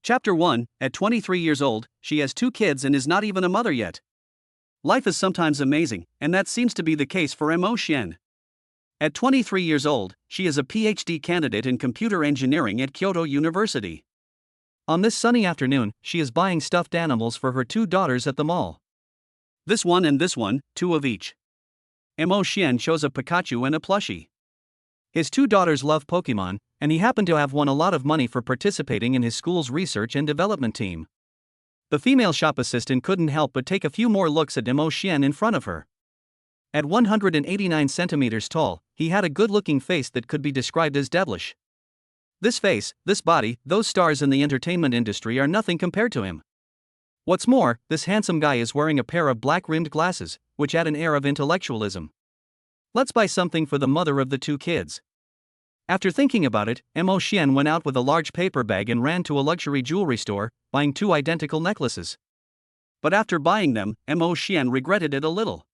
Chapter 1. At 23 years old, she has 2 kids and is not even a mother yet. Life is sometimes amazing, and that seems to be the case for Mo Xian. At 23 years old, she is a PhD candidate in computer engineering at Kyoto University. On this sunny afternoon, she is buying stuffed animals for her 2 daughters at the mall. This one and this one, 2 of each. Mo Xian chose a Pikachu and a plushie. His 2 daughters love Pokemon, and he happened to have won a lot of money for participating in his school's research and development team. The female shop assistant couldn't help but take a few more looks at Mo Xian in front of her. At 189 centimeters tall, he had a good-looking face that could be described as devilish. This face, this body, those stars in the entertainment industry are nothing compared to him. What's more, this handsome guy is wearing a pair of black-rimmed glasses, which add an air of intellectualism. Let's buy something for the mother of the 2 kids. After thinking about it, Mo Xian went out with a large paper bag and ran to a luxury jewelry store, buying 2 identical necklaces. But after buying them, Mo Xian regretted it a little.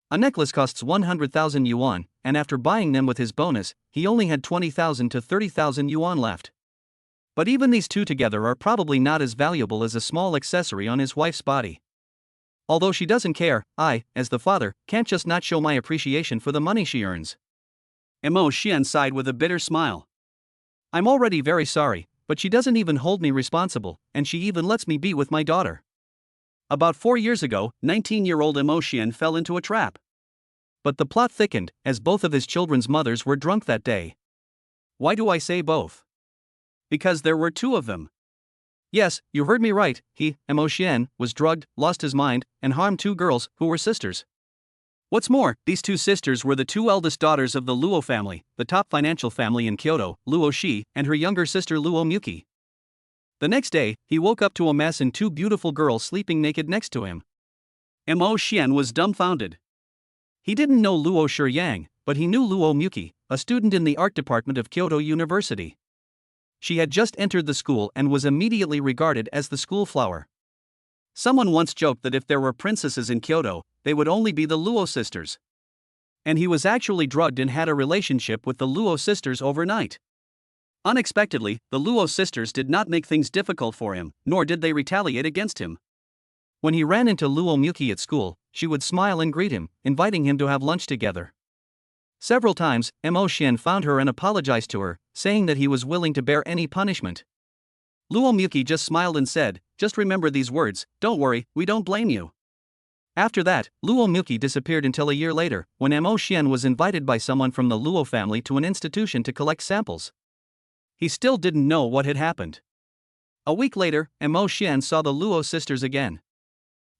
A necklace costs 100,000 yuan, and after buying them with his bonus, he only had 20,000 to 30,000 yuan left. But even these 2 together are probably not as valuable as a small accessory on his wife's body. Although she doesn't care, I, as the father, can't just not show my appreciation for the money she earns. Mo Xian sighed with a bitter smile. I'm already very sorry, but she doesn't even hold me responsible, and she even lets me be with my daughter. About 4 years ago, 19-year-old Mo Xian fell into a trap. But the plot thickened, as both of his children's mothers were drunk that day. Why do I say both? Because there were 2 of them. Yes, you heard me right, Mo Xian, was drugged, lost his mind, and harmed 2 girls, who were sisters. What's more, these 2 sisters were the 2 eldest daughters of the Luo family, the top financial family in Kyoto, Luo Shi, and her younger sister Luo Muki. The next day, he woke up to a mess and 2 beautiful girls sleeping naked next to him. Mo Xian was dumbfounded. He didn't know Luo Shiyang, but he knew Luo Muki, a student in the art department of Kyoto University. She had just entered the school and was immediately regarded as the school flower. Someone once joked that if there were princesses in Kyoto, they would only be the Luo sisters. And he was actually drugged and had a relationship with the Luo sisters overnight. Unexpectedly, the Luo sisters did not make things difficult for him, nor did they retaliate against him. When he ran into Luo Muki at school, she would smile and greet him, inviting him to have lunch together. Several times, Mo Xian found her and apologized to her, saying that he was willing to bear any punishment. Luo Muki just smiled and said, "Just remember these words, don't worry, we don't blame you." After that, Luo Muki disappeared until a year later, when Mo Xian was invited by someone from the Luo family to an institution to collect samples. He still didn't know what had happened. A week later, Mo Xian saw the Luo sisters again.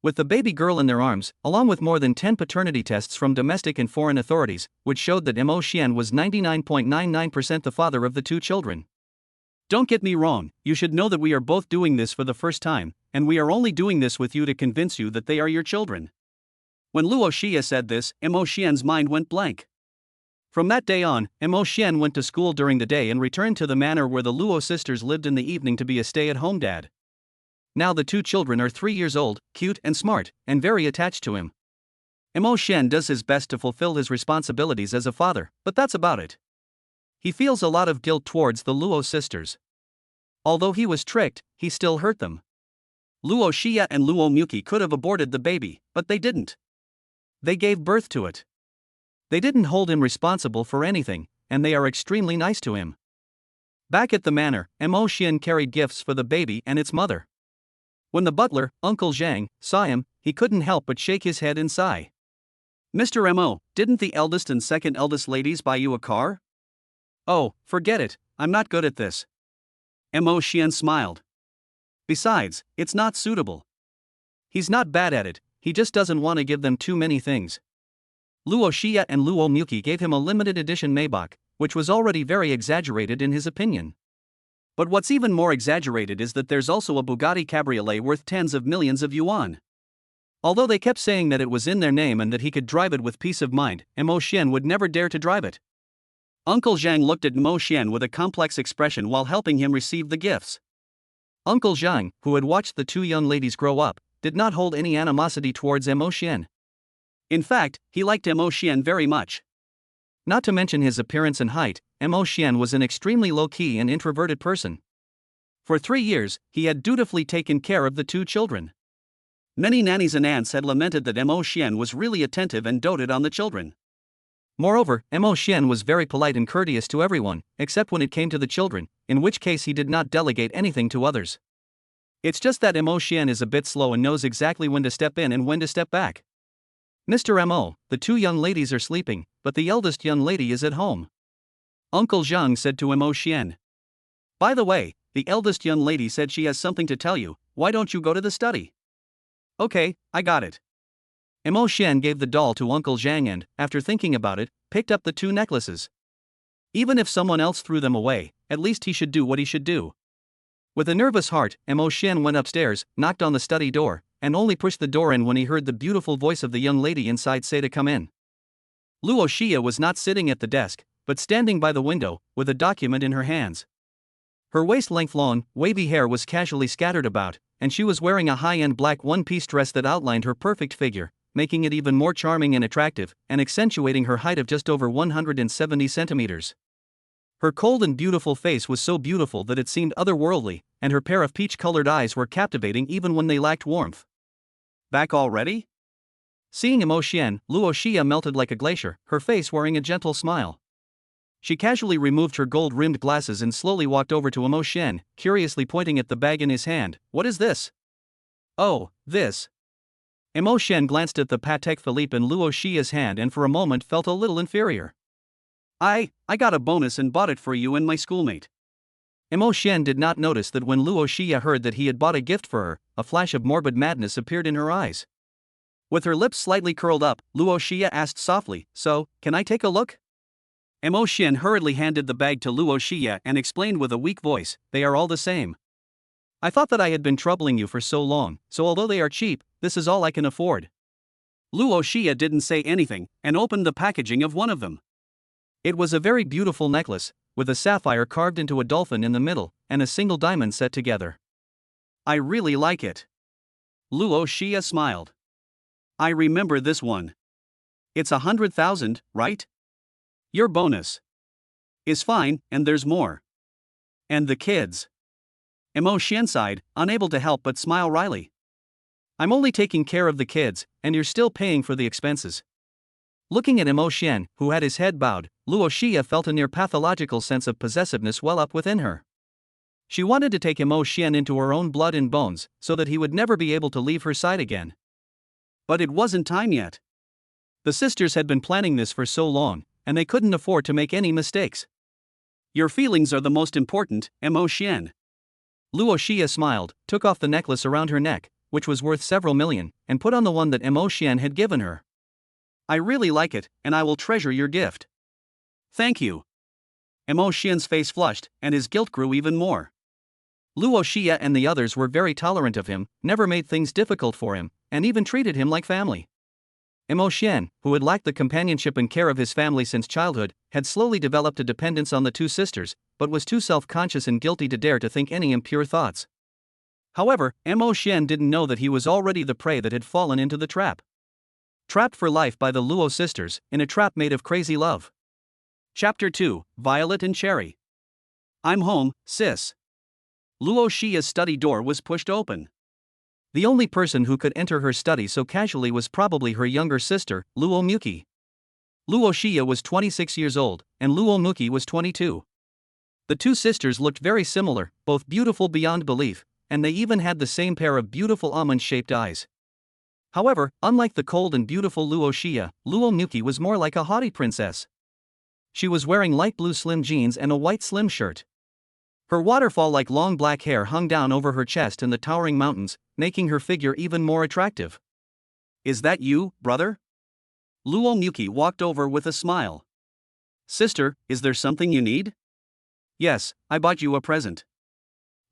With the baby girl in their arms, along with more than 10 paternity tests from domestic and foreign authorities, which showed that Mo Xian was 99.99% the father of the 2 children. Don't get me wrong, you should know that we are both doing this for the first time, and we are only doing this with you to convince you that they are your children. When Luo Xia said this, Mo Xian's mind went blank. From that day on, Mo Xian went to school during the day and returned to the manor where the Luo sisters lived in the evening to be a stay-at-home dad. Now the 2 children are 3 years old, cute and smart, and very attached to him. Mo Xian does his best to fulfill his responsibilities as a father, but that's about it. He feels a lot of guilt towards the Luo sisters. Although he was tricked, he still hurt them. Luo Xia and Luo Muki could have aborted the baby, but they didn't. They gave birth to it. They didn't hold him responsible for anything, and they are extremely nice to him. Back at the manor, Mo Xian carried gifts for the baby and its mother. When the butler, Uncle Zhang, saw him, he couldn't help but shake his head and sigh. "Mr. Mo, didn't the eldest and second eldest ladies buy you a car?" "Oh, forget it, I'm not good at this." Mo Xian smiled. "Besides, it's not suitable." He's not bad at it, he just doesn't want to give them too many things. Luo Xia and Luo Muki gave him a limited edition Maybach, which was already very exaggerated in his opinion. But what's even more exaggerated is that there's also a Bugatti Cabriolet worth tens of millions of yuan. Although they kept saying that it was in their name and that he could drive it with peace of mind, Mo Xian would never dare to drive it. Uncle Zhang looked at Mo Xian with a complex expression while helping him receive the gifts. Uncle Zhang, who had watched the 2 young ladies grow up, did not hold any animosity towards Mo Xian. In fact, he liked Mo Xian very much. Not to mention his appearance and height, Mo Xian was an extremely low-key and introverted person. For 3 years, he had dutifully taken care of the two children. Many nannies and aunts had lamented that Mo Xian was really attentive and doted on the children. Moreover, Mo Xian was very polite and courteous to everyone, except when it came to the children, in which case he did not delegate anything to others. It's just that Mo Xian is a bit slow and knows exactly when to step in and when to step back. Mr. Mo, the two young ladies are sleeping, but the eldest young lady is at home. Uncle Zhang said to Mo Xian. By the way, the eldest young lady said she has something to tell you. Why don't you go to the study? Okay, I got it. Mo Xian gave the doll to Uncle Zhang and, after thinking about it, picked up the two necklaces. Even if someone else threw them away, at least he should do what he should do. With a nervous heart, Mo Xian went upstairs, knocked on the study door, and only pushed the door in when he heard the beautiful voice of the young lady inside say to come in. Luo Xia was not sitting at the desk, but standing by the window, with a document in her hands. Her waist-length long, wavy hair was casually scattered about, and she was wearing a high-end black one-piece dress that outlined her perfect figure, making it even more charming and attractive, and accentuating her height of just over 170 centimeters. Her cold and beautiful face was so beautiful that it seemed otherworldly, and her pair of peach-colored eyes were captivating even when they lacked warmth. Back already? Seeing Mo Xian, Luo Xia melted like a glacier, her face wearing a gentle smile. She casually removed her gold-rimmed glasses and slowly walked over to Mo Xian, curiously pointing at the bag in his hand. What is this? Oh, this. Mo Xian glanced at the Patek Philippe in Luo Xia's hand and for a moment felt a little inferior. I got a bonus and bought it for you and my schoolmate. Mo Xian did not notice that when Luo Xia heard that he had bought a gift for her, a flash of morbid madness appeared in her eyes. With her lips slightly curled up, Luo Xia asked softly, So, can I take a look? Mo Xian hurriedly handed the bag to Luo Xia and explained with a weak voice, They are all the same. I thought that I had been troubling you for so long, so although they are cheap, this is all I can afford. Luo Xia didn't say anything, and opened the packaging of one of them. It was a very beautiful necklace, with a sapphire carved into a dolphin in the middle, and a single diamond set together. I really like it. Luo Xia smiled. I remember this one. It's 100,000, right? Your bonus is fine, and there's more. And the kids. Mo Xian sighed, unable to help but smile wryly. I'm only taking care of the kids, and you're still paying for the expenses. Looking at Mo Xian, who had his head bowed, Luo Xia felt a near pathological sense of possessiveness well up within her. She wanted to take Mo Xian into her own blood and bones, so that he would never be able to leave her side again. But it wasn't time yet. The sisters had been planning this for so long, and they couldn't afford to make any mistakes. Your feelings are the most important, Mo Xian. Luo Xia smiled, took off the necklace around her neck, which was worth several million, and put on the one that Mo Xian had given her. I really like it, and I will treasure your gift. Thank you. Mo Xian's face flushed, and his guilt grew even more. Luo Xia and the others were very tolerant of him, never made things difficult for him, and even treated him like family. Mo Xian, who had lacked the companionship and care of his family since childhood, had slowly developed a dependence on the two sisters, but was too self-conscious and guilty to dare to think any impure thoughts. However, Mo Xian didn't know that he was already the prey that had fallen into the trap. Trapped for life by the Luo sisters, in a trap made of crazy love. Chapter 2, Violet and Cherry. I'm home, sis. Luo Xia's study door was pushed open. The only person who could enter her study so casually was probably her younger sister, Luo Muki. Luo Xia was 26 years old, and Luo Muki was 22. The two sisters looked very similar, both beautiful beyond belief, and they even had the same pair of beautiful almond-shaped eyes. However, unlike the cold and beautiful Luo Xia, Luo Muki was more like a haughty princess. She was wearing light blue slim jeans and a white slim shirt. Her waterfall-like long black hair hung down over her chest and the towering mountains, making her figure even more attractive. Is that you, brother? Luo Muki walked over with a smile. Sister, is there something you need? Yes, I bought you a present.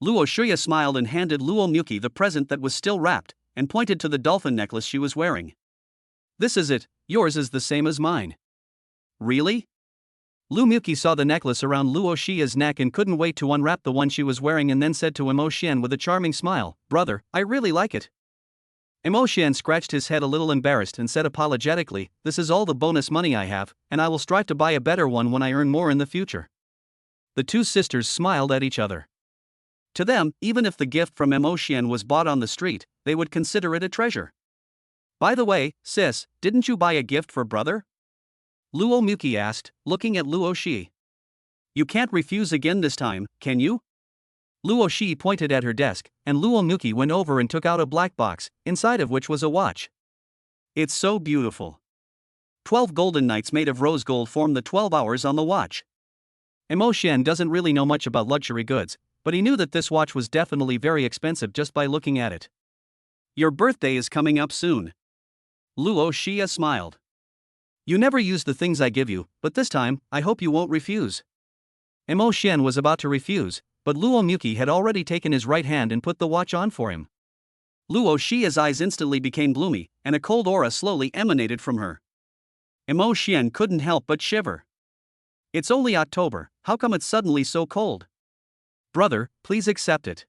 Luo Xia smiled and handed Luo Muki the present that was still wrapped, and pointed to the dolphin necklace she was wearing. This is it, yours is the same as mine. Really? Luo Muki saw the necklace around Luo Xia's neck and couldn't wait to unwrap the one she was wearing and then said to Mo Xian with a charming smile, Brother, I really like it. Mo Xian scratched his head a little embarrassed and said apologetically, This is all the bonus money I have, and I will strive to buy a better one when I earn more in the future. The two sisters smiled at each other. To them, even if the gift from Emotion was bought on the street, they would consider it a treasure. By the way, sis, didn't you buy a gift for brother? Luo Muki asked, looking at Luo Shi. You can't refuse again this time, can you? Luo Shi pointed at her desk, and Luo Muki went over and took out a black box, inside of which was a watch. It's so beautiful. 12 golden nights made of rose gold form the 12 hours on the watch. Emotion doesn't really know much about luxury goods, but he knew that this watch was definitely very expensive just by looking at it. Your birthday is coming up soon. Luo Xia smiled. You never use the things I give you, but this time, I hope you won't refuse. Emotion was about to refuse, but Luo Muki had already taken his right hand and put the watch on for him. Luo Xia's eyes instantly became gloomy, and a cold aura slowly emanated from her. Emotion couldn't help but shiver. It's only October, how come it's suddenly so cold? Brother, please accept it.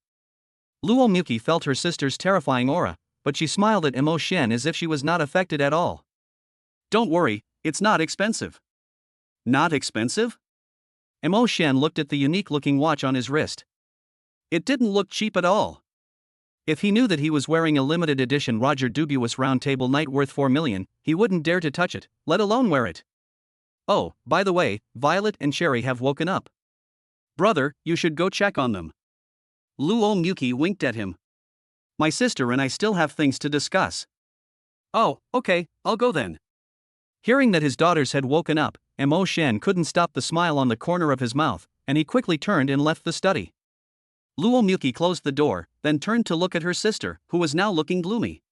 Luo Muki felt her sister's terrifying aura, but she smiled at Emotion as if she was not affected at all. Don't worry, it's not expensive. Not expensive? Emotion looked at the unique-looking watch on his wrist. It didn't look cheap at all. If he knew that he was wearing a limited edition Roger Dubuis round table night worth 4 million, he wouldn't dare to touch it, let alone wear it. Oh, by the way, Violet and Cherry have woken up. Brother, you should go check on them. Luo Muki winked at him. My sister and I still have things to discuss. Oh, okay, I'll go then. Hearing that his daughters had woken up, Emotion couldn't stop the smile on the corner of his mouth, and he quickly turned and left the study. Luo Muki closed the door, then turned to look at her sister, who was now looking gloomy.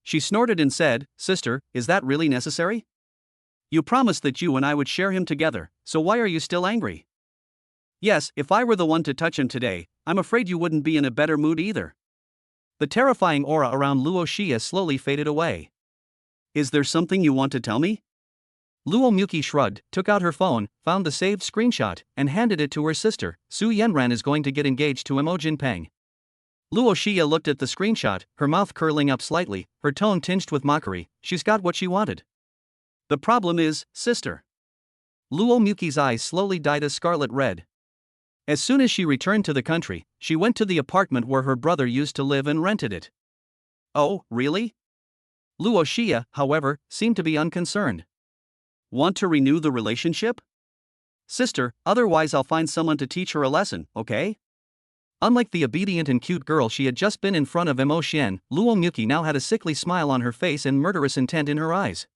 She snorted and said, Sister, is that really necessary? You promised that you and I would share him together, so why are you still angry? Yes, if I were the one to touch him today, I'm afraid you wouldn't be in a better mood either. The terrifying aura around Luo Xia slowly faded away. Is there something you want to tell me? Luo Muki shrugged, took out her phone, found the saved screenshot, and handed it to her sister. Su Yenran is going to get engaged to Emojin Peng. Luo Xia looked at the screenshot, her mouth curling up slightly, her tone tinged with mockery. She's got what she wanted. The problem is, sister. Luo Muki's eyes slowly dyed a scarlet red. As soon as she returned to the country, she went to the apartment where her brother used to live and rented it. Oh, really? Luo Xia, however, seemed to be unconcerned. Want to renew the relationship? Sister, otherwise I'll find someone to teach her a lesson, okay? Unlike the obedient and cute girl she had just been in front of Emotion, Luo Muki now had a sickly smile on her face and murderous intent in her eyes.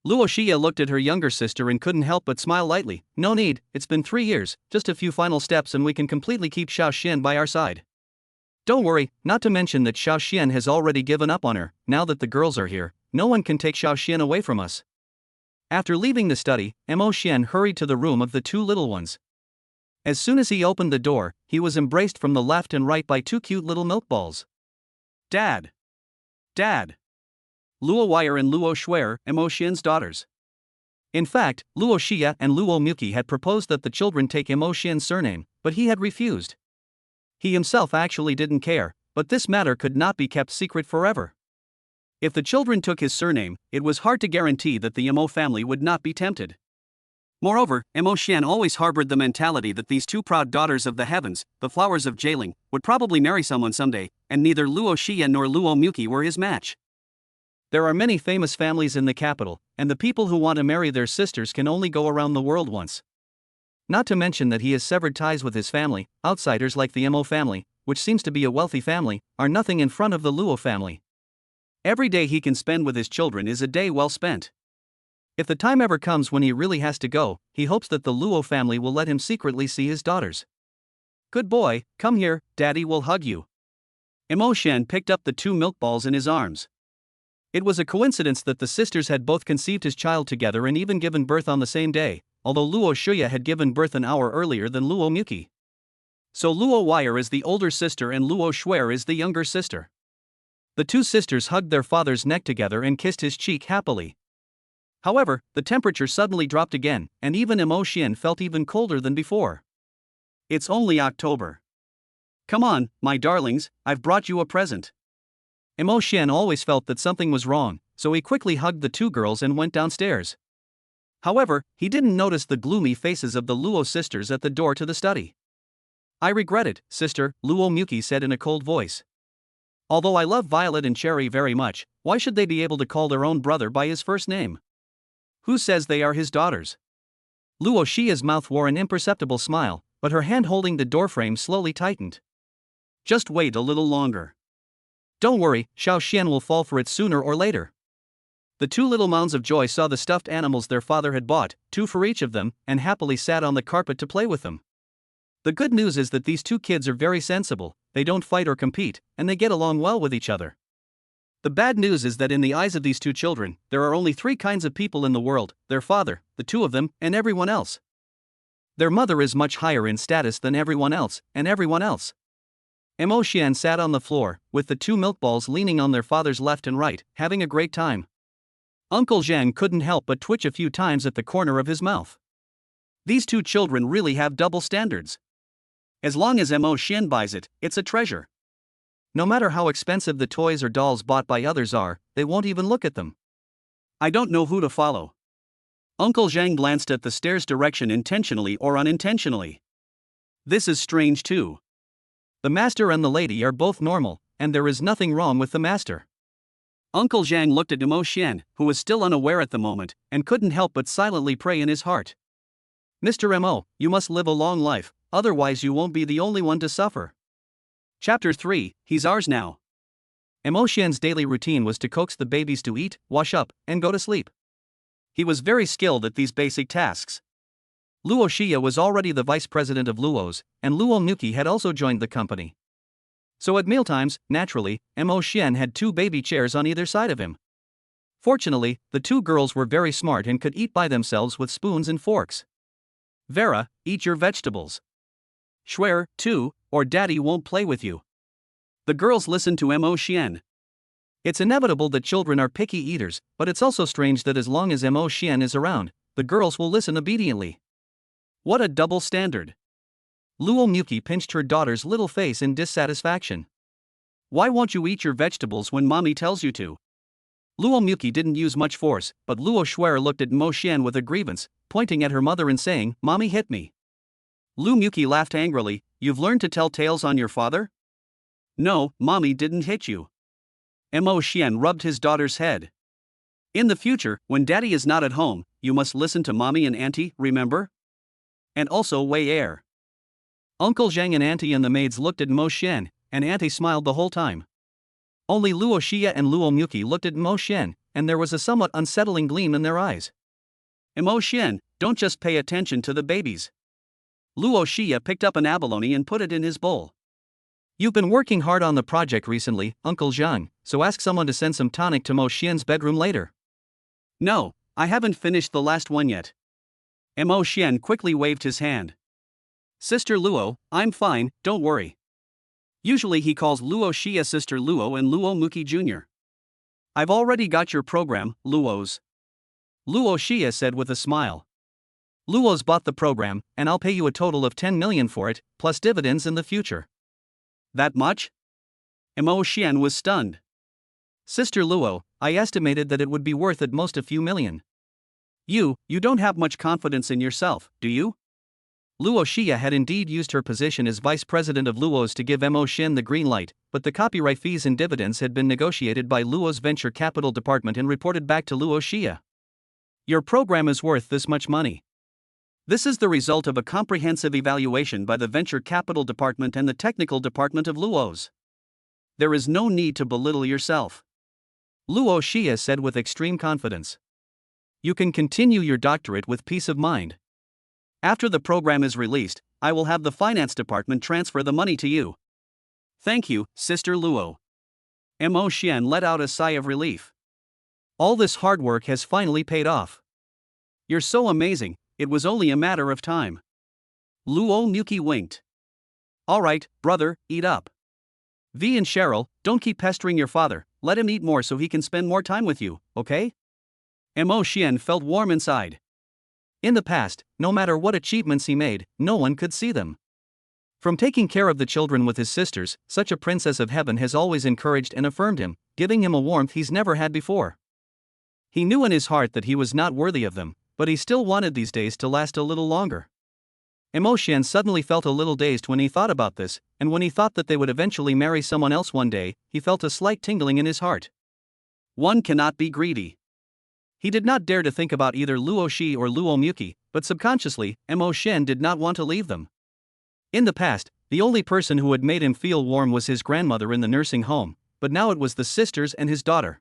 Luo Xia looked at her younger sister and couldn't help but smile lightly. No need, it's been 3 years, just a few final steps and we can completely keep Xiao Xian by our side. Don't worry, not to mention that Xiao Xian has already given up on her. Now that the girls are here, no one can take Xiao Xian away from us. After leaving the study, Emotion hurried to the room of the two little ones. As soon as he opened the door, he was embraced from the left and right by two cute little milk balls. Dad! Dad! Luo Wire and Luo Shuer, Emotion's daughters. In fact, Luo Xia and Luo Muki had proposed that the children take Emotion's surname, but he had refused. He himself actually didn't care, but this matter could not be kept secret forever. If the children took his surname, it was hard to guarantee that the Emo family would not be tempted. Moreover, Emotion always harbored the mentality that these two proud daughters of the heavens, the flowers of Jailing, would probably marry someone someday, and neither Luo Xia nor Luo Muki were his match. There are many famous families in the capital, and the people who want to marry their sisters can only go around the world once. Not to mention that he has severed ties with his family. Outsiders like the Emo family, which seems to be a wealthy family, are nothing in front of the Luo family. Every day he can spend with his children is a day well spent. If the time ever comes when he really has to go, he hopes that the Luo family will let him secretly see his daughters. Good boy, come here, Daddy will hug you. Emotion picked up the two milk balls in his arms. It was a coincidence that the sisters had both conceived his child together and even given birth on the same day, although Luo Shuya had given birth an hour earlier than Luo Muki. So Luo Wire is the older sister and Luo Shuer is the younger sister. The two sisters hugged their father's neck together and kissed his cheek happily. However, the temperature suddenly dropped again, and even Emotion felt even colder than before. It's only October. Come on, my darlings, I've brought you a present. Emotion always felt that something was wrong, so he quickly hugged the two girls and went downstairs. However, he didn't notice the gloomy faces of the Luo sisters at the door to the study. I regret it, sister, Luo Muki said in a cold voice. Although I love Violet and Cherry very much, why should they be able to call their own brother by his first name? Who says they are his daughters? Luo Xia's mouth wore an imperceptible smile, but her hand holding the doorframe slowly tightened. Just wait a little longer. Don't worry, Xiao Xian will fall for it sooner or later. The two little mounds of joy saw the stuffed animals their father had bought, 2 for each of them, and happily sat on the carpet to play with them. The good news is that these two kids are very sensible, they don't fight or compete, and they get along well with each other. The bad news is that in the eyes of these two children, there are only 3 kinds of people in the world: their father, the two of them, and everyone else. Their mother is much higher in status than everyone else, and everyone else. Mo Xian sat on the floor, with the 2 milk balls leaning on their father's left and right, having a great time. Uncle Zhang couldn't help but twitch a few times at the corner of his mouth. These two children really have double standards. As long as Mo Xian buys it, it's a treasure. No matter how expensive the toys or dolls bought by others are, they won't even look at them. I don't know who to follow. Uncle Zhang glanced at the stairs direction intentionally or unintentionally. This is strange too. The master and the lady are both normal, and there is nothing wrong with the master. Uncle Zhang looked at Mo Xian, who was still unaware at the moment, and couldn't help but silently pray in his heart. Mr. Mo, you must live a long life, otherwise you won't be the only one to suffer. Chapter 3, He's Ours Now. Mo Xian's daily routine was to coax the babies to eat, wash up, and go to sleep. He was very skilled at these basic tasks. Luo Xia was already the vice president of Luo's, and Luo Muki had also joined the company. So at mealtimes, naturally, Mo Xian had 2 baby chairs on either side of him. Fortunately, the 2 girls were very smart and could eat by themselves with spoons and forks. Vera, eat your vegetables. Schwer, too, or daddy won't play with you. The girls listened to Mo Xian. It's inevitable that children are picky eaters, but it's also strange that as long as Mo Xian is around, the girls will listen obediently. What a double standard. Luo Muki pinched her daughter's little face in dissatisfaction. Why won't you eat your vegetables when mommy tells you to? Luo Muki didn't use much force, but Luo Schwer looked at Mo Xian with a grievance, pointing at her mother and saying, "Mommy hit me." Luo Muki laughed angrily. You've learned to tell tales on your father? No, mommy didn't hit you. Mo Xian rubbed his daughter's head. In the future, when daddy is not at home, you must listen to mommy and auntie, remember? And also weigh air. Uncle Zhang and auntie and the maids looked at Mo Xian, and auntie smiled the whole time. Only Luo Xia and Luo Muki looked at Mo Xian, and there was a somewhat unsettling gleam in their eyes. Mo Xian, don't just pay attention to the babies. Luo Xia picked up an abalone and put it in his bowl. You've been working hard on the project recently, Uncle Zhang, so ask someone to send some tonic to Mo Xian's bedroom later. No, I haven't finished the last one yet. Mo Xian quickly waved his hand. Sister Luo, I'm fine, don't worry. Usually he calls Luo Xia Sister Luo and Luo Muki Jr. I've already got your program, Luo's. Luo Xia said with a smile. Luo's bought the program, and I'll pay you a total of 10 million for it, plus dividends in the future. That much? Mo Xian was stunned. Sister Luo, I estimated that it would be worth at most a few million. You don't have much confidence in yourself, do you? Luo Xia had indeed used her position as vice president of Luo's to give Mo Xian the green light, but the copyright fees and dividends had been negotiated by Luo's venture capital department and reported back to Luo Xia. Your program is worth this much money. This is the result of a comprehensive evaluation by the venture capital department and the technical department of Luo's. There is no need to belittle yourself. Luo Xia said with extreme confidence. You can continue your doctorate with peace of mind. After the program is released, I will have the finance department transfer the money to you. Thank you, Sister Luo. Mo Xian let out a sigh of relief. All this hard work has finally paid off. You're so amazing, it was only a matter of time. Luo Muki winked. All right, brother, eat up. V and Cheryl, don't keep pestering your father, let him eat more so he can spend more time with you, okay? Mo Xian felt warm inside. In the past, no matter what achievements he made, no one could see them. From taking care of the children with his sisters, such a princess of heaven has always encouraged and affirmed him, giving him a warmth he's never had before. He knew in his heart that he was not worthy of them, but he still wanted these days to last a little longer. Emo Xian suddenly felt a little dazed when he thought about this, and when he thought that they would eventually marry someone else one day, he felt a slight tingling in his heart. One cannot be greedy. He did not dare to think about either Luo Shi or Luo Muki, but subconsciously, Emo Xian did not want to leave them. In the past, the only person who had made him feel warm was his grandmother in the nursing home, but now it was the sisters and his daughter.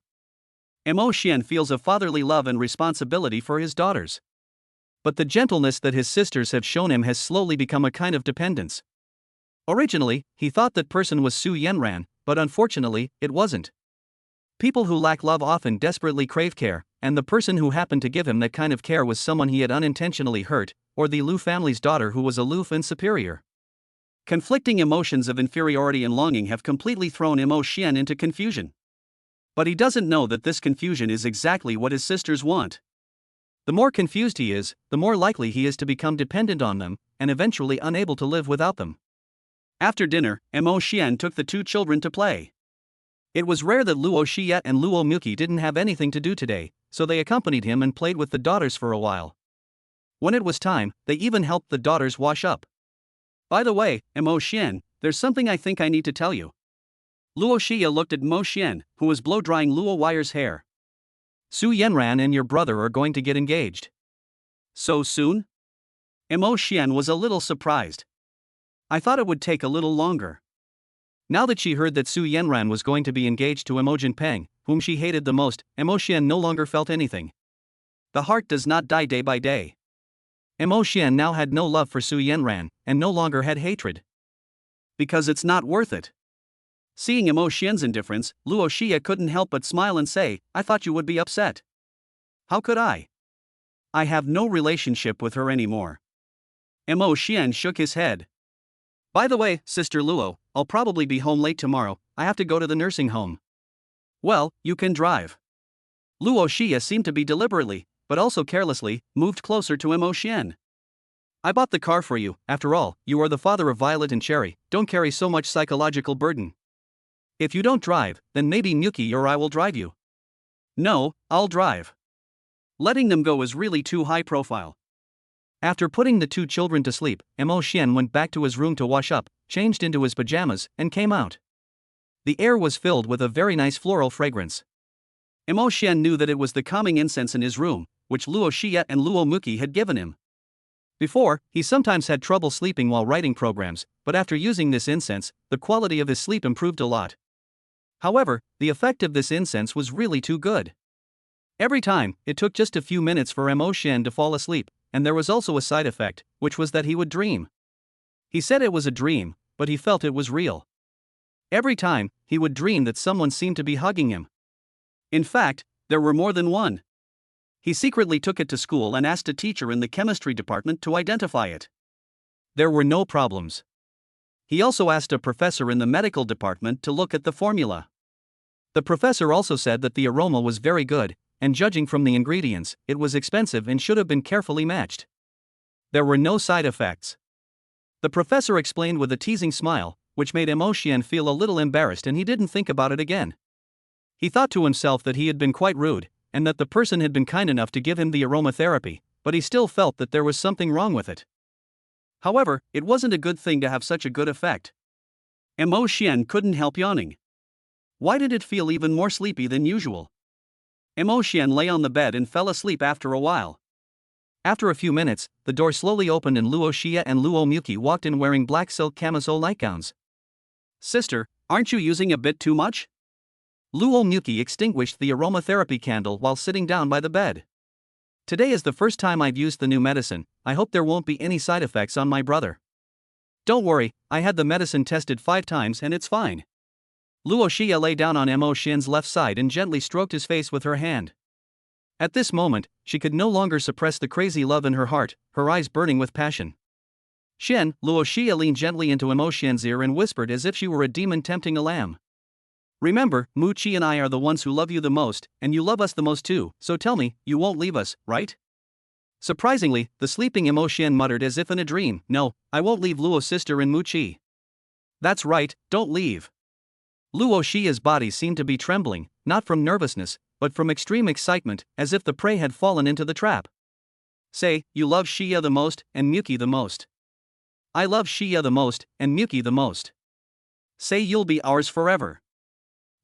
Emo Xian feels a fatherly love and responsibility for his daughters. But the gentleness that his sisters have shown him has slowly become a kind of dependence. Originally, he thought that person was Su Yanran, but unfortunately, it wasn't. People who lack love often desperately crave care, and the person who happened to give him that kind of care was someone he had unintentionally hurt, or the Lu family's daughter who was aloof and superior. Conflicting emotions of inferiority and longing have completely thrown Emo Xian into confusion. But he doesn't know that this confusion is exactly what his sisters want. The more confused he is, the more likely he is to become dependent on them, and eventually unable to live without them. After dinner, Emo Xian took the two children to play. It was rare that Luo Xie and Luo Muki didn't have anything to do today, so they accompanied him and played with the daughters for a while. When it was time, they even helped the daughters wash up. By the way, Emo Xian, there's something I think I need to tell you. Luo Xie looked at Mo Xian, who was blow-drying Luo Wire's hair. Su Yanran and your brother are going to get engaged. So soon? Emo Xian was a little surprised. I thought it would take a little longer. Now that she heard that Su Yanran was going to be engaged to Imogen Peng, whom she hated the most, Emo Xian no longer felt anything. The heart does not die day by day. Emo Xian now had no love for Su Yanran, and no longer had hatred. Because it's not worth it. Seeing Emo Xian's indifference, Luo Xie couldn't help but smile and say, I thought you would be upset. How could I? I have no relationship with her anymore. Emo Xian shook his head. By the way, Sister Luo, I'll probably be home late tomorrow, I have to go to the nursing home. Well, you can drive. Luo Xie seemed to be deliberately, but also carelessly, moved closer to Emo Xian. I bought the car for you, after all, you are the father of Violet and Cherry, don't carry so much psychological burden. If you don't drive, then maybe Muki or I will drive you. No, I'll drive. Letting them go is really too high profile. After putting the two children to sleep, Emo Xian went back to his room to wash up, changed into his pajamas, and came out. The air was filled with a very nice floral fragrance. Emo Xian knew that it was the calming incense in his room, which Luo Xie and Luo Muki had given him. Before, he sometimes had trouble sleeping while writing programs, but after using this incense, the quality of his sleep improved a lot. However, the effect of this incense was really too good. Every time, it took just a few minutes for Emo Xian to fall asleep, and there was also a side effect, which was that he would dream. He said it was a dream, but he felt it was real. Every time, he would dream that someone seemed to be hugging him. In fact, there were more than one. He secretly took it to school and asked a teacher in the chemistry department to identify it. There were no problems. He also asked a professor in the medical department to look at the formula. The professor also said that the aroma was very good, and judging from the ingredients, it was expensive and should have been carefully matched. There were no side effects. The professor explained with a teasing smile, which made Emo Xian feel a little embarrassed, and he didn't think about it again. He thought to himself that he had been quite rude, and that the person had been kind enough to give him the aromatherapy, but he still felt that there was something wrong with it. However, it wasn't a good thing to have such a good effect. Emo Xian couldn't help yawning. Why did it feel even more sleepy than usual? Emo Xian lay on the bed and fell asleep after a while. After a few minutes, the door slowly opened and Luo Xie and Luo Muki walked in wearing black silk camisole nightgowns. Sister, aren't you using a bit too much? Luo Muki extinguished the aromatherapy candle while sitting down by the bed. Today is the first time I've used the new medicine, I hope there won't be any side effects on my brother. Don't worry, I had the medicine tested 5 times and it's fine. Luo Xie lay down on Emo Xian's left side and gently stroked his face with her hand. At this moment, she could no longer suppress the crazy love in her heart, her eyes burning with passion. Xian, Luo Xie leaned gently into Emo Xian's ear and whispered as if she were a demon tempting a lamb. Remember, Mu Qi and I are the ones who love you the most, and you love us the most too, so tell me, you won't leave us, right? Surprisingly, the sleeping Emo Xian muttered as if in a dream, no, I won't leave Luo's sister and Mu Qi. That's right, don't leave. Luo Xie's body seemed to be trembling, not from nervousness, but from extreme excitement, as if the prey had fallen into the trap. Say, you love Xie the most, and Muki the most. I love Shia the most, and Miyuki the most. Say you'll be ours forever.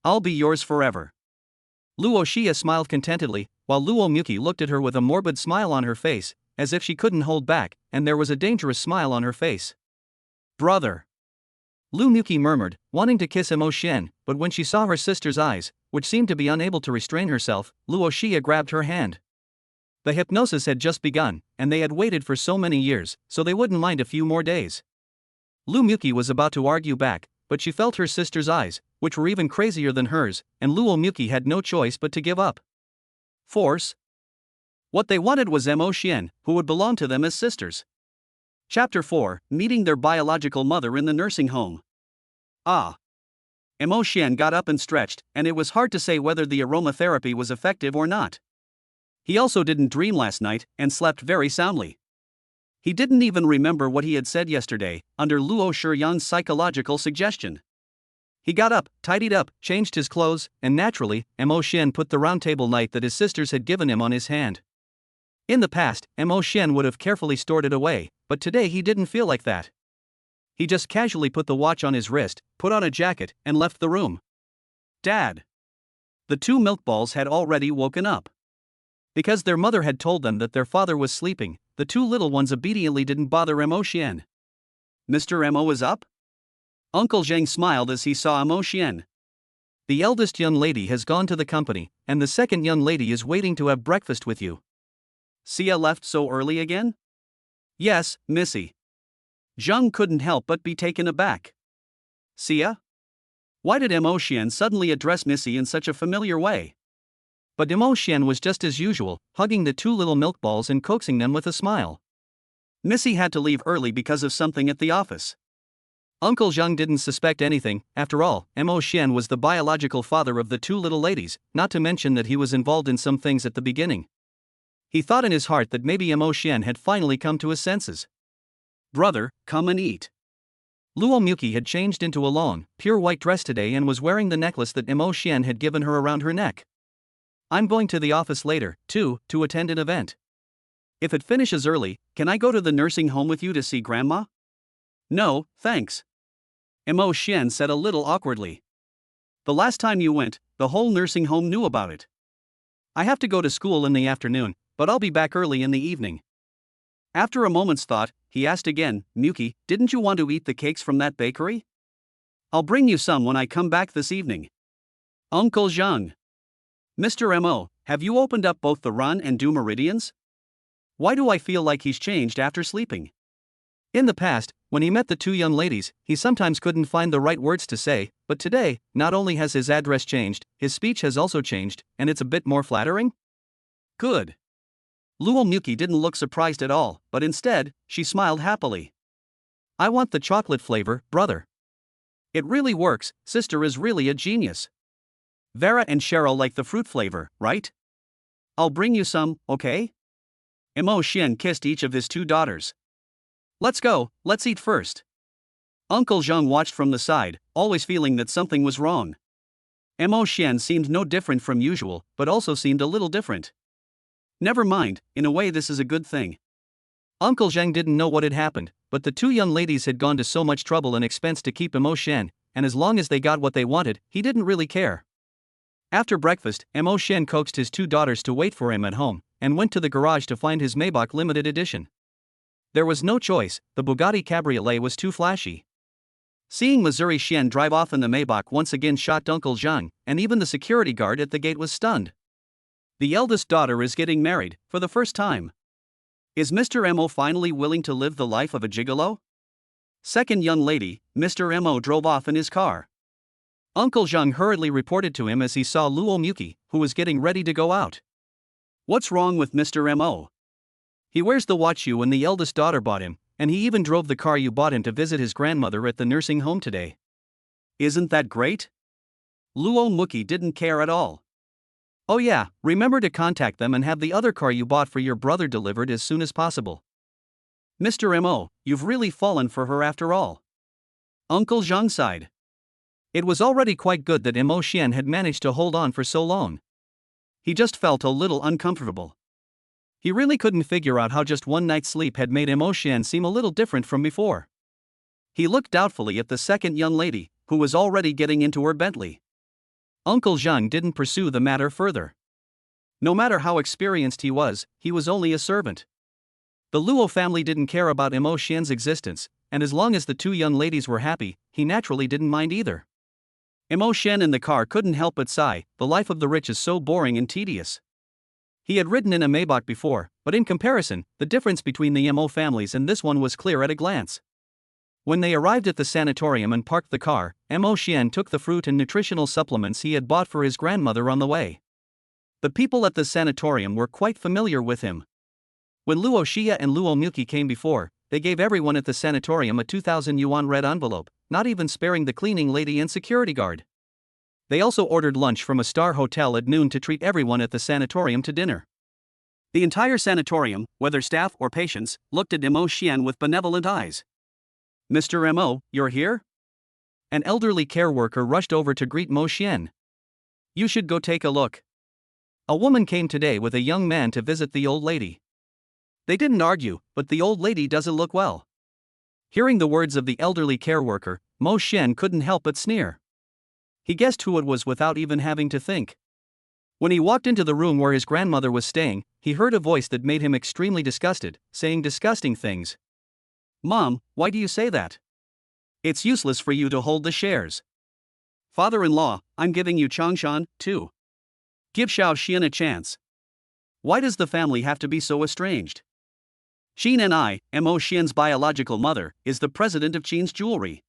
I'll be yours forever. Luo Shia smiled contentedly, while Luo Miyuki looked at her with a morbid smile on her face, as if she couldn't hold back, and there was a dangerous smile on her face. Brother. Lu Miyuki murmured, wanting to kiss Emo Xian, but when she saw her sister's eyes, which seemed to be unable to restrain herself, Luo Xia grabbed her hand. The hypnosis had just begun, and they had waited for so many years, so they wouldn't mind a few more days. Lu Miyuki was about to argue back, but she felt her sister's eyes, which were even crazier than hers, and Luo Miyuki had no choice but to give up. Force? What they wanted was Emo Xian, who would belong to them as sisters. Chapter 4, Meeting their biological mother in the nursing home. Ah. Emo Xian got up and stretched, and it was hard to say whether the aromatherapy was effective or not. He also didn't dream last night, and slept very soundly. He didn't even remember what he had said yesterday, under Luo Shiyan's psychological suggestion. He got up, tidied up, changed his clothes, and naturally, Emo Xian put the round table knife that his sisters had given him on his hand. In the past, Emo Xian would have carefully stored it away, but today he didn't feel like that. He just casually put the watch on his wrist, put on a jacket, and left the room. Dad. The two milk balls had already woken up. Because their mother had told them that their father was sleeping, the two little ones obediently didn't bother Emo Xian. Mr. Emo is up? Uncle Zhang smiled as he saw Emo Xian. The eldest young lady has gone to the company, and the second young lady is waiting to have breakfast with you. Sia left so early again? Yes, Missy. Zhang couldn't help but be taken aback. Sia? Why did Emo Xian suddenly address Missy in such a familiar way? But Emo Xian was just as usual, hugging the two little milk balls and coaxing them with a smile. Missy had to leave early because of something at the office. Uncle Zhang didn't suspect anything. After all, Emo Xian was the biological father of the two little ladies, not to mention that he was involved in some things at the beginning. He thought in his heart that maybe Emo Xian had finally come to his senses. Brother, come and eat. Luo Miyuki had changed into a long, pure white dress today and was wearing the necklace that Emo Xian had given her around her neck. I'm going to the office later, too, to attend an event. If it finishes early, can I go to the nursing home with you to see Grandma? No, thanks. Emo Xian said a little awkwardly. The last time you went, the whole nursing home knew about it. I have to go to school in the afternoon, but I'll be back early in the evening. After a moment's thought, he asked again, Miyuki, didn't you want to eat the cakes from that bakery? I'll bring you some when I come back this evening. Uncle Zhang. Mr. Mo, have you opened up both the run and do meridians? Why do I feel like he's changed after sleeping? In the past, when he met the two young ladies, he sometimes couldn't find the right words to say, but today, not only has his address changed, his speech has also changed, and it's a bit more flattering? Good. Luo Miyuki didn't look surprised at all, but instead, she smiled happily. I want the chocolate flavor, brother. It really works, sister is really a genius. Vera and Cheryl like the fruit flavor, right? I'll bring you some, okay? Emo Xian kissed each of his two daughters. Let's go, let's eat first. Uncle Zhang watched from the side, always feeling that something was wrong. Emo Xian seemed no different from usual, but also seemed a little different. Never mind, in a way this is a good thing. Uncle Zhang didn't know what had happened, but the two young ladies had gone to so much trouble and expense to keep Emo Xian, and as long as they got what they wanted, he didn't really care. After breakfast, Emo Xian coaxed his two daughters to wait for him at home, and went to the garage to find his Maybach limited edition. There was no choice, the Bugatti Cabriolet was too flashy. Seeing Missouri Xian drive off in the Maybach once again shocked Uncle Zhang, and even the security guard at the gate was stunned. The eldest daughter is getting married, for the first time. Is Mr. Mo finally willing to live the life of a gigolo? Second young lady, Mr. Mo drove off in his car. Uncle Zhang hurriedly reported to him as he saw Luo Miyuki, who was getting ready to go out. What's wrong with Mr. Mo? He wears the watch you and the eldest daughter bought him, and he even drove the car you bought him to visit his grandmother at the nursing home today. Isn't that great? Luo Miyuki didn't care at all. Oh yeah, remember to contact them and have the other car you bought for your brother delivered as soon as possible. Mr. Mo, you've really fallen for her after all. Uncle Zhang sighed. It was already quite good that Emo Xian had managed to hold on for so long. He just felt a little uncomfortable. He really couldn't figure out how just one night's sleep had made Emo Xian seem a little different from before. He looked doubtfully at the second young lady, who was already getting into her Bentley. Uncle Zhang didn't pursue the matter further. No matter how experienced he was only a servant. The Luo family didn't care about Mo Xian's existence, and as long as the two young ladies were happy, he naturally didn't mind either. Mo Xian in the car couldn't help but sigh, the life of the rich is so boring and tedious. He had ridden in a Maybach before, but in comparison, the difference between the Mo families and this one was clear at a glance. When they arrived at the sanatorium and parked the car, Mo Xian took the fruit and nutritional supplements he had bought for his grandmother on the way. The people at the sanatorium were quite familiar with him. When Luo Xia and Luo Milky came before, they gave everyone at the sanatorium a 2,000 yuan red envelope, not even sparing the cleaning lady and security guard. They also ordered lunch from a star hotel at noon to treat everyone at the sanatorium to dinner. The entire sanatorium, whether staff or patients, looked at Mo Xian with benevolent eyes. "Mr. Mo, you're here?" An elderly care worker rushed over to greet Mo Xian. "You should go take a look. A woman came today with a young man to visit the old lady." They didn't argue, but the old lady doesn't look well. Hearing the words of the elderly care worker, Mo Xian couldn't help but sneer. He guessed who it was without even having to think. When he walked into the room where his grandmother was staying, he heard a voice that made him extremely disgusted, saying disgusting things. "Mom, why do you say that? It's useless for you to hold the shares. Father-in-law, I'm giving you Changshan, too. Give Xiao Xian a chance. Why does the family have to be so estranged? Xin and Mo Xian's biological mother, is the president of Qin's jewelry.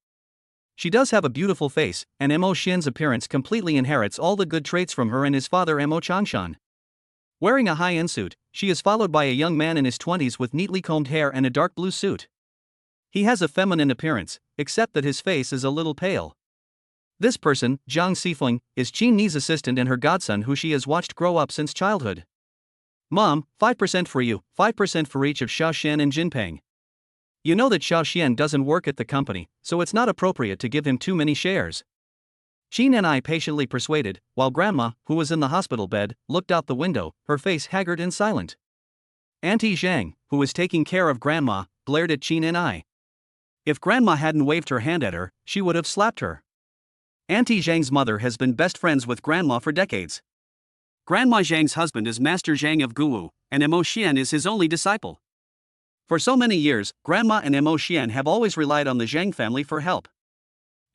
She does have a beautiful face, and Mo Xian's appearance completely inherits all the good traits from her and his father Mo Changshan. Wearing a high-end suit, she is followed by a young man in his 20s with neatly combed hair and a dark blue suit. He has a feminine appearance, except that his face is a little pale. This person, Zhang Xifeng, is Qin Ni's assistant and her godson who she has watched grow up since childhood. Mom, 5% for you, 5% for each of Xiao Xian and Jinpeng. You know that Xiao Xian doesn't work at the company, so it's not appropriate to give him too many shares. Qin and patiently persuaded, while Grandma, who was in the hospital bed, looked out the window, her face haggard and silent. Auntie Zhang, who was taking care of Grandma, glared at Qin and If Grandma hadn't waved her hand at her, she would have slapped her. Auntie Zhang's mother has been best friends with Grandma for decades. Grandma Zhang's husband is Master Zhang of Guwu, and Mo Xian is his only disciple. For so many years, Grandma and Mo Xian have always relied on the Zhang family for help.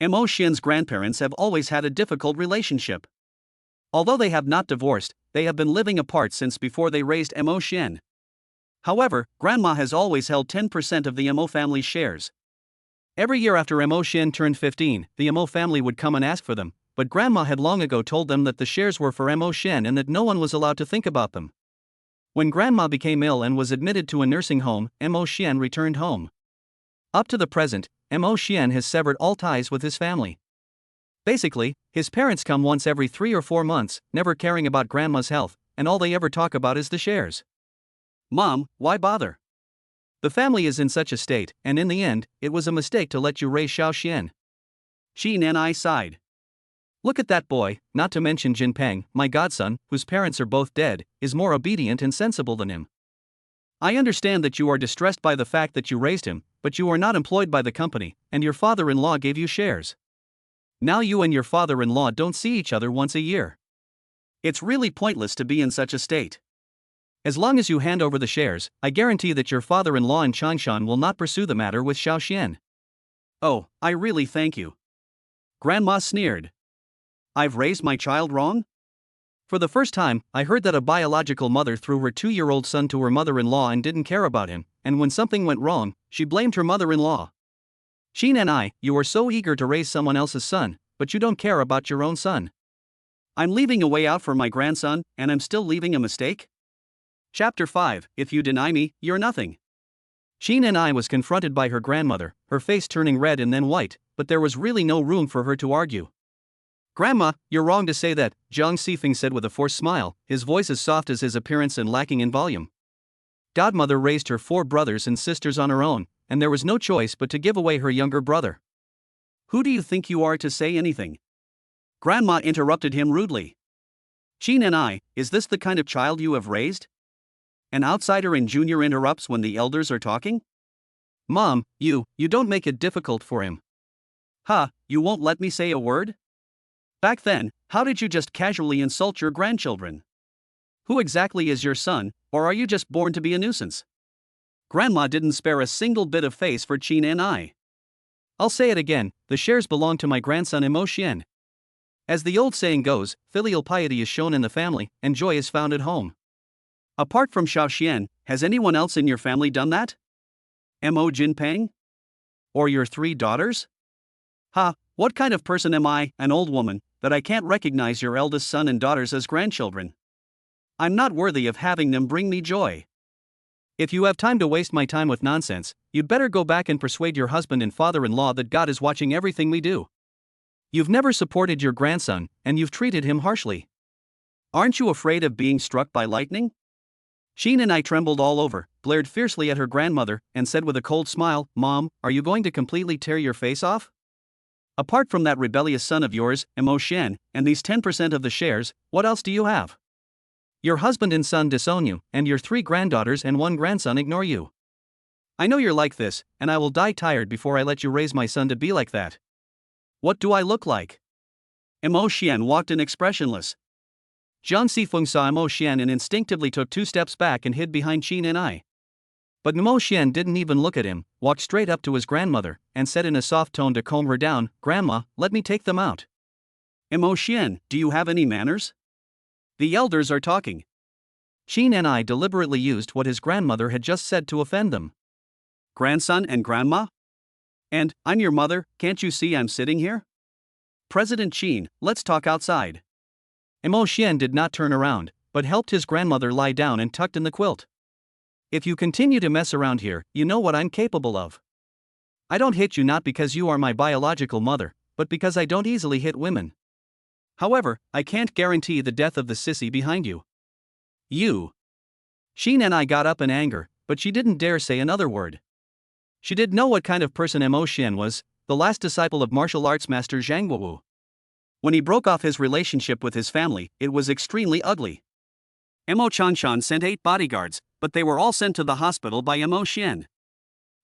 Mo Xian's grandparents have always had a difficult relationship. Although they have not divorced, they have been living apart since before they raised Mo Xian. However, Grandma has always held 10% of the Mo family's shares. Every year after Mo Xian turned 15, the Mo family would come and ask for them, but Grandma had long ago told them that the shares were for Mo Xian and that no one was allowed to think about them. When Grandma became ill and was admitted to a nursing home, Mo Xian returned home. Up to the present, Mo Xian has severed all ties with his family. Basically, his parents come once every 3 or 4 months, never caring about Grandma's health, and all they ever talk about is the shares. Mom, why bother? The family is in such a state, and in the end, it was a mistake to let you raise Xiao Xian. Xin and sighed. Look at that boy, not to mention Jinpeng, my godson, whose parents are both dead, is more obedient and sensible than him. I understand that you are distressed by the fact that you raised him, but you are not employed by the company, and your father-in-law gave you shares. Now you and your father-in-law don't see each other once a year. It's really pointless to be in such a state. As long as you hand over the shares, I guarantee that your father-in-law and Changshan will not pursue the matter with Xiao Xian. Oh, I really thank you. Grandma sneered. I've raised my child wrong? For the first time, I heard that a biological mother threw her 2-year-old son to her mother-in-law and didn't care about him, and when something went wrong, she blamed her mother-in-law. Xin and you are so eager to raise someone else's son, but you don't care about your own son. I'm leaving a way out for my grandson, and I'm still leaving a mistake? Chapter 5, If you deny me, you're nothing. Xin and was confronted by her grandmother, her face turning red and then white, but there was really no room for her to argue. Grandma, you're wrong to say that, Zhang Xifeng said with a forced smile, his voice as soft as his appearance and lacking in volume. Godmother raised her 4 brothers and sisters on her own, and there was no choice but to give away her younger brother. Who do you think you are to say anything? Grandma interrupted him rudely. Xin and is this the kind of child you have raised? An outsider and junior interrupts when the elders are talking? Mom, you don't make it difficult for him. Ha, you won't let me say a word? Back then, how did you just casually insult your grandchildren? Who exactly is your son, or are you just born to be a nuisance? Grandma didn't spare a single bit of face for Chin and I. I'll say it again, the shares belong to my grandson Emotion. As the old saying goes, filial piety is shown in the family, and joy is found at home. Apart from Xiaoxian, has anyone else in your family done that? Mo Jinpeng? Or your 3 daughters? Ha, what kind of person am I, an old woman, that I can't recognize your eldest son and daughters as grandchildren? I'm not worthy of having them bring me joy. If you have time to waste my time with nonsense, you'd better go back and persuade your husband and father-in-law that God is watching everything we do. You've never supported your grandson, and you've treated him harshly. Aren't you afraid of being struck by lightning? Sheen and I trembled all over, glared fiercely at her grandmother, and said with a cold smile, Mom, are you going to completely tear your face off? Apart from that rebellious son of yours, Emotion, and these 10% of the shares, what else do you have? Your husband and son disown you, and your 3 granddaughters and 1 grandson ignore you. I know you're like this, and I will die tired before I let you raise my son to be like that. What do I look like? Emotion walked in expressionless. Jiang Sifeng saw Emotion and instinctively took 2 steps back and hid behind Qin and I. But Emotion didn't even look at him, walked straight up to his grandmother, and said in a soft tone to calm her down, Grandma, let me take them out. Emotion, do you have any manners? The elders are talking. Qin and I deliberately used what his grandmother had just said to offend them. Grandson and grandma? And, I'm your mother, can't you see I'm sitting here? President Qin, let's talk outside. Emotion did not turn around, but helped his grandmother lie down and tucked in the quilt. If you continue to mess around here, you know what I'm capable of. I don't hit you not because you are my biological mother, but because I don't easily hit women. However, I can't guarantee the death of the sissy behind you. You. Qin and I got up in anger, but she didn't dare say another word. She did know what kind of person Emotion was, the last disciple of martial arts master Zhang Guowu. When he broke off his relationship with his family, it was extremely ugly. Mo Changshan sent 8 bodyguards, but they were all sent to the hospital by Emotion.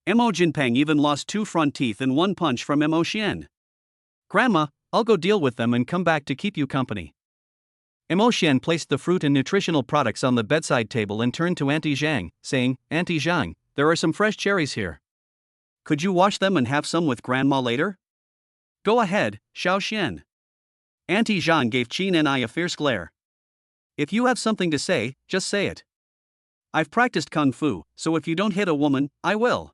Mo Jinpeng even lost 2 front teeth in 1 punch from Emotion. Grandma, I'll go deal with them and come back to keep you company. Emotion placed the fruit and nutritional products on the bedside table and turned to Auntie Zhang, saying, Auntie Zhang, there are some fresh cherries here. Could you wash them and have some with Grandma later? Go ahead, Xiaoxian. Auntie Zhang gave Qin and I a fierce glare. If you have something to say, just say it. I've practiced kung fu, so if you don't hit a woman, I will.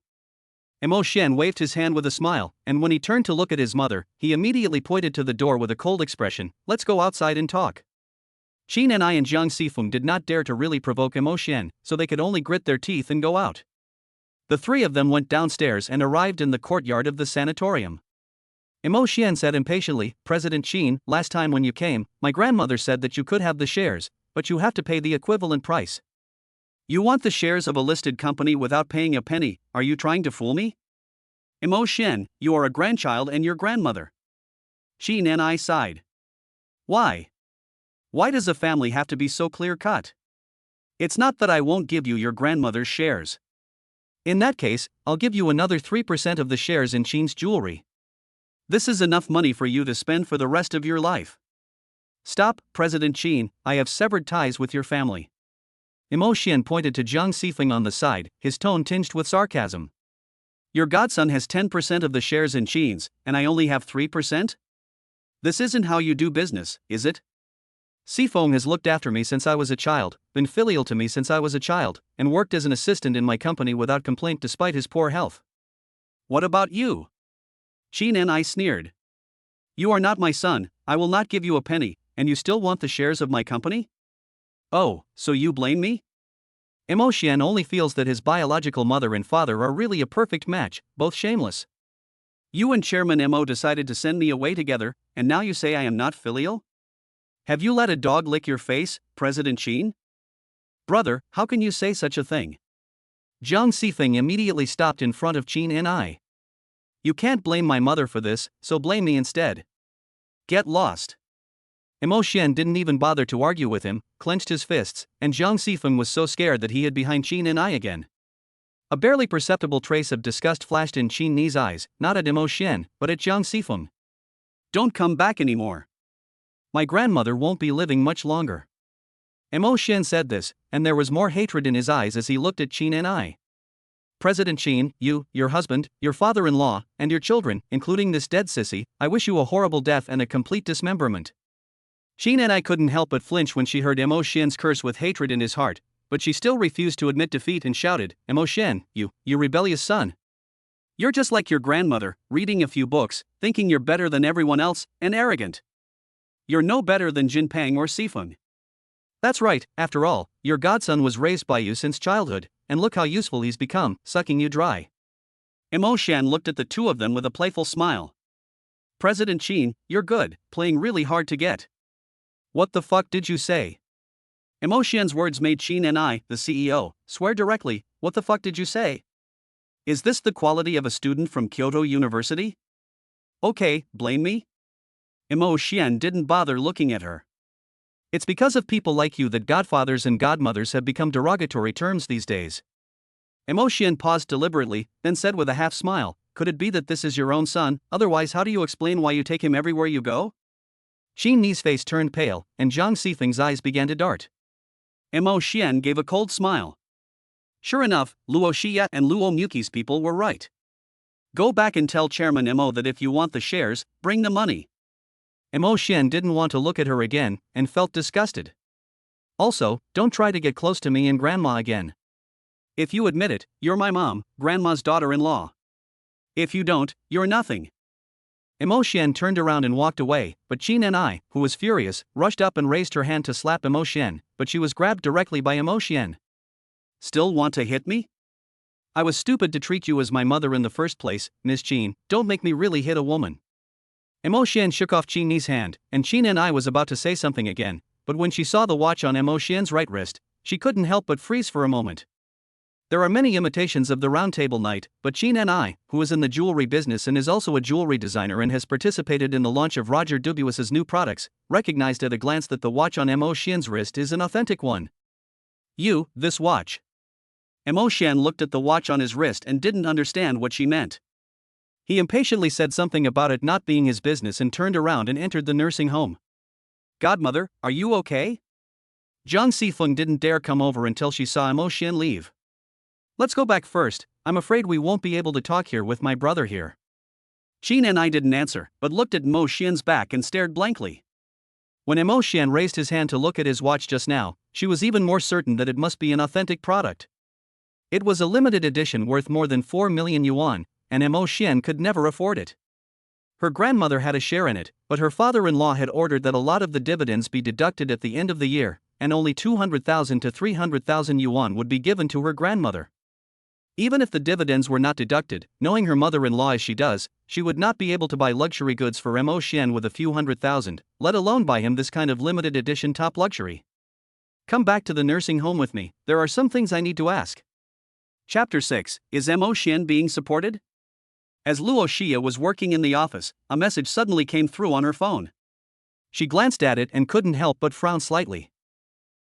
Emotion waved his hand with a smile, and when he turned to look at his mother, he immediately pointed to the door with a cold expression, let's go outside and talk. Qin and I and Jiang Sifeng did not dare to really provoke Emotion, so they could only grit their teeth and go out. The 3 of them went downstairs and arrived in the courtyard of the sanatorium. Emotion said impatiently, President Qin, last time when you came, my grandmother said that you could have the shares, but you have to pay the equivalent price. You want the shares of a listed company without paying a penny, are you trying to fool me? Emotion, you are a grandchild and your grandmother. Qin and I sighed. Why? Why does a family have to be so clear-cut? It's not that I won't give you your grandmother's shares. In that case, I'll give you another 3% of the shares in Qin's jewelry. This is enough money for you to spend for the rest of your life. Stop, President Qin, I have severed ties with your family. Emotion pointed to Jiang Sifeng on the side, his tone tinged with sarcasm. Your godson has 10% of the shares in Qin's, and I only have 3%? This isn't how you do business, is it? Sifeng has looked after me since I was a child, been filial to me since I was a child, and worked as an assistant in my company without complaint despite his poor health. What about you? Qin and I sneered. You are not my son, I will not give you a penny, and you still want the shares of my company? Oh, so you blame me? Emotion only feels that his biological mother and father are really a perfect match, both shameless. You and Chairman Mo decided to send me away together, and now you say I am not filial? Have you let a dog lick your face, President Qin? Brother, how can you say such a thing? Jiang Sifeng immediately stopped in front of Qin and I. You can't blame my mother for this, so blame me instead. Get lost. Emotion didn't even bother to argue with him, clenched his fists, and Jiang Sifeng was so scared that he hid behind Qin and I again. A barely perceptible trace of disgust flashed in Qin Ni's eyes, not at Imo Xian, but at Jiang Sifeng. Don't come back anymore. My grandmother won't be living much longer. Imo Xian said this, and there was more hatred in his eyes as he looked at Qin Ni. President Qin, you, your husband, your father-in-law, and your children, including this dead sissy, I wish you a horrible death and a complete dismemberment. Qin Ni couldn't help but flinch when she heard Imo Xian's curse with hatred in his heart, but she still refused to admit defeat and shouted, Imo Xian, you rebellious son. You're just like your grandmother, reading a few books, thinking you're better than everyone else, and arrogant. You're no better than Jin Pang or Sifeng. That's right, after all, your godson was raised by you since childhood, and look how useful he's become, sucking you dry. Imo Xian looked at the two of them with a playful smile. President Qin, you're good, playing really hard to get. What the fuck did you say? Imo Xian's words made Qin Ni, the CEO, swear directly, what the fuck did you say? Is this the quality of a student from Kyoto University? Okay, blame me? Imo Xian didn't bother looking at her. It's because of people like you that godfathers and godmothers have become derogatory terms these days. Imo Xian paused deliberately, then said with a half smile, could it be that this is your own son, otherwise how do you explain why you take him everywhere you go? Qin Ni's face turned pale, and Jiang Sifeng's eyes began to dart. Imo Xian gave a cold smile. Sure enough, Luo Xia and Luo Muki's people were right. Go back and tell Chairman Imo that if you want the shares, bring the money. Imo Xian didn't want to look at her again, and felt disgusted. Also, don't try to get close to me and Grandma again. If you admit it, you're my mom, Grandma's daughter-in-law. If you don't, you're nothing. Imo Xian turned around and walked away, but Qin Ni, who was furious, rushed up and raised her hand to slap Imo Xian, but she was grabbed directly by Imo Xian. Still want to hit me? I was stupid to treat you as my mother in the first place, Miss Qin, don't make me really hit a woman. Imo Xian shook off Qin Ni's hand, and Qin Ni was about to say something again, but when she saw the watch on Imo Xian's right wrist, she couldn't help but freeze for a moment. There are many imitations of the Round Table Knight, but Qin Ni, who is in the jewelry business and is also a jewelry designer and has participated in the launch of Roger Dubuis's new products, recognized at a glance that the watch on Imo Xian's wrist is an authentic one. This watch. Imo Xian looked at the watch on his wrist and didn't understand what she meant. He impatiently said something about it not being his business and turned around and entered the nursing home. Godmother, are you okay? Jiang Sifeng didn't dare come over until she saw Imo Xian leave. Let's go back first, I'm afraid we won't be able to talk here with my brother here. Qin Ni didn't answer, but looked at Imo Xian's back and stared blankly. When Imo Xian raised his hand to look at his watch just now, she was even more certain that it must be an authentic product. It was a limited edition worth more than 4 million yuan, and Imo Xian could never afford it. Her grandmother had a share in it, but her father-in-law had ordered that a lot of the dividends be deducted at the end of the year, and only 200,000 to 300,000 yuan would be given to her grandmother. Even if the dividends were not deducted, knowing her mother-in-law as she does, she would not be able to buy luxury goods for Imo Xian with a few 100,000, let alone buy him this kind of limited edition top luxury. Come back to the nursing home with me, there are some things I need to ask. Chapter 6, is Imo Xian being supported? As Luo Xia was working in the office, a message suddenly came through on her phone. She glanced at it and couldn't help but frown slightly.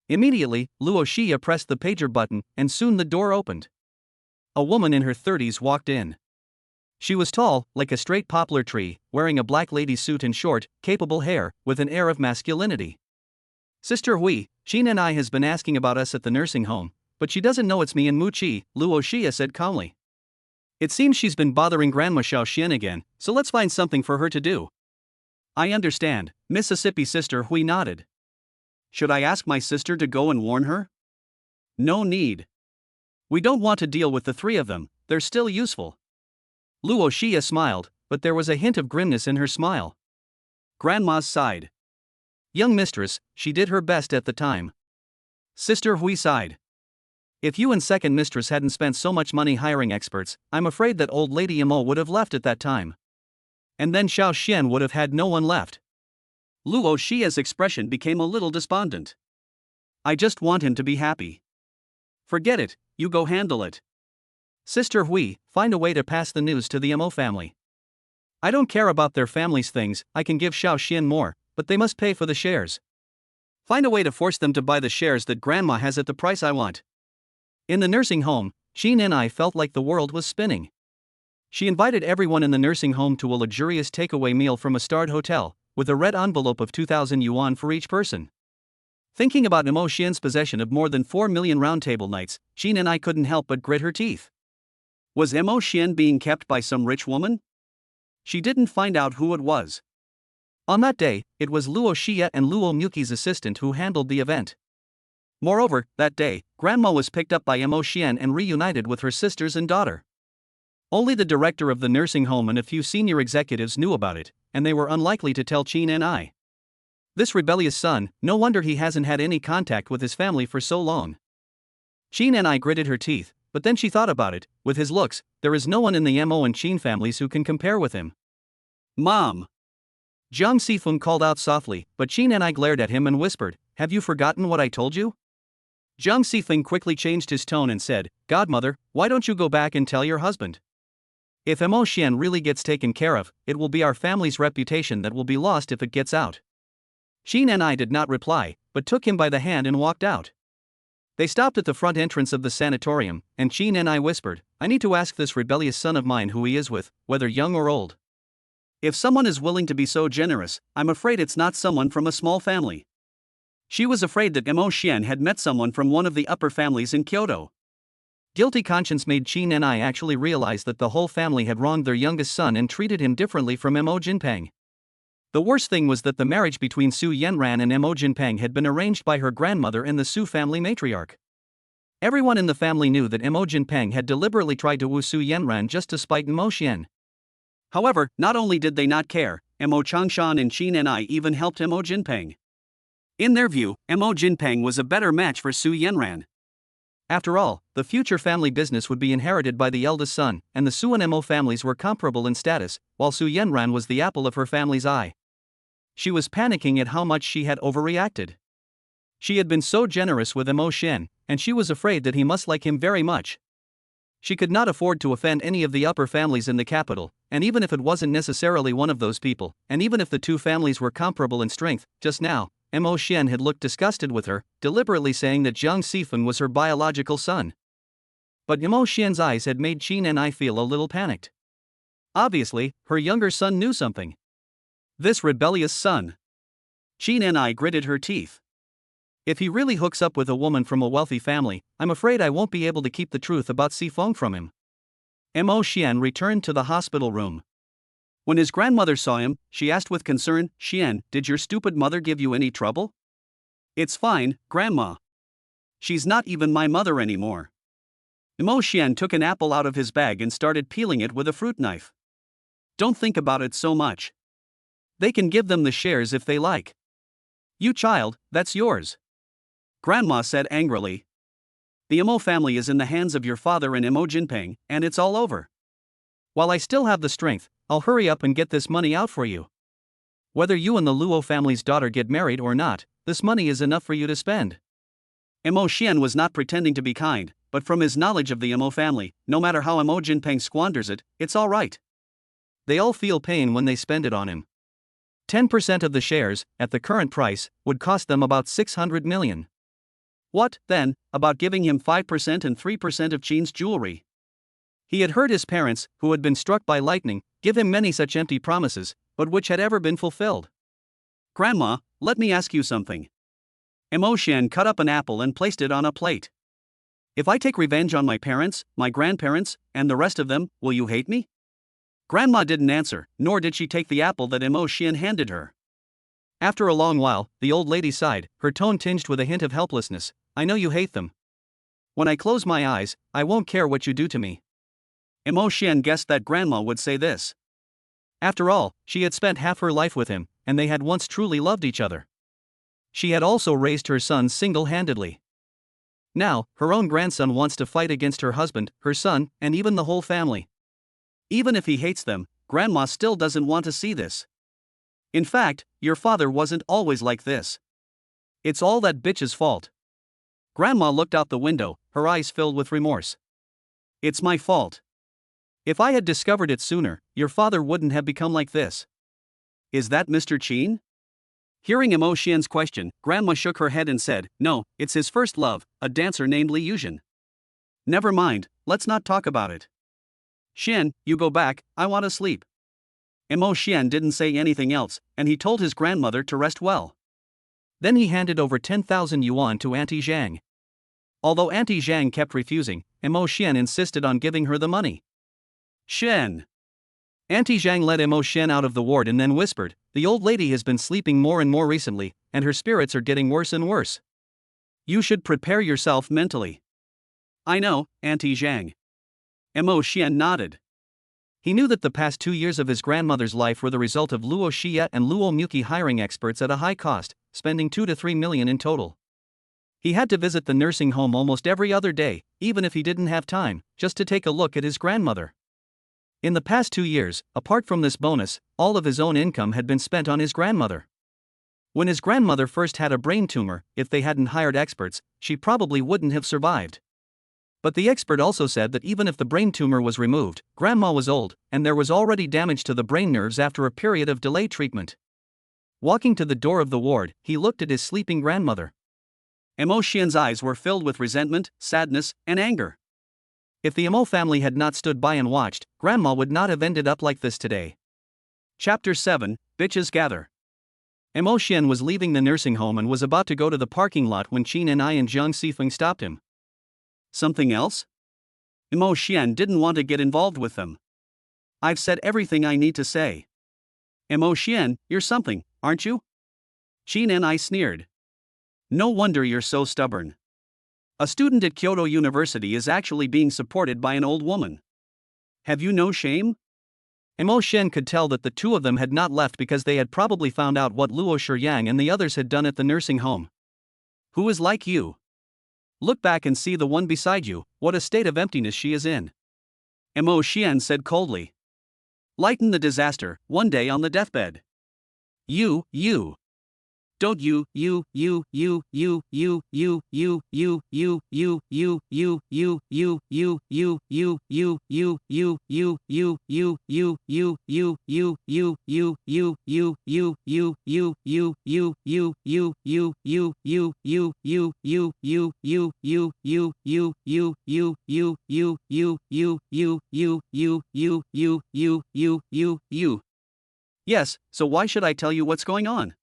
Immediately, Luo Xia pressed the pager button, and soon the door opened. A woman in her 30s walked in. She was tall, like a straight poplar tree, wearing a black lady suit and short, capable hair, with an air of masculinity. Sister Hui, Qin Ni has been asking about us at the nursing home, but she doesn't know it's me and Mu Qi, Luo Xia said calmly. It seems she's been bothering Grandma Xiao Xian again, so let's find something for her to do. I understand, Mississippi Sister Hui nodded. Should I ask my sister to go and warn her? No need. We don't want to deal with the three of them, they're still useful. Luo Xia smiled, but there was a hint of grimness in her smile. Grandma's sighed. Young mistress, she did her best at the time. Sister Hui sighed. If you and second mistress hadn't spent so much money hiring experts, I'm afraid that old lady Imo would have left at that time. And then Xiao Xian would have had no one left. Luo Xia's expression became a little despondent. I just want him to be happy. Forget it, you go handle it. Sister Hui, find a way to pass the news to the Imo family. I don't care about their family's things, I can give Xiao Xian more, but they must pay for the shares. Find a way to force them to buy the shares that Grandma has at the price I want. In the nursing home, Sheen and I felt like the world was spinning. She invited everyone in the nursing home to a luxurious takeaway meal from a starred hotel, with a red envelope of 2,000 yuan for each person. Thinking about Imo Xian's possession of more than 4 million roundtable nights, Sheen and I couldn't help but grit her teeth. Was Imo Xian being kept by some rich woman? She didn't find out who it was. On that day, it was Luo Xie and Luo Muki's assistant who handled the event. Moreover, that day, Grandma was picked up by Imo Xian and reunited with her sisters and daughter. Only the director of the nursing home and a few senior executives knew about it, and they were unlikely to tell Sheen and I. This rebellious son, no wonder he hasn't had any contact with his family for so long. Sheen and I gritted her teeth, but then she thought about it. With his looks, there is no one in the Mo and Sheen families who can compare with him. Mom! Jiang Sifeng called out softly, but Sheen and I glared at him and whispered, "Have you forgotten what I told you?" Jiang Sifeng quickly changed his tone and said, "Godmother, why don't you go back and tell your husband? If Imo Xian really gets taken care of, it will be our family's reputation that will be lost if it gets out." Sheen and I did not reply, but took him by the hand and walked out. They stopped at the front entrance of the sanatorium, and Sheen and I whispered, "I need to ask this rebellious son of mine who he is with, whether young or old. If someone is willing to be so generous, I'm afraid it's not someone from a small family." She was afraid that Imo Xian had met someone from one of the upper families in Kyoto. Guilty conscience made Sheen and I actually realize that the whole family had wronged their youngest son and treated him differently from Imo Jinpeng. The worst thing was that the marriage between Su Yanran and Imo Jinpeng had been arranged by her grandmother and the Su family matriarch. Everyone in the family knew that Imo Jinpeng had deliberately tried to woo Su Yanran just to spite Imo Xian. However, not only did they not care, Imo Changshan and Sheen and I even helped Imo Jinpeng. In their view, Imo Jinpeng was a better match for Su Yanran. After all, the future family business would be inherited by the eldest son, and the Su and Imo families were comparable in status, while Su Yanran was the apple of her family's eye. She was panicking at how much she had overreacted. She had been so generous with Imo Xian, and she was afraid that he must like him very much. She could not afford to offend any of the upper families in the capital, and even if it wasn't necessarily one of those people, and even if the two families were comparable in strength, just now, Imo Xian had looked disgusted with her, deliberately saying that Jiang Sifeng was her biological son. But Imo Xian's eyes had made Sheen and I feel a little panicked. Obviously, her younger son knew something. This rebellious son. Sheen and I gritted her teeth. If he really hooks up with a woman from a wealthy family, I'm afraid I won't be able to keep the truth about Sifeng from him. Imo Xian returned to the hospital room. When his grandmother saw him, she asked with concern, "Xian, did your stupid mother give you any trouble?" "It's fine, Grandma. She's not even my mother anymore." Imo Xian took an apple out of his bag and started peeling it with a fruit knife. "Don't think about it so much. They can give them the shares if they like. You child, that's yours." Grandma said angrily. "The Imo family is in the hands of your father and Imo Jinpeng, and it's all over. While I still have the strength, I'll hurry up and get this money out for you. Whether you and the Luo family's daughter get married or not, this money is enough for you to spend." Imo Xian was not pretending to be kind, but from his knowledge of the Imo family, no matter how Imo Jinpeng squanders it, it's all right. They all feel pain when they spend it on him. 10% of the shares, at the current price, would cost them about 600 million. What, then, about giving him 5% and 3% of Sheen's jewelry? He had heard his parents, who had been struck by lightning, give him many such empty promises, but which had ever been fulfilled. "Grandma, let me ask you something." Imo Xian cut up an apple and placed it on a plate. "If I take revenge on my parents, my grandparents, and the rest of them, will you hate me?" Grandma didn't answer, nor did she take the apple that Imo Xian handed her. After a long while, the old lady sighed, her tone tinged with a hint of helplessness. "I know you hate them. When I close my eyes, I won't care what you do to me." Imo Xian guessed that Grandma would say this. After all, she had spent half her life with him, and they had once truly loved each other. She had also raised her sons single-handedly. Now, her own grandson wants to fight against her husband, her son, and even the whole family. Even if he hates them, Grandma still doesn't want to see this. "In fact, your father wasn't always like this. It's all that bitch's fault." Grandma looked out the window, her eyes filled with remorse. "It's my fault. If I had discovered it sooner, your father wouldn't have become like this." "Is that Mr. Qin?" Hearing Imo Xian's question, Grandma shook her head and said, "No, it's his first love, a dancer named Li Yuzhen." "Never mind, let's not talk about it. Xian, you go back, I want to sleep. Emo Xian didn't say anything else, and he told his grandmother to rest well. Then he handed over 10,000 yuan to Auntie Zhang. Although Auntie Zhang kept refusing, Emo Xian insisted on giving her the money. Shen. Auntie Zhang led Emo Xian out of the ward and then whispered, "The old lady has been sleeping more and more recently, and her spirits are getting worse and worse. You should prepare yourself mentally." "I know, Auntie Zhang." Emo Xian nodded. He knew that the past 2 years of his grandmother's life were the result of Luo Xie and Luo Muki hiring experts at a high cost, spending 2 to 3 million in total. He had to visit the nursing home almost every other day, even if he didn't have time, just to take a look at his grandmother. In the past 2 years, apart from this bonus, all of his own income had been spent on his grandmother. When his grandmother first had a brain tumor, if they hadn't hired experts, she probably wouldn't have survived. But the expert also said that even if the brain tumor was removed, grandma was old, and there was already damage to the brain nerves after a period of delayed treatment. Walking to the door of the ward, he looked at his sleeping grandmother. Emo Xian's eyes were filled with resentment, sadness, and anger. If the Emo family had not stood by and watched, grandma would not have ended up like this today. Chapter 7, Bitches Gather. Emo Xian was leaving the nursing home and was about to go to the parking lot when Qin and I and Jiang Sifeng stopped him. Something else? Emo Xian didn't want to get involved with them. I've said everything I need to say. Emo Xian, you're something, aren't you? Qin and I sneered. No wonder you're so stubborn. A student at Kyoto University is actually being supported by an old woman. Have you no shame? Emo Xian could tell that the two of them had not left because they had probably found out what Luo Shiyang and the others had done at the nursing home. Who is like you? Look back and see the one beside you, what a state of emptiness she is in. Emo Xian said coldly. Lighten the disaster, one day on the deathbed. You. Don't you Yes, so why should I tell you what's going on?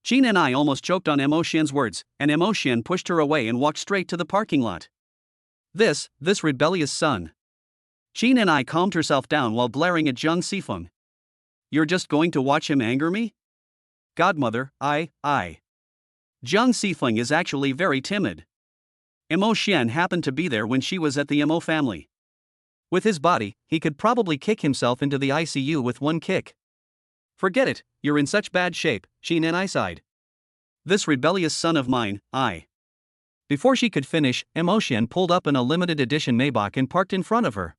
Qin and I almost choked on Emo Xian's words, and Emo Xian pushed her away and walked straight to the parking lot. This rebellious son. Qin and I calmed herself down while blaring at Jiang Sifeng. You're just going to watch him anger me? Godmother, I. Jiang Sifeng is actually very timid. Emo Xian happened to be there when she was at the Emo family. With his body, he could probably kick himself into the ICU with one kick. Forget it, you're in such bad shape, Qin and I sighed. This rebellious son of mine, I. Before she could finish, Emo Xian pulled up in a limited edition Maybach and parked in front of her.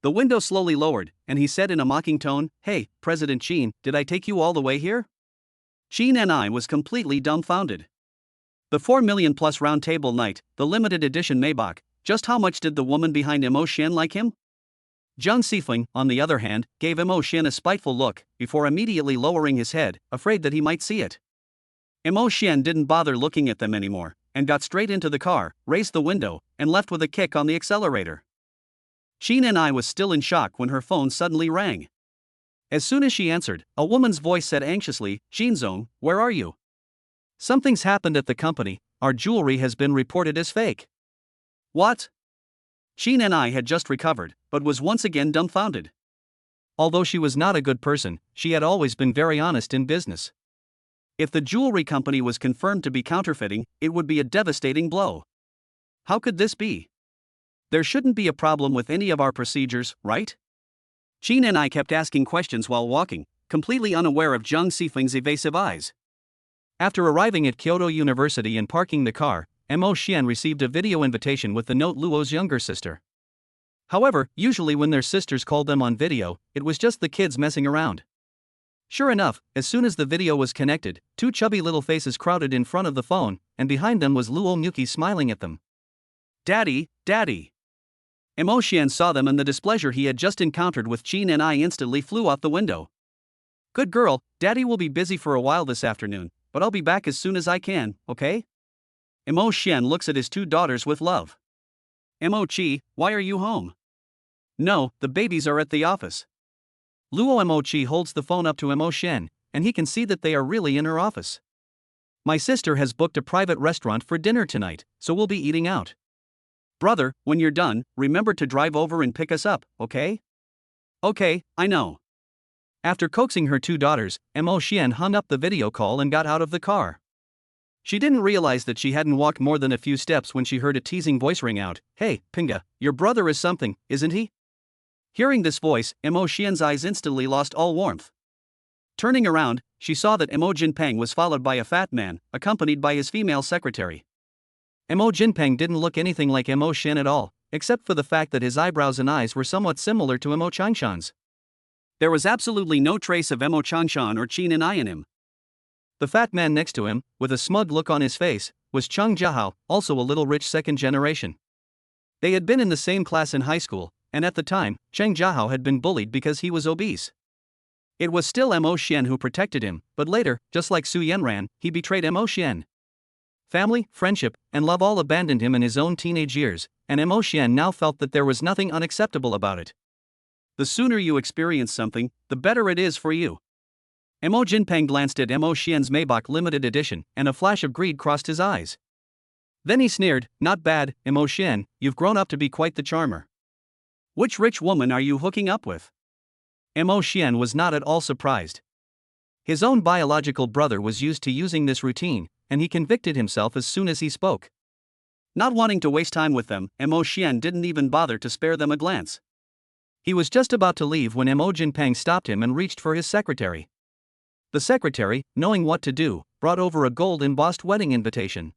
The window slowly lowered, and he said in a mocking tone, Hey, President Qin, did I take you all the way here? Qin and I was completely dumbfounded. The 4 million plus round table night, the limited edition Maybach, just how much did the woman behind Emo Xian like him? Jiang Sifeng, on the other hand, gave Emo Xian a spiteful look, before immediately lowering his head, afraid that he might see it. Emo Xian didn't bother looking at them anymore, and got straight into the car, raised the window, and left with a kick on the accelerator. Qin and I was still in shock when her phone suddenly rang. As soon as she answered, a woman's voice said anxiously, Xinzong, where are you? Something's happened at the company, our jewelry has been reported as fake. What? Qin and I had just recovered, but was once again dumbfounded. Although she was not a good person, she had always been very honest in business. If the jewelry company was confirmed to be counterfeiting, it would be a devastating blow. How could this be? There shouldn't be a problem with any of our procedures, right? Qin and I kept asking questions while walking, completely unaware of Jiang Sifeng's evasive eyes. After arriving at Kyoto University and parking the car, Emo Xian received a video invitation with the note Luo's younger sister. However, usually when their sisters called them on video, it was just the kids messing around. Sure enough, as soon as the video was connected, two chubby little faces crowded in front of the phone, and behind them was Luo Muki smiling at them. Daddy! Emo Xian saw them and the displeasure he had just encountered with Qin and I instantly flew out the window. Good girl, Daddy will be busy for a while this afternoon, but I'll be back as soon as I can, okay? Emo Xian looks at his two daughters with love. Mochi, why are you home? No, the babies are at the office. Luo Mochi holds the phone up to Mo Shen, and he can see that they are really in her office. My sister has booked a private restaurant for dinner tonight, so we'll be eating out. Brother, when you're done, remember to drive over and pick us up, okay? Okay, I know. After coaxing her two daughters, Mo Shen hung up the video call and got out of the car. She didn't realize that she hadn't walked more than a few steps when she heard a teasing voice ring out. Hey, Pinga, your brother is something, isn't he? Hearing this voice, Mo Shen's eyes instantly lost all warmth. Turning around, she saw that Mo Jinpeng was followed by a fat man, accompanied by his female secretary. Mo Jinpeng didn't look anything like Mo Shen at all, except for the fact that his eyebrows and eyes were somewhat similar to Mo Changshan's. There was absolutely no trace of Mo Changshan or Qin and I in him. The fat man next to him, with a smug look on his face, was Cheng Jiahao, also a little rich second generation. They had been in the same class in high school, and at the time, Cheng Jiahao had been bullied because he was obese. It was still Mo Shen who protected him, but later, just like Su Yanran, he betrayed Mo Shen. Family, friendship, and love all abandoned him in his own teenage years, and Mo Shen now felt that there was nothing unacceptable about it. The sooner you experience something, the better it is for you. Mo Jinpeng glanced at Mo Shen's Maybach limited edition, and a flash of greed crossed his eyes. Then he sneered, not bad, Mo Shen, you've grown up to be quite the charmer. Which rich woman are you hooking up with? Mo Shen was not at all surprised. His own biological brother was used to using this routine, and he convicted himself as soon as he spoke. Not wanting to waste time with them, Mo Shen didn't even bother to spare them a glance. He was just about to leave when Mo Jinpeng stopped him and reached for his secretary. The secretary, knowing what to do, brought over a gold-embossed wedding invitation.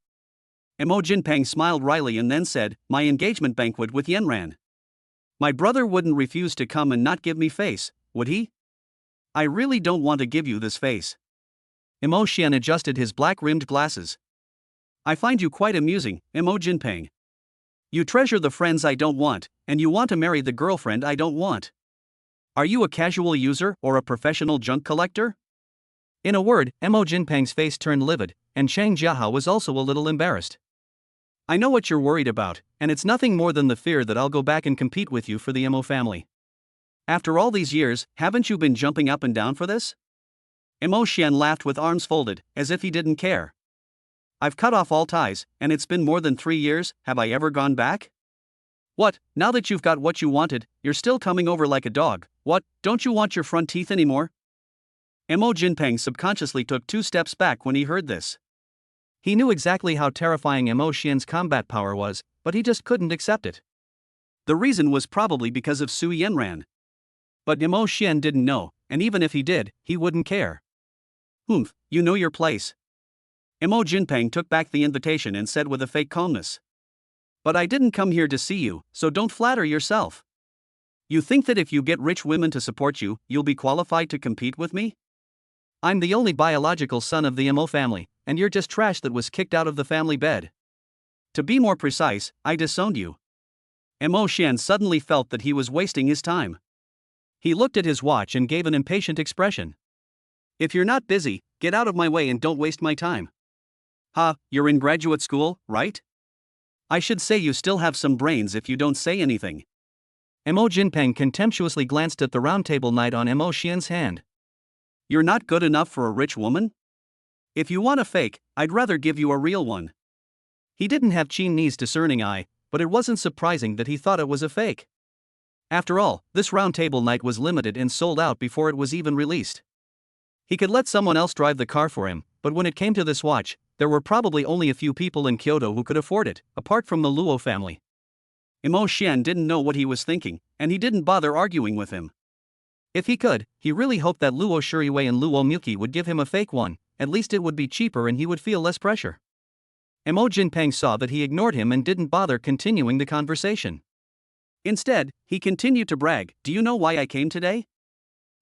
Mo Jinpeng smiled wryly and then said, my engagement banquet with Yanran. My brother wouldn't refuse to come and not give me face, would he? I really don't want to give you this face. Mo Shen adjusted his black-rimmed glasses. I find you quite amusing, Mo Jinpeng. You treasure the friends I don't want, and you want to marry the girlfriend I don't want. Are you a casual user or a professional junk collector? In a word, Mo Jinpeng's face turned livid, and Cheng Jiahao was also a little embarrassed. I know what you're worried about, and it's nothing more than the fear that I'll go back and compete with you for the Mo family. After all these years, haven't you been jumping up and down for this? Mo Shen laughed with arms folded, as if he didn't care. I've cut off all ties, and it's been more than 3 years, have I ever gone back? What, now that you've got what you wanted, you're still coming over like a dog, what, don't you want your front teeth anymore? Mo Jinpeng subconsciously took 2 steps back when he heard this. He knew exactly how terrifying Mo Shen's combat power was, but he just couldn't accept it. The reason was probably because of Su Yanran. But Mo Shen didn't know, and even if he did, he wouldn't care. Humph, you know your place. Mo Jinpeng took back the invitation and said with a fake calmness. But I didn't come here to see you, so don't flatter yourself. You think that if you get rich women to support you, you'll be qualified to compete with me? I'm the only biological son of the Mo family, and you're just trash that was kicked out of the family bed. To be more precise, I disowned you. Mo Shen suddenly felt that he was wasting his time. He looked at his watch and gave an impatient expression. If you're not busy, get out of my way and don't waste my time. Ha, you're in graduate school, right? I should say you still have some brains if you don't say anything. Mo Jinpeng contemptuously glanced at the round table knight on Mo Shen's hand. You're not good enough for a rich woman? If you want a fake, I'd rather give you a real one. He didn't have Qin Ni's discerning eye, but it wasn't surprising that he thought it was a fake. After all, this round table knight was limited and sold out before it was even released. He could let someone else drive the car for him, but when it came to this watch, there were probably only a few people in Kyoto who could afford it, apart from the Luo family. Mo Shen didn't know what he was thinking, and he didn't bother arguing with him. If he could, he really hoped that Luo Shuriwei and Luo Muki would give him a fake one, at least it would be cheaper and he would feel less pressure. Mo Jinpeng saw that he ignored him and didn't bother continuing the conversation. Instead, he continued to brag, do you know why I came today?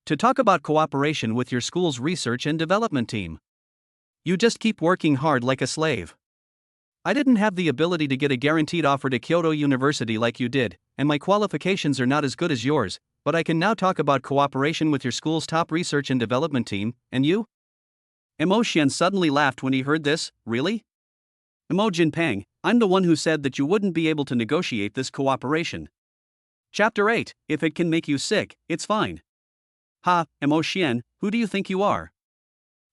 To talk about cooperation with your school's research and development team. You just keep working hard like a slave. I didn't have the ability to get a guaranteed offer to Kyoto University like you did, and my qualifications are not as good as yours, but I can now talk about cooperation with your school's top research and development team, and you? Mo Shen suddenly laughed when he heard this, really? Mo Jinpeng, I'm the one who said that you wouldn't be able to negotiate this cooperation. Chapter 8, if it can make you sick, it's fine. Ha, Mo Xian, who do you think you are?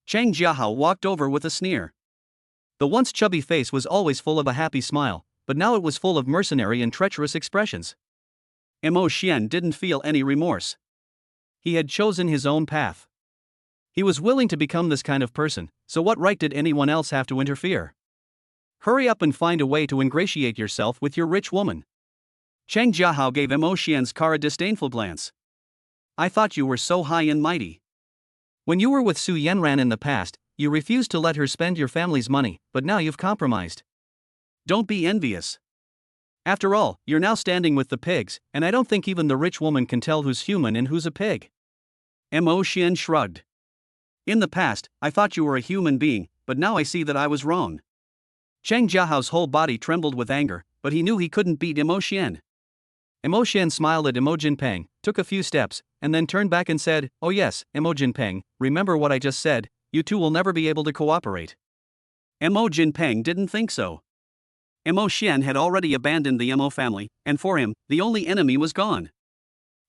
Chang Jiahao walked over with a sneer. The once chubby face was always full of a happy smile, but now it was full of mercenary and treacherous expressions. Mo Xian didn't feel any remorse. He had chosen his own path. He was willing to become this kind of person, so what right did anyone else have to interfere? Hurry up and find a way to ingratiate yourself with your rich woman. Chang Jiahao gave Mo Xian's car a disdainful glance. I thought you were so high and mighty. When you were with Su Yanran in the past, you refused to let her spend your family's money, but now you've compromised. Don't be envious. After all, you're now standing with the pigs, and I don't think even the rich woman can tell who's human and who's a pig. Mo Xian shrugged. In the past, I thought you were a human being, but now I see that I was wrong. Chang Jiahao's whole body trembled with anger, but he knew he couldn't beat Mo Xian. Mo Xian smiled at Mo Jinpeng, took a few steps, and then turned back and said, "Oh yes, Mo Jinpeng, remember what I just said, you two will never be able to cooperate." Mo Jinpeng didn't think so. Mo Xian had already abandoned the Mo family, and for him, the only enemy was gone.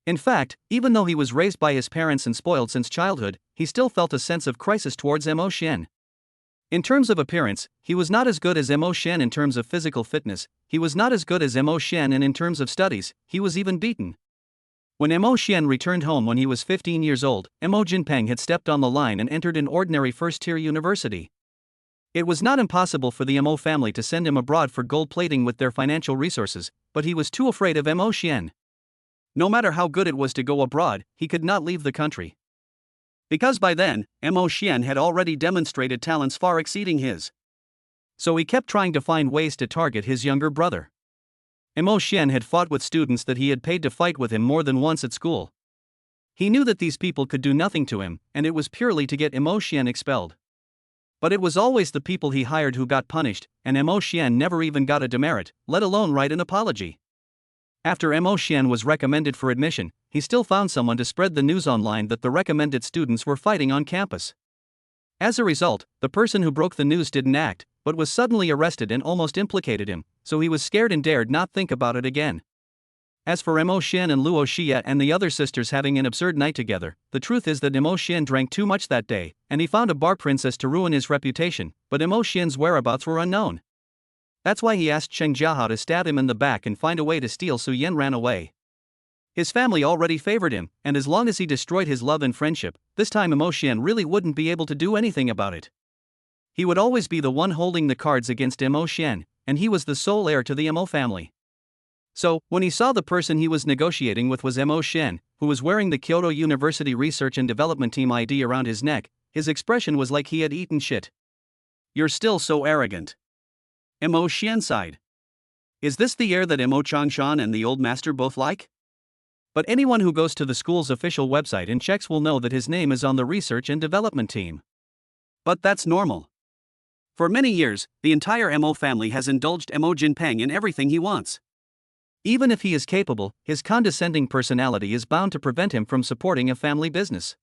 In fact, even though he was raised by his parents and spoiled since childhood, he still felt a sense of crisis towards Mo Xian. In terms of appearance, he was not as good as Mo Xian in terms of physical fitness, he was not as good as Mo Xian, and in terms of studies, he was even beaten. When Mo Xian returned home when he was 15 years old, Mo Jinpeng had stepped on the line and entered an ordinary first-tier university. It was not impossible for the Mo family to send him abroad for gold plating with their financial resources, but he was too afraid of Mo Xian. No matter how good it was to go abroad, he could not leave the country. Because by then, Mo Xian had already demonstrated talents far exceeding his. So he kept trying to find ways to target his younger brother. Mo Xian had fought with students that he had paid to fight with him more than once at school. He knew that these people could do nothing to him, and it was purely to get Mo Xian expelled. But it was always the people he hired who got punished, and Mo Xian never even got a demerit, let alone write an apology. After Mo Xian was recommended for admission, he still found someone to spread the news online that the recommended students were fighting on campus. As a result, the person who broke the news didn't act, but was suddenly arrested and almost implicated him, so he was scared and dared not think about it again. As for Mo Xian and Luo Xia and the other sisters having an absurd night together, the truth is that Mo Xian drank too much that day, and he found a bar princess to ruin his reputation, but Mo Xian's whereabouts were unknown. That's why he asked Cheng Jiahao to stab him in the back and find a way to steal Su Yanran away. His family already favored him, and as long as he destroyed his love and friendship, this time Mo Xian really wouldn't be able to do anything about it. He would always be the one holding the cards against Mo Xian, and he was the sole heir to the Mo family. So, when he saw the person he was negotiating with was Mo Xian, who was wearing the Kyoto University Research and Development Team ID around his neck, his expression was like he had eaten shit. "You're still so arrogant." Mo Xian sighed. "Is this the air that Mo Changshan and the old master both like?" But anyone who goes to the school's official website and checks will know that his name is on the research and development team. But that's normal. For many years, the entire Mo family has indulged Mo Jinpeng in everything he wants. Even if he is capable, his condescending personality is bound to prevent him from supporting a family business.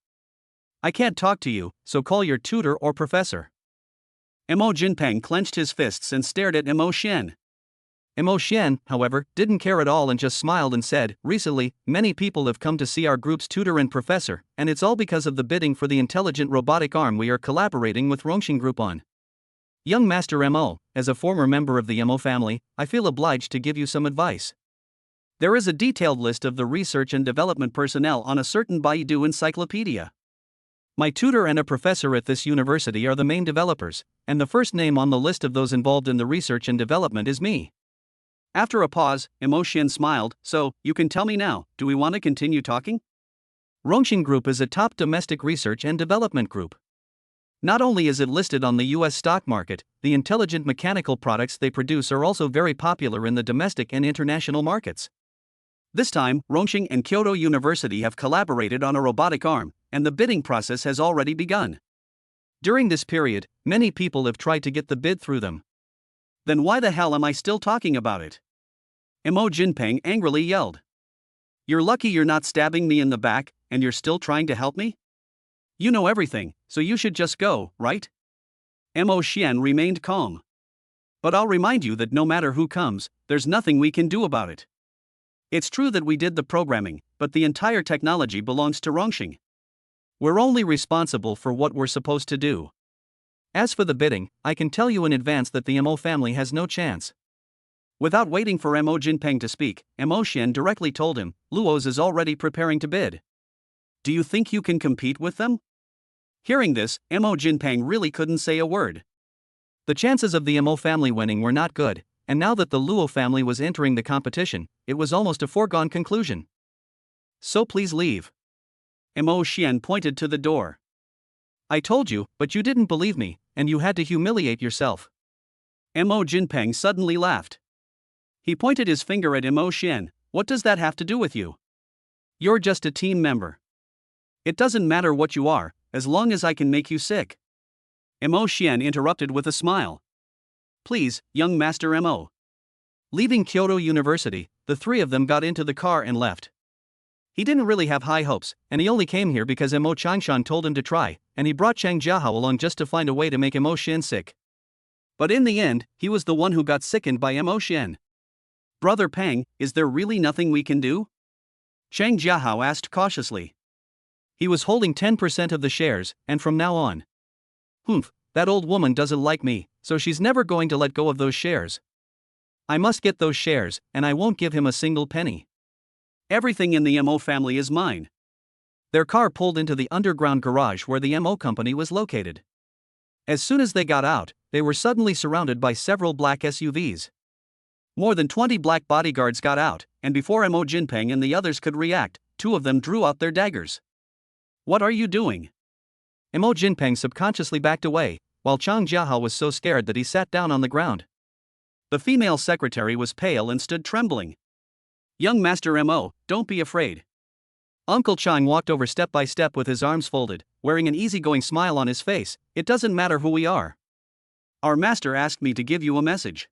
"I can't talk to you, so call your tutor or professor." Mo Jinpeng clenched his fists and stared at Mo Xian. Mo Xian, however, didn't care at all and just smiled and said, "Recently, many people have come to see our group's tutor and professor, and it's all because of the bidding for the intelligent robotic arm we are collaborating with Rongxing Group on. Young Master Mo, as a former member of the Mo family, I feel obliged to give you some advice. There is a detailed list of the research and development personnel on a certain Baidu encyclopedia. My tutor and a professor at this university are the main developers, and the first name on the list of those involved in the research and development is me." After a pause, Mo Xian smiled, "So, you can tell me now, do we want to continue talking?" Rongxing Group is a top domestic research and development group. Not only is it listed on the US stock market, the intelligent mechanical products they produce are also very popular in the domestic and international markets. This time, Rongxing and Kyoto University have collaborated on a robotic arm, and the bidding process has already begun. During this period, many people have tried to get the bid through them. Then why the hell am I still talking about it? Mo Jinpeng angrily yelled. "You're lucky you're not stabbing me in the back, and you're still trying to help me? You know everything, so you should just go, right?" Mo Xian remained calm. But I'll remind you that no matter who comes, there's nothing we can do about it. It's true that we did the programming, but the entire technology belongs to Rongxing. We're only responsible for what we're supposed to do. As for the bidding, I can tell you in advance that the Mo family has no chance. Without waiting for Mo Jinpeng to speak, Mo Xian directly told him, Luo's is already preparing to bid. Do you think you can compete with them? Hearing this, Mo Jinpeng really couldn't say a word. The chances of the Mo family winning were not good, and now that the Luo family was entering the competition, it was almost a foregone conclusion. So please leave. Mo Xian pointed to the door. I told you, but you didn't believe me, and you had to humiliate yourself. Mo Jinpeng suddenly laughed. He pointed his finger at Mo Xian. What does that have to do with you? You're just a team member. It doesn't matter what you are, as long as I can make you sick. Mo Xian interrupted with a smile. Please, young Master Mo. Leaving Kyoto University, the three of them got into the car and left. He didn't really have high hopes, and he only came here because Mo Changshan told him to try, and he brought Chang Jiahao along just to find a way to make Mo Xian sick. But in the end, he was the one who got sickened by Mo Xian. Brother Peng, is there really nothing we can do? Chang Jiahao asked cautiously. He was holding 10% of the shares, and from now on. Humph, that old woman doesn't like me, so she's never going to let go of those shares. I must get those shares, and I won't give him a single penny. Everything in the Mo family is mine. Their car pulled into the underground garage where the Mo company was located. As soon as they got out, they were suddenly surrounded by several black SUVs. More than 20 black bodyguards got out, and before Mo Jinpeng and the others could react, two of them drew out their daggers. What are you doing? Mo Jinpeng subconsciously backed away, while Chang Jiahao was so scared that he sat down on the ground. The female secretary was pale and stood trembling. Young Master Mo, don't be afraid. Uncle Chang walked over step by step with his arms folded, wearing an easygoing smile on his face. It doesn't matter who we are. Our master asked me to give you a message.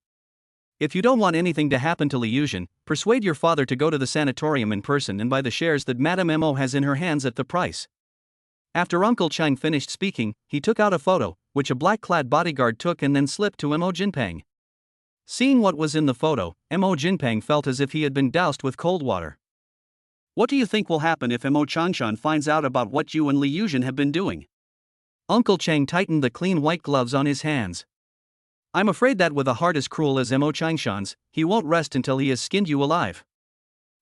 If you don't want anything to happen to Li Yuzhen, persuade your father to go to the sanatorium in person and buy the shares that Madame Mo has in her hands at the price. After Uncle Chang finished speaking, he took out a photo, which a black-clad bodyguard took and then slipped to Mo Jinpeng. Seeing what was in the photo, Mo Jinpeng felt as if he had been doused with cold water. What do you think will happen if Mo Changshan finds out about what you and Li Yuzhen have been doing? Uncle Chang tightened the clean white gloves on his hands. I'm afraid that with a heart as cruel as Mo Changshan's, he won't rest until he has skinned you alive.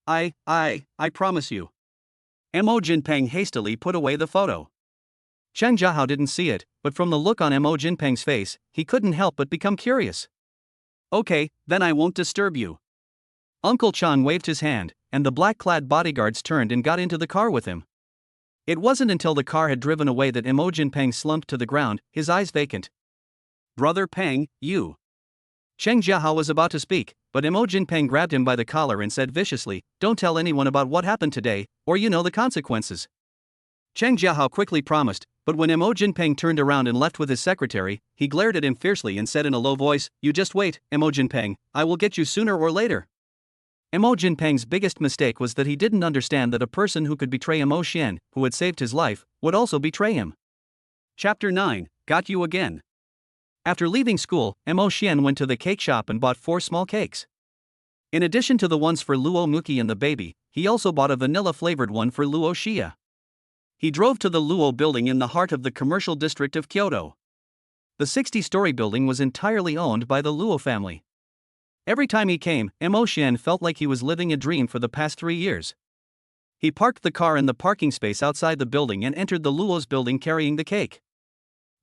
I promise you. Mo Jinpeng hastily put away the photo. Chang Jiahao didn't see it, but from the look on Mo Jinpeng's face, he couldn't help but become curious. Okay, then I won't disturb you. Uncle Chang waved his hand, and the black-clad bodyguards turned and got into the car with him. It wasn't until the car had driven away that Mo Jinpeng slumped to the ground, his eyes vacant. Brother Peng, you. Chang Jiahao was about to speak, but Mo Jinpeng grabbed him by the collar and said viciously, don't tell anyone about what happened today, or you know the consequences. Chang Jiahao quickly promised, but when Mo Jinpeng turned around and left with his secretary, he glared at him fiercely and said in a low voice, you just wait, Mo Jinpeng, I will get you sooner or later. Mo Jinpeng's biggest mistake was that he didn't understand that a person who could betray Mo Xian, who had saved his life, would also betray him. Chapter 9, Got You Again. After leaving school, Mo Xian went to the cake shop and bought 4 small cakes. In addition to the ones for Luo Muki and the baby, he also bought a vanilla-flavored one for Luo Xia. He drove to the Luo building in the heart of the commercial district of Kyoto. The 60-story building was entirely owned by the Luo family. Every time he came, Mo Xian felt like he was living a dream for the past 3 years. He parked the car in the parking space outside the building and entered the Luo's building carrying the cake.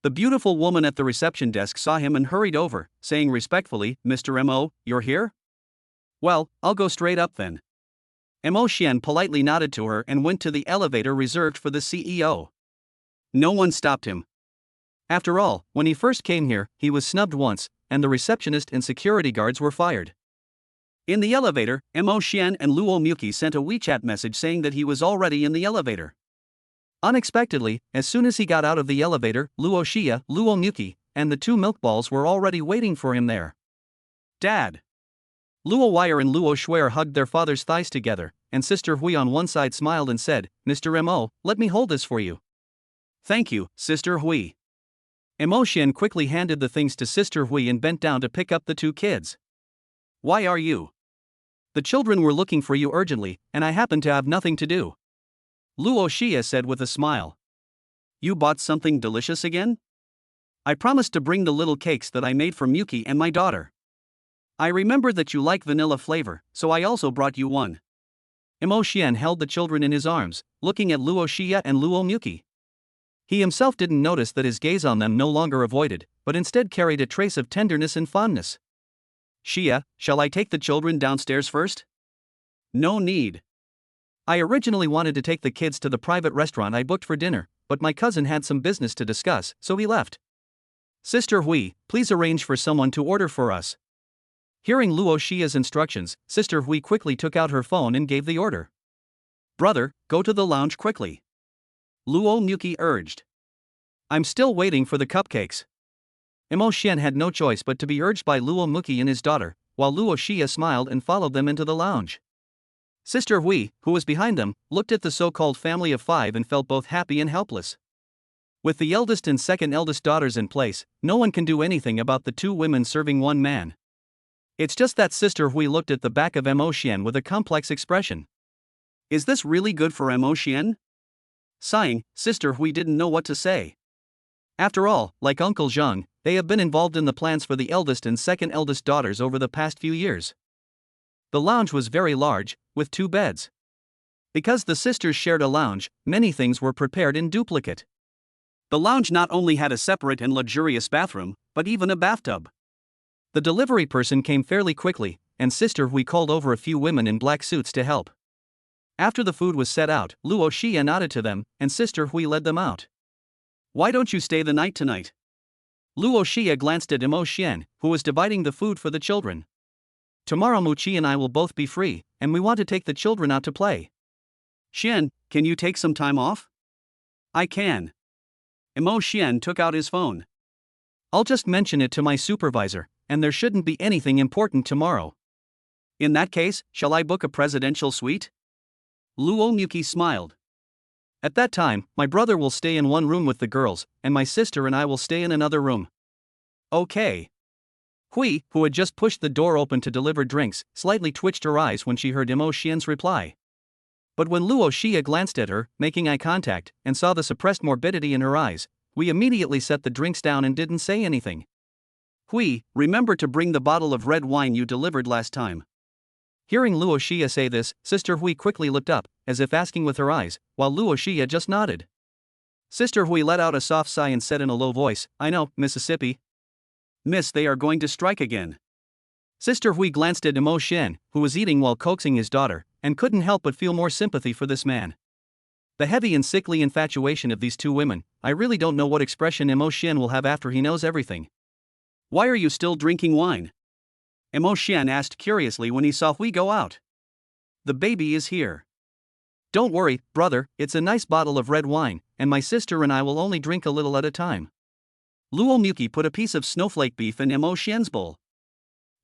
The beautiful woman at the reception desk saw him and hurried over, saying respectfully, Mr. Mo, you're here? Well, I'll go straight up then. Mo Xian politely nodded to her and went to the elevator reserved for the CEO. No one stopped him. After all, when he first came here, he was snubbed once, and the receptionist and security guards were fired. In the elevator, Mo Xian and Luo Muki sent a WeChat message saying that he was already in the elevator. Unexpectedly, as soon as he got out of the elevator, Luo Xia, Luo Muki, and the 2 milk balls were already waiting for him there. Dad! Luo Wire and Luo Shuer hugged their father's thighs together, and Sister Hui on one side smiled and said, Mr. Mo, let me hold this for you. Thank you, Sister Hui. Emo Xian quickly handed the things to Sister Hui and bent down to pick up the two kids. Why are you? The children were looking for you urgently, and I happen to have nothing to do. Luo Xia said with a smile. You bought something delicious again? I promised to bring the little cakes that I made for Yuki and my daughter. I remember that you like vanilla flavor, so I also brought you one. Emo Xian held the children in his arms, looking at Luo Xia and Luo Yuki. He himself didn't notice that his gaze on them no longer avoided, but instead carried a trace of tenderness and fondness. Xia, shall I take the children downstairs first? No need. I originally wanted to take the kids to the private restaurant I booked for dinner, but my cousin had some business to discuss, so he left. Sister Hui, please arrange for someone to order for us. Hearing Luo Xia's instructions, Sister Hui quickly took out her phone and gave the order. Brother, go to the lounge quickly. Luo Yuki urged. I'm still waiting for the cupcakes. Emo Xian had no choice but to be urged by Luo Yuki and his daughter, while Luo Xia smiled and followed them into the lounge. Sister Hui, who was behind them, looked at the so-called family of five and felt both happy and helpless. With the eldest and second eldest daughters in place, no one can do anything about the two women serving one man. It's just that Sister Hui looked at the back of Emo Xian with a complex expression. Is this really good for Emo Xian? Sighing, Sister Hui didn't know what to say. After all, like Uncle Zhang, they have been involved in the plans for the eldest and second eldest daughters over the past few years. The lounge was very large, with 2 beds. Because the sisters shared a lounge, many things were prepared in duplicate. The lounge not only had a separate and luxurious bathroom, but even a bathtub. The delivery person came fairly quickly, and Sister Hui called over a few women in black suits to help. After the food was set out, Luo Xia nodded to them, and Sister Hui led them out. Why don't you stay the night tonight? Luo Xia glanced at Emo Xian, who was dividing the food for the children. Tomorrow Muqi and I will both be free, and we want to take the children out to play. Xian, can you take some time off? I can. Emo Xian took out his phone. I'll just mention it to my supervisor, and there shouldn't be anything important tomorrow. In that case, shall I book a presidential suite? Luo Yuki smiled. At that time, my brother will stay in one room with the girls, and my sister and I will stay in another room. Okay. Hui, who had just pushed the door open to deliver drinks, slightly twitched her eyes when she heard Emo Xian's reply. But when Luo Xia glanced at her, making eye contact, and saw the suppressed morbidity in her eyes, we immediately set the drinks down and didn't say anything. Hui, remember to bring the bottle of red wine you delivered last time. Hearing Luo Xia say this, Sister Hui quickly looked up, as if asking with her eyes, while Luo Xia just nodded. Sister Hui let out a soft sigh and said in a low voice, I know, Mississippi. Miss, they are going to strike again. Sister Hui glanced at Emo Xian, who was eating while coaxing his daughter, and couldn't help but feel more sympathy for this man. The heavy and sickly infatuation of these two women, I really don't know what expression Emo Xian will have after he knows everything. Why are you still drinking wine? Emo Xian asked curiously when he saw Hui go out. The baby is here. Don't worry, brother, it's a nice bottle of red wine, and my sister and I will only drink a little at a time. Luo Yuki put a piece of snowflake beef in Emo Xian's bowl.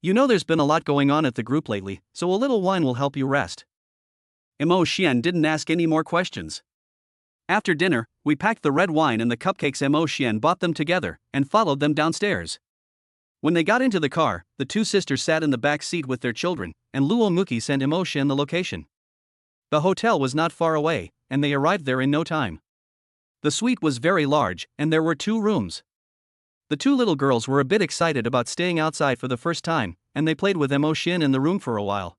You know there's been a lot going on at the group lately, so a little wine will help you rest. Emo Xian didn't ask any more questions. After dinner, we packed the red wine and the cupcakes. Emo Xian bought them together, and followed them downstairs. When they got into the car, the two sisters sat in the back seat with their children, and Luo Yuki sent Emo Xian the location. The hotel was not far away, and they arrived there in no time. The suite was very large, and there were 2 rooms. The 2 little girls were a bit excited about staying outside for the first time, and they played with Emo Xian in the room for a while.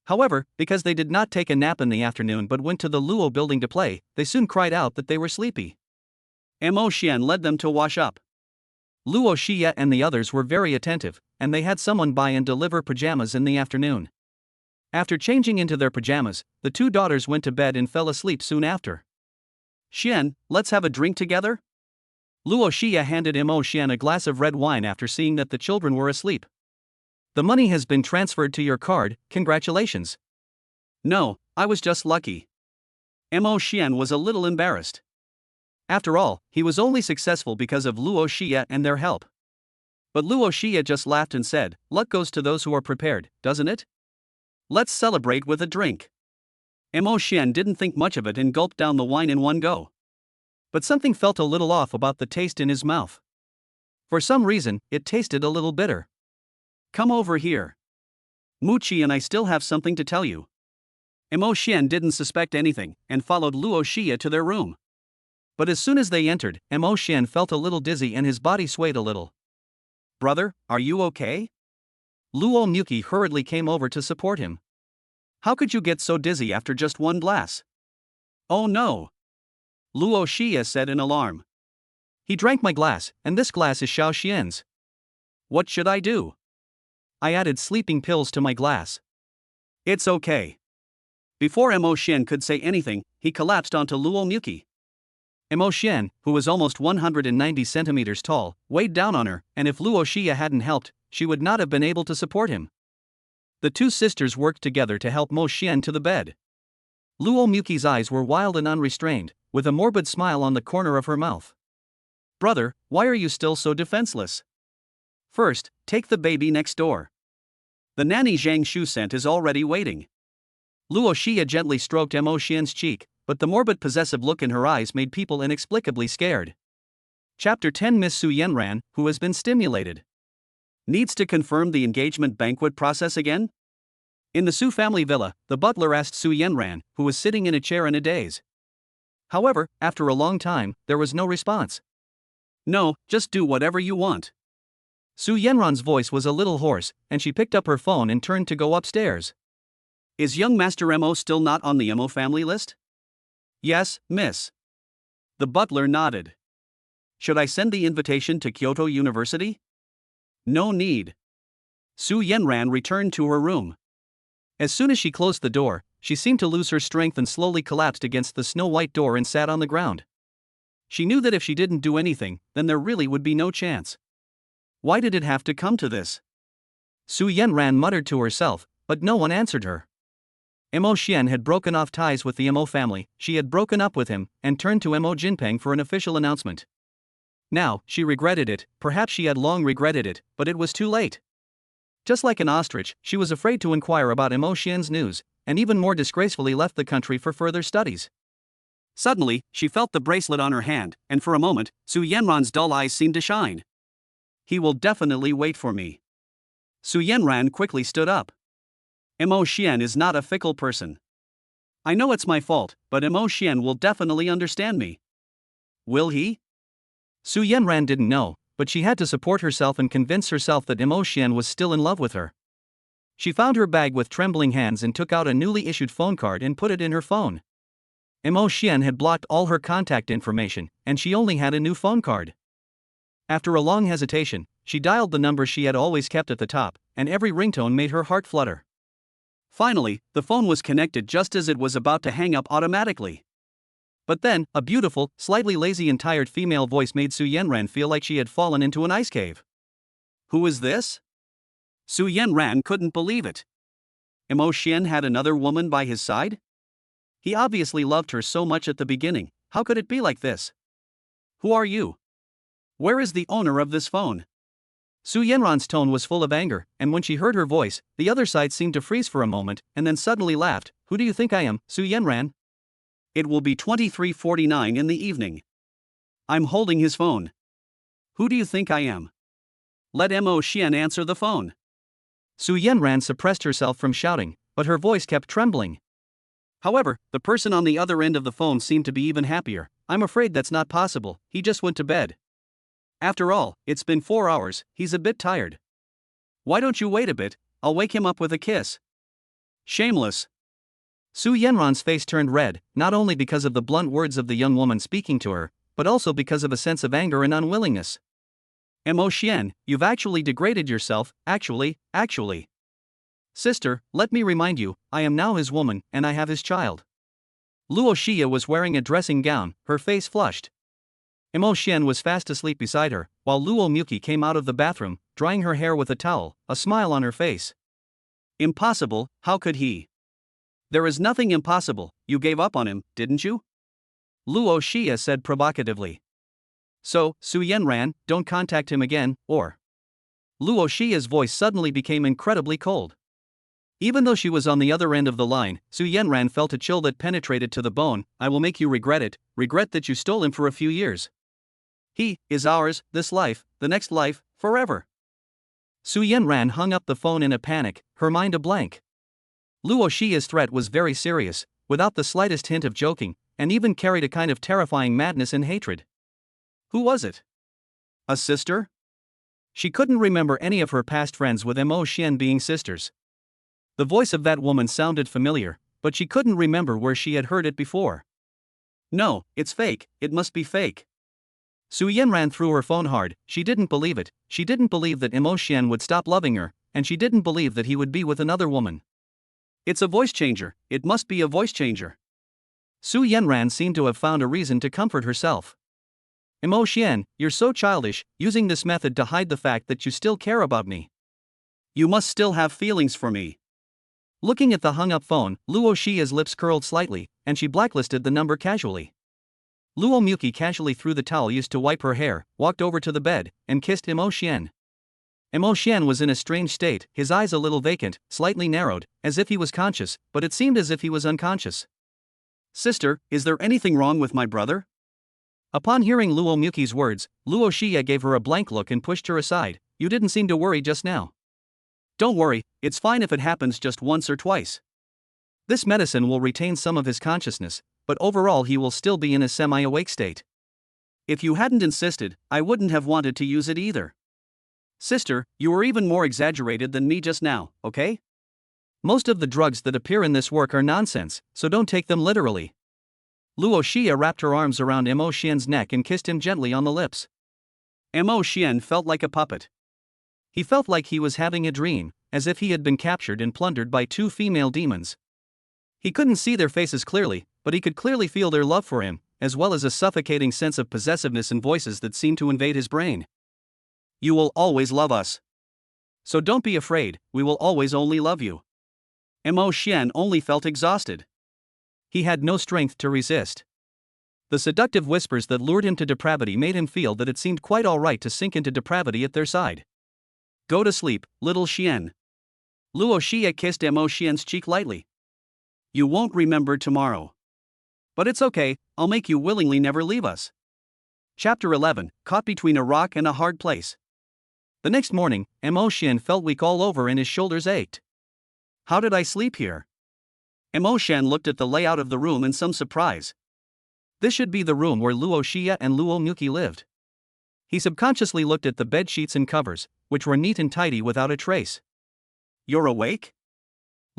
However, because they did not take a nap in the afternoon but went to the Luo building to play, they soon cried out that they were sleepy. Emo Xian led them to wash up. Luo Xia and the others were very attentive, and they had someone buy and deliver pajamas in the afternoon. After changing into their pajamas, the 2 daughters went to bed and fell asleep soon after. Xian, let's have a drink together? Luo Xia handed Emo Xian a glass of red wine after seeing that the children were asleep. The money has been transferred to your card, congratulations. No, I was just lucky. Emo Xian was a little embarrassed. After all, he was only successful because of Luo Xia and their help. But Luo Xia just laughed and said, luck goes to those who are prepared, doesn't it? Let's celebrate with a drink. Emo Xian didn't think much of it and gulped down the wine in one go. But something felt a little off about the taste in his mouth. For some reason, it tasted a little bitter. Come over here. Muchi and I still have something to tell you. Emo Xian didn't suspect anything and followed Luo Xia to their room. But as soon as they entered, Emo Xian felt a little dizzy and his body swayed a little. Brother, are you okay? Luo Muki hurriedly came over to support him. How could you get so dizzy after just one glass? Oh no! Luo Xia said in alarm. He drank my glass, and this glass is Xiao Xian's. What should I do? I added sleeping pills to my glass. It's okay. Before Emo Xian could say anything, he collapsed onto Luo Muki. Emo Xian, who was almost 190 centimeters tall, weighed down on her, and if Luo Xia hadn't helped, she would not have been able to support him. The two sisters worked together to help Mo Xian to the bed. Luo Muki's eyes were wild and unrestrained, with a morbid smile on the corner of her mouth. Brother, why are you still so defenseless? First, take the baby next door. The nanny Zhang Shu sent is already waiting. Luo Xia gently stroked Emo Xian's cheek, but the morbid possessive look in her eyes made people inexplicably scared. Chapter 10. Miss Su Yanran, who has been stimulated. Needs to confirm the engagement banquet process again? In the Su family villa, the butler asked Su Yanran, who was sitting in a chair in a daze. However, after a long time, there was no response. No, just do whatever you want. Su Yanran's voice was a little hoarse, and she picked up her phone and turned to go upstairs. Is young Master Emo still not on the Emo family list? Yes, miss. The butler nodded. Should I send the invitation to Kyoto University? No need. Su Yanran returned to her room. As soon as she closed the door, she seemed to lose her strength and slowly collapsed against the snow-white door and sat on the ground. She knew that if she didn't do anything, then there really would be no chance. Why did it have to come to this? Su Yanran muttered to herself, but no one answered her. Emo Xian had broken off ties with the Emo family, she had broken up with him, and turned to Emo Jinpeng for an official announcement. Now, she regretted it, perhaps she had long regretted it, but it was too late. Just like an ostrich, she was afraid to inquire about Emo Xian's news, and even more disgracefully left the country for further studies. Suddenly, she felt the bracelet on her hand, and for a moment, Su Yanran's dull eyes seemed to shine. He will definitely wait for me. Su Yanran quickly stood up. Emo Xian is not a fickle person. I know it's my fault, but Emo Xian will definitely understand me. Will he? Su Yanran didn't know, but she had to support herself and convince herself that Emo Xian was still in love with her. She found her bag with trembling hands and took out a newly issued phone card and put it in her phone. Emo Xian had blocked all her contact information, and she only had a new phone card. After a long hesitation, she dialed the number she had always kept at the top, and every ringtone made her heart flutter. Finally, the phone was connected just as it was about to hang up automatically. But then, a beautiful, slightly lazy and tired female voice made Su Yanran feel like she had fallen into an ice cave. Who is this? Su Yanran couldn't believe it. Emo Xian had another woman by his side? He obviously loved her so much at the beginning, how could it be like this? Who are you? Where is the owner of this phone? Su Yanran's tone was full of anger, and when she heard her voice, the other side seemed to freeze for a moment, and then suddenly laughed. Who do you think I am, Su Yanran? It will be 23:49 in the evening. I'm holding his phone. Who do you think I am? Let Emo Xian answer the phone. Su Yanran suppressed herself from shouting, but her voice kept trembling. However, the person on the other end of the phone seemed to be even happier. I'm afraid that's not possible, he just went to bed. After all, it's been 4 hours, he's a bit tired. Why don't you wait a bit, I'll wake him up with a kiss. Shameless. Su Yanran's face turned red, not only because of the blunt words of the young woman speaking to her, but also because of a sense of anger and unwillingness. Emo Xian, you've actually degraded yourself, actually. Sister, let me remind you, I am now his woman, and I have his child. Luo Xia was wearing a dressing gown, her face flushed. Emo Xian was fast asleep beside her, while Luo Muki came out of the bathroom, drying her hair with a towel, a smile on her face. Impossible, how could he? There is nothing impossible, you gave up on him, didn't you? Luo Xia said provocatively. So, Su Yanran, don't contact him again, or... Luo Xia's voice suddenly became incredibly cold. Even though she was on the other end of the line, Su Yanran felt a chill that penetrated to the bone. I will make you regret it, regret that you stole him for a few years. He is ours, this life, the next life, forever. Su Yanran hung up the phone in a panic, her mind a blank. Luo Xia's threat was very serious, without the slightest hint of joking, and even carried a kind of terrifying madness and hatred. Who was it? A sister? She couldn't remember any of her past friends with Mo Xian being sisters. The voice of that woman sounded familiar, but she couldn't remember where she had heard it before. No, it's fake, it must be fake. Su Yanran threw her phone hard. She didn't believe it. She didn't believe that Mo Xian would stop loving her, and she didn't believe that he would be with another woman. It's a voice changer, it must be a voice changer. Su Yanran seemed to have found a reason to comfort herself. Mo Xian, you're so childish, using this method to hide the fact that you still care about me. You must still have feelings for me. Looking at the hung-up phone, Luo Xia's lips curled slightly, and she blacklisted the number casually. Luo Muki casually threw the towel used to wipe her hair, walked over to the bed, and kissed Mo Xian. Mo Xian was in a strange state, his eyes a little vacant, slightly narrowed, as if he was conscious, but it seemed as if he was unconscious. Sister, is there anything wrong with my brother? Upon hearing Luo Muki's words, Luo Xia gave her a blank look and pushed her aside. You didn't seem to worry just now. Don't worry, it's fine if it happens just once or twice. This medicine will retain some of his consciousness, but overall he will still be in a semi-awake state. If you hadn't insisted, I wouldn't have wanted to use it either. Sister, you were even more exaggerated than me just now, okay? Most of the drugs that appear in this work are nonsense, so don't take them literally. Luo Xia wrapped her arms around Mo Xian's neck and kissed him gently on the lips. Mo Xian felt like a puppet. He felt like he was having a dream, as if he had been captured and plundered by two female demons. He couldn't see their faces clearly, but he could clearly feel their love for him, as well as a suffocating sense of possessiveness and voices that seemed to invade his brain. You will always love us. So don't be afraid, we will always only love you. Mo Xian only felt exhausted. He had no strength to resist. The seductive whispers that lured him to depravity made him feel that it seemed quite all right to sink into depravity at their side. Go to sleep, little Xian. Luo Xia kissed Mo Xian's cheek lightly. You won't remember tomorrow. But it's okay, I'll make you willingly never leave us. Chapter 11, Caught Between a Rock and a Hard Place. The next morning, Mo Xian felt weak all over and his shoulders ached. How did I sleep here? Mo Xian looked at the layout of the room in some surprise. This should be the room where Luo Xia and Luo Muki lived. He subconsciously looked at the bed sheets and covers, which were neat and tidy without a trace. You're awake?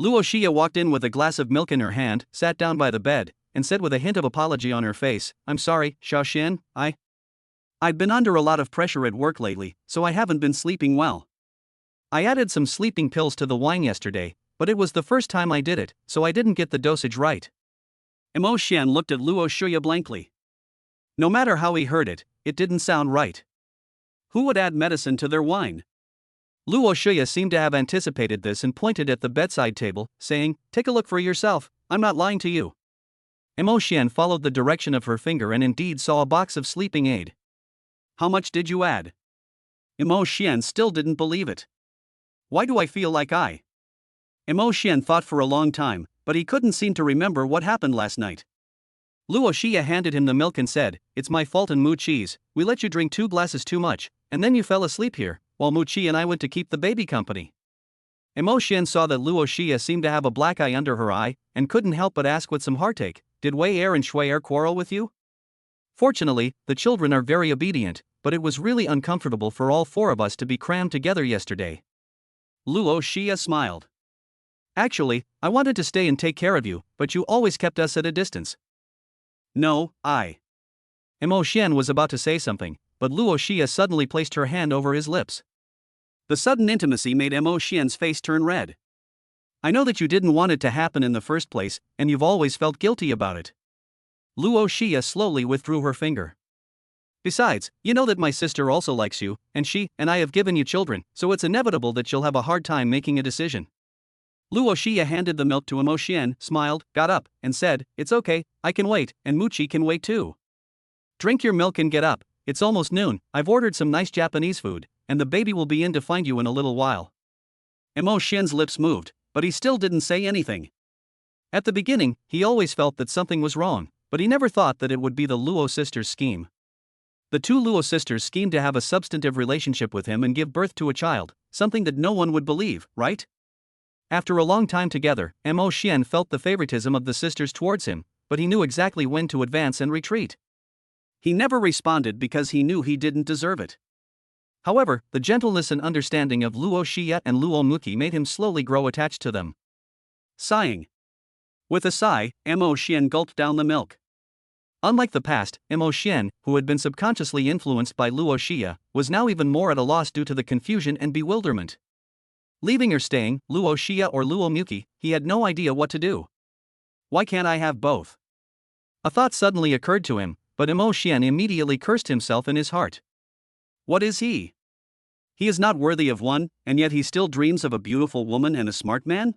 Luo Xia walked in with a glass of milk in her hand, sat down by the bed, and said with a hint of apology on her face, I'm sorry, Xiaoxian, I've been under a lot of pressure at work lately, so I haven't been sleeping well. I added some sleeping pills to the wine yesterday, but it was the first time I did it, so I didn't get the dosage right. Mo Xian looked at Luo Xia blankly. No matter how he heard it, it didn't sound right. Who would add medicine to their wine? Luo Xia seemed to have anticipated this and pointed at the bedside table, saying, Take a look for yourself, I'm not lying to you. Mo Xian followed the direction of her finger and indeed saw a box of sleeping aid. How much did you add? Mo Xian still didn't believe it. Why do I feel like Mo Xian thought for a long time, but he couldn't seem to remember what happened last night. Luo Xia handed him the milk and said, It's my fault and Mu Chi's, we let you drink 2 glasses too much, and then you fell asleep here, while Mu Chi and I went to keep the baby company. Mo Xian saw that Luo Xia seemed to have a black eye under her eye, and couldn't help but ask with some heartache, Did Wei Er and Shui Er quarrel with you? Fortunately, the children are very obedient, but it was really uncomfortable for all 4 of us to be crammed together yesterday. Luo Xia smiled. Actually, I wanted to stay and take care of you, but you always kept us at a distance. No, Mo Xian was about to say something, but Luo Xia suddenly placed her hand over his lips. The sudden intimacy made Mo Xian's face turn red. I know that you didn't want it to happen in the first place, and you've always felt guilty about it. Luo Xia slowly withdrew her finger. Besides, you know that my sister also likes you, and she and I have given you children, so it's inevitable that you'll have a hard time making a decision. Luo Xia handed the milk to Mo Xian, smiled, got up, and said, It's okay, I can wait, and Muchi can wait too. Drink your milk and get up, it's almost noon, I've ordered some nice Japanese food, and the baby will be in to find you in a little while. Mo Xian's lips moved, but he still didn't say anything. At the beginning, he always felt that something was wrong, but he never thought that it would be the Luo sisters' scheme. The two Luo sisters schemed to have a substantive relationship with him and give birth to a child, something that no one would believe, right? After a long time together, Mo Xian felt the favoritism of the sisters towards him, but he knew exactly when to advance and retreat. He never responded because he knew he didn't deserve it. However, the gentleness and understanding of Luo Xia and Luo Muqi made him slowly grow attached to them. Sighing. With a sigh, Mo Xian gulped down the milk. Unlike the past, Mo Xian, who had been subconsciously influenced by Luo Xia, was now even more at a loss due to the confusion and bewilderment. Leaving or staying, Luo Xia or Luo Muqi, he had no idea what to do. Why can't I have both? A thought suddenly occurred to him, but Mo Xian immediately cursed himself in his heart. What is he? He is not worthy of one, and yet he still dreams of a beautiful woman and a smart man?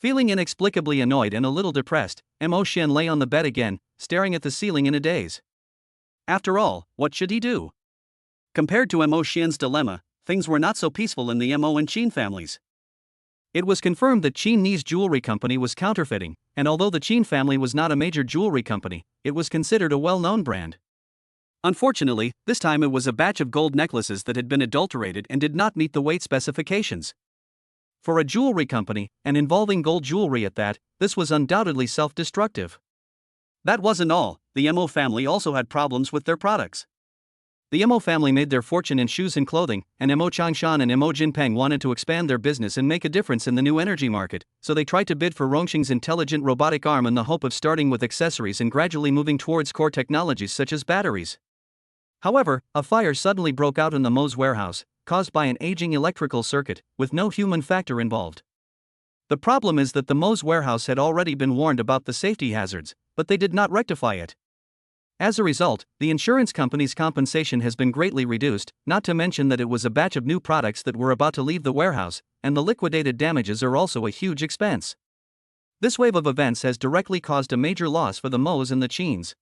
Feeling inexplicably annoyed and a little depressed, Mo Xian lay on the bed again, staring at the ceiling in a daze. After all, what should he do? Compared to Mo Xian's dilemma, things were not so peaceful in the Mo and Qin families. It was confirmed that Qin Ni's jewelry company was counterfeiting, and although the Qin family was not a major jewelry company, it was considered a well-known brand. Unfortunately, this time it was a batch of gold necklaces that had been adulterated and did not meet the weight specifications. For a jewelry company, and involving gold jewelry at that, this was undoubtedly self-destructive. That wasn't all, the Mo family also had problems with their products. The Mo family made their fortune in shoes and clothing, and Mo Changshan and Mo Jinpeng wanted to expand their business and make a difference in the new energy market, so they tried to bid for Rongqing's intelligent robotic arm in the hope of starting with accessories and gradually moving towards core technologies such as batteries. However, a fire suddenly broke out in the Mo's warehouse, caused by an aging electrical circuit, with no human factor involved. The problem is that the Mo's warehouse had already been warned about the safety hazards, but they did not rectify it. As a result, the insurance company's compensation has been greatly reduced, not to mention that it was a batch of new products that were about to leave the warehouse, and the liquidated damages are also a huge expense. This wave of events has directly caused a major loss for the Mo's and the Qins.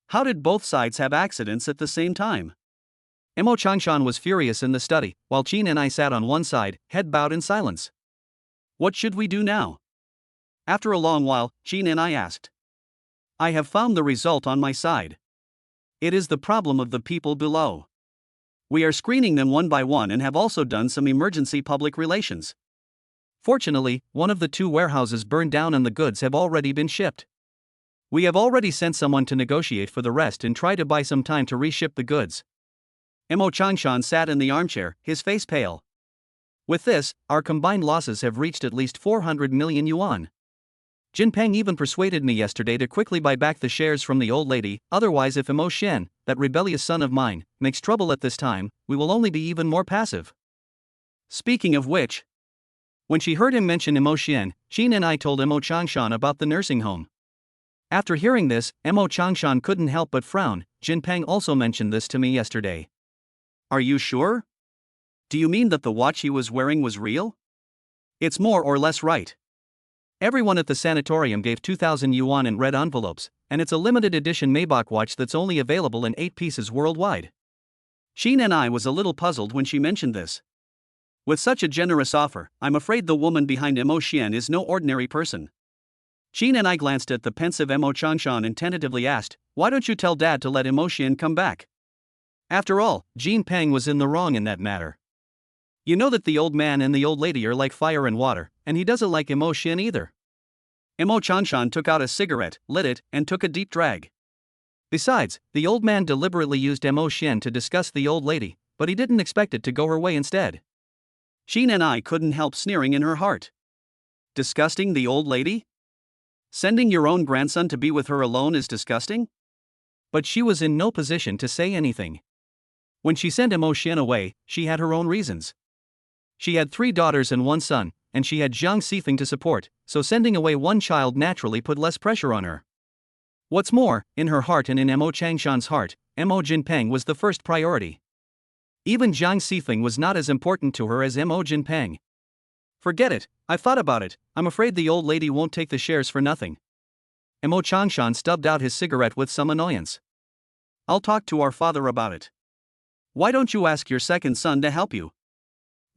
How did both sides have accidents at the same time? Mo Changshan was furious in the study, while Qin and I sat on one side, head bowed in silence. What should we do now? After a long while, Qin and I asked. I have found the result on my side. It is the problem of the people below. We are screening them one by one and have also done some emergency public relations. Fortunately, one of the two warehouses burned down and the goods have already been shipped. We have already sent someone to negotiate for the rest and try to buy some time to reship the goods. Mo Changshan sat in the armchair, his face pale. With this, our combined losses have reached at least 400 million yuan. Jinpeng even persuaded me yesterday to quickly buy back the shares from the old lady, otherwise if Mo Xian, that rebellious son of mine, makes trouble at this time, we will only be even more passive. Speaking of which, when she heard him mention Mo Xian, Qin and I told Mo Changshan about the nursing home. After hearing this, Mo Changshan couldn't help but frown. Jinpeng also mentioned this to me yesterday. Are you sure? Do you mean that the watch he was wearing was real? It's more or less right. Everyone at the sanatorium gave 2,000 yuan in red envelopes, and it's a limited edition Maybach watch that's only available in 8 pieces worldwide. Qin and I was a little puzzled when she mentioned this. With such a generous offer, I'm afraid the woman behind Mo Xian is no ordinary person. Qin and I glanced at the pensive Mo Changshan and tentatively asked, why don't you tell Dad to let Mo Xian come back? After all, Jinpeng was in the wrong in that matter. You know that the old man and the old lady are like fire and water, and he doesn't like Mo Xian either. Mo Changshan took out a cigarette, lit it, and took a deep drag. Besides, the old man deliberately used Mo Xian to discuss the old lady, but he didn't expect it to go her way instead. Qin and I couldn't help sneering in her heart. Disgusting the old lady? Sending your own grandson to be with her alone is disgusting? But she was in no position to say anything. When she sent Mo Xian away, she had her own reasons. She had 3 daughters and 1 son, and she had Zhang Xifeng to support, so sending away one child naturally put less pressure on her. What's more, in her heart and in Mo Changshan's heart, Mo Jinpeng was the first priority. Even Zhang Xifeng was not as important to her as Mo Jinpeng. Forget it, I've thought about it, I'm afraid the old lady won't take the shares for nothing. Mo Changshan stubbed out his cigarette with some annoyance. I'll talk to our father about it. Why don't you ask your second son to help you?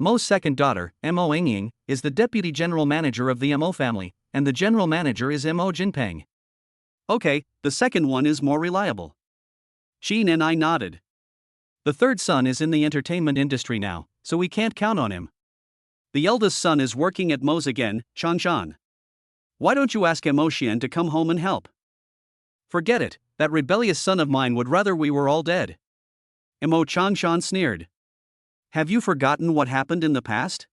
Mo's second daughter, Mo Engying, is the deputy general manager of the Mo family, and the general manager is Mo Jinpeng. Okay, the second one is more reliable. Sheen and I nodded. The third son is in the entertainment industry now, so we can't count on him. The eldest son is working at Moe's again, Changshan. Why don't you ask Emotian to come home and help? Forget it, that rebellious son of mine would rather we were all dead. Emo Changshan sneered. Have you forgotten what happened in the past?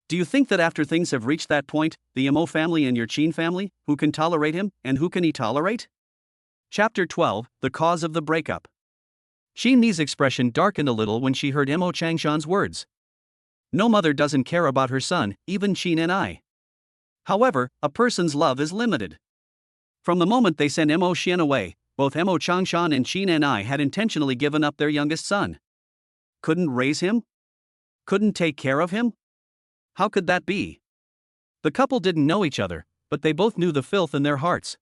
Do you think that after things have reached that point, the Emo family and your Qin family, who can tolerate him, and who can he tolerate? Chapter 12, The Cause of the Breakup. Qin Ni's expression darkened a little when she heard Emo Changshan's words. No mother doesn't care about her son, even Qin and I. However, a person's love is limited. From the moment they sent Emo Xian away, both Emo Changshan and Qin and I had intentionally given up their youngest son. Couldn't raise him? Couldn't take care of him? How could that be? The couple didn't know each other, but they both knew the filth in their hearts.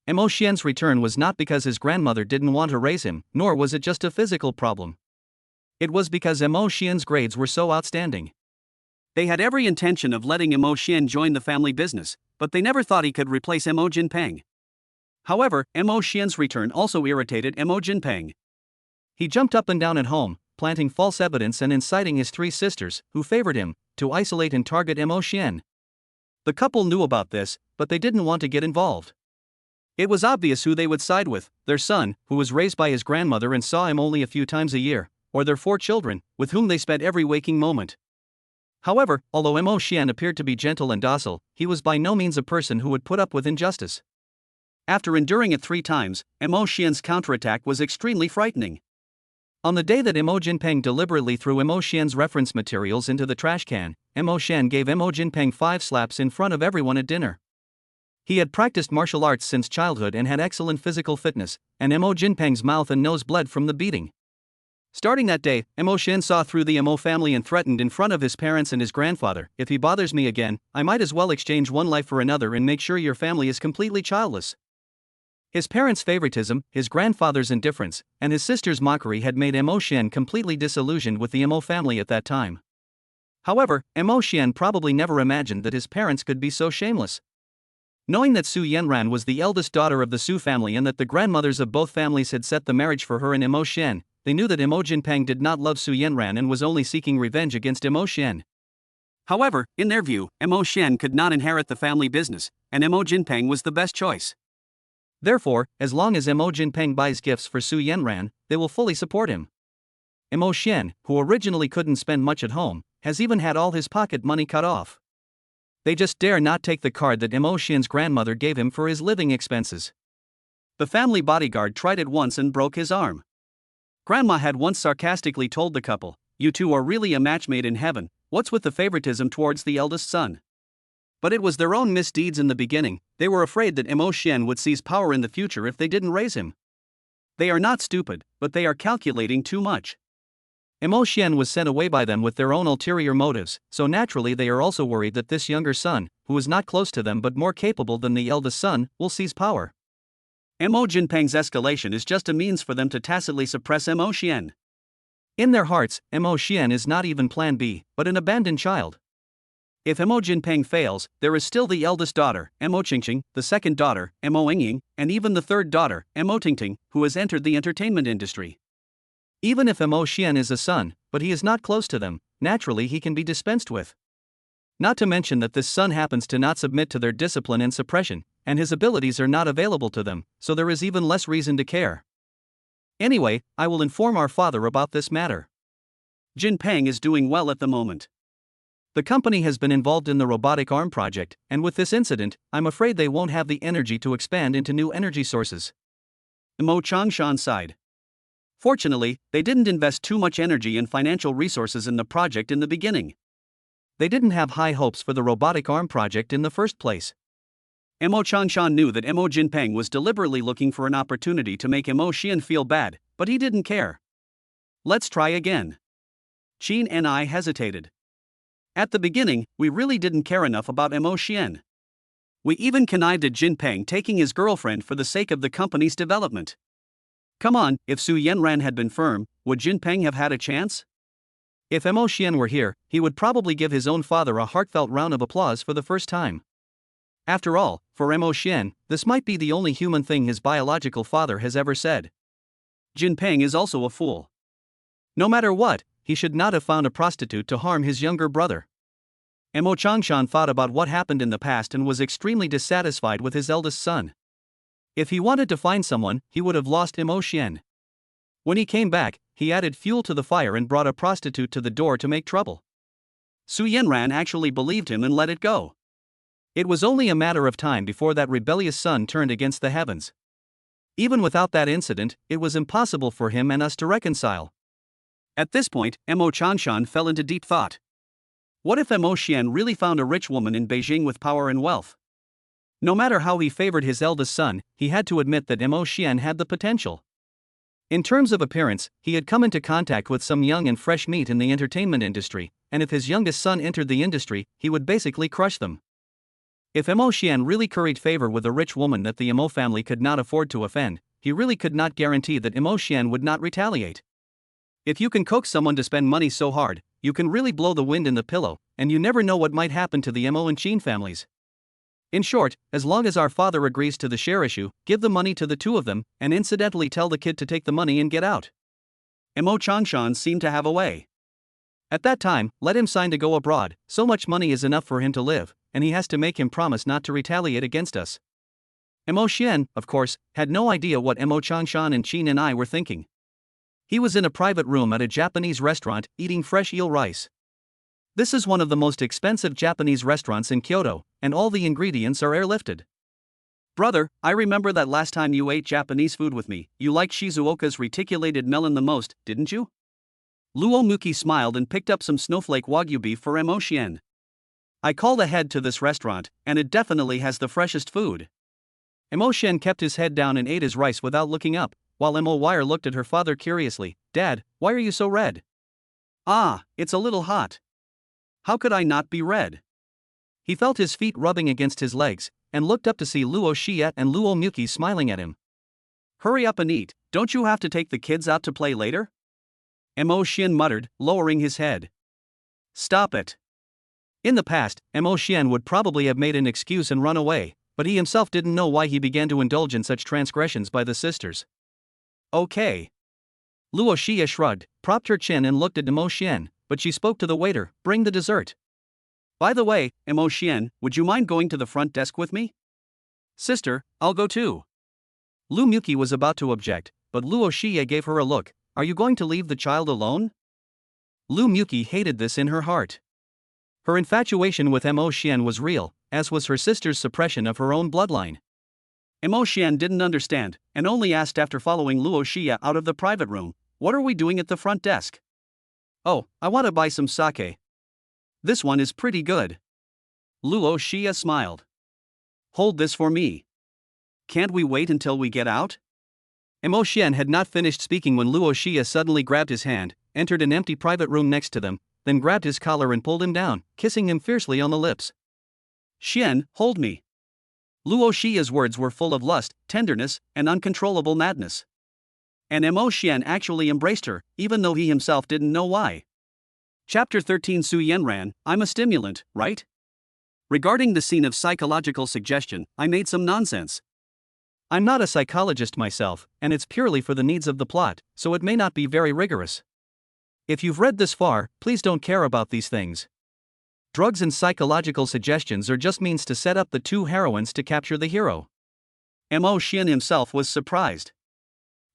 Emo Xian's return was not because his grandmother didn't want to raise him, nor was it just a physical problem. It was because Emo Xian's grades were so outstanding. They had every intention of letting Emo Xian join the family business, but they never thought he could replace Emo Jinpeng. However, Emo Xian's return also irritated Emo Jinpeng. He jumped up and down at home, planting false evidence and inciting his three sisters, who favored him, to isolate and target Emo Xian. The couple knew about this, but they didn't want to get involved. It was obvious who they would side with, their son, who was raised by his grandmother and saw him only a few times a year, or their 4 children, with whom they spent every waking moment. However, although Emo Xian appeared to be gentle and docile, he was by no means a person who would put up with injustice. After enduring it 3 times, Emo Xian's counterattack was extremely frightening. On the day that Emo Jinpeng deliberately threw Emo Xian's reference materials into the trash can, Emo Xian gave Emo Jinpeng 5 slaps in front of everyone at dinner. He had practiced martial arts since childhood and had excellent physical fitness, and Emo Jinpeng's mouth and nose bled from the beating. Starting that day, Emo Xian saw through the Emo family and threatened in front of his parents and his grandfather, "If he bothers me again, I might as well exchange one life for another and make sure your family is completely childless." His parents' favoritism, his grandfather's indifference, and his sister's mockery had made Emo Xian completely disillusioned with the Emo family at that time. However, Emo Xian probably never imagined that his parents could be so shameless. Knowing that Su Yanran was the eldest daughter of the Su family and that the grandmothers of both families had set the marriage for her and Emo Xian, they knew that Emo Jinpeng did not love Su Yanran and was only seeking revenge against Emo Xian. However, in their view, Emo Xian could not inherit the family business, and Emo Jinpeng was the best choice. Therefore, as long as Emo Jinpeng buys gifts for Su Yanran, they will fully support him. Emo Xian, who originally couldn't spend much at home, has even had all his pocket money cut off. They just dare not take the card that Emo Xian's grandmother gave him for his living expenses. The family bodyguard tried it once and broke his arm. Grandma had once sarcastically told the couple, "You two are really a match made in heaven, what's with the favoritism towards the eldest son?" But it was their own misdeeds in the beginning. They were afraid that Emo Xian would seize power in the future if they didn't raise him. They are not stupid, but they are calculating too much. Emo Xian was sent away by them with their own ulterior motives, so naturally they are also worried that this younger son, who is not close to them but more capable than the eldest son, will seize power. Emo Jinpeng's escalation is just a means for them to tacitly suppress Emo Xian. In their hearts, Emo Xian is not even Plan B, but an abandoned child. If Emo Jinpeng fails, there is still the eldest daughter, Emo Qingqing, the second daughter, Emo Yingying, and even the third daughter, Emo Tingting, who has entered the entertainment industry. Even if Emo Xian is a son, but he is not close to them, naturally he can be dispensed with. Not to mention that this son happens to not submit to their discipline and suppression, and his abilities are not available to them, so there is even less reason to care. Anyway, I will inform our father about this matter. Jinpeng is doing well at the moment. The company has been involved in the robotic arm project, and with this incident, I'm afraid they won't have the energy to expand into new energy sources. Mo Changshan sighed. Fortunately, they didn't invest too much energy and financial resources in the project in the beginning. They didn't have high hopes for the robotic arm project in the first place. Emo Changshan knew that Emo Jinpeng was deliberately looking for an opportunity to make Emo Xian feel bad, but he didn't care. Let's try again. Qin and I hesitated. At the beginning, we really didn't care enough about Emo Xian. We even connived at Jinpeng taking his girlfriend for the sake of the company's development. Come on, if Su Yanran had been firm, would Jinpeng have had a chance? If Emo Xian were here, he would probably give his own father a heartfelt round of applause for the first time. After all, for Emo Xian, this might be the only human thing his biological father has ever said. Jinpeng is also a fool. No matter what, he should not have found a prostitute to harm his younger brother. Mo Changshan thought about what happened in the past and was extremely dissatisfied with his eldest son. If he wanted to find someone, he would have lost Mo Xian. When he came back, he added fuel to the fire and brought a prostitute to the door to make trouble. Su Yanran actually believed him and let it go. It was only a matter of time before that rebellious son turned against the heavens. Even without that incident, it was impossible for him and us to reconcile. At this point, Mo Changshan fell into deep thought. What if Mo Xian really found a rich woman in Beijing with power and wealth? No matter how he favored his eldest son, he had to admit that Mo Xian had the potential. In terms of appearance, he had come into contact with some young and fresh meat in the entertainment industry, and if his youngest son entered the industry, he would basically crush them. If Mo Xian really curried favor with a rich woman that the Mo family could not afford to offend, he really could not guarantee that Mo Xian would not retaliate. If you can coax someone to spend money so hard, you can really blow the wind in the pillow, and you never know what might happen to the Mo and Qin families. In short, as long as our father agrees to the share issue, give the money to the two of them, and incidentally tell the kid to take the money and get out. Mo Changshan seemed to have a way. At that time, let him sign to go abroad, so much money is enough for him to live, and he has to make him promise not to retaliate against us. Mo Xian, of course, had no idea what Mo Changshan and Qin and I were thinking. He was in a private room at a Japanese restaurant, eating fresh eel rice. This is one of the most expensive Japanese restaurants in Kyoto, and all the ingredients are airlifted. Brother, I remember that last time you ate Japanese food with me, you liked Shizuoka's reticulated melon the most, didn't you? Luo Muki smiled and picked up some snowflake wagyu beef for Mo Xian. I called ahead to this restaurant, and it definitely has the freshest food. Mo Xian kept his head down and ate his rice without looking up, while Mo Wire looked at her father curiously. Dad, why are you so red? Ah, it's a little hot. How could I not be red? He felt his feet rubbing against his legs, and looked up to see Luo Xie and Luo Muki smiling at him. Hurry up and eat, don't you have to take the kids out to play later? Mo Xian muttered, lowering his head. Stop it. In the past, Mo Xian would probably have made an excuse and run away, but he himself didn't know why he began to indulge in such transgressions by the sisters. Okay. Luo Xie shrugged, propped her chin and looked at Mo Xian, but she spoke to the waiter, bring the dessert. By the way, Mo Xian, would you mind going to the front desk with me? Sister, I'll go too. Lu Muki was about to object, but Luo Xie gave her a look. Are you going to leave the child alone? Lu Muki hated this in her heart. Her infatuation with Mo Xian was real, as was her sister's suppression of her own bloodline. Mo Xian didn't understand, and only asked after following Luo Xie out of the private room, what are we doing at the front desk? Oh, I want to buy some sake. This one is pretty good. Luo Xie smiled. Hold this for me. Can't we wait until we get out? Mo Xian had not finished speaking when Luo Xie suddenly grabbed his hand, entered an empty private room next to them, then grabbed his collar and pulled him down, kissing him fiercely on the lips. Xian, hold me. Luo Xie's words were full of lust, tenderness, and uncontrollable madness. And Mo Xian actually embraced her, even though he himself didn't know why. Chapter 13 Su Yanran, I'm a stimulant, right? Regarding the scene of psychological suggestion, I made some nonsense. I'm not a psychologist myself, and it's purely for the needs of the plot, so it may not be very rigorous. If you've read this far, please don't care about these things. Drugs and psychological suggestions are just means to set up the two heroines to capture the hero. Mo Xian himself was surprised.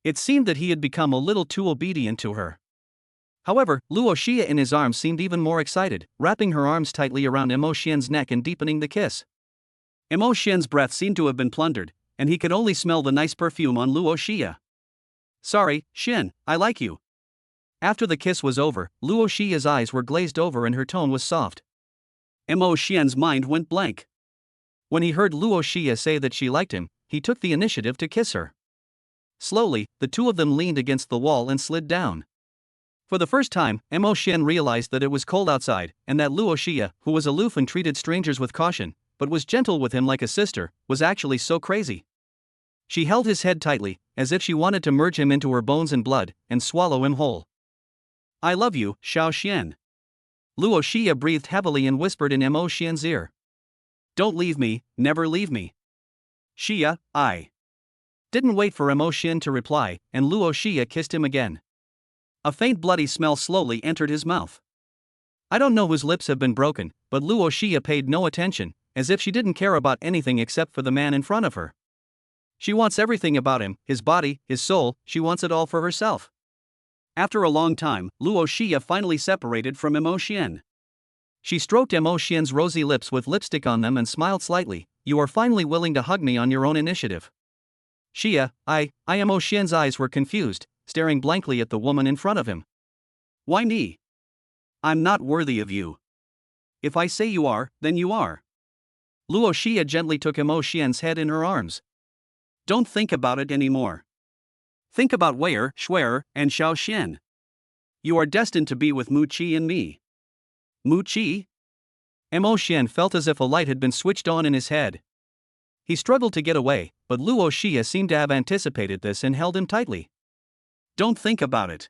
It seemed that he had become a little too obedient to her. However, Luo Xie in his arms seemed even more excited, wrapping her arms tightly around Mo Xian's neck and deepening the kiss. Mo Xian's breath seemed to have been plundered, and he could only smell the nice perfume on Luo Xie. Sorry, Xin, I like you. After the kiss was over, Luo Xie's eyes were glazed over and her tone was soft. Mo Xian's mind went blank. When he heard Luo Xie say that she liked him, he took the initiative to kiss her. Slowly, the two of them leaned against the wall and slid down. For the first time, Mo Xian realized that it was cold outside, and that Luo Xie, who was aloof and treated strangers with caution, but was gentle with him like a sister, was actually so crazy. She held his head tightly, as if she wanted to merge him into her bones and blood, and swallow him whole. I love you, Xiao Xian. Luo Xie breathed heavily and whispered in Mo Xian's ear. Don't leave me, never leave me. Xie, I. didn't wait for Emo Xian to reply, and Luo Xia kissed him again. A faint bloody smell slowly entered his mouth. I don't know whose lips have been broken, but Luo Xia paid no attention, as if she didn't care about anything except for the man in front of her. She wants everything about him, his body, his soul, she wants it all for herself. After a long time, Luo Xia finally separated from Emo Xian. She stroked Emo Xian's rosy lips with lipstick on them and smiled slightly. You are finally willing to hug me on your own initiative. Xia, Emo Xian's eyes were confused, staring blankly at the woman in front of him. Why me? I'm not worthy of you. If I say you are, then you are. Luo Xia gently took Emo Xian's head in her arms. Don't think about it anymore. Think about Wei'er, Shu'er, and Xiao Xian. You are destined to be with Mu Qi and me. Mu Qi? Emo Xian felt as if a light had been switched on in his head. He struggled to get away, but Luo Xia seemed to have anticipated this and held him tightly. Don't think about it.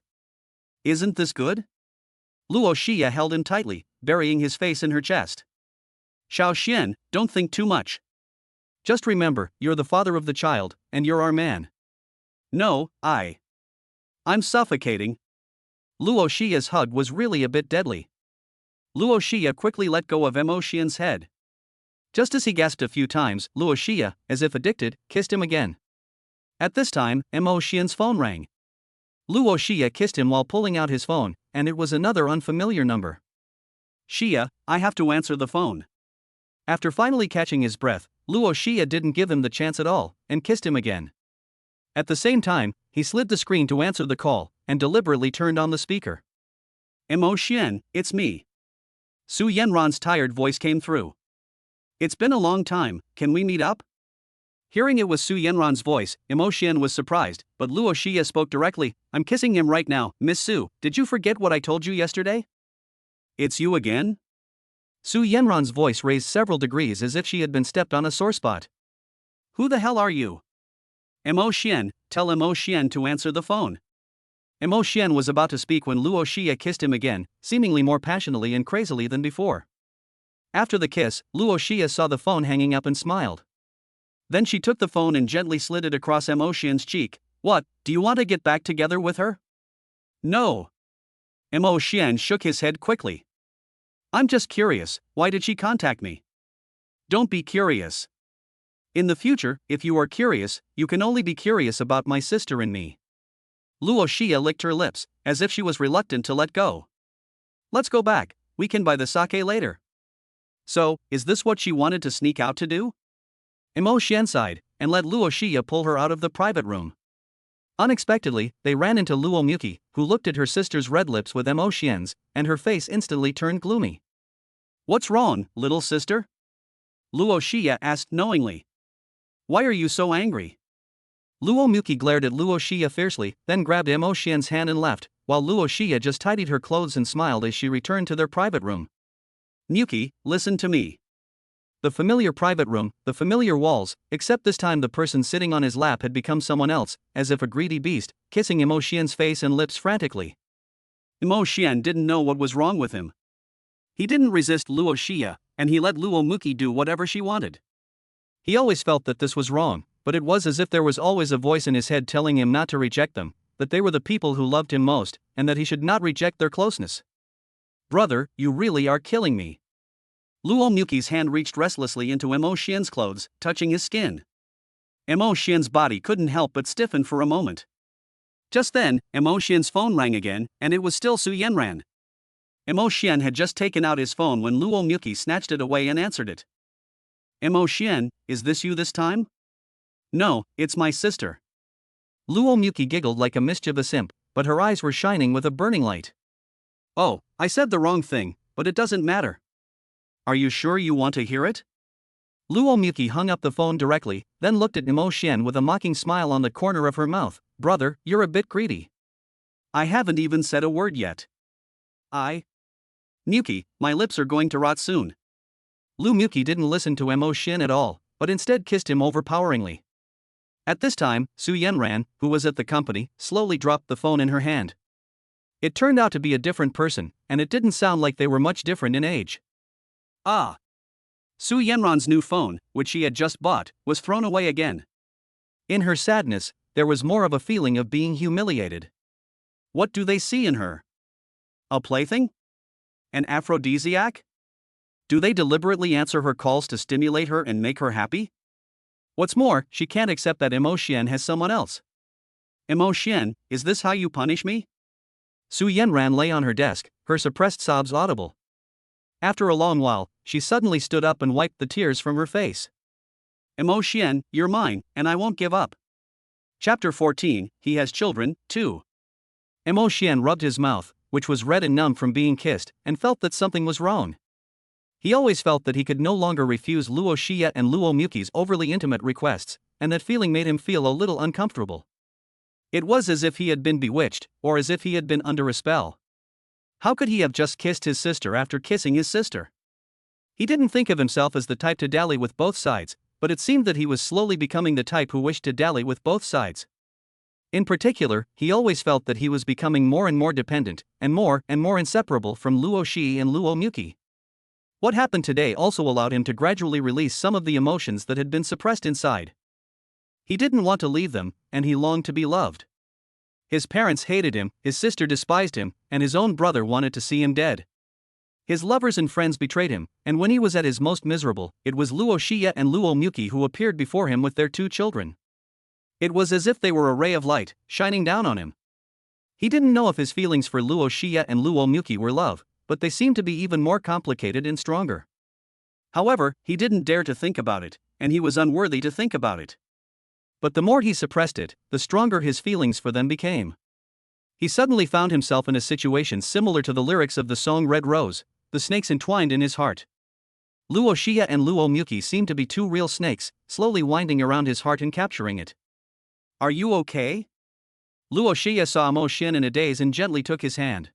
Isn't this good? Luo Xia held him tightly, burying his face in her chest. Xiao Xian, don't think too much. Just remember, you're the father of the child, and you're our man. No, I'm suffocating. Luo Xia's hug was really a bit deadly. Luo Xia quickly let go of Emo Xian's head. Just as he gasped a few times, Luo Xia, as if addicted, kissed him again. At this time, Emo Xian's phone rang. Luo Xia kissed him while pulling out his phone, and it was another unfamiliar number. Xia, I have to answer the phone. After finally catching his breath, Luo Xia didn't give him the chance at all, and kissed him again. At the same time, he slid the screen to answer the call, and deliberately turned on the speaker. Emo Xian, it's me. Su Yanran's tired voice came through. It's been a long time, can we meet up? Hearing it was Su Yanran's voice, Emo Xian was surprised, but Luo Xia spoke directly. I'm kissing him right now, Miss Su, did you forget what I told you yesterday? It's you again? Su Yanran's voice raised several degrees as if she had been stepped on a sore spot. Who the hell are you? Emo Xian, tell Emo Xian to answer the phone. Emo Xian was about to speak when Luo Xia kissed him again, seemingly more passionately and crazily than before. After the kiss, Luo Xia saw the phone hanging up and smiled. Then she took the phone and gently slid it across Emo Xian's cheek. What, do you want to get back together with her? No. Emo Xian shook his head quickly. I'm just curious, why did she contact me? Don't be curious. In the future, if you are curious, you can only be curious about my sister and me. Luo Xia licked her lips, as if she was reluctant to let go. Let's go back, we can buy the sake later. So, is this what she wanted to sneak out to do? Emo Xian sighed, and let Luo Xia pull her out of the private room. Unexpectedly, they ran into Luo Muki, who looked at her sister's red lips with Emo Xian's, and her face instantly turned gloomy. What's wrong, little sister? Luo Xia asked knowingly. Why are you so angry? Luo Muki glared at Luo Xia fiercely, then grabbed Emo Xian's hand and left, while Luo Xia just tidied her clothes and smiled as she returned to their private room. Muki, listen to me. The familiar private room, the familiar walls, except this time the person sitting on his lap had become someone else, as if a greedy beast, kissing Emo Xian's face and lips frantically. Emo Xian didn't know what was wrong with him. He didn't resist Luo Xia, and he let Luo Muki do whatever she wanted. He always felt that this was wrong, but it was as if there was always a voice in his head telling him not to reject them, that they were the people who loved him most, and that he should not reject their closeness. Brother, you really are killing me. Luo Muki's hand reached restlessly into Emo Xian's clothes, touching his skin. Emo Xian's body couldn't help but stiffen for a moment. Just then, Emo Xian's phone rang again, and it was still Su Yanran. Emo Xian had just taken out his phone when Luo Muki snatched it away and answered it. Emo Xian, is this you this time? No, it's my sister. Luo Muki giggled like a mischievous imp, but her eyes were shining with a burning light. Oh, I said the wrong thing, but it doesn't matter. Are you sure you want to hear it? Luo Muki hung up the phone directly, then looked at Emo Xian with a mocking smile on the corner of her mouth. Brother, you're a bit greedy. I haven't even said a word yet. Muki, my lips are going to rot soon. Lu Muki didn't listen to Emo Xian at all, but instead kissed him overpoweringly. At this time, Su Yanran, who was at the company, slowly dropped the phone in her hand. It turned out to be a different person, and it didn't sound like they were much different in age. Su Yanran's new phone, which she had just bought, was thrown away again. In her sadness, there was more of a feeling of being humiliated. What do they see in her? A plaything? An aphrodisiac? Do they deliberately answer her calls to stimulate her and make her happy? What's more, she can't accept that Imotian has someone else. Imotian, is this how you punish me? Su Yenran lay on her desk, her suppressed sobs audible. After a long while, she suddenly stood up and wiped the tears from her face. Imotian, you're mine, and I won't give up. Chapter 14, He Has Children, 2. Imotian rubbed his mouth, which was red and numb from being kissed, and felt that something was wrong. He always felt that he could no longer refuse Luo Xie and Luo Muqi's overly intimate requests, and that feeling made him feel a little uncomfortable. It was as if he had been bewitched, or as if he had been under a spell. How could he have just kissed his sister after kissing his sister? He didn't think of himself as the type to dally with both sides, but it seemed that he was slowly becoming the type who wished to dally with both sides. In particular, he always felt that he was becoming more and more dependent, and more inseparable from Luo Xi and Luo Muqi. What happened today also allowed him to gradually release some of the emotions that had been suppressed inside. He didn't want to leave them, and he longed to be loved. His parents hated him, his sister despised him, and his own brother wanted to see him dead. His lovers and friends betrayed him, and when he was at his most miserable, it was Luo Xie and Luo Muqi who appeared before him with their 2 children. It was as if they were a ray of light, shining down on him. He didn't know if his feelings for Luo Xie and Luo Muqi were love, but they seemed to be even more complicated and stronger. However, he didn't dare to think about it, and he was unworthy to think about it. But the more he suppressed it, the stronger his feelings for them became. He suddenly found himself in a situation similar to the lyrics of the song Red Rose, the snakes entwined in his heart. Luo Xie and Luo Muqi seemed to be 2 real snakes, slowly winding around his heart and capturing it. Are you okay? Luo Xie saw Imotian in a daze and gently took his hand.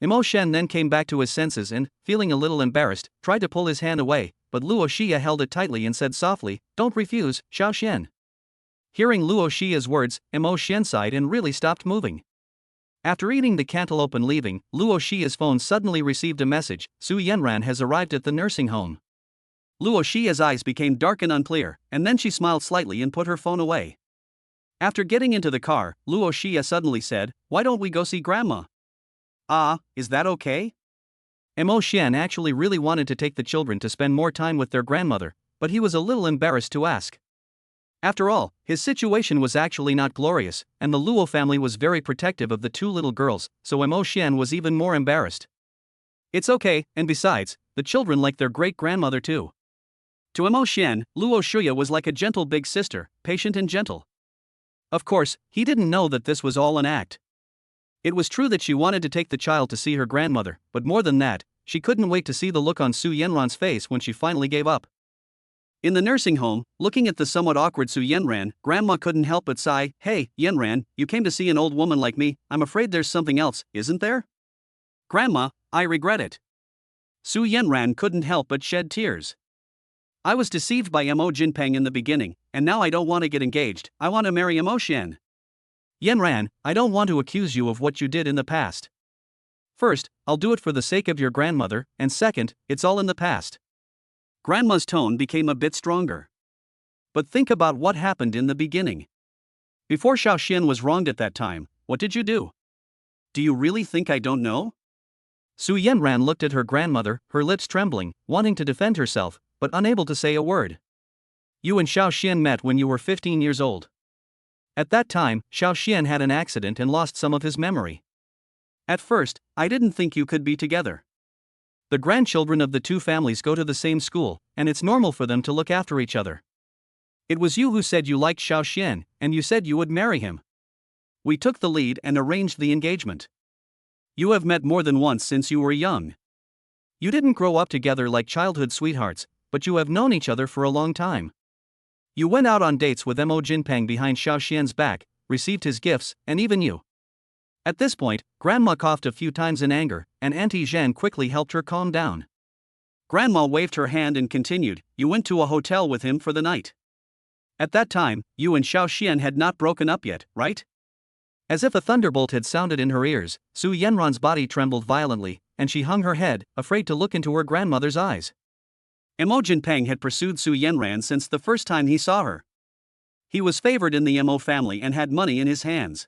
Imotian then came back to his senses and, feeling a little embarrassed, tried to pull his hand away, but Luo Xie held it tightly and said softly, "Don't refuse, Xiaoxian." Hearing Luo Xie's words, Imotian sighed and really stopped moving. After eating the cantaloupe and leaving, Luo Xie's phone suddenly received a message: Su Yenran has arrived at the nursing home. Luo Xie's eyes became dark and unclear, and then she smiled slightly and put her phone away. After getting into the car, Luo Xie suddenly said, "Why don't we go see Grandma?" "Ah, is that okay?" Imotian actually really wanted to take the children to spend more time with their grandmother, but he was a little embarrassed to ask. After all, his situation was actually not glorious, and the Luo family was very protective of the 2 little girls, so Imotian was even more embarrassed. It's okay, and besides, the children like their great-grandmother too. To Imotian, Luo Shuya was like a gentle big sister, patient and gentle. Of course, he didn't know that this was all an act. It was true that she wanted to take the child to see her grandmother, but more than that, she couldn't wait to see the look on Su Yenran's face when she finally gave up. In the nursing home, looking at the somewhat awkward Su Yenran, Grandma couldn't help but sigh, "Hey, Yenran, you came to see an old woman like me. I'm afraid there's something else, isn't there?" "Grandma, I regret it." Su Yenran couldn't help but shed tears. "I was deceived by Mo Jinpeng in the beginning, and now I don't want to get engaged. I want to marry Imotian." "Yenran, I don't want to accuse you of what you did in the past. First, I'll do it for the sake of your grandmother, and second, it's all in the past." Grandma's tone became a bit stronger. "But think about what happened in the beginning. Before Xiaoxian was wronged at that time, what did you do? Do you really think I don't know?" Su Yenran looked at her grandmother, her lips trembling, wanting to defend herself, but unable to say a word. "You and Xiaoxian met when you were 15 years old. At that time, Xiaoxian had an accident and lost some of his memory. At first, I didn't think you could be together. The grandchildren of the 2 families go to the same school, and it's normal for them to look after each other. It was you who said you liked Xiaoxian, and you said you would marry him. We took the lead and arranged the engagement. You have met more than once since you were young. You didn't grow up together like childhood sweethearts, but you have known each other for a long time. You went out on dates with Mo Jinpeng behind Xiaoxian's back, received his gifts, and even you." At this point, Grandma coughed a few times in anger, and Auntie Zhen quickly helped her calm down. Grandma waved her hand and continued, "You went to a hotel with him for the night. At that time, you and Xiaoxian had not broken up yet, right?" As if a thunderbolt had sounded in her ears, Su Yenran's body trembled violently, and she hung her head, afraid to look into her grandmother's eyes. Mo Jinpeng had pursued Su Yenran since the first time he saw her. He was favored in the Mo family and had money in his hands.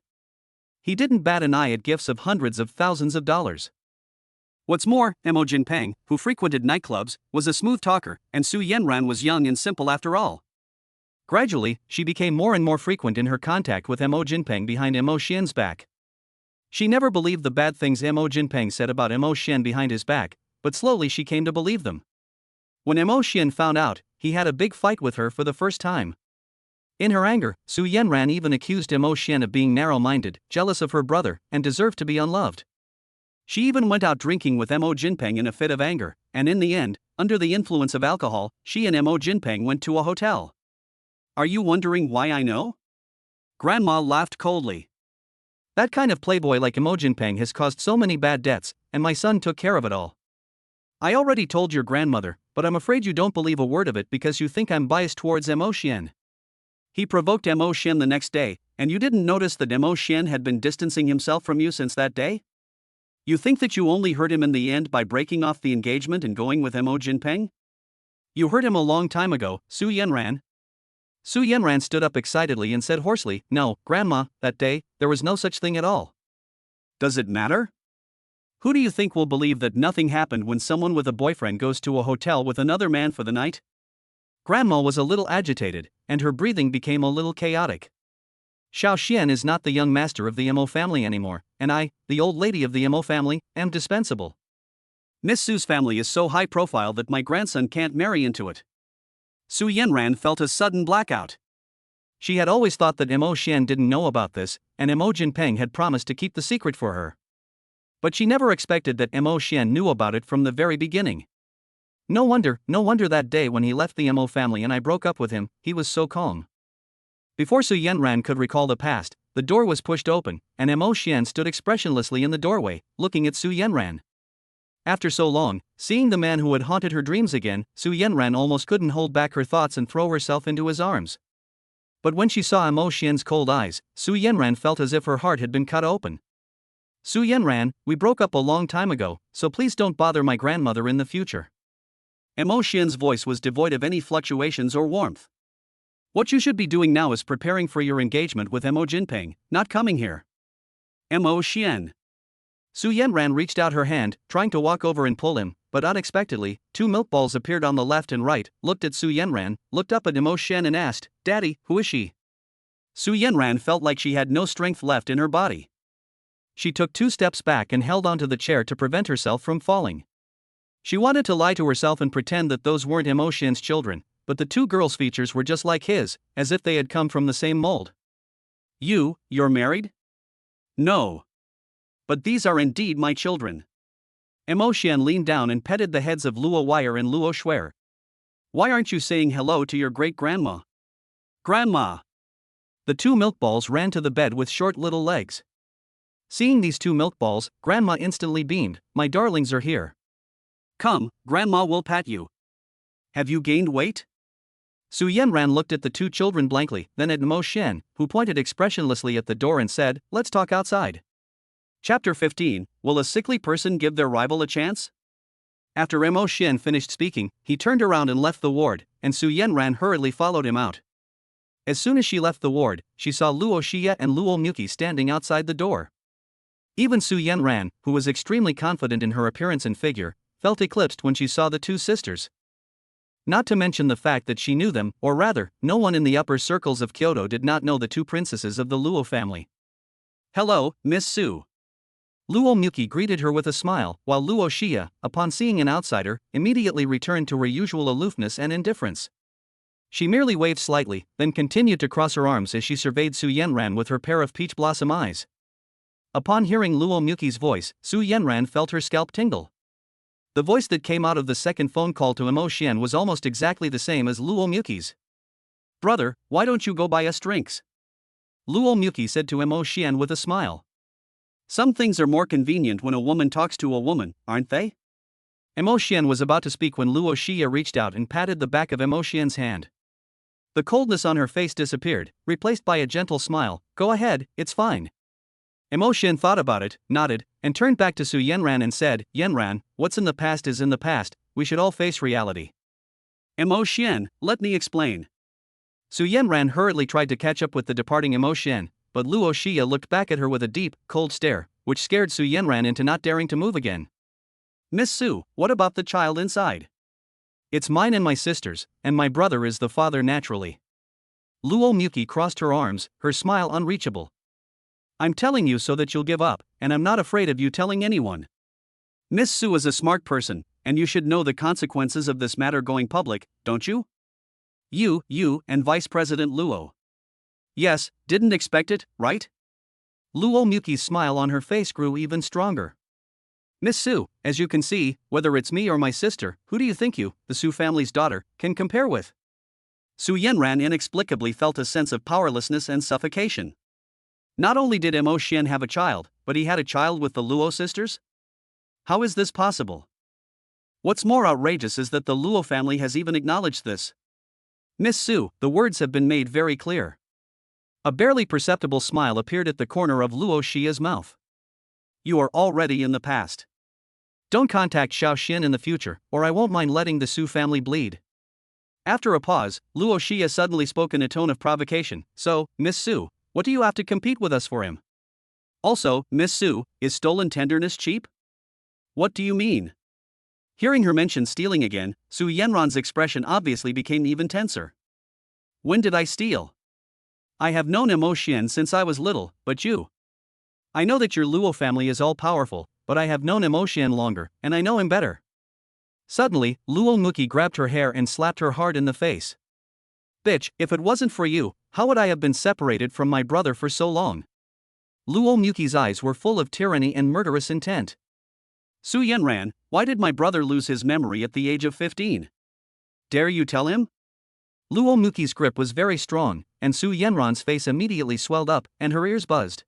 He didn't bat an eye at gifts of hundreds of thousands of dollars. What's more, Mo Jinpeng, who frequented nightclubs, was a smooth talker, and Su Yenran was young and simple after all. Gradually, she became more and more frequent in her contact with Mo Jinpeng behind Mo Xian's back. She never believed the bad things Mo Jinpeng said about Mo Xian behind his back, but slowly she came to believe them. When Mo Xian found out, he had a big fight with her for the first time. In her anger, Su Yenran even accused Mo Xian of being narrow-minded, jealous of her brother, and deserved to be unloved. She even went out drinking with Mo Jinpeng in a fit of anger, and in the end, under the influence of alcohol, she and Mo Jinpeng went to a hotel. Are you wondering why I know? Grandma laughed coldly. That kind of playboy like Mo Jinpeng has caused so many bad debts, and my son took care of it all. I already told your grandmother, but I'm afraid you don't believe a word of it because you think I'm biased towards Mo Xian. He provoked Mo Xian the next day, and you didn't notice that Mo Xian had been distancing himself from you since that day? You think that you only hurt him in the end by breaking off the engagement and going with Mo Jinpeng? You hurt him a long time ago, Su Yenran. Su Yenran stood up excitedly and said hoarsely, "No, Grandma, that day, there was no such thing at all." Does it matter? Who do you think will believe that nothing happened when someone with a boyfriend goes to a hotel with another man for the night? Grandma was a little agitated, and her breathing became a little chaotic. Xiao Xian is not the young master of the Mo family anymore, and I, the old lady of the Mo family, am dispensable. Miss Su's family is so high profile that my grandson can't marry into it. Su Yenran felt a sudden blackout. She had always thought that Mo Xian didn't know about this, and Mo Jinpeng had promised to keep the secret for her. But she never expected that Mo Xian knew about it from the very beginning. No wonder that day when he left the Mo family and I broke up with him, he was so calm. Before Su Yenran could recall the past, the door was pushed open, and Mo Xian stood expressionlessly in the doorway, looking at Su Yenran. After so long, seeing the man who had haunted her dreams again, Su Yenran almost couldn't hold back her thoughts and throw herself into his arms. But when she saw Mo Xian's cold eyes, Su Yenran felt as if her heart had been cut open. Su Yenran, we broke up a long time ago, so please don't bother my grandmother in the future. Mo Xian's voice was devoid of any fluctuations or warmth. What you should be doing now is preparing for your engagement with Mo Jinpeng, not coming here. Mo Xian. Su Yenran reached out her hand, trying to walk over and pull him, but unexpectedly, two milk balls appeared on the left and right, looked at Su Yenran, looked up at Mo Xian and asked, "Daddy, who is she?" Su Yenran felt like she had no strength left in her body. She took 2 steps back and held onto the chair to prevent herself from falling. She wanted to lie to herself and pretend that those weren't Mo Xian's children, but the 2 girls' features were just like his, as if they had come from the same mold. You're married? No. But these are indeed my children. Mo Xian leaned down and petted the heads of Luo Weier and Luo Shuer. Why aren't you saying hello to your great-grandma? Grandma! The 2 milk balls ran to the bed with short little legs. Seeing these 2 milk balls, Grandma instantly beamed, "My darlings are here. Come, Grandma will pat you. Have you gained weight?" Su Yenran looked at the 2 children blankly, then at Mo Xian, who pointed expressionlessly at the door and said, "Let's talk outside." Chapter 15, Will a sickly person give their rival a chance? After Mo Xian finished speaking, he turned around and left the ward, and Su Yenran hurriedly followed him out. As soon as she left the ward, she saw Luo Xie and Luo Muqi standing outside the door. Even Su Yenran, who was extremely confident in her appearance and figure, felt eclipsed when she saw the 2 sisters. Not to mention the fact that she knew them, or rather, no one in the upper circles of Kyoto did not know the 2 princesses of the Luo family. "Hello, Miss Su." Luo Muqi greeted her with a smile, while Luo Xie, upon seeing an outsider, immediately returned to her usual aloofness and indifference. She merely waved slightly, then continued to cross her arms as she surveyed Su Yenran with her pair of peach blossom eyes. Upon hearing Luo Muqi's voice, Su Yenran felt her scalp tingle. The voice that came out of the second phone call to Mo Xian was almost exactly the same as Luo Muqi's. "Brother, why don't you go buy us drinks?" Luo Muqi said to Mo Xian with a smile. "Some things are more convenient when a woman talks to a woman, aren't they?" Mo Xian was about to speak when Luo Xie reached out and patted the back of Mo Xian's hand. The coldness on her face disappeared, replaced by a gentle smile. "Go ahead, it's fine." Mo Xian thought about it, nodded, and turned back to Su Yenran and said, "Yenran, what's in the past is in the past, we should all face reality." "Mo Xian, let me explain." Su Yanran hurriedly tried to catch up with the departing Emo Xian, but Luo Xia looked back at her with a deep, cold stare, which scared Su Yanran into not daring to move again. Miss Su, what about the child inside? It's mine and my sister's, and my brother is the father naturally. Luo Muki crossed her arms, her smile unreachable. I'm telling you so that you'll give up, and I'm not afraid of you telling anyone. Miss Su is a smart person, and you should know the consequences of this matter going public, don't you? You, and Vice President Luo. Yes, didn't expect it, right? Luo Muki's smile on her face grew even stronger. Miss Su, as you can see, whether it's me or my sister, who do you think you, the Su family's daughter, can compare with? Su Yanran inexplicably felt a sense of powerlessness and suffocation. Not only did Emo Xian have a child, but he had a child with the Luo sisters? How is this possible? What's more outrageous is that the Luo family has even acknowledged this. Miss Su, the words have been made very clear. A barely perceptible smile appeared at the corner of Luo Xia's mouth. You are already in the past. Don't contact Xiao Xin in the future, or I won't mind letting the Su family bleed. After a pause, Luo Xia suddenly spoke in a tone of provocation. So, Miss Su, what do you have to compete with us for him? Also, Miss Su, is stolen tenderness cheap? What do you mean? Hearing her mention stealing again, Su Yanran's expression obviously became even tenser. When did I steal? I have known Emo Xian since I was little, but you? I know that your Luo family is all powerful, but I have known Emo Xian longer, and I know him better. Suddenly, Luo Muki grabbed her hair and slapped her hard in the face. Bitch, if it wasn't for you, how would I have been separated from my brother for so long? Luo Muki's eyes were full of tyranny and murderous intent. Su Yanran, why did my brother lose his memory at the age of 15? Dare you tell him? Luo Muki's grip was very strong, and Su Yanran's face immediately swelled up, and her ears buzzed.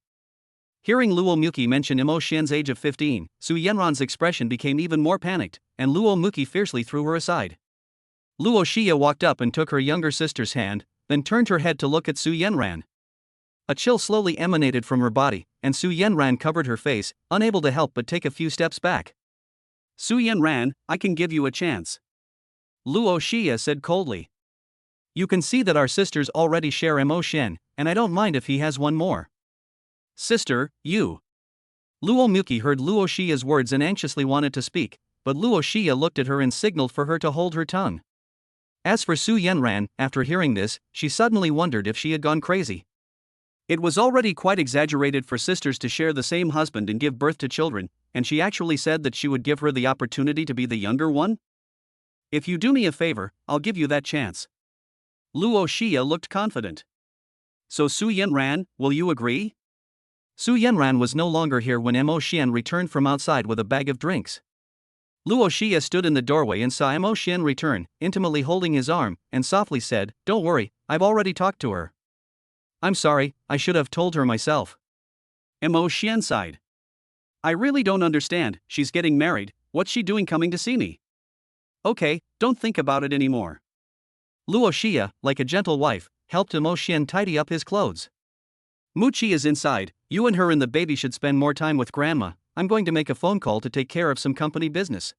Hearing Luo Muki mention Emo Xian's age of 15, Su Yanran's expression became even more panicked, and Luo Muki fiercely threw her aside. Luo Xia walked up and took her younger sister's hand, then turned her head to look at Su Yanran. A chill slowly emanated from her body, and Su Yanran covered her face, unable to help but take a few steps back. Su Yanran, I can give you a chance. Luo Xia said coldly. You can see that our sisters already share Emo Xian, and I don't mind if he has one more. Sister, you. Luo Muki heard Luo Xia's words and anxiously wanted to speak, but Luo Xia looked at her and signaled for her to hold her tongue. As for Su Yanran, after hearing this, she suddenly wondered if she had gone crazy. It was already quite exaggerated for sisters to share the same husband and give birth to children, and she actually said that she would give her the opportunity to be the younger one? If you do me a favor, I'll give you that chance. Luo Xia looked confident. So Su Yanran, will you agree? Su Yanran was no longer here when Emo Xian returned from outside with a bag of drinks. Luo Xia stood in the doorway and saw Emo Xian return, intimately holding his arm, and softly said, Don't worry, I've already talked to her. I'm sorry, I should have told her myself. Emo Xian sighed. I really don't understand, she's getting married, what's she doing coming to see me? Okay, don't think about it anymore. Luo Xia, like a gentle wife, helped Emo Xian tidy up his clothes. Muchi is inside, you and her and the baby should spend more time with grandma. I'm going to make a phone call to take care of some company business.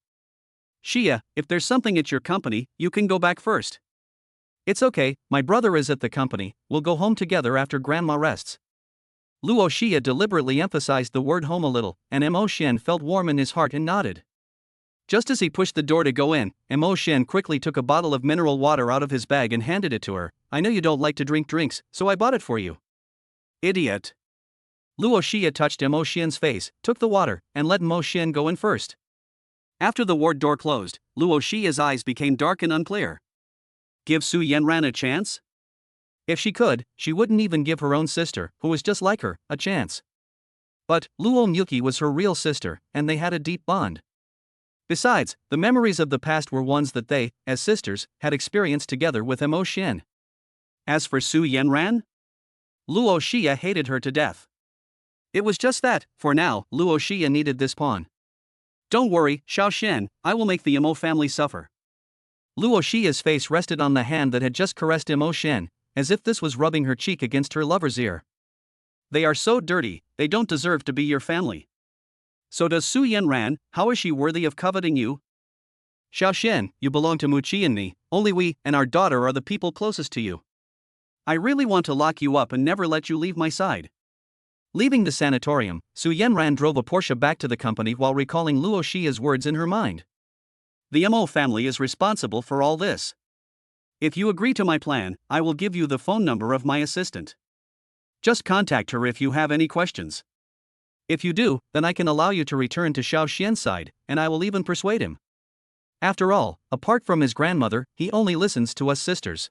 Xia, if there's something at your company, you can go back first. It's okay, my brother is at the company, we'll go home together after grandma rests. Luo Xia deliberately emphasized the word home a little, and Emo Xian felt warm in his heart and nodded. Just as he pushed the door to go in, Emo Xian quickly took a bottle of mineral water out of his bag and handed it to her. I know you don't like to drink drinks, so I bought it for you. Idiot. Luo Xia touched Emo Xian's face, took the water, and let Emo Xian go in first. After the ward door closed, Luo Xia's eyes became dark and unclear. Give Su Yanran a chance? If she could, she wouldn't even give her own sister, who was just like her, a chance. But Luo Muki was her real sister, and they had a deep bond. Besides, the memories of the past were ones that they, as sisters, had experienced together with Emo Xian. As for Su Yanran? Luo Xia hated her to death. It was just that, for now, Luo Xia needed this pawn. Don't worry, Xiao Shen, I will make the Emo family suffer. Luo Xia's face rested on the hand that had just caressed Emo Xian, as if this was rubbing her cheek against her lover's ear. They are so dirty, they don't deserve to be your family. So does Su Yanran, how is she worthy of coveting you? Xiao Shen, you belong to Muchi and me, only we and our daughter are the people closest to you. I really want to lock you up and never let you leave my side. Leaving the sanatorium, Su Yenran drove a Porsche back to the company while recalling Luo Xia's words in her mind. The Mo family is responsible for all this. If you agree to my plan, I will give you the phone number of my assistant. Just contact her if you have any questions. If you do, then I can allow you to return to Xiao Xian's side, and I will even persuade him. After all, apart from his grandmother, he only listens to us sisters.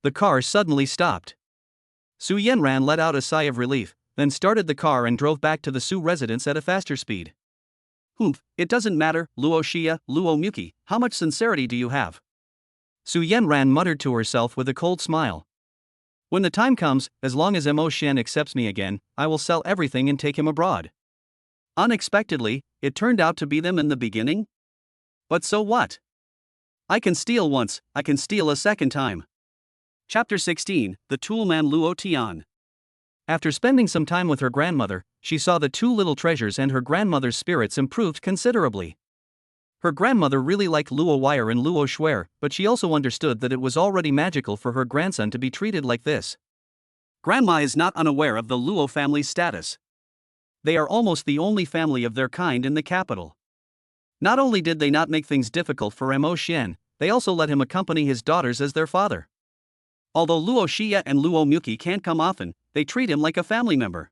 The car suddenly stopped. Su Yenran let out a sigh of relief, then started the car and drove back to the Su residence at a faster speed. Humph, it doesn't matter, Luo Xia, Luo Muki, how much sincerity do you have? Su Yenran muttered to herself with a cold smile. When the time comes, as long as Mo Xian accepts me again, I will sell everything and take him abroad. Unexpectedly, it turned out to be them in the beginning? But so what? I can steal once, I can steal a second time. Chapter 16, The Toolman Luo Tian. After spending some time with her grandmother, she saw the two little treasures and her grandmother's spirits improved considerably. Her grandmother really liked Luo Wire and Luo Shuer, but she also understood that it was already magical for her grandson to be treated like this. Grandma is not unaware of the Luo family's status. They are almost the only family of their kind in the capital. Not only did they not make things difficult for Mo Xian, they also let him accompany his daughters as their father. Although Luo Xia and Luo Muki can't come often, they treat him like a family member.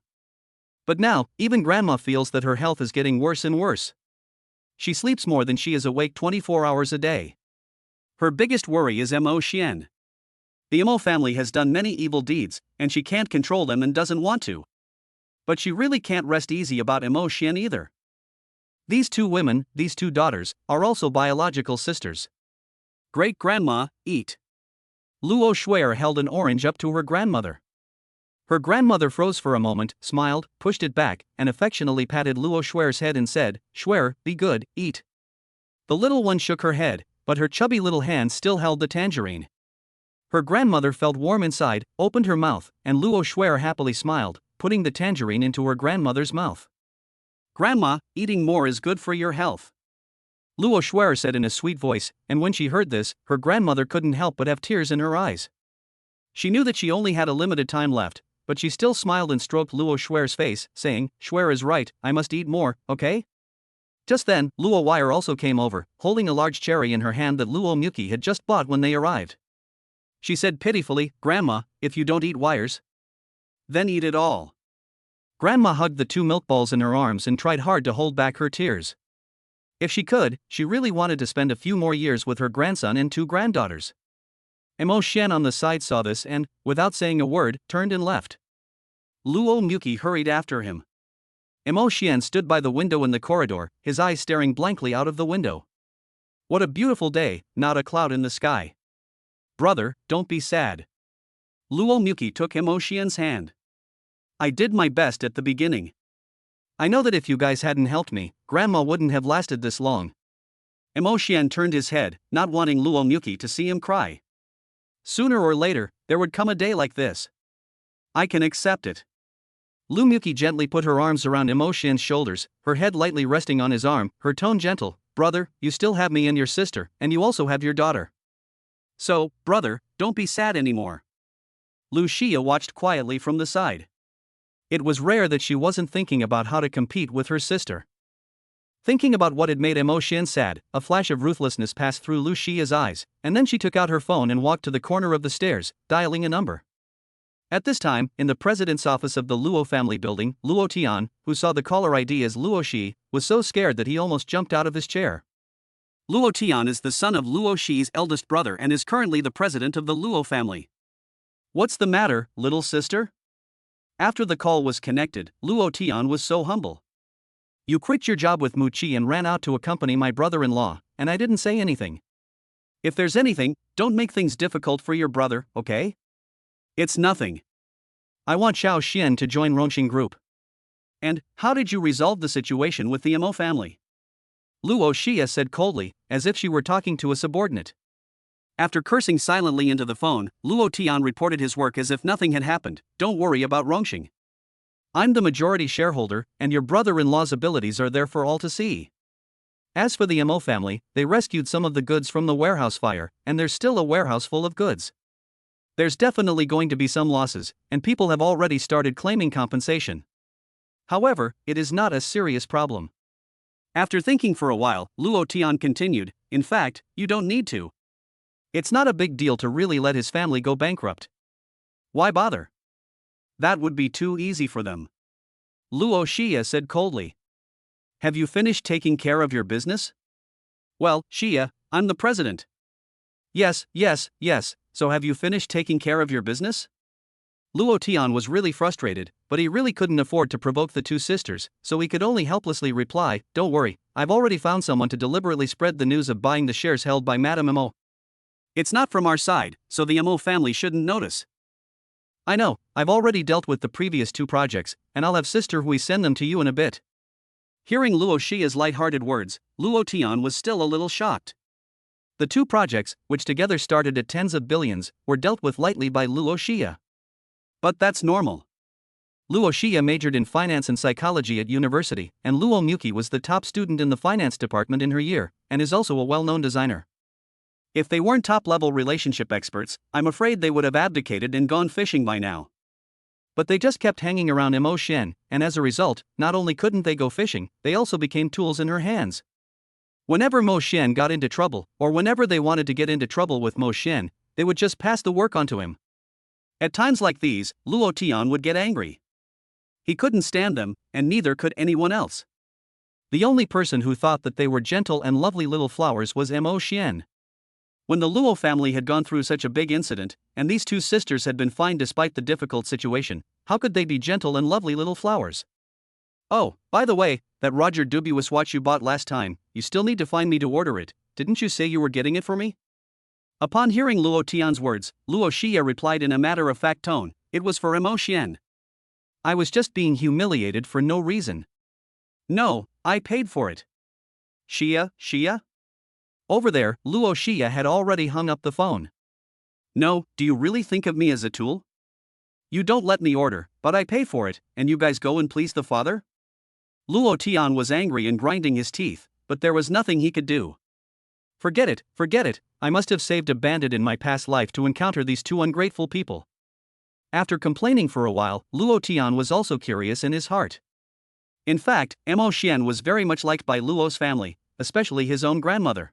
But now, even grandma feels that her health is getting worse and worse. She sleeps more than she is awake 24 hours a day. Her biggest worry is Mo Xian. The Mo family has done many evil deeds, and she can't control them and doesn't want to. But she really can't rest easy about Mo Xian either. These two women, these two daughters, are also biological sisters. Great-grandma, eat. Luo Shuer held an orange up to her grandmother. Her grandmother froze for a moment, smiled, pushed it back, and affectionately patted Luo Shuer's head and said, "Shuer, be good, eat." The little one shook her head, but her chubby little hand still held the tangerine. Her grandmother felt warm inside, opened her mouth, and Luo Shuer happily smiled, putting the tangerine into her grandmother's mouth. "Grandma, eating more is good for your health," Luo Shuer said in a sweet voice, and when she heard this, her grandmother couldn't help but have tears in her eyes. She knew that she only had a limited time left, but she still smiled and stroked Luo Shuer's face, saying, "Shuer is right, I must eat more, okay?" Just then, Luo Wire also came over, holding a large cherry in her hand that Luo Muki had just bought when they arrived. She said pitifully, "Grandma, if you don't eat wires, then eat it all." Grandma hugged the two milk balls in her arms and tried hard to hold back her tears. If she could, she really wanted to spend a few more years with her grandson and two granddaughters. Mo Xian on the side saw this and, without saying a word, turned and left. Luo Muki hurried after him. Mo Xian stood by the window in the corridor, his eyes staring blankly out of the window. What a beautiful day, not a cloud in the sky. Brother, don't be sad. Luo Muki took Mo Xian's hand. I did my best at the beginning. I know that if you guys hadn't helped me, Grandma wouldn't have lasted this long. Mo Xian turned his head, not wanting Luo Muki to see him cry. Sooner or later, there would come a day like this. I can accept it. Luo Muki gently put her arms around Mo Xian's shoulders, her head lightly resting on his arm, her tone gentle. Brother, you still have me and your sister, and you also have your daughter. So, brother, don't be sad anymore. Luo Xia watched quietly from the side. It was rare that she wasn't thinking about how to compete with her sister. Thinking about what had made Mo Xian sad, a flash of ruthlessness passed through Luo Xia's eyes, and then she took out her phone and walked to the corner of the stairs, dialing a number. At this time, in the president's office of the Luo family building, Luo Tian, who saw the caller ID as Luo Xi, was so scared that he almost jumped out of his chair. Luo Tian is the son of Luo Xi's eldest brother and is currently the president of the Luo family. What's the matter, little sister? After the call was connected, Luo Tian was so humble. You quit your job with Mu Qi and ran out to accompany my brother-in-law, and I didn't say anything. If there's anything, don't make things difficult for your brother, okay? It's nothing. I want Xiao Xian to join Rongxing Group. And, how did you resolve the situation with the Mo family? Luo Xia said coldly, as if she were talking to a subordinate. After cursing silently into the phone, Luo Tian reported his work as if nothing had happened. Don't worry about Rongxing. I'm the majority shareholder, and your brother-in-law's abilities are there for all to see. As for the Mo family, they rescued some of the goods from the warehouse fire, and there's still a warehouse full of goods. There's definitely going to be some losses, and people have already started claiming compensation. However, it is not a serious problem. After thinking for a while, Luo Tian continued, in fact, you don't need to. It's not a big deal to really let his family go bankrupt. Why bother? That would be too easy for them. Luo Xia said coldly. Have you finished taking care of your business? Well, Xia, I'm the president. Yes, so have you finished taking care of your business? Luo Tian was really frustrated, but he really couldn't afford to provoke the two sisters, so he could only helplessly reply, don't worry, I've already found someone to deliberately spread the news of buying the shares held by Madame Mo. It's not from our side, so the Mo family shouldn't notice. I know, I've already dealt with the previous two projects, and I'll have Sister Hui send them to you in a bit. Hearing Luo Xia's light-hearted words, Luo Tian was still a little shocked. The two projects, which together started at tens of billions, were dealt with lightly by Luo Xia. But that's normal. Luo Xia majored in finance and psychology at university, and Luo Muki was the top student in the finance department in her year, and is also a well-known designer. If they weren't top-level relationship experts, I'm afraid they would have abdicated and gone fishing by now. But they just kept hanging around Mo Shen, and as a result, not only couldn't they go fishing, they also became tools in her hands. Whenever Mo Shen got into trouble, or whenever they wanted to get into trouble with Mo Shen, they would just pass the work onto him. At times like these, Luo Tian would get angry. He couldn't stand them, and neither could anyone else. The only person who thought that they were gentle and lovely little flowers was Mo Shen. When the Luo family had gone through such a big incident, and these two sisters had been fine despite the difficult situation, how could they be gentle and lovely little flowers? Oh, by the way, that Roger Dubuis watch you bought last time, you still need to find me to order it, didn't you say you were getting it for me? Upon hearing Luo Tian's words, Luo Xia replied in a matter-of-fact tone, it was for Mo Shen. I was just being humiliated for no reason. No, I paid for it. Xia? Over there, Luo Xia had already hung up the phone. No, do you really think of me as a tool? You don't let me order, but I pay for it, and you guys go and please the father? Luo Tian was angry and grinding his teeth, but there was nothing he could do. Forget it, I must have saved a bandit in my past life to encounter these two ungrateful people. After complaining for a while, Luo Tian was also curious in his heart. In fact, Mo Shen was very much liked by Luo's family, especially his own grandmother.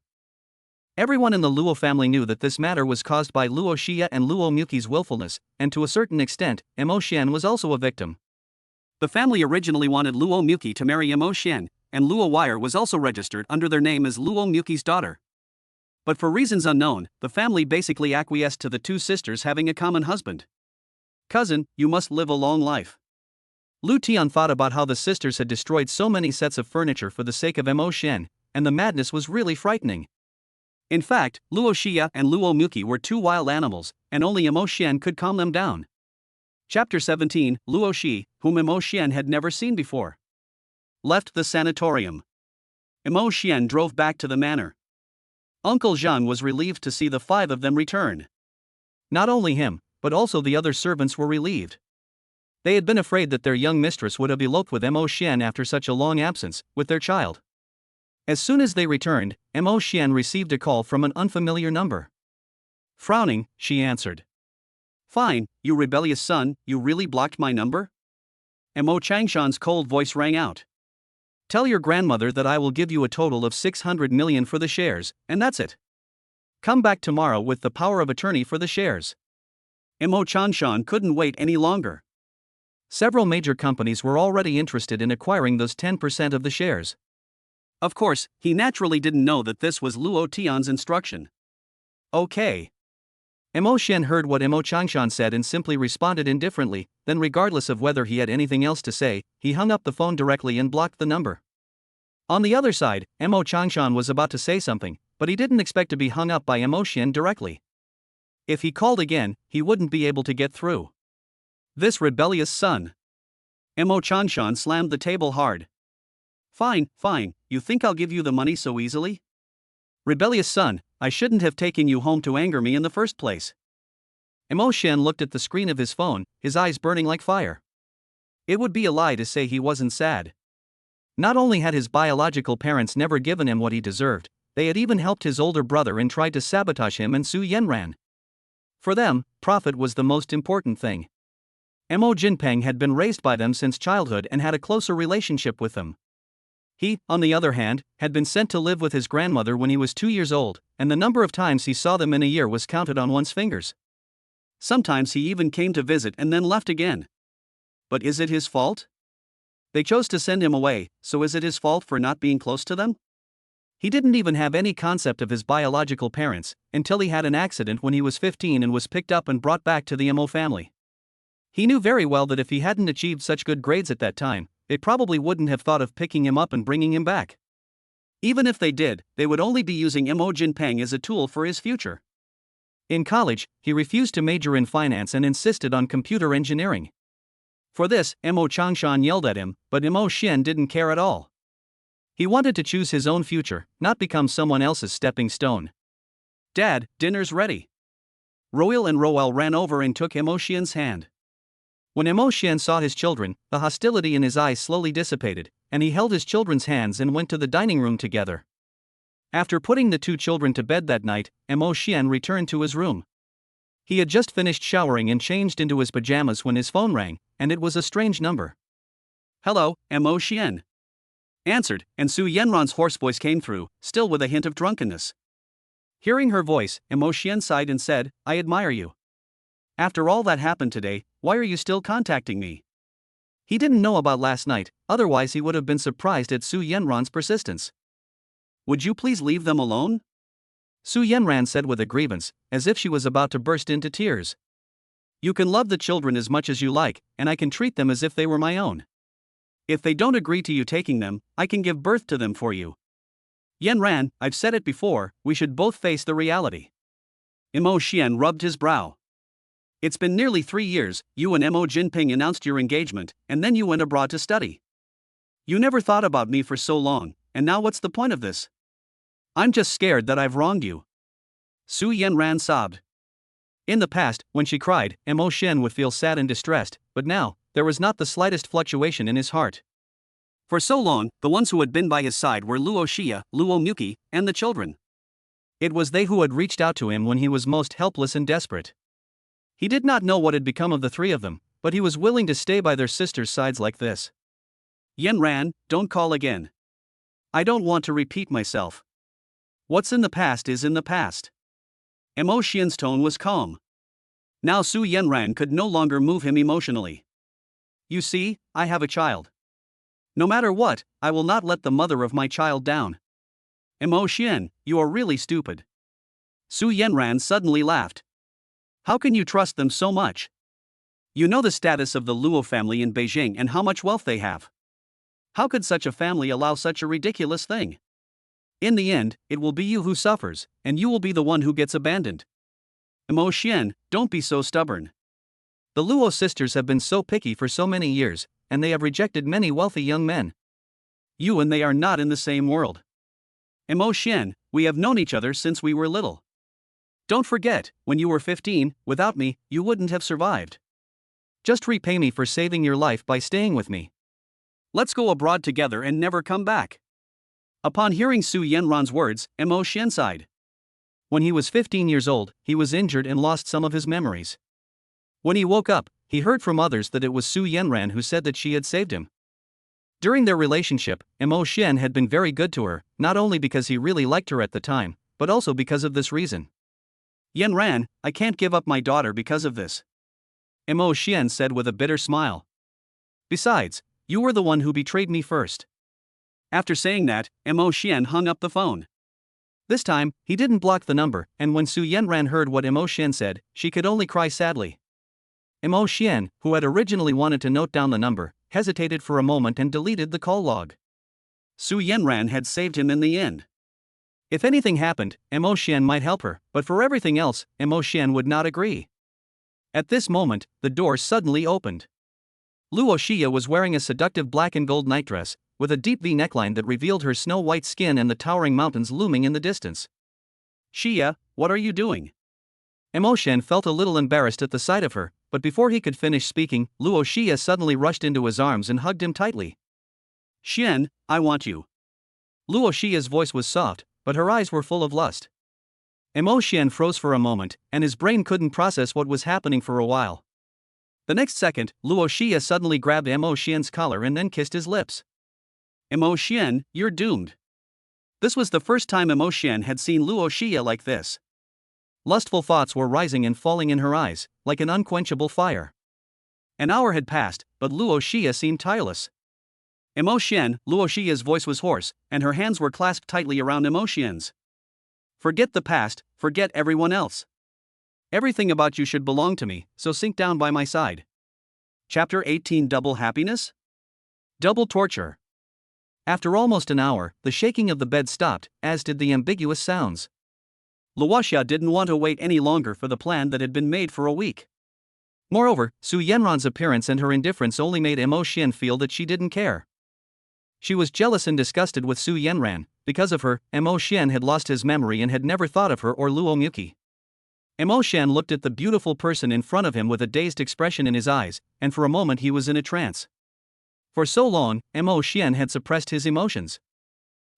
Everyone in the Luo family knew that this matter was caused by Luo Xia and Luo Muki's willfulness, and to a certain extent, Mo Shen was also a victim. The family originally wanted Luo Muki to marry Mo Shen, and Luo Wire was also registered under their name as Luo Muki's daughter. But for reasons unknown, the family basically acquiesced to the two sisters having a common husband. Cousin, you must live a long life. Lu Tian thought about how the sisters had destroyed so many sets of furniture for the sake of Mo Shen, and the madness was really frightening. In fact, Luo Xia and Luo Muki were two wild animals, and only Mo Shen could calm them down. Chapter 17, Luo Xi, whom Mo Shen had never seen before, left the sanatorium. Mo Shen drove back to the manor. Uncle Zhang was relieved to see the five of them return. Not only him, but also the other servants were relieved. They had been afraid that their young mistress would have eloped with Mo Shen after such a long absence, with their child. As soon as they returned, Mo Shen received a call from an unfamiliar number. Frowning, she answered. Fine, you rebellious son, you really blocked my number? Mo Changshan's cold voice rang out. Tell your grandmother that I will give you a total of 600 million for the shares, and that's it. Come back tomorrow with the power of attorney for the shares. Mo Changshan couldn't wait any longer. Several major companies were already interested in acquiring those 10% of the shares. Of course, he naturally didn't know that this was Luo Tian's instruction. Okay. Mo Shen heard what Mo Changshan said and simply responded indifferently, then regardless of whether he had anything else to say, he hung up the phone directly and blocked the number. On the other side, Mo Changshan was about to say something, but he didn't expect to be hung up by Mo Shen directly. If he called again, he wouldn't be able to get through. This rebellious son. Mo Changshan slammed the table hard. Fine, you think I'll give you the money so easily? Rebellious son, I shouldn't have taken you home to anger me in the first place. Mo Shen looked at the screen of his phone, his eyes burning like fire. It would be a lie to say he wasn't sad. Not only had his biological parents never given him what he deserved, they had even helped his older brother and tried to sabotage him and Su Yenran. For them, profit was the most important thing. Mo Jinpeng had been raised by them since childhood and had a closer relationship with them. He, on the other hand, had been sent to live with his grandmother when he was 2 years old, and the number of times he saw them in a year was counted on one's fingers. Sometimes he even came to visit and then left again. But is it his fault? They chose to send him away, so is it his fault for not being close to them? He didn't even have any concept of his biological parents, until he had an accident when he was 15 and was picked up and brought back to the Mo family. He knew very well that if he hadn't achieved such good grades at that time, they probably wouldn't have thought of picking him up and bringing him back. Even if they did, they would only be using Mo Jinpeng as a tool for his future. In college, he refused to major in finance and insisted on computer engineering. For this, Mo Changshan yelled at him, but Mo Xian didn't care at all. He wanted to choose his own future, not become someone else's stepping stone. "Dad, dinner's ready." Royal and Roel ran over and took Mo Xian's hand. When Mo Xian saw his children, the hostility in his eyes slowly dissipated, and he held his children's hands and went to the dining room together. After putting the two children to bed that night, Mo Xian returned to his room. He had just finished showering and changed into his pajamas when his phone rang, and it was a strange number. "Hello, Mo Xian," answered, and Su Yanran's hoarse voice came through, still with a hint of drunkenness. Hearing her voice, Mo Xian sighed and said, "I admire you. After all that happened today, why are you still contacting me?" He didn't know about last night, otherwise he would have been surprised at Su Yanran's persistence. "Would you please leave them alone?" Su Yanran said with a grievance, as if she was about to burst into tears. "You can love the children as much as you like, and I can treat them as if they were my own. If they don't agree to you taking them, I can give birth to them for you. Yanran, I've said it before, we should both face the reality." Mo Xian rubbed his brow. "It's been nearly 3 years, you and Mo Jinping announced your engagement, and then you went abroad to study. You never thought about me for so long, and now what's the point of this? I'm just scared that I've wronged you." Su Yanran sobbed. In the past, when she cried, Mo Xian would feel sad and distressed, but now, there was not the slightest fluctuation in his heart. For so long, the ones who had been by his side were Luo Xia, Luo Muki, and the children. It was they who had reached out to him when he was most helpless and desperate. He did not know what had become of the three of them, but he was willing to stay by their sisters' sides like this. "Yanran, don't call again. I don't want to repeat myself. What's in the past is in the past." Mo Xian's tone was calm. Now Su Yanran could no longer move him emotionally. "You see, I have a child. No matter what, I will not let the mother of my child down." "Mo Xian, you are really stupid." Su Yanran suddenly laughed. "How can you trust them so much? You know the status of the Luo family in Beijing and how much wealth they have. How could such a family allow such a ridiculous thing? In the end, it will be you who suffers, and you will be the one who gets abandoned. Mo Xian, don't be so stubborn. The Luo sisters have been so picky for so many years, and they have rejected many wealthy young men. You and they are not in the same world. Mo Xian, we have known each other since we were little. Don't forget, when you were 15, without me, you wouldn't have survived. Just repay me for saving your life by staying with me. Let's go abroad together and never come back." Upon hearing Su Yanran's words, Mo Xian sighed. When he was 15 years old, he was injured and lost some of his memories. When he woke up, he heard from others that it was Su Yanran who said that she had saved him. During their relationship, Mo Xian had been very good to her, not only because he really liked her at the time, but also because of this reason. "Yanran, I can't give up my daughter because of this," Mo Xian said with a bitter smile. "Besides, you were the one who betrayed me first." After saying that, Mo Xian hung up the phone. This time, he didn't block the number, and when Su Yanran heard what Mo Xian said, she could only cry sadly. Mo Xian, who had originally wanted to note down the number, hesitated for a moment and deleted the call log. Su Yanran had saved him in the end. If anything happened, Mo Xian might help her, but for everything else, Mo Xian would not agree. At this moment, the door suddenly opened. Luo Xia was wearing a seductive black and gold nightdress, with a deep V neckline that revealed her snow-white skin and the towering mountains looming in the distance. "Xia, what are you doing?" Mo Xian felt a little embarrassed at the sight of her, but before he could finish speaking, Luo Xia suddenly rushed into his arms and hugged him tightly. "Xian, I want you." Luo Xia's voice was soft, but her eyes were full of lust. Emo Xian froze for a moment, and his brain couldn't process what was happening for a while. The next second, Luo Xia suddenly grabbed Emo Xian's collar and then kissed his lips. Emo Xian, you're doomed. This was the first time Emo Xian had seen Luo Xia like this. Lustful thoughts were rising and falling in her eyes, like an unquenchable fire. An hour had passed, but Luo Xia seemed tireless. Emo Xian, Luo Xia's voice was hoarse, and her hands were clasped tightly around Emo Xian's. Forget the past, forget everyone else. Everything about you should belong to me, so sink down by my side. Chapter 18 Double Happiness? Double Torture. After almost an hour, the shaking of the bed stopped, as did the ambiguous sounds. Luo Xia didn't want to wait any longer for the plan that had been made for a week. Moreover, Su Yanran's appearance and her indifference only made Emo Xian feel that she didn't care. She was jealous and disgusted with Su Yanran. Because of her, Emo Xian had lost his memory and had never thought of her or Luo Muki. Emo Xian looked at the beautiful person in front of him with a dazed expression in his eyes, and for a moment he was in a trance. For so long, Emo Xian had suppressed his emotions.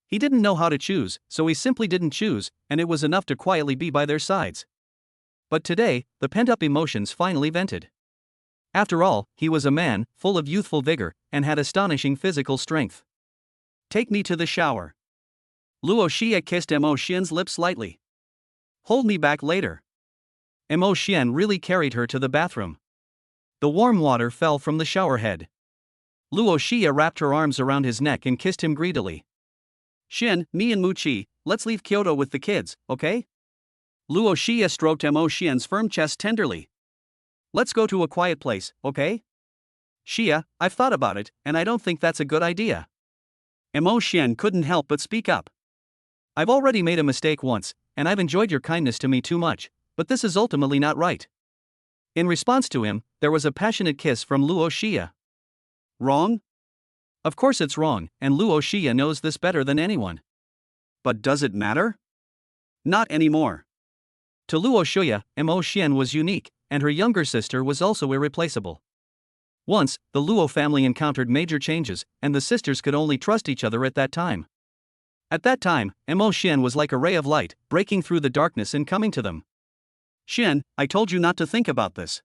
He didn't know how to choose, so he simply didn't choose, and it was enough to quietly be by their sides. But today, the pent-up emotions finally vented. After all, he was a man, full of youthful vigor, and had astonishing physical strength. Take me to the shower. Luo Xia kissed Emo Xian's lips lightly. Hold me back later. Emo Xian really carried her to the bathroom. The warm water fell from the shower head. Luo Xia wrapped her arms around his neck and kissed him greedily. Xian, me and Mu Qi, let's leave Kyoto with the kids, okay? Luo Xia stroked Emo Xian's firm chest tenderly. Let's go to a quiet place, okay? Xia, I've thought about it, and I don't think that's a good idea. Emo Xian couldn't help but speak up. I've already made a mistake once, and I've enjoyed your kindness to me too much, but this is ultimately not right. In response to him, there was a passionate kiss from Luo Xia. Wrong? Of course it's wrong, and Luo Xia knows this better than anyone. But does it matter? Not anymore. To Luo Xia, Emo Xian was unique, and her younger sister was also irreplaceable. Once, the Luo family encountered major changes, and the sisters could only trust each other at that time. At that time, Emo Xian was like a ray of light, breaking through the darkness and coming to them. Xian, I told you not to think about this.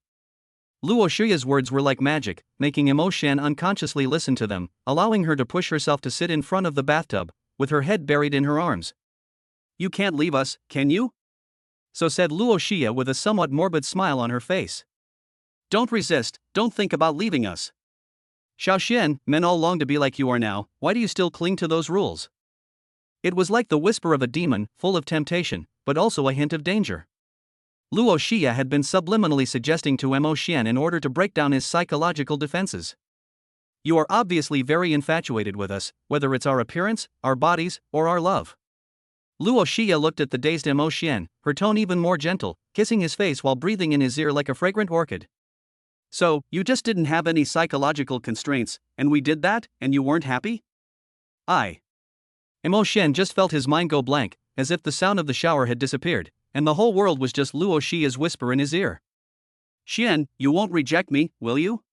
Luo Xia's words were like magic, making Emo Xian unconsciously listen to them, allowing her to push herself to sit in front of the bathtub, with her head buried in her arms. You can't leave us, can you? So said Luo Xia with a somewhat morbid smile on her face. Don't resist, don't think about leaving us. Xiao Xian, men all long to be like you are now, why do you still cling to those rules? It was like the whisper of a demon, full of temptation, but also a hint of danger. Luo Xia had been subliminally suggesting to Emo Xian in order to break down his psychological defenses. You are obviously very infatuated with us, whether it's our appearance, our bodies, or our love. Luo Xia looked at the dazed Emo Xian, her tone even more gentle, kissing his face while breathing in his ear like a fragrant orchid. So, you just didn't have any psychological constraints, and we did that, and you weren't happy? Emo Xian just felt his mind go blank, as if the sound of the shower had disappeared, and the whole world was just Luo Xia's whisper in his ear. Xian, you won't reject me, will you?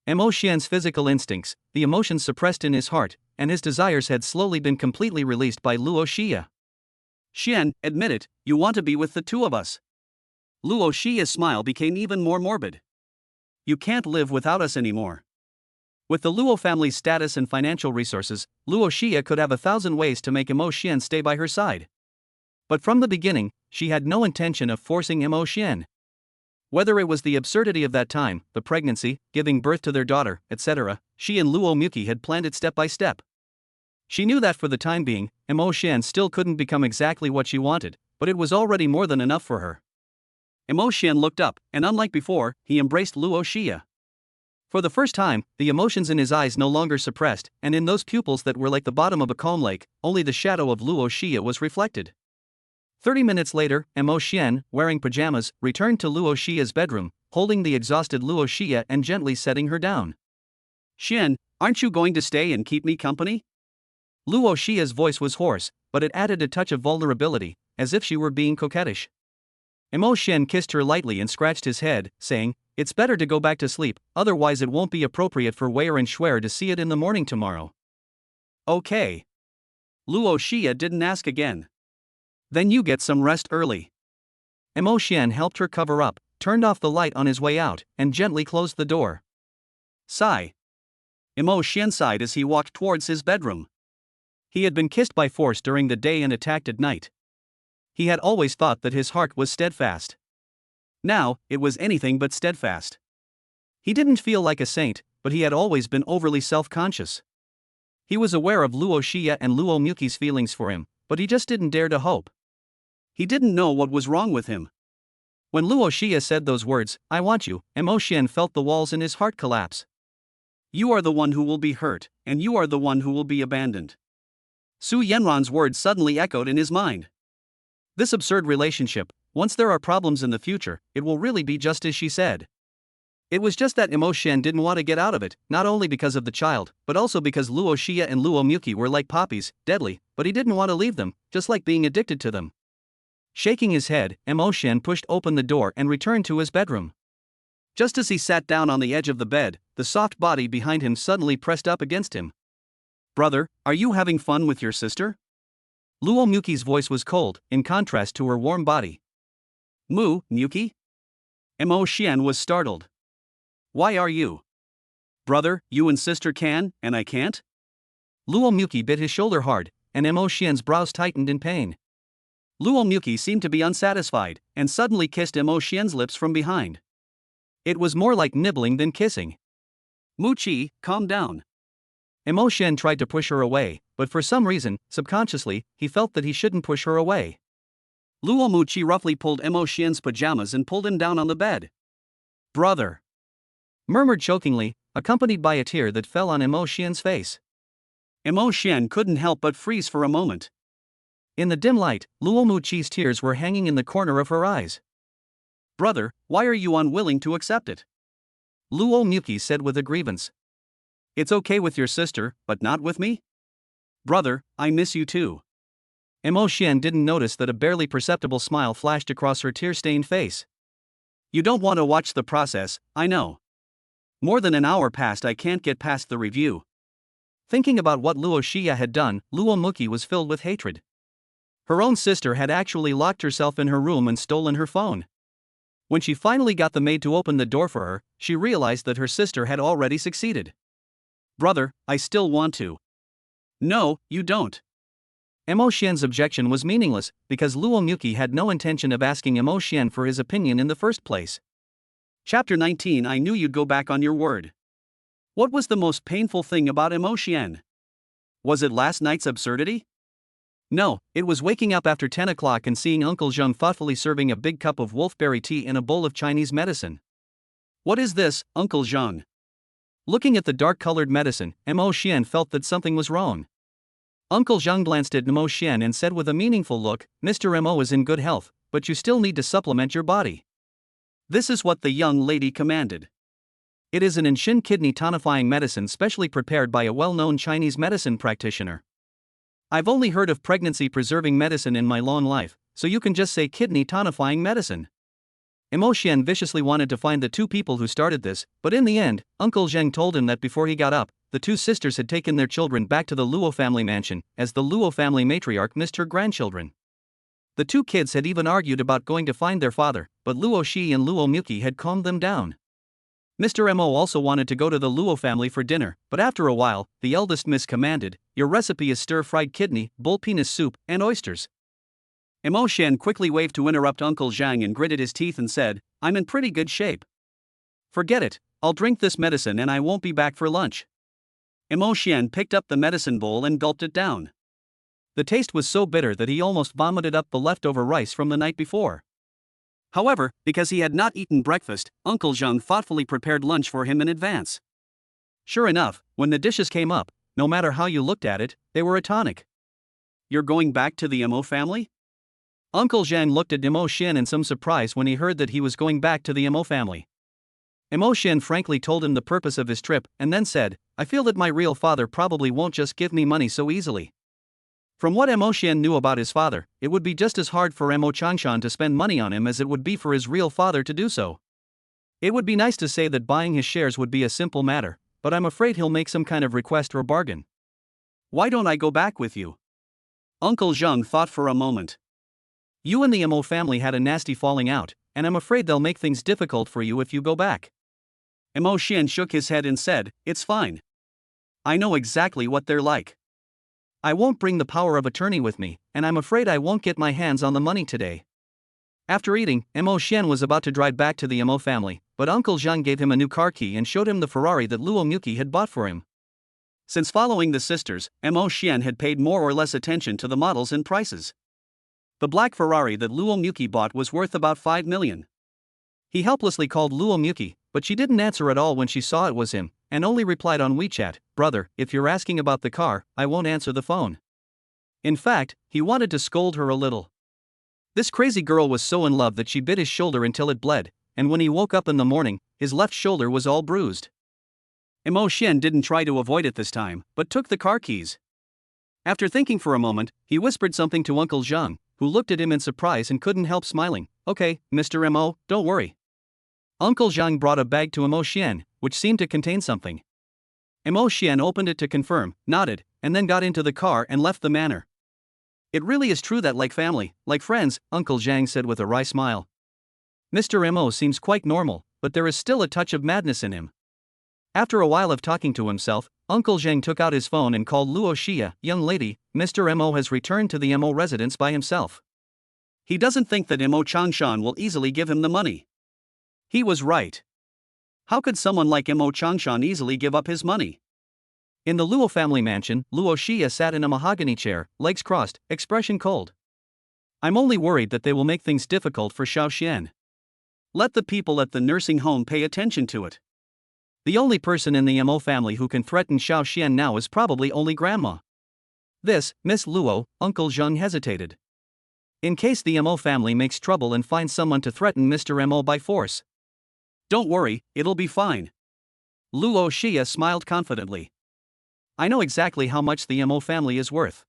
Emo Xian's physical instincts, the emotions suppressed in his heart, and his desires had slowly been completely released by Luo Xia. Xian, admit it, you want to be with the two of us. Luo Xia's smile became even more morbid. You can't live without us anymore. With the Luo family's status and financial resources, Luo Xia could have 1,000 ways to make Emo Xian stay by her side. But from the beginning, she had no intention of forcing Emo Xian. Whether it was the absurdity of that time, the pregnancy, giving birth to their daughter, etc., she and Luo Muki had planned it step by step. She knew that for the time being, Emo Xian still couldn't become exactly what she wanted, but it was already more than enough for her. Emo Xian looked up, and unlike before, he embraced Luo Xia. For the first time, the emotions in his eyes no longer suppressed, and in those pupils that were like the bottom of a calm lake, only the shadow of Luo Xia was reflected. 30 minutes later, Emo Xian, wearing pajamas, returned to Luo Xia's bedroom, holding the exhausted Luo Xia and gently setting her down. Xian, aren't you going to stay and keep me company? Luo Xia's voice was hoarse, but it added a touch of vulnerability, as if she were being coquettish. Emo Xian kissed her lightly and scratched his head, saying, It's better to go back to sleep, otherwise it won't be appropriate for Weier and Schwer to see it in the morning tomorrow. Okay. Luo Xia didn't ask again. Then you get some rest early. Emo Xian helped her cover up, turned off the light on his way out, and gently closed the door. Sigh. Emo Xian sighed as he walked towards his bedroom. He had been kissed by force during the day and attacked at night. He had always thought that his heart was steadfast. Now, it was anything but steadfast. He didn't feel like a saint, but he had always been overly self-conscious. He was aware of Luo Xia and Luo Muqi's feelings for him, but he just didn't dare to hope. He didn't know what was wrong with him. When Luo Xia said those words, "I want you," Emo Xian felt the walls in his heart collapse. You are the one who will be hurt, and you are the one who will be abandoned. Su Yanran's words suddenly echoed in his mind. This absurd relationship, once there are problems in the future, it will really be just as she said. It was just that Emo Xian didn't want to get out of it, not only because of the child, but also because Luo Xia and Luo Muqi were like poppies, deadly, but he didn't want to leave them, just like being addicted to them. Shaking his head, Emo Xian pushed open the door and returned to his bedroom. Just as he sat down on the edge of the bed, the soft body behind him suddenly pressed up against him. Brother, are you having fun with your sister? Luo Muqi's voice was cold, in contrast to her warm body. Muqi? Emo Xian was startled. Why are you? Brother, you and sister can, and I can't? Luo Muqi bit his shoulder hard, and Emo Xian's brows tightened in pain. Luo Muqi seemed to be unsatisfied, and suddenly kissed Emo Xian's lips from behind. It was more like nibbling than kissing. Muqi, calm down. Emo Xian tried to push her away, but for some reason, subconsciously, he felt that he shouldn't push her away. Luo Muqi roughly pulled Emo Xian's pajamas and pulled him down on the bed. Brother! Murmured chokingly, accompanied by a tear that fell on Emo Xian's face. Emo Xian couldn't help but freeze for a moment. In the dim light, Luo Muqi's tears were hanging in the corner of her eyes. Brother, why are you unwilling to accept it? Luo Muqi said with a grievance. It's okay with your sister, but not with me? Brother, I miss you too. Emo Xian didn't notice that a barely perceptible smile flashed across her tear-stained face. You don't want to watch the process, I know. More than an hour passed, I can't get past the review. Thinking about what Luo Xia had done, Luo Muqi was filled with hatred. Her own sister had actually locked herself in her room and stolen her phone. When she finally got the maid to open the door for her, she realized that her sister had already succeeded. Brother, I still want to. No, you don't. Emo Xian's objection was meaningless, because Luo Muqi had no intention of asking Emo Xian for his opinion in the first place. Chapter 19. I knew you'd go back on your word. What was the most painful thing about Emo Xian? Was it last night's absurdity? No, it was waking up after 10 o'clock and seeing Uncle Zheng thoughtfully serving a big cup of wolfberry tea in a bowl of Chinese medicine. What is this, Uncle Zheng? Looking at the dark-colored medicine, Emo Xian felt that something was wrong. Uncle Zheng glanced at Emo Xian and said with a meaningful look, Mr. Emo is in good health, but you still need to supplement your body. This is what the young lady commanded. It is an Inshin kidney tonifying medicine specially prepared by a well-known Chinese medicine practitioner. I've only heard of pregnancy-preserving medicine in my long life, so you can just say kidney tonifying medicine. Emo Xian viciously wanted to find the two people who started this, but in the end, Uncle Zheng told him that before he got up, the two sisters had taken their children back to the Luo family mansion, as the Luo family matriarch missed her grandchildren. The two kids had even argued about going to find their father, but Luo Xi and Luo Muqi had calmed them down. Mr. Mo also wanted to go to the Luo family for dinner, but after a while, the eldest miss commanded, "Your recipe is stir-fried kidney, bull penis soup, and oysters." Emo Xian quickly waved to interrupt Uncle Zhang and gritted his teeth and said, "I'm in pretty good shape. Forget it, I'll drink this medicine and I won't be back for lunch." Emo Xian picked up the medicine bowl and gulped it down. The taste was so bitter that he almost vomited up the leftover rice from the night before. However, because he had not eaten breakfast, Uncle Zhang thoughtfully prepared lunch for him in advance. Sure enough, when the dishes came up, no matter how you looked at it, they were a tonic. "You're going back to the Emo family?" Uncle Zhang looked at Emo Xian in some surprise when he heard that he was going back to the Emo family. Emo Xian frankly told him the purpose of his trip and then said, "I feel that my real father probably won't just give me money so easily." From what Emo Xian knew about his father, it would be just as hard for Emo Changshan to spend money on him as it would be for his real father to do so. It would be nice to say that buying his shares would be a simple matter, but I'm afraid he'll make some kind of request or bargain. "Why don't I go back with you?" Uncle Zheng thought for a moment. You and the Mo family had a nasty falling out, and I'm afraid they'll make things difficult for you if you go back. Mo Xian shook his head and said, "It's fine. I know exactly what they're like. I won't bring the power of attorney with me, and I'm afraid I won't get my hands on the money today." After eating, Mo Xian was about to drive back to the Mo family, but Uncle Zhang gave him a new car key and showed him the Ferrari that Luo Muki had bought for him. Since following the sisters, Mo Xian had paid more or less attention to the models and prices. The black Ferrari that Luo Muki bought was worth about 5 million. He helplessly called Luo Muki, but she didn't answer at all when she saw it was him, and only replied on WeChat, "Brother, if you're asking about the car, I won't answer the phone." In fact, he wanted to scold her a little. This crazy girl was so in love that she bit his shoulder until it bled, and when he woke up in the morning, his left shoulder was all bruised. Mo Xian didn't try to avoid it this time, but took the car keys. After thinking for a moment, he whispered something to Uncle Zhang, who looked at him in surprise and couldn't help smiling. "Okay, Mr. Mo, don't worry." Uncle Zhang brought a bag to Mo Xian, which seemed to contain something. Mo Xian opened it to confirm, nodded, and then got into the car and left the manor. "It really is true that like family, like friends," Uncle Zhang said with a wry smile. "Mr. Mo seems quite normal, but there is still a touch of madness in him." After a while of talking to himself, Uncle Zhang took out his phone and called Luo Xia. "Young lady, Mr. Mo has returned to the Mo residence by himself. He doesn't think that Mo Changshan will easily give him the money." He was right. How could someone like Mo Changshan easily give up his money? In the Luo family mansion, Luo Xia sat in a mahogany chair, legs crossed, expression cold. "I'm only worried that they will make things difficult for Xiao Xian. Let the people at the nursing home pay attention to it. The only person in the Mo family who can threaten Xiao Xian now is probably only Grandma." This, Miss Luo, Uncle Zhang hesitated. "In case the Mo family makes trouble and finds someone to threaten Mr. Mo by force." "Don't worry, it'll be fine." Luo Xia smiled confidently. "I know exactly how much the Mo family is worth.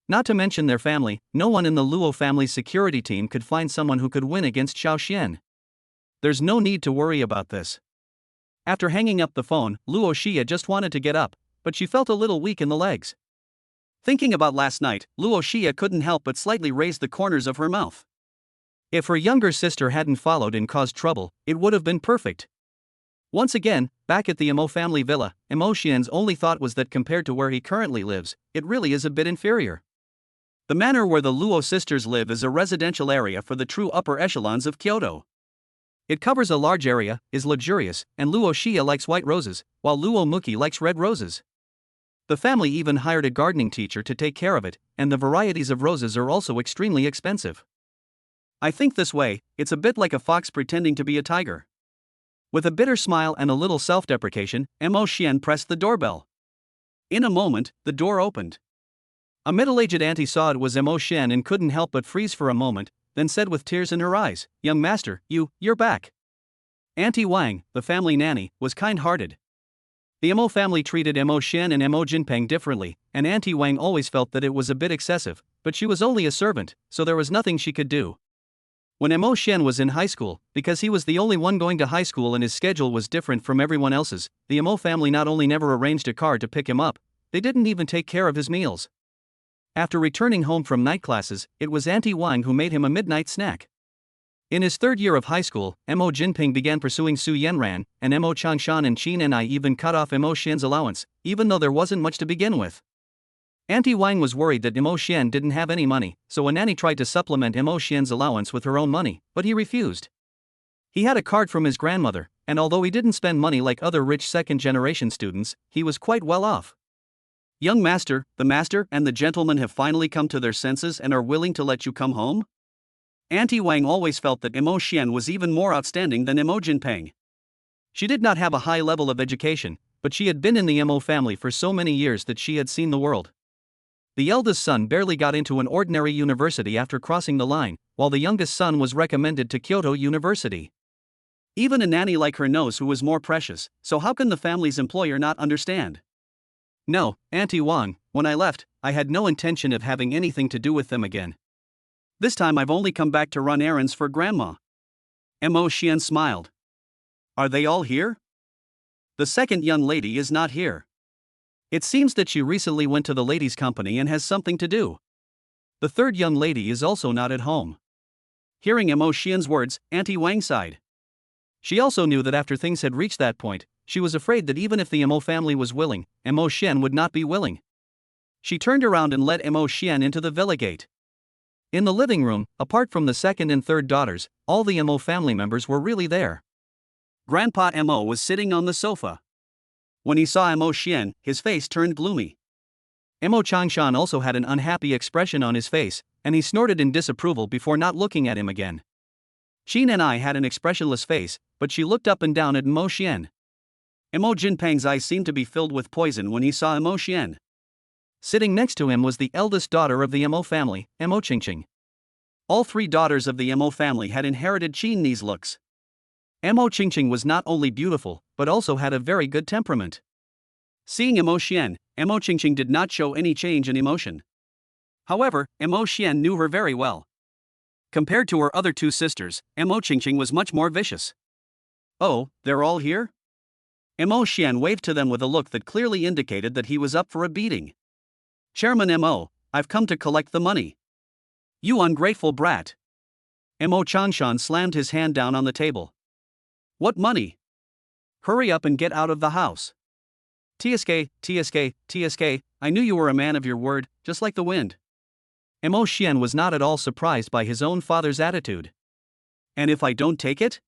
Not to mention their family, no one in the Luo family's security team could find someone who could win against Xiao Xian. There's no need to worry about this." After hanging up the phone, Luo Xia just wanted to get up, but she felt a little weak in the legs. Thinking about last night, Luo Xia couldn't help but slightly raise the corners of her mouth. If her younger sister hadn't followed and caused trouble, it would have been perfect. Once again, back at the Mo family villa, Mo Xian's only thought was that compared to where he currently lives, it really is a bit inferior. The manor where the Luo sisters live is a residential area for the true upper echelons of Kyoto. It covers a large area, is luxurious, and Luo Xia likes white roses, while Luo Muki likes red roses. The family even hired a gardening teacher to take care of it, and the varieties of roses are also extremely expensive. "I think this way, it's a bit like a fox pretending to be a tiger." With a bitter smile and a little self-deprecation, Mo Xian pressed the doorbell. In a moment, the door opened. A middle-aged auntie saw it was Mo Xian and couldn't help but freeze for a moment, then said with tears in her eyes, "Young master, you're back." Auntie Wang, the family nanny, was kind-hearted. The Mo family treated Mo Xian and Mo Jinpeng differently, and Auntie Wang always felt that it was a bit excessive, but she was only a servant, so there was nothing she could do. When Mo Xian was in high school, because he was the only one going to high school and his schedule was different from everyone else's, the Mo family not only never arranged a car to pick him up, they didn't even take care of his meals. After returning home from night classes, it was Auntie Wang who made him a midnight snack. In his third year of high school, Mo Jinping began pursuing Su Yanran, and Mo Changshan and Qin and I even cut off Mo Xian's allowance, even though there wasn't much to begin with. Auntie Wang was worried that Mo Xian didn't have any money, so a nanny tried to supplement Mo Xian's allowance with her own money, but he refused. He had a card from his grandmother, and although he didn't spend money like other rich second-generation students, he was quite well off. "Young master, the master and the gentleman have finally come to their senses and are willing to let you come home?" Auntie Wang always felt that Mo Xian was even more outstanding than Mo Jinpeng. She did not have a high level of education, but she had been in the Mo family for so many years that she had seen the world. The eldest son barely got into an ordinary university after crossing the line, while the youngest son was recommended to Kyoto University. Even a nanny like her knows who is more precious, so how can the family's employer not understand? "No, Auntie Wang, when I left, I had no intention of having anything to do with them again. This time I've only come back to run errands for Grandma." Mo Xian smiled. "Are they all here?" "The second young lady is not here. It seems that she recently went to the ladies' company and has something to do." The The third young lady is also not at home. Hearing Mo Xian's words, Auntie Wang sighed. She also knew that after things had reached that point, she was afraid that even if the Mo family was willing, Mo Xian would not be willing. She turned around and led Mo Xian into the villa gate. In the living room, apart from the second and third daughters, all the Mo family members were really there. Grandpa Mo was sitting on the sofa. When he saw Mo Xian, his face turned gloomy. Mo Changshan also had an unhappy expression on his face, and he snorted in disapproval before not looking at him again. Qin and I had an expressionless face, but she looked up and down at Mo Xian. Mo Jinpeng's eyes seemed to be filled with poison when he saw Mo Xian. Sitting next to him was the eldest daughter of the Mo family, Mo Qingqing. All three daughters of the Mo family had inherited Qin's looks. Mo Qingqing was not only beautiful, but also had a very good temperament. Seeing Mo Xian, Mo Qingqing did not show any change in emotion. However, Mo Xian knew her very well. Compared to her other two sisters, Mo Qingqing was much more vicious. Oh, they're all here? Mo Xian waved to them with a look that clearly indicated that he was up for a beating. Chairman Mo, I've come to collect the money. You ungrateful brat. Mo Changshan slammed his hand down on the table. What money? Hurry up and get out of the house. TSK, I knew you were a man of your word, just like the wind. Mo Xian was not at all surprised by his own father's attitude. And if I don't take it?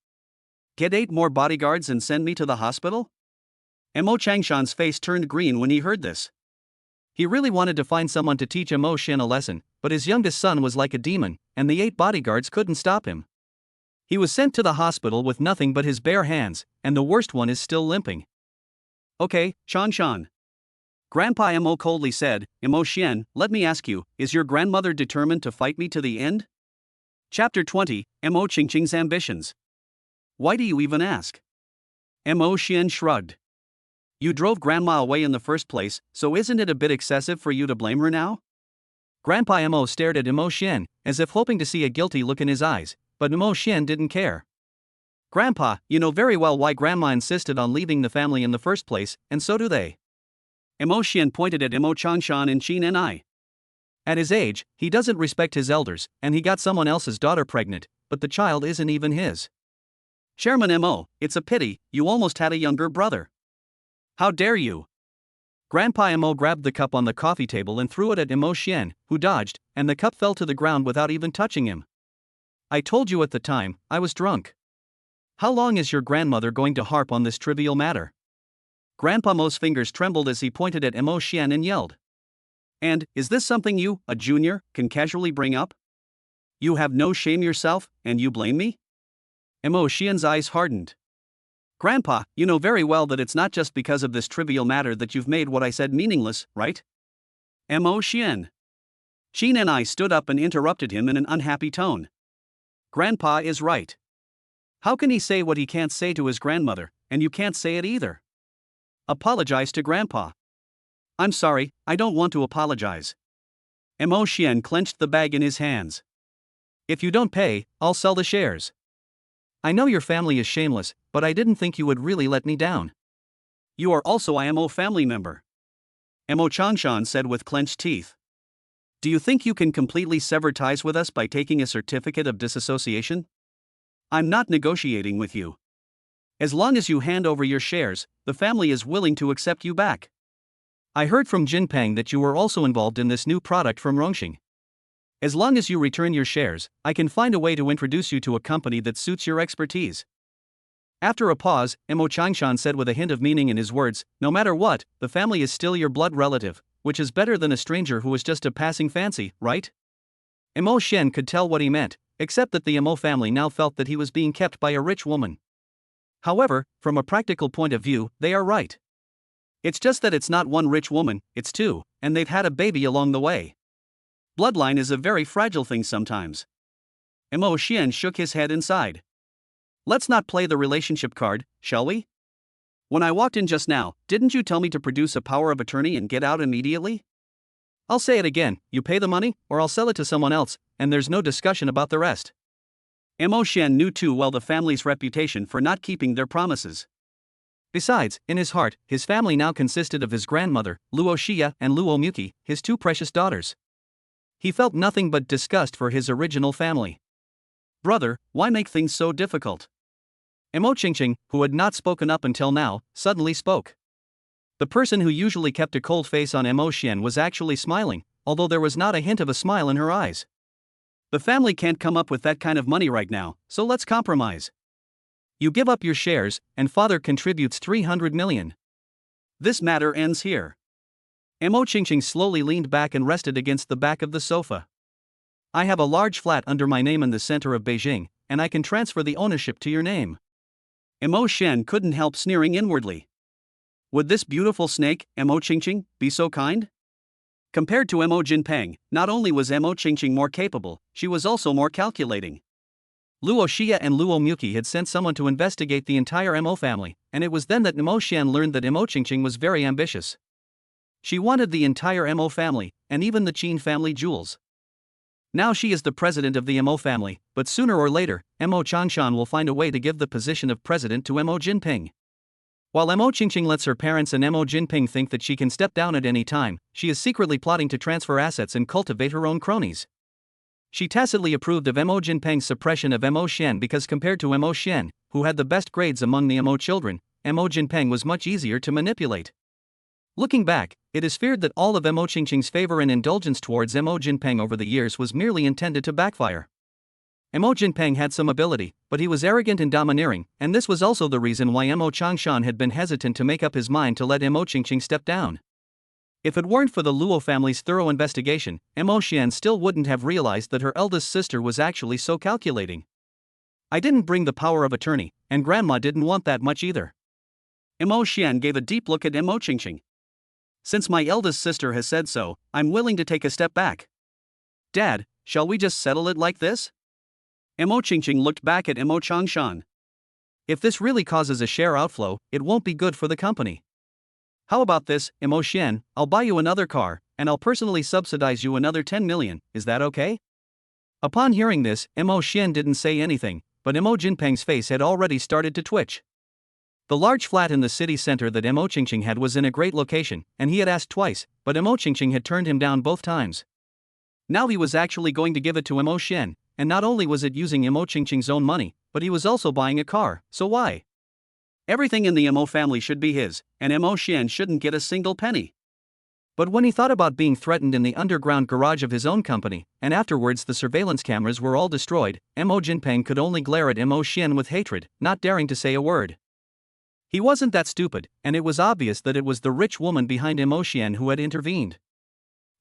Get 8 more bodyguards and send me to the hospital? Mo Changshan's face turned green when he heard this. He really wanted to find someone to teach Mo Xian a lesson, but his youngest son was like a demon, and the 8 bodyguards couldn't stop him. He was sent to the hospital with nothing but his bare hands, and the worst one is still limping. Okay, Changshan. Grandpa Mo coldly said, Mo Xian, let me ask you, is your grandmother determined to fight me to the end? Chapter 20, Mo Qingqing's Ambitions. Why do you even ask? Mo Xian shrugged. You drove Grandma away in the first place, so isn't it a bit excessive for you to blame her now? Grandpa Mo stared at Mo Xian, as if hoping to see a guilty look in his eyes, but Mo Xian didn't care. Grandpa, you know very well why Grandma insisted on leaving the family in the first place, and so do they. Mo Xian pointed at Mo Changshan and Qin and I. At his age, he doesn't respect his elders, and he got someone else's daughter pregnant, but the child isn't even his. Chairman Mo, it's a pity, you almost had a younger brother. How dare you? Grandpa Mo grabbed the cup on the coffee table and threw it at Mo Xian, who dodged, and the cup fell to the ground without even touching him. I told you at the time, I was drunk. How long is your grandmother going to harp on this trivial matter? Grandpa Mo's fingers trembled as he pointed at Mo Xian and yelled. And, is this something you, a junior, can casually bring up? You have no shame yourself, and you blame me? Mo Xian's eyes hardened. Grandpa, you know very well that it's not just because of this trivial matter that you've made what I said meaningless, right? Mo Xian. Qin and I stood up and interrupted him in an unhappy tone. Grandpa is right. How can he say what he can't say to his grandmother, and you can't say it either? Apologize to Grandpa. I'm sorry, I don't want to apologize. Mo Xian clenched the bag in his hands. If you don't pay, I'll sell the shares. I know your family is shameless, but I didn't think you would really let me down. You are also a Mo family member. Mo Changshan said with clenched teeth. Do you think you can completely sever ties with us by taking a certificate of disassociation? I'm not negotiating with you. As long as you hand over your shares, the family is willing to accept you back. I heard from Jinpeng that you were also involved in this new product from Rongxing. As long as you return your shares, I can find a way to introduce you to a company that suits your expertise. After a pause, Mo Changshan said with a hint of meaning in his words, no matter what, the family is still your blood relative, which is better than a stranger who is just a passing fancy, right? Mo Xian could tell what he meant, except that the Mo family now felt that he was being kept by a rich woman. However, from a practical point of view, they are right. It's just that it's not one rich woman, it's 2, and they've had a baby along the way. Bloodline is a very fragile thing sometimes. Mo Xian shook his head and sighed. Let's not play the relationship card, shall we? When I walked in just now, didn't you tell me to produce a power of attorney and get out immediately? I'll say it again, you pay the money, or I'll sell it to someone else, and there's no discussion about the rest. Mo Xian knew too well the family's reputation for not keeping their promises. Besides, in his heart, his family now consisted of his grandmother, Luo Xia, and Luo Muki, his 2 precious daughters. He felt nothing but disgust for his original family. Brother, why make things so difficult? Emo Chingching, who had not spoken up until now, suddenly spoke. The person who usually kept a cold face on Emo Xian was actually smiling, although there was not a hint of a smile in her eyes. The family can't come up with that kind of money right now, so let's compromise. You give up your shares, and father contributes 300 million. This matter ends here. Emo Chingching slowly leaned back and rested against the back of the sofa. I have a large flat under my name in the center of Beijing, and I can transfer the ownership to your name. Emo Xian couldn't help sneering inwardly. Would this beautiful snake, Emo Chingching, be so kind? Compared to Emo Jinpeng, not only was Emo Chingching more capable, she was also more calculating. Luo Xia and Luo Muqi had sent someone to investigate the entire Emo family, and it was then that Emo Xian learned that Emo Chingching was very ambitious. She wanted the entire Emo family, and even the Qin family jewels. Now she is the president of the Emo family, but sooner or later, Emo Changshan will find a way to give the position of president to Emo Jinping. While Emo Chingching lets her parents and Emo Jinping think that she can step down at any time, she is secretly plotting to transfer assets and cultivate her own cronies. She tacitly approved of Emo Jinpeng's suppression of Emo Xian because compared to Emo Xian, who had the best grades among the Emo children, Emo Jinpeng was much easier to manipulate. Looking back, it is feared that all of Emo Chingching's favor and indulgence towards Emo Jinpeng over the years was merely intended to backfire. Emo Jinpeng had some ability, but he was arrogant and domineering, and this was also the reason why Emo Changshan had been hesitant to make up his mind to let Emo Chingching step down. If it weren't for the Luo family's thorough investigation, Emo Xian still wouldn't have realized that her eldest sister was actually so calculating. I didn't bring the power of attorney, and grandma didn't want that much either. Emo Xian gave a deep look at Emo Chingching. Since my eldest sister has said so, I'm willing to take a step back. Dad, shall we just settle it like this? Emo Chingching looked back at Emo Changshan. If this really causes a share outflow, it won't be good for the company. How about this, Emo Xian, I'll buy you another car, and I'll personally subsidize you another 10 million, is that okay? Upon hearing this, Emo Xian didn't say anything, but Emo Jinpeng's face had already started to twitch. The large flat in the city center that Emo Chingching had was in a great location, and he had asked twice, but Emo Chingching had turned him down both times. Now he was actually going to give it to Emo Xian, and not only was it using Emo Chingching's own money, but he was also buying a car, so why? Everything in the Emo family should be his, and Emo Xian shouldn't get a single penny. But when he thought about being threatened in the underground garage of his own company, and afterwards the surveillance cameras were all destroyed, Emo Jinpeng could only glare at Emo Xian with hatred, not daring to say a word. He wasn't that stupid, and it was obvious that it was the rich woman behind Emo Xian who had intervened.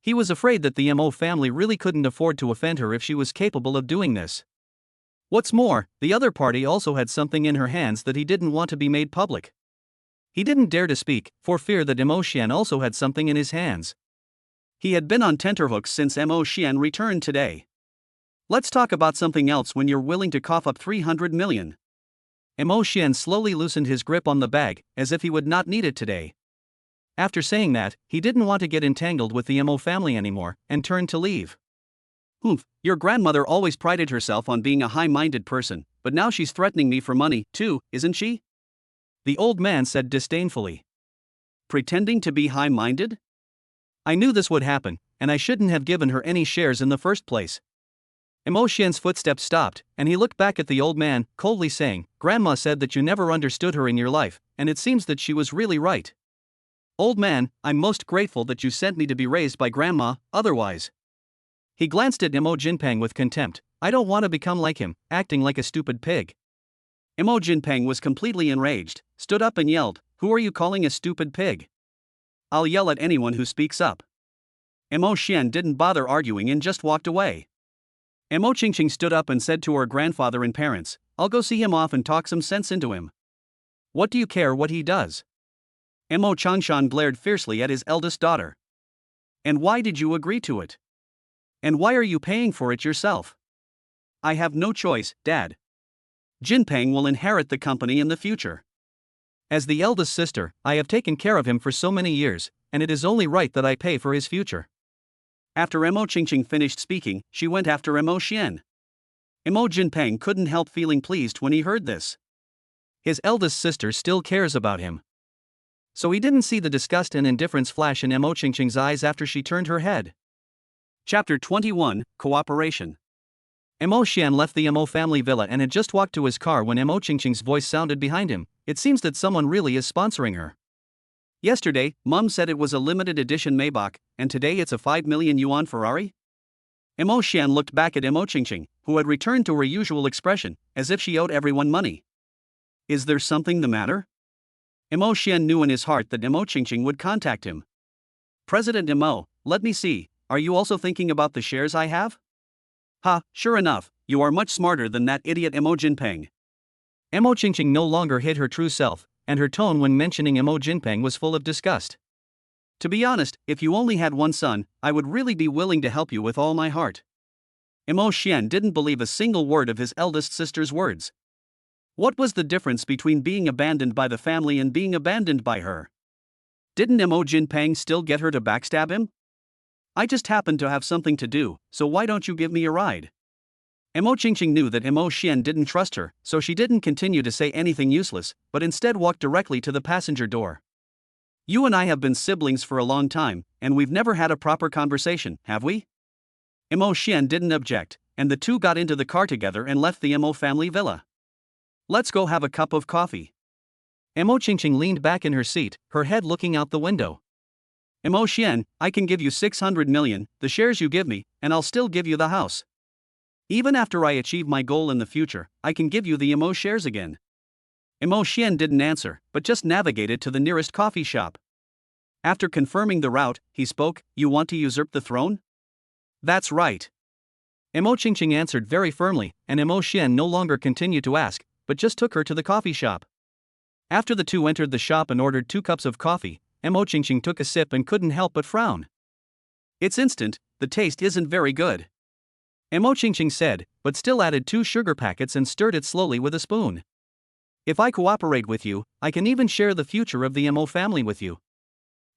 He was afraid that the Emo family really couldn't afford to offend her if she was capable of doing this. What's more, the other party also had something in her hands that he didn't want to be made public. He didn't dare to speak, for fear that Emo Xian also had something in his hands. He had been on tenterhooks since Emo Xian returned today. Let's talk about something else when you're willing to cough up 300 million. Emo Xian slowly loosened his grip on the bag, as if he would not need it today. After saying that, he didn't want to get entangled with the Emo family anymore, and turned to leave. Humph, your grandmother always prided herself on being a high-minded person, but now she's threatening me for money, too, isn't she? The old man said disdainfully. Pretending to be high-minded? I knew this would happen, and I shouldn't have given her any shares in the first place. Emo Xian's footsteps stopped, and he looked back at the old man, coldly saying, Grandma said that you never understood her in your life, and it seems that she was really right. Old man, I'm most grateful that you sent me to be raised by Grandma, otherwise. He glanced at Emo Jinpeng with contempt. I don't want to become like him, acting like a stupid pig. Emo Jinpeng was completely enraged, stood up and yelled, Who are you calling a stupid pig? I'll yell at anyone who speaks up. Emo Xian didn't bother arguing and just walked away. Emo Chingching stood up and said to her grandfather and parents, I'll go see him off and talk some sense into him. What do you care what he does? Emo Changshan glared fiercely at his eldest daughter. And why did you agree to it? And why are you paying for it yourself? I have no choice, Dad. Jinpeng will inherit the company in the future. As the eldest sister, I have taken care of him for so many years, and it is only right that I pay for his future. After Emo Chingching finished speaking, she went after Emo Xian. Emo Jinpeng couldn't help feeling pleased when he heard this. His eldest sister still cares about him. So he didn't see the disgust and indifference flash in Emo Chingching's eyes after she turned her head. Chapter 21, Cooperation. Mo Xian left the Mo family villa and had just walked to his car when Mo Qingqing's voice sounded behind him. It seems that someone really is sponsoring her. Yesterday, Mum said it was a limited edition Maybach, and today it's a 5 million yuan Ferrari? Mo Xian looked back at Mo Qingqing, who had returned to her usual expression, as if she owed everyone money. Is there something the matter? Mo Xian knew in his heart that Mo Qingqing would contact him. President Mo, let me see, are you also thinking about the shares I have? Ha, sure enough, you are much smarter than that idiot Mo Jinpeng. Mo Qingqing no longer hid her true self, and her tone when mentioning Mo Jinpeng was full of disgust. To be honest, if you only had one son, I would really be willing to help you with all my heart. Mo Xian didn't believe a single word of his eldest sister's words. What was the difference between being abandoned by the family and being abandoned by her? Didn't Mo Jinpeng still get her to backstab him? I just happen to have something to do, so why don't you give me a ride? Mo Qingqing knew that Mo Xian didn't trust her, so she didn't continue to say anything useless, but instead walked directly to the passenger door. You and I have been siblings for a long time, and we've never had a proper conversation, have we? Mo Xian didn't object, and the two got into the car together and left the Mo family villa. Let's go have a cup of coffee. Mo Qingqing leaned back in her seat, her head looking out the window. Mo Xian, I can give you 600 million, the shares you give me, and I'll still give you the house. Even after I achieve my goal in the future, I can give you the Mo shares again. Mo Xian didn't answer, but just navigated to the nearest coffee shop. After confirming the route, he spoke, You want to usurp the throne? That's right. Mo Qingqing answered very firmly, and Mo Xian no longer continued to ask, but just took her to the coffee shop. After the two entered the shop and ordered 2 cups of coffee, Mo Qingqing took a sip and couldn't help but frown. It's instant, the taste isn't very good. Mo Qingqing said, but still added 2 sugar packets and stirred it slowly with a spoon. If I cooperate with you, I can even share the future of the Mo family with you.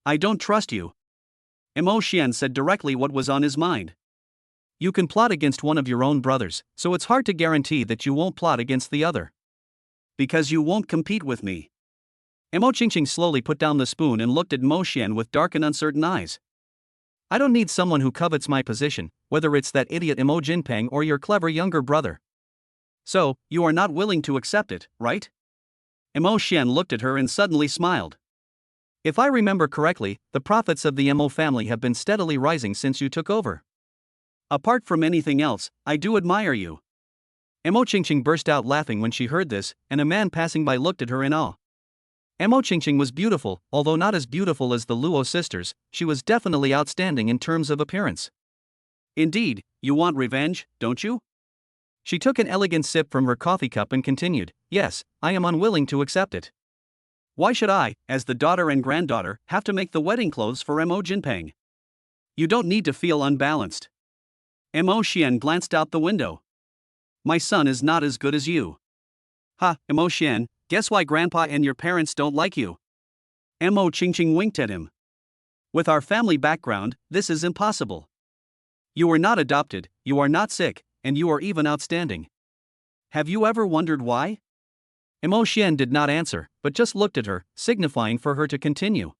I don't trust you. Mo Xian said directly what was on his mind. You can plot against one of your own brothers, so it's hard to guarantee that you won't plot against the other. Because you won't compete with me. Mo Qingqing slowly put down the spoon and looked at Mo Xian with dark and uncertain eyes. I don't need someone who covets my position, whether it's that idiot Mo Jinpeng or your clever younger brother. So, you are not willing to accept it, right? Mo Xian looked at her and suddenly smiled. If I remember correctly, the profits of the Mo family have been steadily rising since you took over. Apart from anything else, I do admire you. Mo Qingqing burst out laughing when she heard this, and a man passing by looked at her in awe. Mo Qingqing was beautiful, although not as beautiful as the Luo sisters. She was definitely outstanding in terms of appearance. Indeed, you want revenge, don't you? She took an elegant sip from her coffee cup and continued, Yes, I am unwilling to accept it. Why should I, as the daughter and granddaughter, have to make the wedding clothes for Mo Jinpeng? You don't need to feel unbalanced. Mo Xian glanced out the window. My son is not as good as you. Ha, Mo Xian, guess why Grandpa and your parents don't like you? Mo Qingqing winked at him. With our family background, this is impossible. You are not adopted, you are not sick, and you are even outstanding. Have you ever wondered why? Mo Xian did not answer, but just looked at her, signifying for her to continue.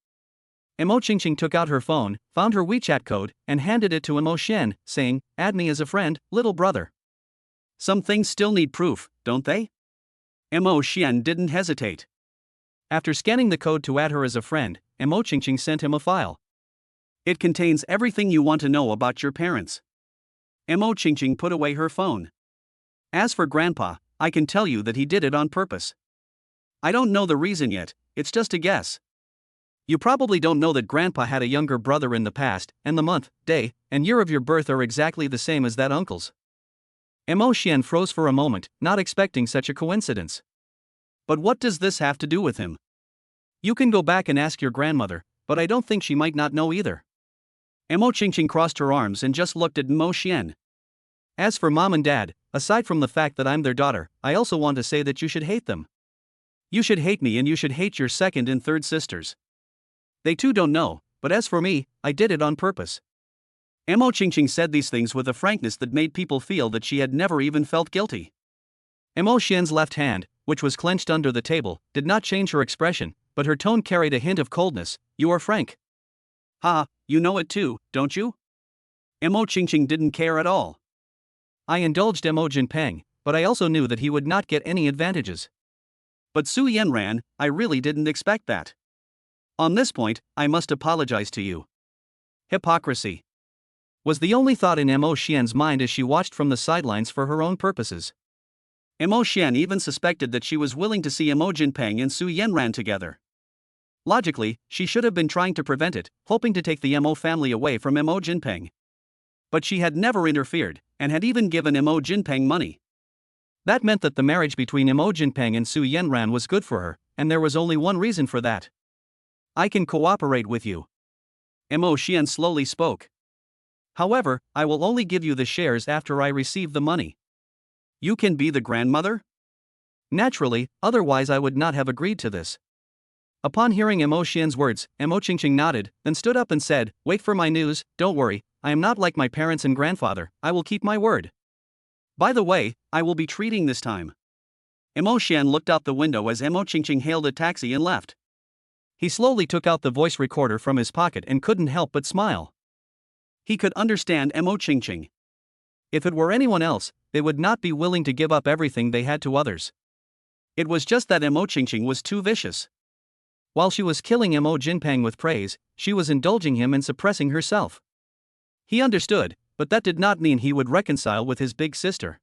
Mo Qingqing took out her phone, found her WeChat code, and handed it to Mo Xian, saying, Add me as a friend, little brother. Some things still need proof, don't they? Mo Xian didn't hesitate. After scanning the code to add her as a friend, Mo Qingqing sent him a file. It contains everything you want to know about your parents. Mo Qingqing put away her phone. As for Grandpa, I can tell you that he did it on purpose. I don't know the reason yet, it's just a guess. You probably don't know that Grandpa had a younger brother in the past, and the month, day, and year of your birth are exactly the same as that uncle's. Mo Xian froze for a moment, not expecting such a coincidence. But what does this have to do with him? You can go back and ask your grandmother, but I don't think she might not know either. Mo Qingqing crossed her arms and just looked at Mo Xian. As for Mom and Dad, aside from the fact that I'm their daughter, I also want to say that you should hate them. You should hate me and you should hate your second and third sisters. They too don't know, but as for me, I did it on purpose. Mo Qingqing said these things with a frankness that made people feel that she had never even felt guilty. Mo Xian's left hand, which was clenched under the table, did not change her expression, but her tone carried a hint of coldness. You are frank. Ha, you know it too, don't you? Mo Qingqing didn't care at all. I indulged Mo Jinpeng, but I also knew that he would not get any advantages. But Su Yanran, I really didn't expect that. On this point, I must apologize to you. Hypocrisy was the only thought in Mo Xian's mind as she watched from the sidelines for her own purposes. Mo Xian even suspected that she was willing to see Mo Jinpeng and Su Yanran together. Logically, she should have been trying to prevent it, hoping to take the Mo family away from Mo Jinpeng. But she had never interfered, and had even given Mo Jinpeng money. That meant that the marriage between Mo Jinpeng and Su Yanran was good for her, and there was only one reason for that. I can cooperate with you. Mo Xian slowly spoke. However, I will only give you the shares after I receive the money. You can be the grandmother? Naturally, otherwise I would not have agreed to this. Upon hearing Mo Xian's words, Mo Qingqing nodded, then stood up and said, "Wait for my news, don't worry, I am not like my parents and grandfather, I will keep my word. By the way, I will be treating this time." Mo Xian looked out the window as Mo Qingqing hailed a taxi and left. He slowly took out the voice recorder from his pocket and couldn't help but smile. He could understand Mo Qingqing. If it were anyone else, they would not be willing to give up everything they had to others. It was just that Mo Qingqing was too vicious. While she was killing Mo Jinpeng with praise, she was indulging him and suppressing herself. He understood, but that did not mean he would reconcile with his big sister.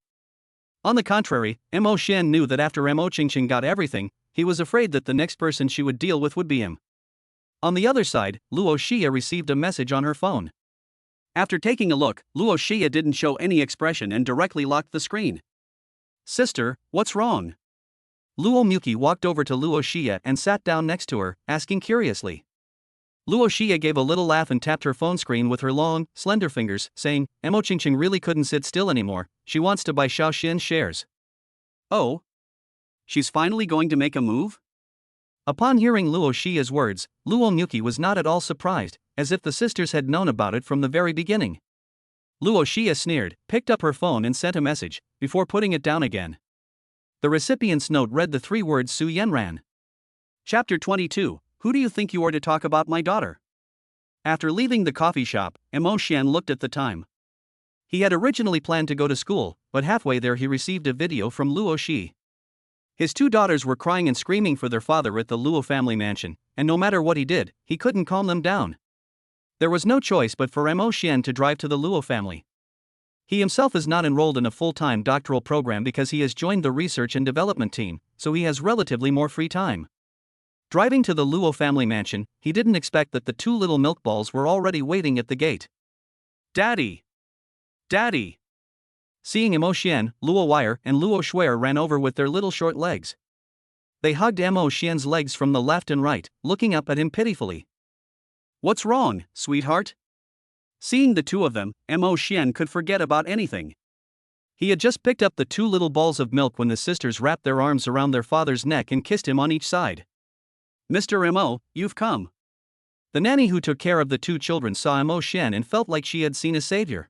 On the contrary, Mo Xian knew that after Mo Qingqing got everything, he was afraid that the next person she would deal with would be him. On the other side, Luo Xia received a message on her phone. After taking a look, Luo Xia didn't show any expression and directly locked the screen. "Sister, what's wrong?" Luo Muki walked over to Luo Xia and sat down next to her, asking curiously. Luo Xia gave a little laugh and tapped her phone screen with her long, slender fingers, saying, "Mo Qingqing really couldn't sit still anymore, she wants to buy Shaoxin's shares." "Oh? She's finally going to make a move?" Upon hearing Luo Xia's words, Luo Muki was not at all surprised, as if the sisters had known about it from the very beginning. Luo Xia sneered, picked up her phone and sent a message, before putting it down again. The recipient's note read the 3 words Su Yanran. Chapter 22, Who do you think you are to talk about my daughter? After leaving the coffee shop, Mo Xian looked at the time. He had originally planned to go to school, but halfway there he received a video from Luo Xi. His 2 daughters were crying and screaming for their father at the Luo family mansion, and no matter what he did, he couldn't calm them down. There was no choice but for Mo Xian to drive to the Luo family. He himself is not enrolled in a full-time doctoral program because he has joined the research and development team, so he has relatively more free time. Driving to the Luo family mansion, he didn't expect that the 2 little milk balls were already waiting at the gate. "Daddy! Daddy!" Seeing Mo Xian, Luo Wire and Luo Shuer ran over with their little short legs. They hugged Mo Xian's legs from the left and right, looking up at him pitifully. "What's wrong, sweetheart?" Seeing the 2 of them, Mo Xian could forget about anything. He had just picked up the 2 little balls of milk when the sisters wrapped their arms around their father's neck and kissed him on each side. "Mr. Mo, you've come." The nanny who took care of the 2 children saw Mo Xian and felt like she had seen a savior.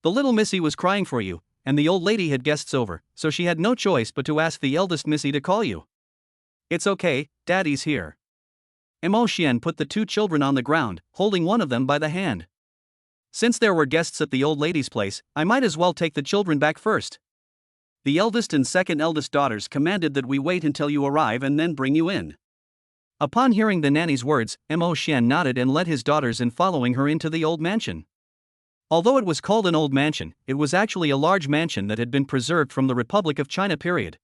"The little missy was crying for you, and the old lady had guests over, so she had no choice but to ask the eldest missy to call you." "It's okay, Daddy's here." Mo Xian put the 2 children on the ground, holding one of them by the hand. "Since there were guests at the old lady's place, I might as well take the children back first." The eldest and second eldest daughters commanded that we wait until you arrive and then bring you in. Upon hearing the nanny's words, Mo Xian nodded and led his daughters in following her into the old mansion. Although it was called an old mansion, it was actually a large mansion that had been preserved from the Republic of China period.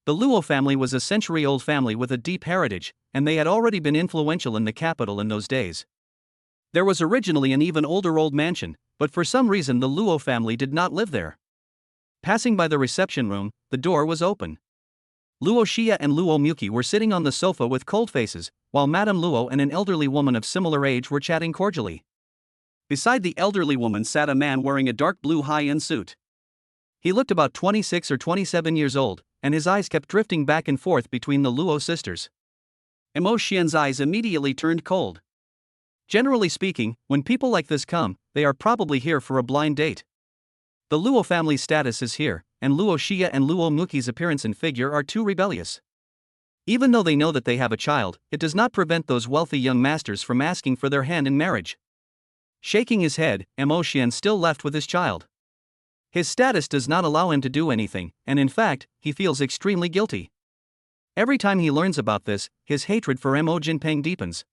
The Luo family was a century-old family with a deep heritage, and they had already been influential in the capital in those days. There was originally an even older old mansion, but for some reason the Luo family did not live there. Passing by the reception room, the door was open. Luo Xia and Luo Muki were sitting on the sofa with cold faces, while Madame Luo and an elderly woman of similar age were chatting cordially. Beside the elderly woman sat a man wearing a dark blue high-end suit. He looked about 26 or 27 years old, and his eyes kept drifting back and forth between the Luo sisters. Mo Xian's eyes immediately turned cold. Generally speaking, when people like this come, they are probably here for a blind date. The Luo family's status is here, and Luo Xia and Luo Muki's appearance and figure are too rebellious. Even though they know that they have a child, it does not prevent those wealthy young masters from asking for their hand in marriage. Shaking his head, Xian still left with his child. His status does not allow him to do anything, and in fact, he feels extremely guilty. Every time he learns about this, his hatred for Mo Jinping deepens.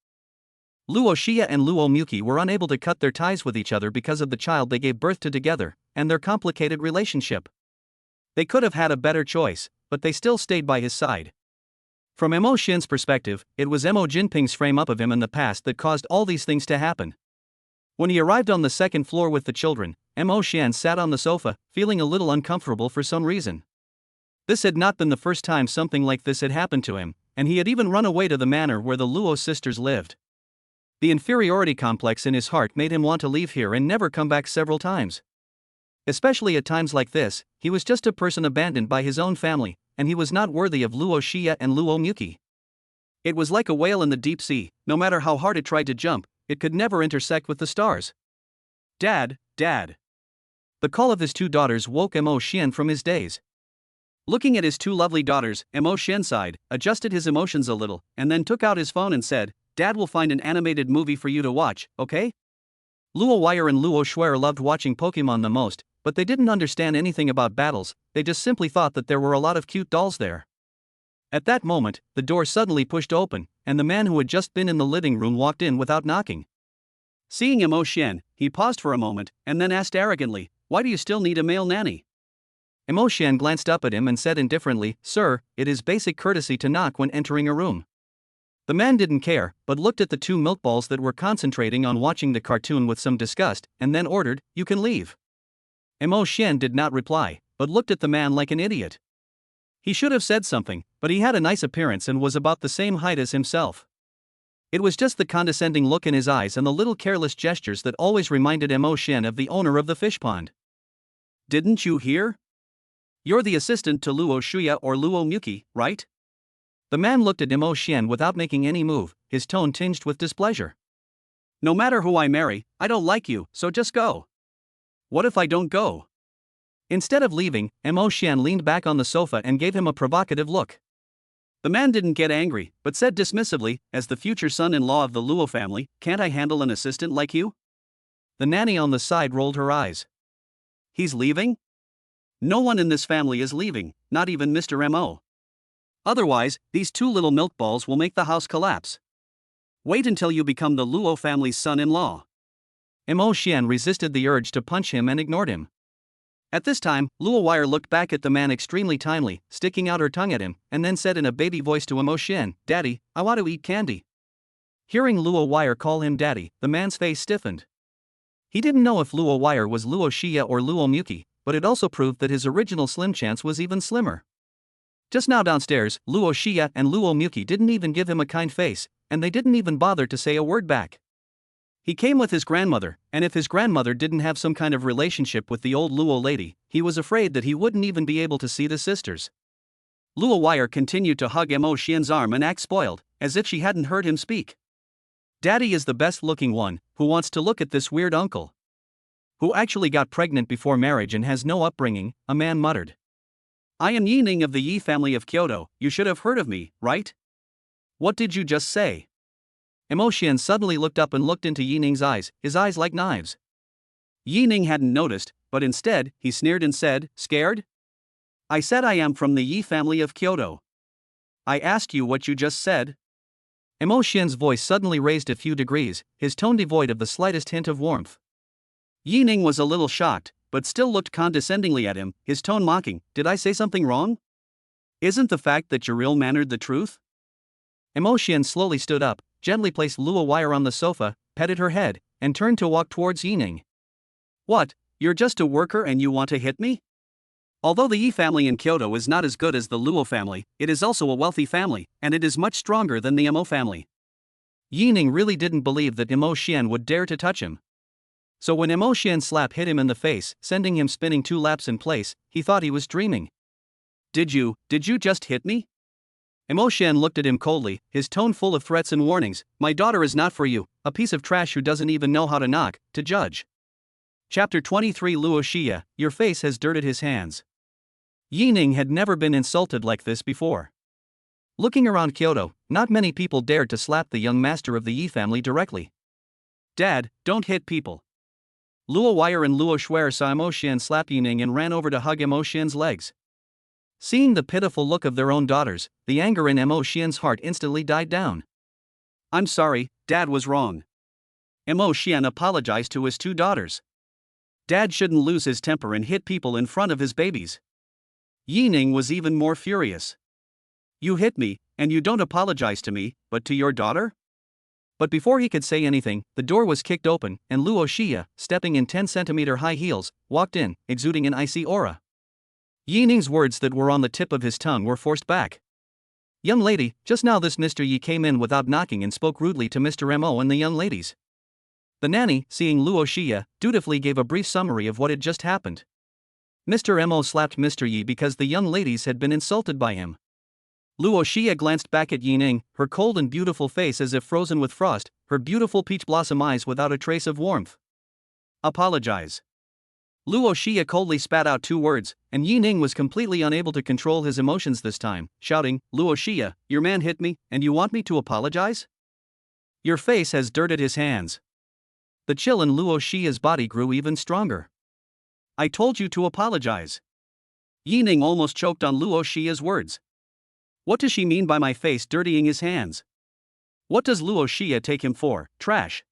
Luo Xia and Luo Muqi were unable to cut their ties with each other because of the child they gave birth to together, and their complicated relationship. They could have had a better choice, but they still stayed by his side. From Mo Xin's perspective, it was Mo Jinping's frame-up of him in the past that caused all these things to happen. When he arrived on the second floor with the children, Mo Xian sat on the sofa, feeling a little uncomfortable for some reason. This had not been the first time something like this had happened to him, and he had even run away to the manor where the Luo sisters lived. The inferiority complex in his heart made him want to leave here and never come back several times. Especially at times like this, he was just a person abandoned by his own family, and he was not worthy of Luo Xia and Luo Muqi. It was like a whale in the deep sea, no matter how hard it tried to jump, it could never intersect with the stars. Dad, Dad. The call of his two daughters woke Mo Xian from his daze. Looking at his two lovely daughters, Mo Xian sighed, adjusted his emotions a little, and then took out his phone and said, Dad will find an animated movie for you to watch, okay? Luo Wire and Luo Shuer loved watching Pokemon the most, but they didn't understand anything about battles, they just simply thought that there were a lot of cute dolls there. At that moment, the door suddenly pushed open, and the man who had just been in the living room walked in without knocking. Seeing Mo Xian, he paused for a moment, and then asked arrogantly, Why do you still need a male nanny? Mo Xian glanced up at him and said indifferently, Sir, it is basic courtesy to knock when entering a room. The man didn't care, but looked at the two milkballs that were concentrating on watching the cartoon with some disgust, and then ordered, You can leave. Mo Xian did not reply, but looked at the man like an idiot. He should have said something, but he had a nice appearance and was about the same height as himself. It was just the condescending look in his eyes and the little careless gestures that always reminded Mo Xian of the owner of the fish pond. Didn't you hear? You're the assistant to Luo Shuya or Luo Muqi, right? The man looked at Mo Xian without making any move, his tone tinged with displeasure. No matter who I marry, I don't like you, so just go. What if I don't go? Instead of leaving, Mo Xian leaned back on the sofa and gave him a provocative look. The man didn't get angry, but said dismissively, As the future son-in-law of the Luo family, can't I handle an assistant like you? The nanny on the side rolled her eyes. He's leaving? No one in this family is leaving, not even Mr. Mo. Otherwise, these two little milk balls will make the house collapse. Wait until you become the Luo family's son-in-law. Mo Xian resisted the urge to punch him and ignored him. At this time, Luo Wire looked back at the man extremely timely, sticking out her tongue at him, and then said in a baby voice to Mo Xian, Daddy, I want to eat candy. Hearing Luo Wire call him daddy, the man's face stiffened. He didn't know if Luo Wire was Luo Xia or Luo Muqi, but it also proved that his original slim chance was even slimmer. Just now downstairs, Luo Xia and Luo Muqi didn't even give him a kind face, and they didn't even bother to say a word back. He came with his grandmother, and if his grandmother didn't have some kind of relationship with the old Luo lady, he was afraid that he wouldn't even be able to see the sisters. Luo Wire continued to hug Mo Xian's arm and act spoiled, as if she hadn't heard him speak. Daddy is the best-looking one, who wants to look at this weird uncle? Who actually got pregnant before marriage and has no upbringing, a man muttered. I am Yi Ning of the Yi family of Kyoto, you should have heard of me, right? What did you just say? Mo Xian suddenly looked up and looked into Yi Ning's eyes, his eyes like knives. Yi Ning hadn't noticed, but instead, he sneered and said, Scared? I said I am from the Yi family of Kyoto. I asked you what you just said. Mo Xian's voice suddenly raised a few degrees, his tone devoid of the slightest hint of warmth. Yi Ning was a little shocked, but still looked condescendingly at him, his tone mocking, Did I say something wrong? Isn't the fact that you're ill-mannered the truth? Mo Xian slowly stood up, gently placed Luo Wire on the sofa, petted her head, and turned to walk towards Yi Ning. What, you're just a worker and you want to hit me? Although the Yi family in Kyoto is not as good as the Luo family, it is also a wealthy family, and it is much stronger than the Mo family. Yi Ning really didn't believe that Mo Xian would dare to touch him. So when Mo Xian's slap hit him in the face, sending him spinning 2 laps in place, he thought he was dreaming. Did you just hit me? Mo Xian looked at him coldly, his tone full of threats and warnings. My daughter is not for you, a piece of trash who doesn't even know how to knock, to judge. Chapter 23 Luo Xia, your face has dirted his hands. Yi Ning had never been insulted like this before. Looking around Kyoto, not many people dared to slap the young master of the Yi family directly. Dad, don't hit people. Luo Wire and Luo Shuer saw Mo Xian slap Yining and ran over to hug Mo Xian's legs. Seeing the pitiful look of their own daughters, the anger in Mo Xian's heart instantly died down. I'm sorry, Dad was wrong. Mo Xian apologized to his two daughters. Dad shouldn't lose his temper and hit people in front of his babies. Yining was even more furious. You hit me, and you don't apologize to me, but to your daughter? But before he could say anything, the door was kicked open, and Luo Xia, stepping in 10-centimeter high heels, walked in, exuding an icy aura. Yining's words that were on the tip of his tongue were forced back. Young lady, just now this Mr. Yi came in without knocking and spoke rudely to Mr. Mo and the young ladies. The nanny, seeing Luo Xia, dutifully gave a brief summary of what had just happened. Mr. Mo slapped Mr. Yi because the young ladies had been insulted by him. Luo Xia glanced back at Yining, her cold and beautiful face as if frozen with frost, her beautiful peach blossom eyes without a trace of warmth. Apologize. Luo Xia coldly spat out two words, and Yining was completely unable to control his emotions this time, shouting, Luo Xia, your man hit me, and you want me to apologize? Your face has dirt at his hands. The chill in Luo Xia's body grew even stronger. I told you to apologize. Yining almost choked on Luo Xia's words. What does she mean by my face dirtying his hands? What does Luo Xia take him for, trash?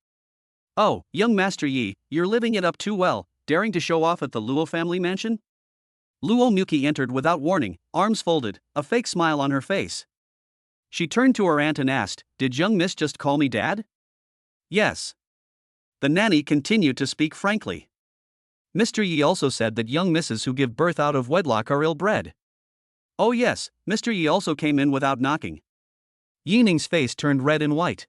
Oh, young Master Yi, you're living it up too well, daring to show off at the Luo family mansion? Luo Muki entered without warning, arms folded, a fake smile on her face. She turned to her aunt and asked, Did young miss just call me dad? Yes. The nanny continued to speak frankly. Mr. Yi also said that young misses who give birth out of wedlock are ill-bred. Oh yes, Mr. Yi also came in without knocking. Yining's face turned red and white.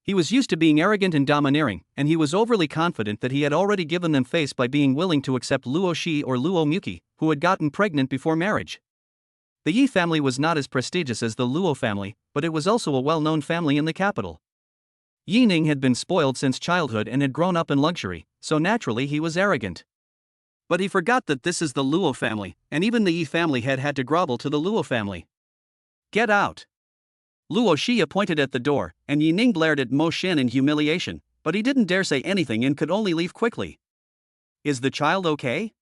He was used to being arrogant and domineering, and he was overly confident that he had already given them face by being willing to accept Luo Xi or Luo Muki, who had gotten pregnant before marriage. The Yi family was not as prestigious as the Luo family, but it was also a well-known family in the capital. Yining had been spoiled since childhood and had grown up in luxury, so naturally he was arrogant. But he forgot that this is the Luo family, and even the Yi family had to grovel to the Luo family. Get out! Luo Xia pointed at the door, and Yining glared at Mo Xian in humiliation, but he didn't dare say anything and could only leave quickly. Is the child okay?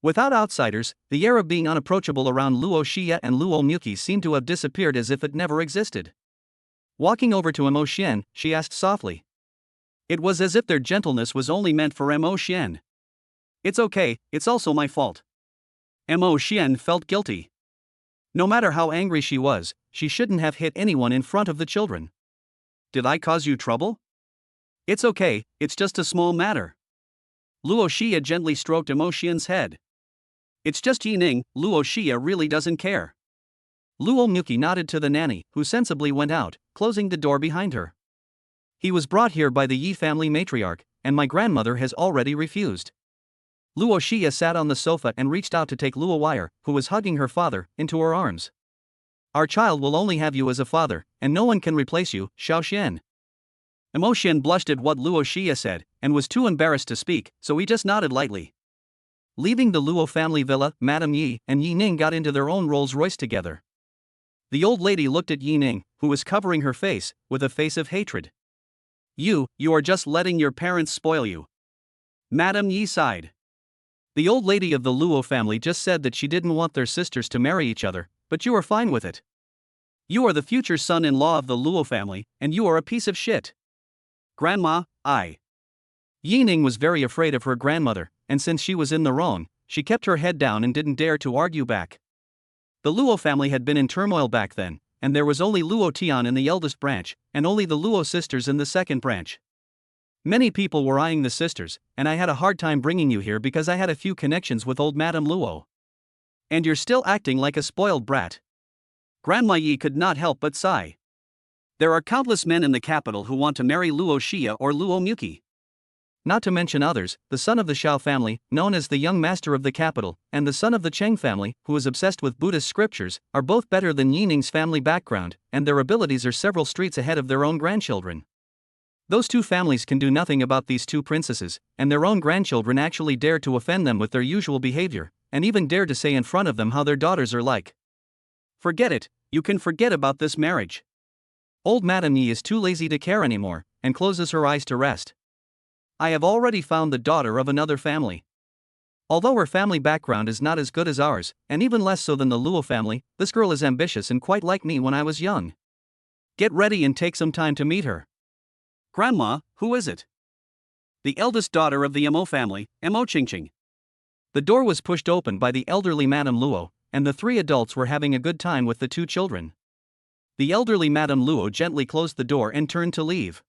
Without outsiders, the air of being unapproachable around Luo Xia and Luo Muki seemed to have disappeared as if it never existed. Walking over to Mo Xian, she asked softly. It was as if their gentleness was only meant for Mo Xian. It's okay, it's also my fault. Mo Xian felt guilty. No matter how angry she was, she shouldn't have hit anyone in front of the children. Did I cause you trouble? It's okay, it's just a small matter. Luo Xia gently stroked Mo Xian's head. It's just Yining, Luo Xia really doesn't care. Luo Muki nodded to the nanny, who sensibly went out, closing the door behind her. He was brought here by the Yi family matriarch, and my grandmother has already refused. Luo Xia sat on the sofa and reached out to take Luo Wire, who was hugging her father, into her arms. Our child will only have you as a father, and no one can replace you, Xiao Xian. Mo Xian blushed at what Luo Xia said, and was too embarrassed to speak, so he just nodded lightly. Leaving the Luo family villa, Madame Yi and Yining got into their own Rolls-Royce together. The old lady looked at Yining, who was covering her face, with a face of hatred. You are just letting your parents spoil you. Madame Yi sighed. The old lady of the Luo family just said that she didn't want their sisters to marry each other, but you are fine with it. You are the future son-in-law of the Luo family, and you are a piece of shit. Grandma, Yining was very afraid of her grandmother, and since she was in the wrong, she kept her head down and didn't dare to argue back. The Luo family had been in turmoil back then, and there was only Luo Tian in the eldest branch, and only the Luo sisters in the second branch. Many people were eyeing the sisters, and I had a hard time bringing you here because I had a few connections with old Madame Luo. And you're still acting like a spoiled brat. Grandma Yi could not help but sigh. There are countless men in the capital who want to marry Luo Xia or Luo Muki. Not to mention others, the son of the Xiao family, known as the young master of the capital, and the son of the Cheng family, who is obsessed with Buddhist scriptures, are both better than Yining's family background, and their abilities are several streets ahead of their own grandchildren. Those two families can do nothing about these two princesses, and their own grandchildren actually dare to offend them with their usual behavior, and even dare to say in front of them how their daughters are like. Forget it, you can forget about this marriage. Old Madame Yi is too lazy to care anymore, and closes her eyes to rest. I have already found the daughter of another family. Although her family background is not as good as ours, and even less so than the Luo family, this girl is ambitious and quite like me when I was young. Get ready and take some time to meet her. Grandma, who is it? The eldest daughter of the Mo family, Mo Qingqing. The door was pushed open by the elderly Madame Luo, and the three adults were having a good time with the two children. The elderly Madame Luo gently closed the door and turned to leave.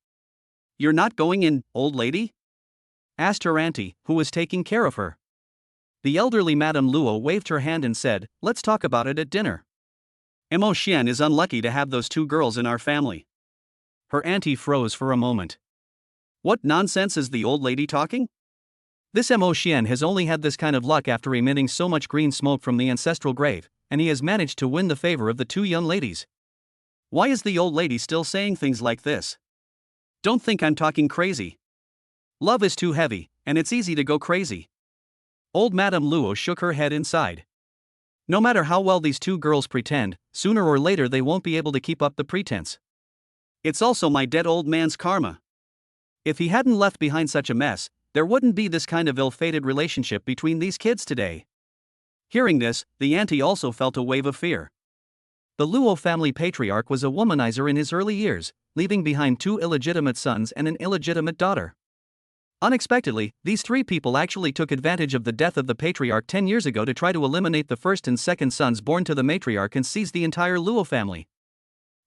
You're not going in, old lady? Asked her auntie, who was taking care of her. The elderly Madame Luo waved her hand and said, let's talk about it at dinner. Mo Xian is unlucky to have those two girls in our family. Her auntie froze for a moment. What nonsense is the old lady talking? This Mo Xian has only had this kind of luck after emitting so much green smoke from the ancestral grave, and he has managed to win the favor of the two young ladies. Why is the old lady still saying things like this? Don't think I'm talking crazy. Love is too heavy, and it's easy to go crazy. Old Madame Luo shook her head inside. No matter how well these two girls pretend, sooner or later they won't be able to keep up the pretense. It's also my dead old man's karma. If he hadn't left behind such a mess, there wouldn't be this kind of ill-fated relationship between these kids today. Hearing this, the auntie also felt a wave of fear. The Luo family patriarch was a womanizer in his early years, leaving behind two illegitimate sons and an illegitimate daughter. Unexpectedly, these three people actually took advantage of the death of the patriarch 10 years ago to try to eliminate the first and second sons born to the matriarch and seize the entire Luo family.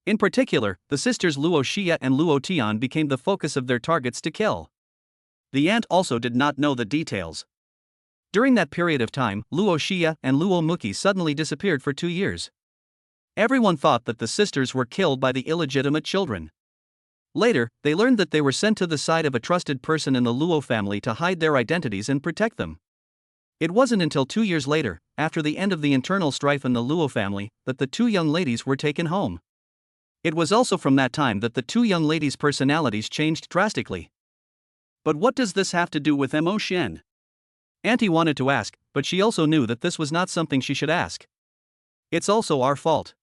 In particular, the sisters Luo Xia and Luo Tian became the focus of their targets to kill. The aunt also did not know the details. During that period of time, Luo Xia and Luo Muqi suddenly disappeared for 2 years. Everyone thought that the sisters were killed by the illegitimate children. Later, they learned that they were sent to the side of a trusted person in the Luo family to hide their identities and protect them. It wasn't until 2 years later, after the end of the internal strife in the Luo family, that the two young ladies were taken home. It was also from that time that the two young ladies' personalities changed drastically. But what does this have to do with Mo Xian? Auntie wanted to ask, but she also knew that this was not something she should ask. It's also our fault.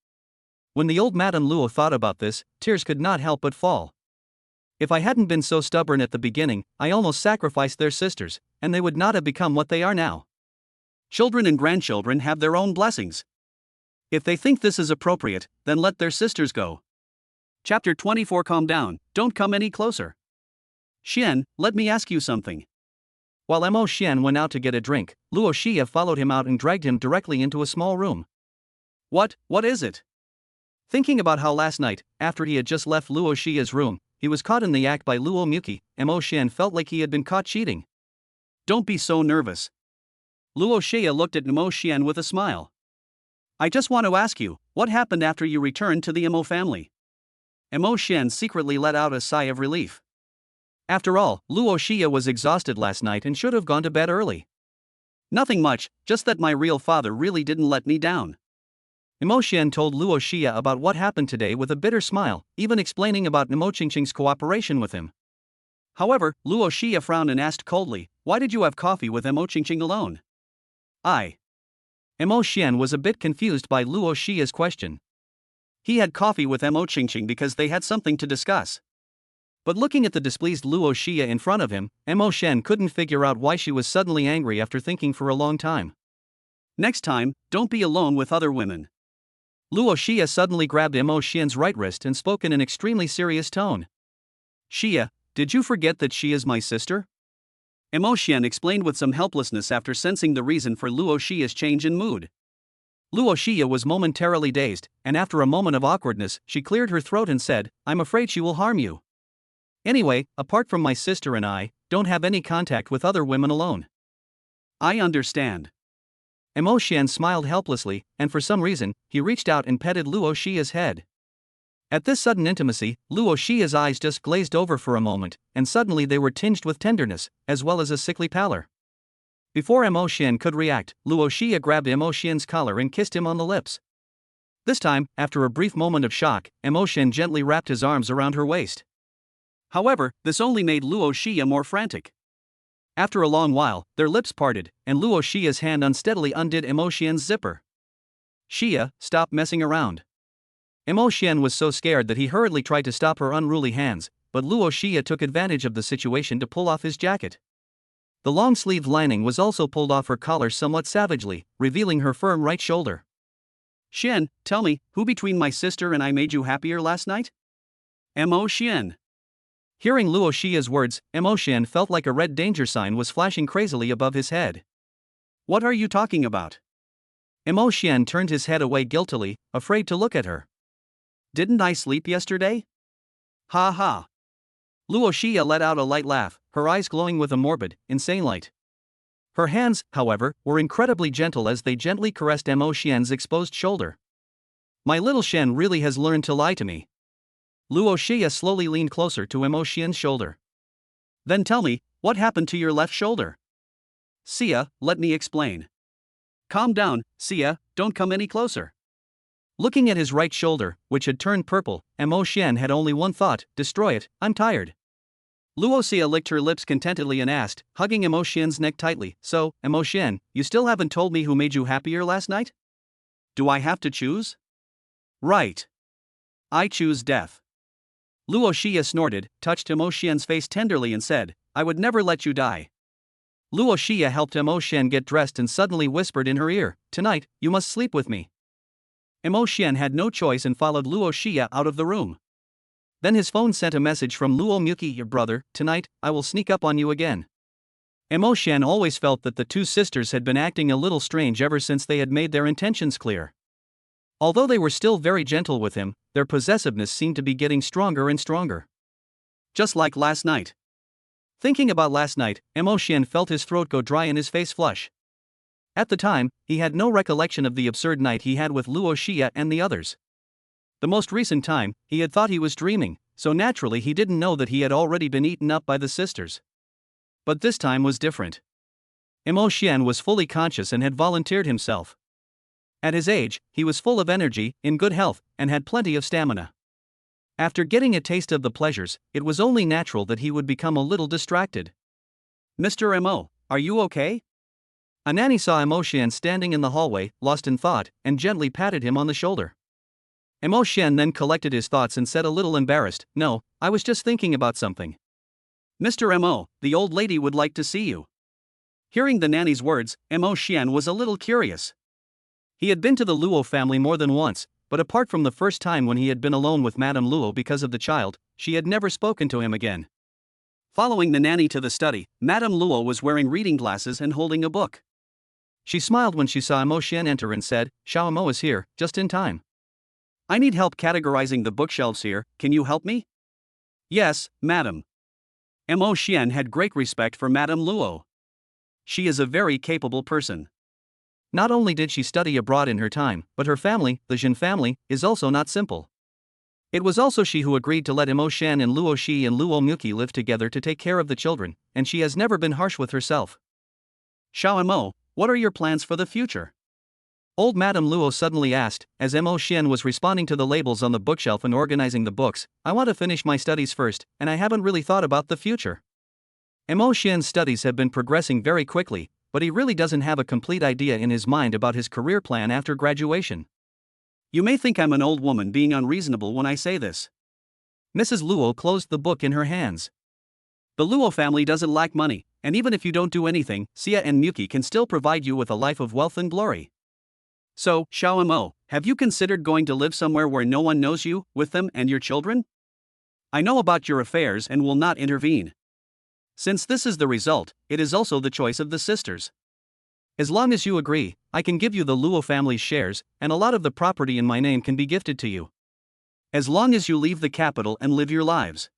When the old Madame Luo thought about this, tears could not help but fall. If I hadn't been so stubborn at the beginning, I almost sacrificed their sisters, and they would not have become what they are now. Children and grandchildren have their own blessings. If they think this is appropriate, then let their sisters go. Chapter 24. Calm down, don't come any closer. Xian, let me ask you something. While Mo Xian went out to get a drink, Luo Xia followed him out and dragged him directly into a small room. What is it? Thinking about how last night, after he had just left Luo Xia's room, he was caught in the act by Luo Muqi, Mo Xian felt like he had been caught cheating. Don't be so nervous. Luo Xia looked at Mo Xian with a smile. I just want to ask you, what happened after you returned to the Mo family? Mo Xian secretly let out a sigh of relief. After all, Luo Xia was exhausted last night and should have gone to bed early. Nothing much, just that my real father really didn't let me down. Mo Xian told Luo Xia about what happened today with a bitter smile, even explaining about Mo Qingqing's cooperation with him. However, Luo Xia frowned and asked coldly, why did you have coffee with Mo Qingqing alone? Mo Xian was a bit confused by Luo Xia's question. He had coffee with Mo Qingqing because they had something to discuss. But looking at the displeased Luo Xia in front of him, Mo Xian couldn't figure out why she was suddenly angry after thinking for a long time. Next time, don't be alone with other women. Luo Xia suddenly grabbed Mo Xian's right wrist and spoke in an extremely serious tone. Xia, did you forget that she is my sister? Mo Xian explained with some helplessness after sensing the reason for Luo Xia's change in mood. Luo Xia was momentarily dazed, and after a moment of awkwardness, she cleared her throat and said, I'm afraid she will harm you. Anyway, apart from my sister and I, don't have any contact with other women alone. I understand. Mo Xian smiled helplessly, and for some reason, he reached out and petted Luo Xia's head. At this sudden intimacy, Luo Xia's eyes just glazed over for a moment, and suddenly they were tinged with tenderness, as well as a sickly pallor. Before Mo Xian could react, Luo Xia grabbed Mo Xian's collar and kissed him on the lips. This time, after a brief moment of shock, Mo Xian gently wrapped his arms around her waist. However, this only made Luo Xia more frantic. After a long while, their lips parted, and Luo Xia's hand unsteadily undid Mo Xian's zipper. Xia, stop messing around. Mo Xian was so scared that he hurriedly tried to stop her unruly hands, but Luo Xia took advantage of the situation to pull off his jacket. The long-sleeved lining was also pulled off her collar somewhat savagely, revealing her firm right shoulder. Xian, tell me, who between my sister and I made you happier last night? Mo Xian. Hearing Luo Xia's words, Mo Xian felt like a red danger sign was flashing crazily above his head. What are you talking about? Mo Xian turned his head away guiltily, afraid to look at her. Didn't I sleep yesterday? Ha ha. Luo Xia let out a light laugh, her eyes glowing with a morbid, insane light. Her hands, however, were incredibly gentle as they gently caressed Mo Xian's exposed shoulder. My little Shen really has learned to lie to me. Luo Xia slowly leaned closer to Mo Xian's shoulder. Then tell me, what happened to your left shoulder? Xia, let me explain. Calm down, Xia, don't come any closer. Looking at his right shoulder, which had turned purple, Mo Xian had only one thought: destroy it, I'm tired. Luo Xia licked her lips contentedly and asked, hugging Mo Xian's neck tightly, so, Mo Xian, you still haven't told me who made you happier last night? Do I have to choose? Right. I choose death. Luo Xia snorted, touched Mo Xian's face tenderly and said, I would never let you die. Luo Xia helped Mo Xian get dressed and suddenly whispered in her ear, tonight, you must sleep with me. Mo Xian had no choice and followed Luo Xia out of the room. Then his phone sent a message from Luo Muki, your brother, tonight, I will sneak up on you again. Mo Xian always felt that the two sisters had been acting a little strange ever since they had made their intentions clear. Although they were still very gentle with him, their possessiveness seemed to be getting stronger and stronger. Just like last night. Thinking about last night, Mo Xian felt his throat go dry and his face flush. At the time, he had no recollection of the absurd night he had with Luo Xia and the others. The most recent time, he had thought he was dreaming, so naturally he didn't know that he had already been eaten up by the sisters. But this time was different. Mo Xian was fully conscious and had volunteered himself. At his age, he was full of energy, in good health, and had plenty of stamina. After getting a taste of the pleasures, it was only natural that he would become a little distracted. Mr. Mo, are you okay? A nanny saw Mo Xian standing in the hallway, lost in thought, and gently patted him on the shoulder. Mo Xian then collected his thoughts and said a little embarrassed, no, I was just thinking about something. Mr. Mo, the old lady would like to see you. Hearing the nanny's words, Mo Xian was a little curious. He had been to the Luo family more than once, but apart from the first time when he had been alone with Madame Luo because of the child, she had never spoken to him again. Following the nanny to the study, Madame Luo was wearing reading glasses and holding a book. She smiled when she saw Mo Xian enter and said, Xiao Mo is here, just in time. I need help categorizing the bookshelves here, can you help me? Yes, madam. Mo Xian had great respect for Madame Luo. She is a very capable person. Not only did she study abroad in her time, but her family, the Jin family, is also not simple. It was also she who agreed to let Mo Xian and Luo Xi and Luo Muki live together to take care of the children, and she has never been harsh with herself. Xiao Mo, what are your plans for the future? Old Madame Luo suddenly asked, as Mo Xian was responding to the labels on the bookshelf and organizing the books, I want to finish my studies first, and I haven't really thought about the future. Mo Xian's studies have been progressing very quickly, but he really doesn't have a complete idea in his mind about his career plan after graduation. You may think I'm an old woman being unreasonable when I say this. Mrs. Luo closed the book in her hands. The Luo family doesn't lack money, and even if you don't do anything, Xia and Muki can still provide you with a life of wealth and glory. So, Xiao Mo, have you considered going to live somewhere where no one knows you, with them and your children? I know about your affairs and will not intervene. Since this is the result, it is also the choice of the sisters. As long as you agree, I can give you the Luo family's shares, and a lot of the property in my name can be gifted to you. As long as you leave the capital and live your lives.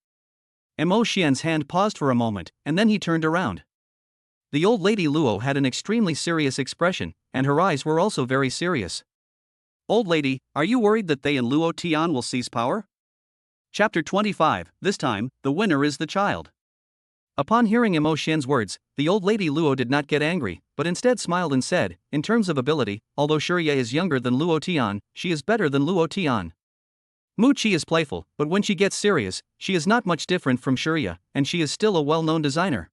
Mo Xian's hand paused for a moment, and then he turned around. The old lady Luo had an extremely serious expression, and her eyes were also very serious. Old lady, are you worried that they and Luo Tian will seize power? Chapter 25, this time, the winner is the child. Upon hearing Mo Xian's words, the old lady Luo did not get angry, but instead smiled and said, in terms of ability, although Shurya is younger than Luo Tian, she is better than Luo Tian. Mu Qi is playful, but when she gets serious, she is not much different from Shurya, and she is still a well-known designer.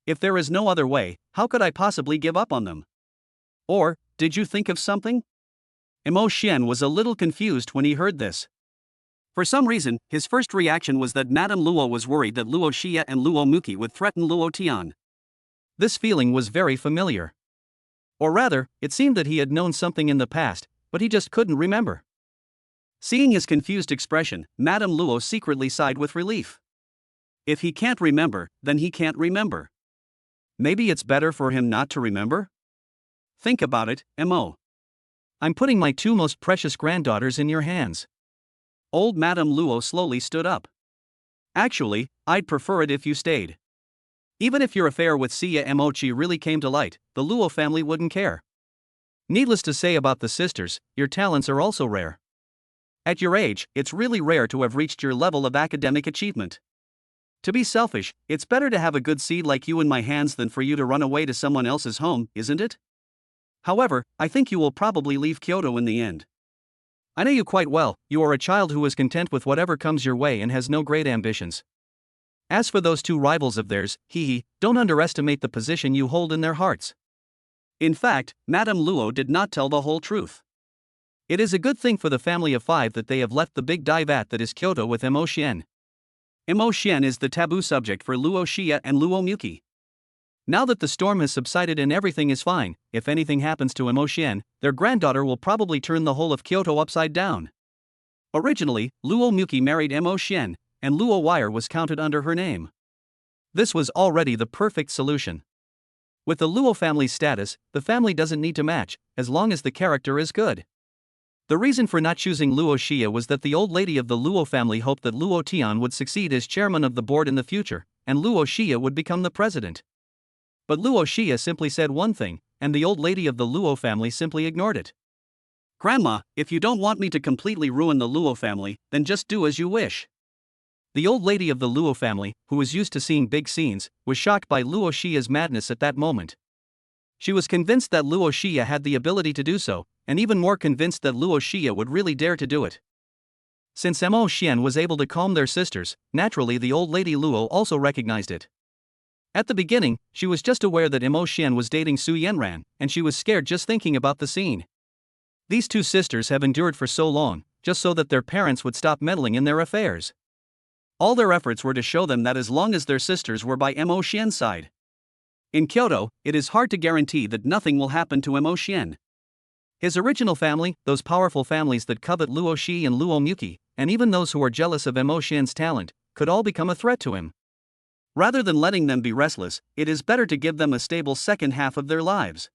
If there is no other way, how could I possibly give up on them? Or, did you think of something? Mo Xian was a little confused when he heard this. For some reason, his first reaction was that Madame Luo was worried that Luo Xia and Luo Muki would threaten Luo Tian. This feeling was very familiar. Or rather, it seemed that he had known something in the past, but he just couldn't remember. Seeing his confused expression, Madame Luo secretly sighed with relief. If he can't remember, then he can't remember. Maybe it's better for him not to remember? Think about it, Mo. I'm putting my two most precious granddaughters in your hands. Old Madame Luo slowly stood up. Actually, I'd prefer it if you stayed. Even if your affair with Xia Mochi really came to light, the Luo family wouldn't care. Needless to say about the sisters, your talents are also rare. At your age, it's really rare to have reached your level of academic achievement. To be selfish, it's better to have a good seed like you in my hands than for you to run away to someone else's home, isn't it? However, I think you will probably leave Kyoto in the end. I know you quite well, you are a child who is content with whatever comes your way and has no great ambitions. As for those two rivals of theirs, don't underestimate the position you hold in their hearts. In fact, Madame Luo did not tell the whole truth. It is a good thing for the family of five that they have left the big divat that is Kyoto with Mo Xian. Mo Xian is the taboo subject for Luo Xia and Luo Muki. Now that the storm has subsided and everything is fine, if anything happens to Mo Xian, their granddaughter will probably turn the whole of Kyoto upside down. Originally, Luo Muki married Mo Xian, and Luo Wire was counted under her name. This was already the perfect solution. With the Luo family's status, the family doesn't need to match, as long as the character is good. The reason for not choosing Luo Xia was that the old lady of the Luo family hoped that Luo Tian would succeed as chairman of the board in the future, and Luo Xia would become the president. But Luo Xia simply said one thing, and the old lady of the Luo family simply ignored it. Grandma, if you don't want me to completely ruin the Luo family, then just do as you wish. The old lady of the Luo family, who was used to seeing big scenes, was shocked by Luo Xia's madness at that moment. She was convinced that Luo Xia had the ability to do so, and even more convinced that Luo Xia would really dare to do it. Since Mo Xian was able to calm their sisters, naturally the old lady Luo also recognized it. At the beginning, she was just aware that Mo Xian was dating Su Yanran, and she was scared just thinking about the scene. These two sisters have endured for so long, just so that their parents would stop meddling in their affairs. All their efforts were to show them that as long as their sisters were by Mo Xian's side. In Kyoto, it is hard to guarantee that nothing will happen to Mo Xian. His original family, those powerful families that covet Luo Xi and Luo Muki, and even those who are jealous of Mo Xian's talent, could all become a threat to him. Rather than letting them be restless, it is better to give them a stable second half of their lives.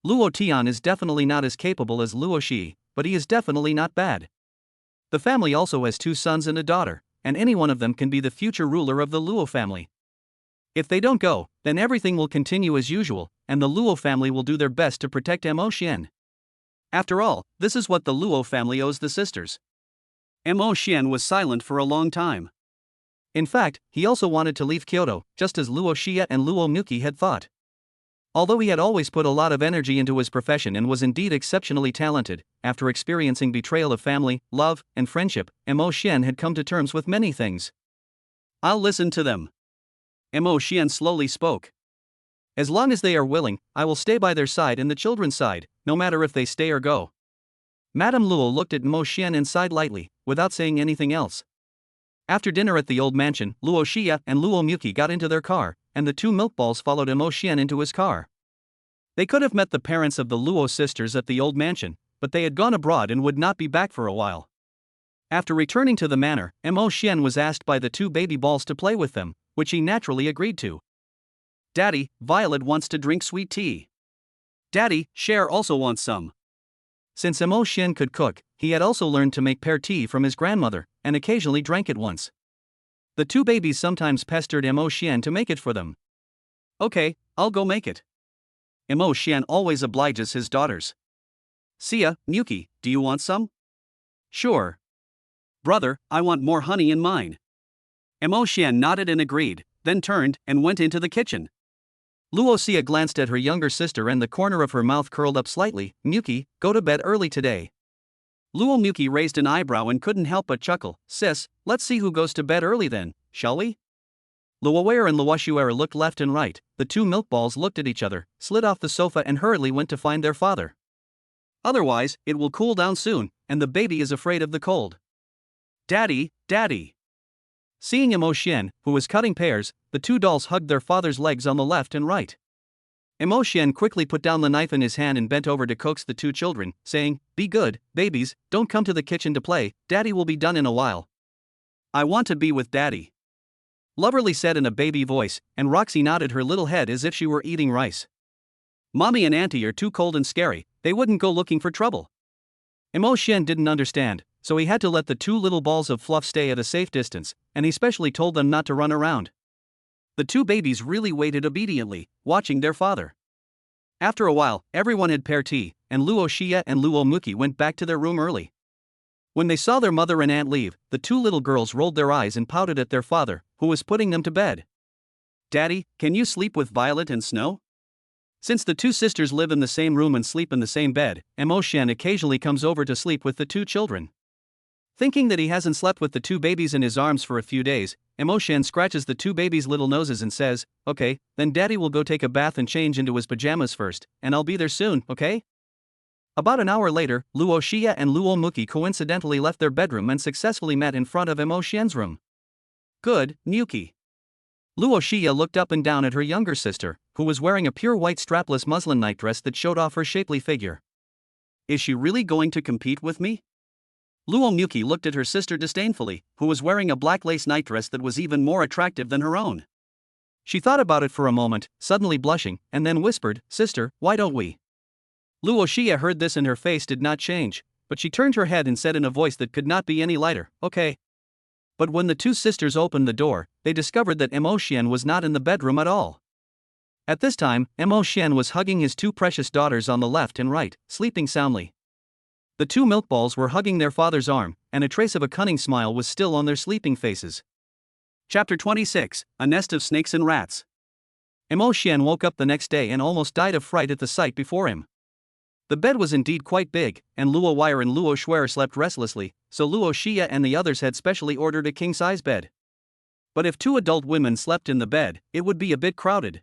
Luo Tian is definitely not as capable as Luo Xi, but he is definitely not bad. The family also has two sons and a daughter, and any one of them can be the future ruler of the Luo family. If they don't go, then everything will continue as usual, and the Luo family will do their best to protect Mo Xian. After all, this is what the Luo family owes the sisters. Mo Xian was silent for a long time. In fact, he also wanted to leave Kyoto, just as Luo Xia and Luo Muki had thought. Although he had always put a lot of energy into his profession and was indeed exceptionally talented, after experiencing betrayal of family, love, and friendship, Mo Xian had come to terms with many things. I'll listen to them. Mo Xian slowly spoke. As long as they are willing, I will stay by their side and the children's side, no matter if they stay or go. Madame Luo looked at Mo Xian and sighed lightly, without saying anything else. After dinner at the old mansion, Luo Xia and Luo Muki got into their car, and the two milkballs followed Mo Xian into his car. They could have met the parents of the Luo sisters at the old mansion, but they had gone abroad and would not be back for a while. After returning to the manor, Mo Xian was asked by the two baby balls to play with them, which he naturally agreed to. Daddy, Violet wants to drink sweet tea. Daddy, Cher also wants some. Since Mo Xian could cook, he had also learned to make pear tea from his grandmother, and occasionally drank it once. The two babies sometimes pestered Mo Xian to make it for them. Okay, I'll go make it. Mo Xian always obliges his daughters. Xia, Muki, do you want some? Sure. Brother, I want more honey in mine. Mo Xian nodded and agreed, then turned and went into the kitchen. Luo Xia glanced at her younger sister and the corner of her mouth curled up slightly. Muki, go to bed early today. Luo Muki raised an eyebrow and couldn't help but chuckle. Sis, let's see who goes to bed early then, shall we? Luo Wei and Luo Shuer looked left and right. The two milkballs looked at each other, slid off the sofa and hurriedly went to find their father. Otherwise, it will cool down soon, and the baby is afraid of the cold. Daddy, Daddy. Seeing Emo Xian, who was cutting pears, the two dolls hugged their father's legs on the left and right. Emo Xian quickly put down the knife in his hand and bent over to coax the two children, saying, "Be good, babies, don't come to the kitchen to play, Daddy will be done in a while." "I want to be with Daddy," Loverly said in a baby voice, and Roxy nodded her little head as if she were eating rice. "Mommy and Auntie are too cold and scary, they wouldn't go looking for trouble." Emo Xian didn't understand, so he had to let the two little balls of fluff stay at a safe distance, and he specially told them not to run around. The two babies really waited obediently, watching their father. After a while, everyone had pear tea, and Luo Xia and Luo Muki went back to their room early. When they saw their mother and aunt leave, the two little girls rolled their eyes and pouted at their father, who was putting them to bed. "Daddy, can you sleep with Violet and Snow?" Since the two sisters live in the same room and sleep in the same bed, Emo Xian occasionally comes over to sleep with the two children. Thinking that he hasn't slept with the two babies in his arms for a few days, Emo Xian scratches the two babies' little noses and says, "Okay, then Daddy will go take a bath and change into his pajamas first, and I'll be there soon, okay?" About an hour later, Luo Xia and Luo Muki coincidentally left their bedroom and successfully met in front of Emo Xian's room. "Good, Muki." Luo Xia looked up and down at her younger sister, who was wearing a pure white strapless muslin nightdress that showed off her shapely figure. "Is she really going to compete with me?" Luo Muki looked at her sister disdainfully, who was wearing a black lace nightdress that was even more attractive than her own. She thought about it for a moment, suddenly blushing, and then whispered, "Sister, why don't we?" Luo Xia heard this and her face did not change, but she turned her head and said in a voice that could not be any lighter, "Okay." But when the two sisters opened the door, they discovered that Emo Xian was not in the bedroom at all. At this time, Emo Xian was hugging his two precious daughters on the left and right, sleeping soundly. The two milk balls were hugging their father's arm, and a trace of a cunning smile was still on their sleeping faces. Chapter 26, A Nest of Snakes and Rats. Emo Xian woke up the next day and almost died of fright at the sight before him. The bed was indeed quite big, and Luo Wire and Luo Schwer slept restlessly, so Luo Xia and the others had specially ordered a king-size bed. But if two adult women slept in the bed, it would be a bit crowded.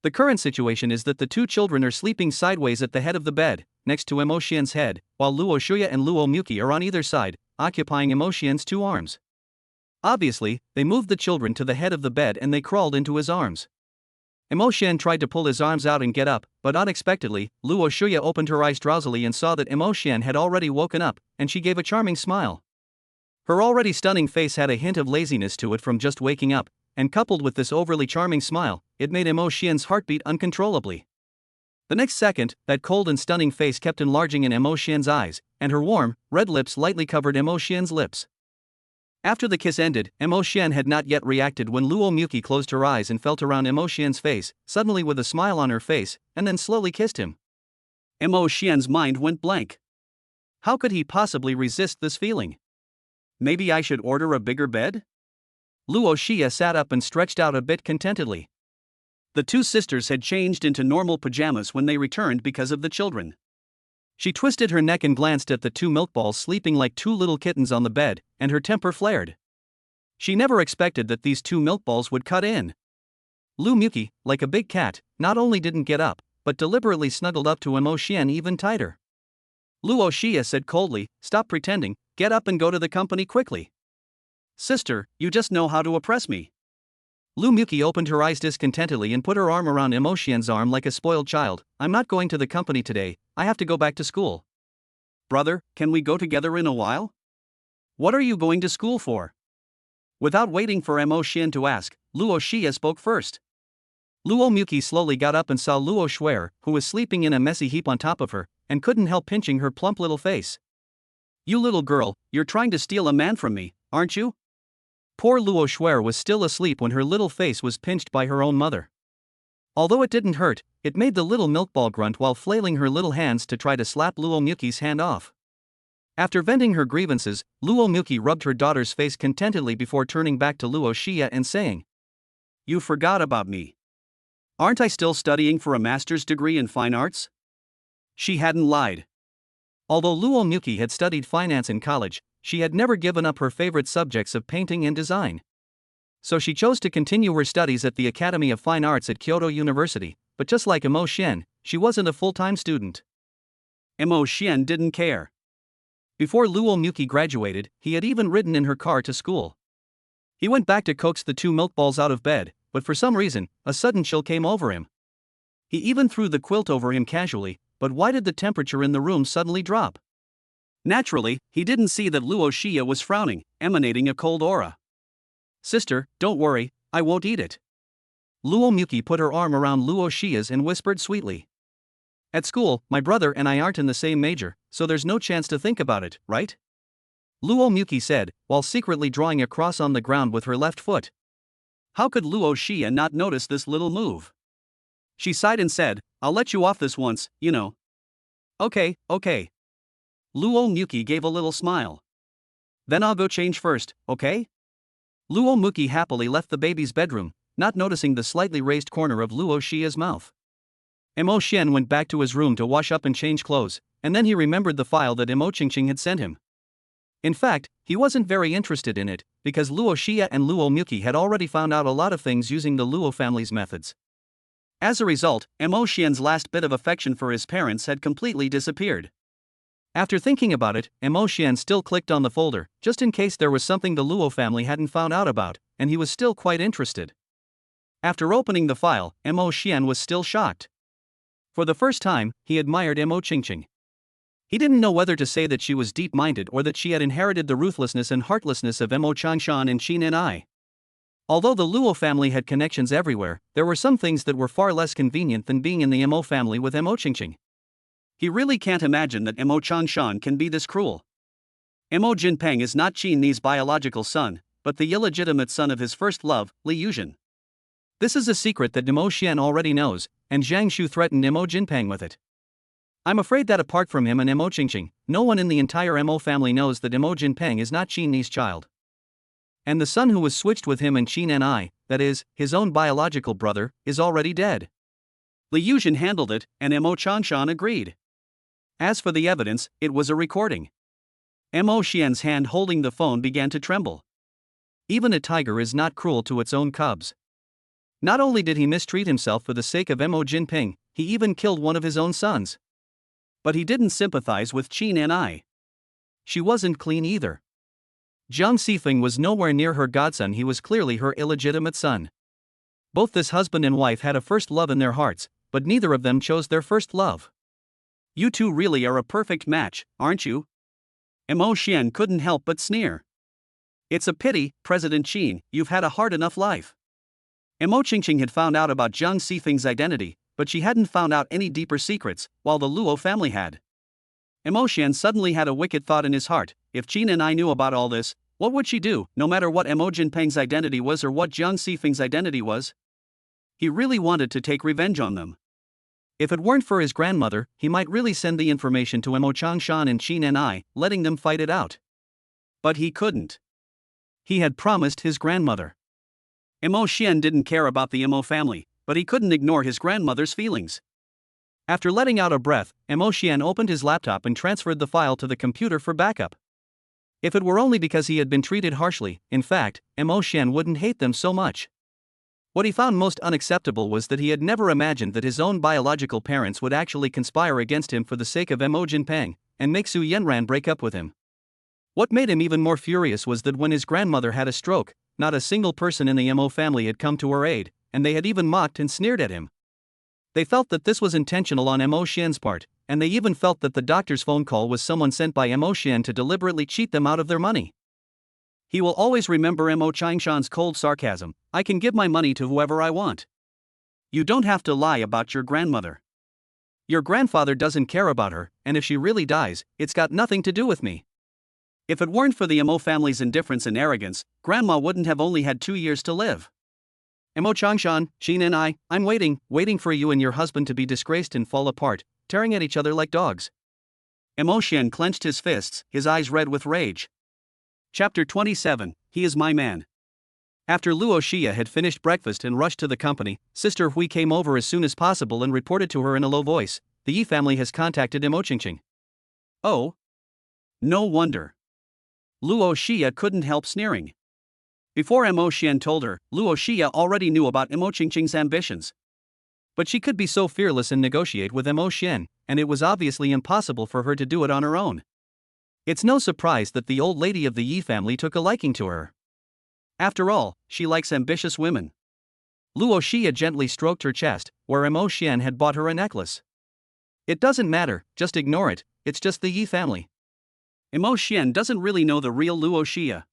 The current situation is that the two children are sleeping sideways at the head of the bed, next to Emo Xian's head, while Luo Shuya and Luo Muki are on either side, occupying Emo Xian's two arms. Obviously, they moved the children to the head of the bed and they crawled into his arms. Emo Xian tried to pull his arms out and get up, but unexpectedly, Luo Shuya opened her eyes drowsily and saw that Emo Xian had already woken up, and she gave a charming smile. Her already stunning face had a hint of laziness to it from just waking up, and coupled with this overly charming smile, it made Emo Xian's heart beat uncontrollably. The next second, that cold and stunning face kept enlarging in Emo Xian's eyes, and her warm, red lips lightly covered Emo Xian's lips. After the kiss ended, Emo Xian had not yet reacted when Luo Muki closed her eyes and felt around Emo Xian's face, suddenly with a smile on her face, and then slowly kissed him. Emo Xian's mind went blank. How could he possibly resist this feeling? Maybe I should order a bigger bed? Luo Xia sat up and stretched out a bit contentedly. The two sisters had changed into normal pajamas when they returned because of the children. She twisted her neck and glanced at the two milk balls sleeping like two little kittens on the bed, and her temper flared. She never expected that these two milk balls would cut in. Lu Muki, like a big cat, not only didn't get up, but deliberately snuggled up to Emo Xian even tighter. Luo Xia said coldly, "Stop pretending, get up and go to the company quickly." "Sister, you just know how to oppress me." Lu Muki opened her eyes discontentedly and put her arm around Emo Xian's arm like a spoiled child. "I'm not going to the company today, I have to go back to school." "Brother, can we go together in a while?" "What are you going to school for?" Without waiting for Emo Xian to ask, Luo Xia spoke first. Luo Muki slowly got up and saw Luo Schwer, who was sleeping in a messy heap on top of her, and couldn't help pinching her plump little face. "You little girl, you're trying to steal a man from me, aren't you?" Poor Luo Schwer was still asleep when her little face was pinched by her own mother. Although it didn't hurt, it made the little milk ball grunt while flailing her little hands to try to slap Luo Muki's hand off. After venting her grievances, Luo Muki rubbed her daughter's face contentedly before turning back to Luo Xia and saying, "You forgot about me. Aren't I still studying for a master's degree in fine arts?" She hadn't lied. Although Luo Muki had studied finance in college, she had never given up her favorite subjects of painting and design. So she chose to continue her studies at the Academy of Fine Arts at Kyoto University, but just like Emo Xian, she wasn't a full-time student. Emo Xian didn't care. Before Luo Muki graduated, he had even ridden in her car to school. He went back to coax the two milk balls out of bed, but for some reason, a sudden chill came over him. He even threw the quilt over him casually, but why did the temperature in the room suddenly drop? Naturally, he didn't see that Luo Xia was frowning, emanating a cold aura. Sister, don't worry, I won't eat it. Luo Muki put her arm around Luo Xia's and whispered sweetly. At school, my brother and I aren't in the same major, so there's no chance to think about it, right? Luo Muki said, while secretly drawing a cross on the ground with her left foot. How could Luo Xia not notice this little move? She sighed and said, I'll let you off this once, you know. Okay. Luo Muki gave a little smile. Then I'll go change first, okay? Luo Muki happily left the baby's bedroom, not noticing the slightly raised corner of Luo Xia's mouth. Mo Xian went back to his room to wash up and change clothes, and then he remembered the file that Mo Qingqing had sent him. In fact, he wasn't very interested in it, because Luo Xia and Luo Muki had already found out a lot of things using the Luo family's methods. As a result, Mo Xian's last bit of affection for his parents had completely disappeared. After thinking about it, Mo Xian still clicked on the folder, just in case there was something the Luo family hadn't found out about, and he was still quite interested. After opening the file, Mo Xian was still shocked. For the first time, he admired Mo Qingqing. He didn't know whether to say that she was deep-minded or that she had inherited the ruthlessness and heartlessness of Mo Changshan and Qin Ni. Although the Luo family had connections everywhere, there were some things that were far less convenient than being in the Mo family with Mo Qingqing. He really can't imagine that Mo Changshan can be this cruel. Mo Jinpeng is not Qin Ni's biological son, but the illegitimate son of his first love, Li Yuzhen. This is a secret that Mo Xian already knows, and Zhang Shu threatened Mo Jinpeng with it. I'm afraid that apart from him and Mo Qingqing, no one in the entire Mo family knows that Mo Jinpeng is not Qin Ni's child. And the son who was switched with him and Qin Ni, that is, his own biological brother, is already dead. Li Yuzhen handled it, and Mo Changshan agreed. As for the evidence, it was a recording. Mo Xian's hand holding the phone began to tremble. Even a tiger is not cruel to its own cubs. Not only did he mistreat himself for the sake of Mo Jinpeng, he even killed one of his own sons. But he didn't sympathize with Qin Ni. She wasn't clean either. Jiang Xifeng was nowhere near her godson, he was clearly her illegitimate son. Both this husband and wife had a first love in their hearts, but neither of them chose their first love. You two really are a perfect match, aren't you? Mo Xian couldn't help but sneer. It's a pity, President Qin, you've had a hard enough life. Mo Qingqing had found out about Jiang Xifeng's identity, but she hadn't found out any deeper secrets, while the Luo family had. Mo Xian suddenly had a wicked thought in his heart: if Qin and I knew about all this, what would she do, no matter what Mo Jinpeng's identity was or what Jiang Xifeng's identity was? He really wanted to take revenge on them. If it weren't for his grandmother, he might really send the information to Mo Changshan and Qin Ni, letting them fight it out. But he couldn't. He had promised his grandmother. Mo Xian didn't care about the Mo family, but he couldn't ignore his grandmother's feelings. After letting out a breath, Mo Xian opened his laptop and transferred the file to the computer for backup. If it were only because he had been treated harshly, in fact, Mo Xian wouldn't hate them so much. What he found most unacceptable was that he had never imagined that his own biological parents would actually conspire against him for the sake of Mo Jinpeng, and make Su Yanran break up with him. What made him even more furious was that when his grandmother had a stroke, not a single person in the Mo family had come to her aid, and they had even mocked and sneered at him. They felt that this was intentional on Mo Xian's part, and they even felt that the doctor's phone call was someone sent by Mo Xian to deliberately cheat them out of their money. He will always remember Mo Changshan's cold sarcasm: I can give my money to whoever I want. You don't have to lie about your grandmother. Your grandfather doesn't care about her, and if she really dies, it's got nothing to do with me. If it weren't for the Mo family's indifference and arrogance, Grandma wouldn't have only had 2 years to live. Mo Changshan, Qin and I'm waiting for you and your husband to be disgraced and fall apart, tearing at each other like dogs. Mo Xian clenched his fists, his eyes red with rage. Chapter 27, He is my man. After Luo Xia had finished breakfast and rushed to the company, Sister Hui came over as soon as possible and reported to her in a low voice: the Yi family has contacted Mo Qingqing. Oh? No wonder. Luo Xia couldn't help sneering. Before Mo Xian told her, Luo Xia already knew about Mo Qingqing's ambitions. But she could be so fearless and negotiate with Mo Xian, and it was obviously impossible for her to do it on her own. It's no surprise that the old lady of the Yi family took a liking to her. After all, she likes ambitious women. Luo Xia gently stroked her chest, where Mo Xian had bought her a necklace. It doesn't matter, just ignore it, it's just the Yi family. Mo Xian doesn't really know the real Luo Xia.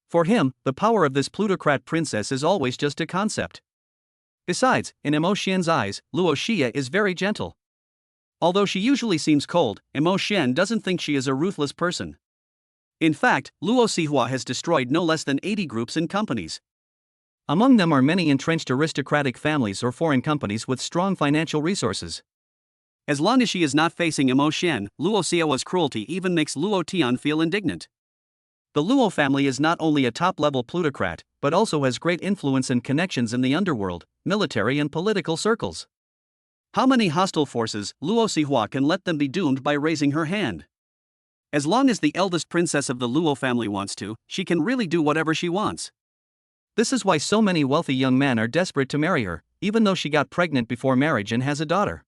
For him, the power of this plutocrat princess is always just a concept. Besides, in Mo Xian's eyes, Luo Xia is very gentle. Although she usually seems cold, Mo Xian doesn't think she is a ruthless person. In fact, Luo Xihua has destroyed no less than 80 groups and companies. Among them are many entrenched aristocratic families or foreign companies with strong financial resources. As long as she is not facing Mo Xian, Luo Xiao's cruelty even makes Luo Tian feel indignant. The Luo family is not only a top-level plutocrat, but also has great influence and connections in the underworld, military and political circles. How many hostile forces Luo Xihua can let them be doomed by raising her hand? As long as the eldest princess of the Luo family wants to, she can really do whatever she wants. This is why so many wealthy young men are desperate to marry her, even though she got pregnant before marriage and has a daughter.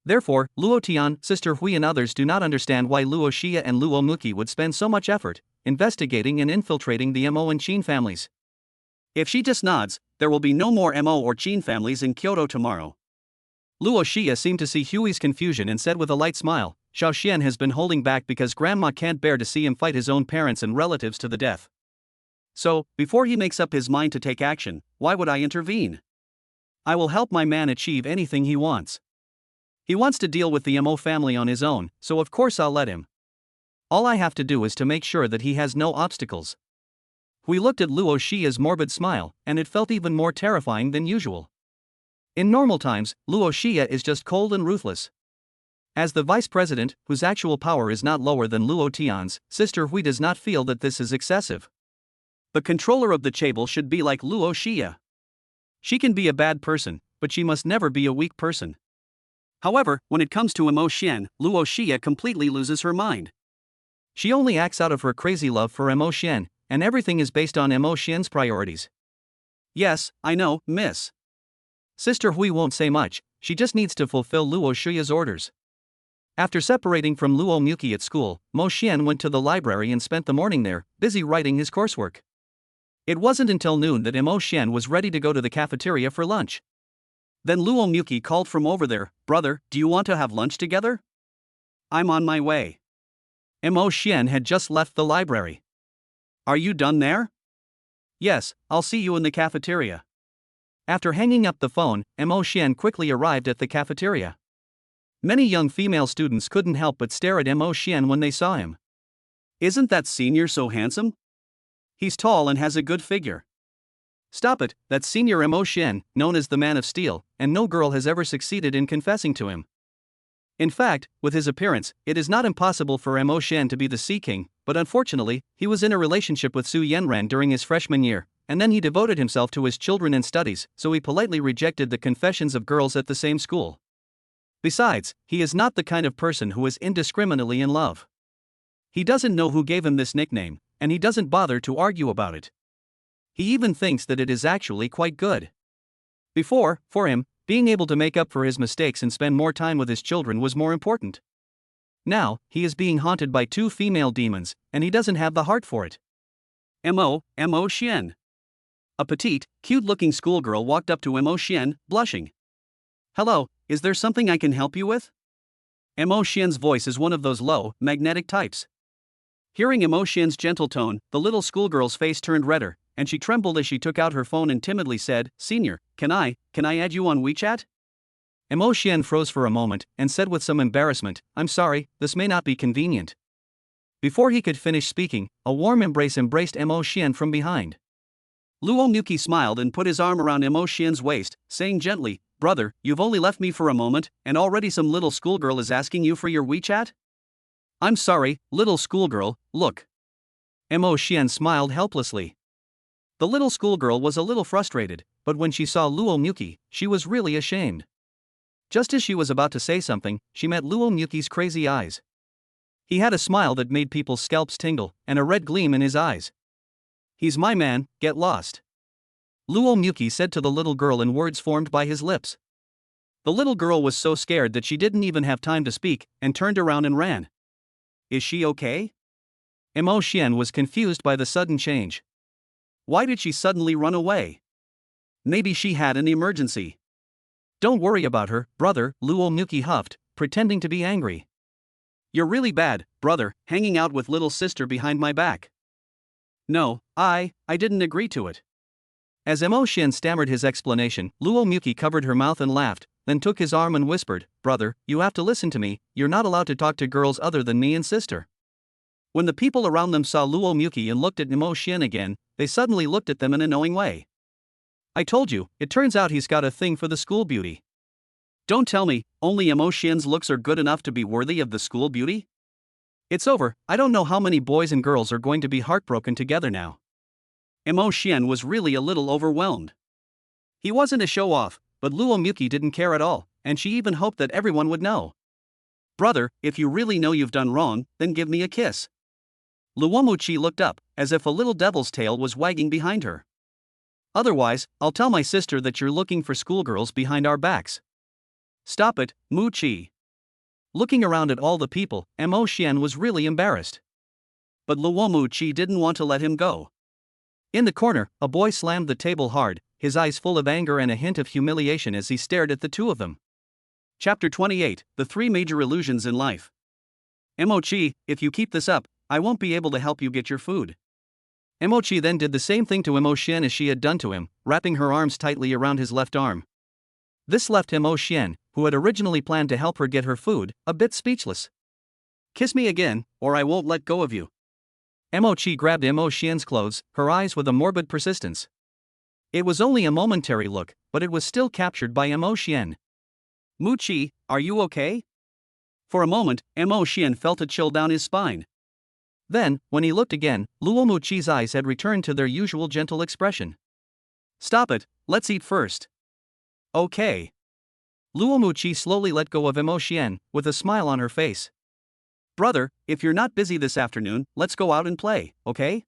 Therefore, Luo Tian, Sister Hui and others do not understand why Luo Xia and Luo Muqi would spend so much effort investigating and infiltrating the Mo and Qin families. If she just nods, there will be no more Mo or Qin families in Kyoto tomorrow. Luo Xia seemed to see Hui's confusion and said with a light smile, Xiao Xian has been holding back because grandma can't bear to see him fight his own parents and relatives to the death. So, before he makes up his mind to take action, why would I intervene? I will help my man achieve anything he wants. He wants to deal with the Mo family on his own, so of course I'll let him. All I have to do is to make sure that he has no obstacles. We looked at Luo Xia's morbid smile, and it felt even more terrifying than usual. In normal times, Luo Xia is just cold and ruthless. As the vice president, whose actual power is not lower than Luo Tian's, Sister Hui does not feel that this is excessive. The controller of the chaebol should be like Luo Xia. She can be a bad person, but she must never be a weak person. However, when it comes to Mo Xian, Luo Xia completely loses her mind. She only acts out of her crazy love for Mo Xian, and everything is based on Mo Xian's priorities. Yes, I know, miss. Sister Hui won't say much, she just needs to fulfill Luo Xia's orders. After separating from Luo Muqi at school, Mo Xian went to the library and spent the morning there, busy writing his coursework. It wasn't until noon that Mo Xian was ready to go to the cafeteria for lunch. Then Luo Muqi called from over there, brother, do you want to have lunch together? I'm on my way. Mo Xian had just left the library. Are you done there? Yes, I'll see you in the cafeteria. After hanging up the phone, Mo Xian quickly arrived at the cafeteria. Many young female students couldn't help but stare at Mo Xian when they saw him. Isn't that senior so handsome? He's tall and has a good figure. Stop it, that's Senior Mo Xian, known as the Man of Steel, and no girl has ever succeeded in confessing to him. In fact, with his appearance, it is not impossible for Mo Xian to be the Sea King, but unfortunately, he was in a relationship with Su Yanran during his freshman year, and then he devoted himself to his children and studies, so he politely rejected the confessions of girls at the same school. Besides, he is not the kind of person who is indiscriminately in love. He doesn't know who gave him this nickname, and he doesn't bother to argue about it. He even thinks that it is actually quite good. Before, for him, being able to make up for his mistakes and spend more time with his children was more important. Now, he is being haunted by two female demons, and he doesn't have the heart for it. Mo Xian. A petite, cute-looking schoolgirl walked up to Mo Xian, blushing. Hello, is there something I can help you with? Mo Xian's voice is one of those low, magnetic types. Hearing Mo Xian's gentle tone, the little schoolgirl's face turned redder, and she trembled as she took out her phone and timidly said, Senior, can I add you on WeChat? Mo Xian froze for a moment, and said with some embarrassment, I'm sorry, this may not be convenient. Before he could finish speaking, a warm embrace embraced Mo Xian from behind. Luo Muqi smiled and put his arm around Mo Xian's waist, saying gently, Brother, you've only left me for a moment, and already some little schoolgirl is asking you for your WeChat? I'm sorry, little schoolgirl, look. Mo Xian smiled helplessly. The little schoolgirl was a little frustrated, but when she saw Luo Muqi, she was really ashamed. Just as she was about to say something, she met Luo Muqi's crazy eyes. He had a smile that made people's scalps tingle, and a red gleam in his eyes. He's my man, get lost. Luo Muqi said to the little girl in words formed by his lips. The little girl was so scared that she didn't even have time to speak, and turned around and ran. is she okay? Emo Xian was confused by the sudden change. Why did she suddenly run away? Maybe she had an emergency. Don't worry about her, brother, Luo Muki huffed, pretending to be angry. You're really bad, brother, hanging out with little sister behind my back. No, I didn't agree to it. As Emo Xian stammered his explanation, Luo Muki covered her mouth and laughed, then took his arm and whispered, Brother, you have to listen to me, you're not allowed to talk to girls other than me and sister. When the people around them saw Luo Muki and looked at Emo Xian again, they suddenly looked at them in a knowing way. I told you, it turns out he's got a thing for the school beauty. Don't tell me, only Emo Xian's looks are good enough to be worthy of the school beauty? It's over, I don't know how many boys and girls are going to be heartbroken together now. Emo Xian was really a little overwhelmed. He wasn't a show-off, but Luo Muki didn't care at all, and she even hoped that everyone would know. Brother, if you really know you've done wrong, then give me a kiss. Luo Muki looked up, as if a little devil's tail was wagging behind her. Otherwise, I'll tell my sister that you're looking for schoolgirls behind our backs. Stop it, Muqi. Looking around at all the people, Emo Xian was really embarrassed. But Luo Muki didn't want to let him go. In the corner, a boy slammed the table hard, his eyes full of anger and a hint of humiliation as he stared at the two of them. Chapter 28, The Three Major Illusions in Life. Emo-chi, if you keep this up, I won't be able to help you get your food. Emo-chi then did the same thing to Emo Xian as she had done to him, wrapping her arms tightly around his left arm. This left Emo Xian, who had originally planned to help her get her food, a bit speechless. Kiss me again, or I won't let go of you. Emo-chi grabbed Emo Xian's clothes, her eyes with a morbid persistence. It was only a momentary look, but it was still captured by Emo Xian. Muqi, are you okay? For a moment, Emo Xian felt a chill down his spine. Then, when he looked again, Luo Muqi's eyes had returned to their usual gentle expression. Stop it, let's eat first. Okay. Luo Muqi slowly let go of Emo Xian, with a smile on her face. Brother, if you're not busy this afternoon, let's go out and play, okay?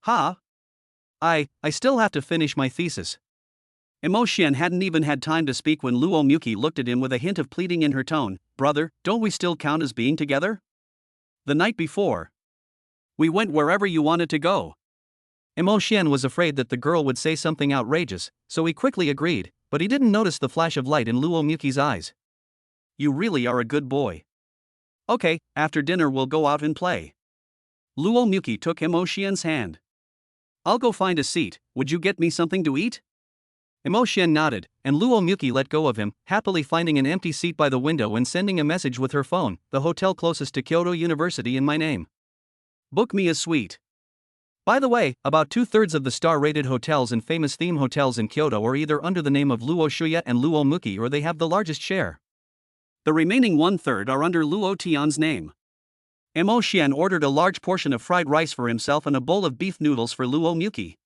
Ha? I still have to finish my thesis. Emo Xian hadn't even had time to speak when Luo Muki looked at him with a hint of pleading in her tone. Brother, don't we still count as being together? The night before, we went wherever you wanted to go. Emo Xian was afraid that the girl would say something outrageous, so he quickly agreed, but he didn't notice the flash of light in Luo Muki's eyes. You really are a good boy. Okay, after dinner we'll go out and play. Luo Muki took Emo Xian's hand. I'll go find a seat, would you get me something to eat? Emo Xian nodded, and Luo Muki let go of him, happily finding an empty seat by the window and sending a message with her phone, the hotel closest to Kyoto University in my name. Book me a suite. By the way, about 2/3 of the star-rated hotels and famous theme hotels in Kyoto are either under the name of Luo Shuya and Luo Muki or they have the largest share. The remaining 1/3 are under Luo Tian's name. Emo Xian ordered a large portion of fried rice for himself and a bowl of beef noodles for Luo Muki.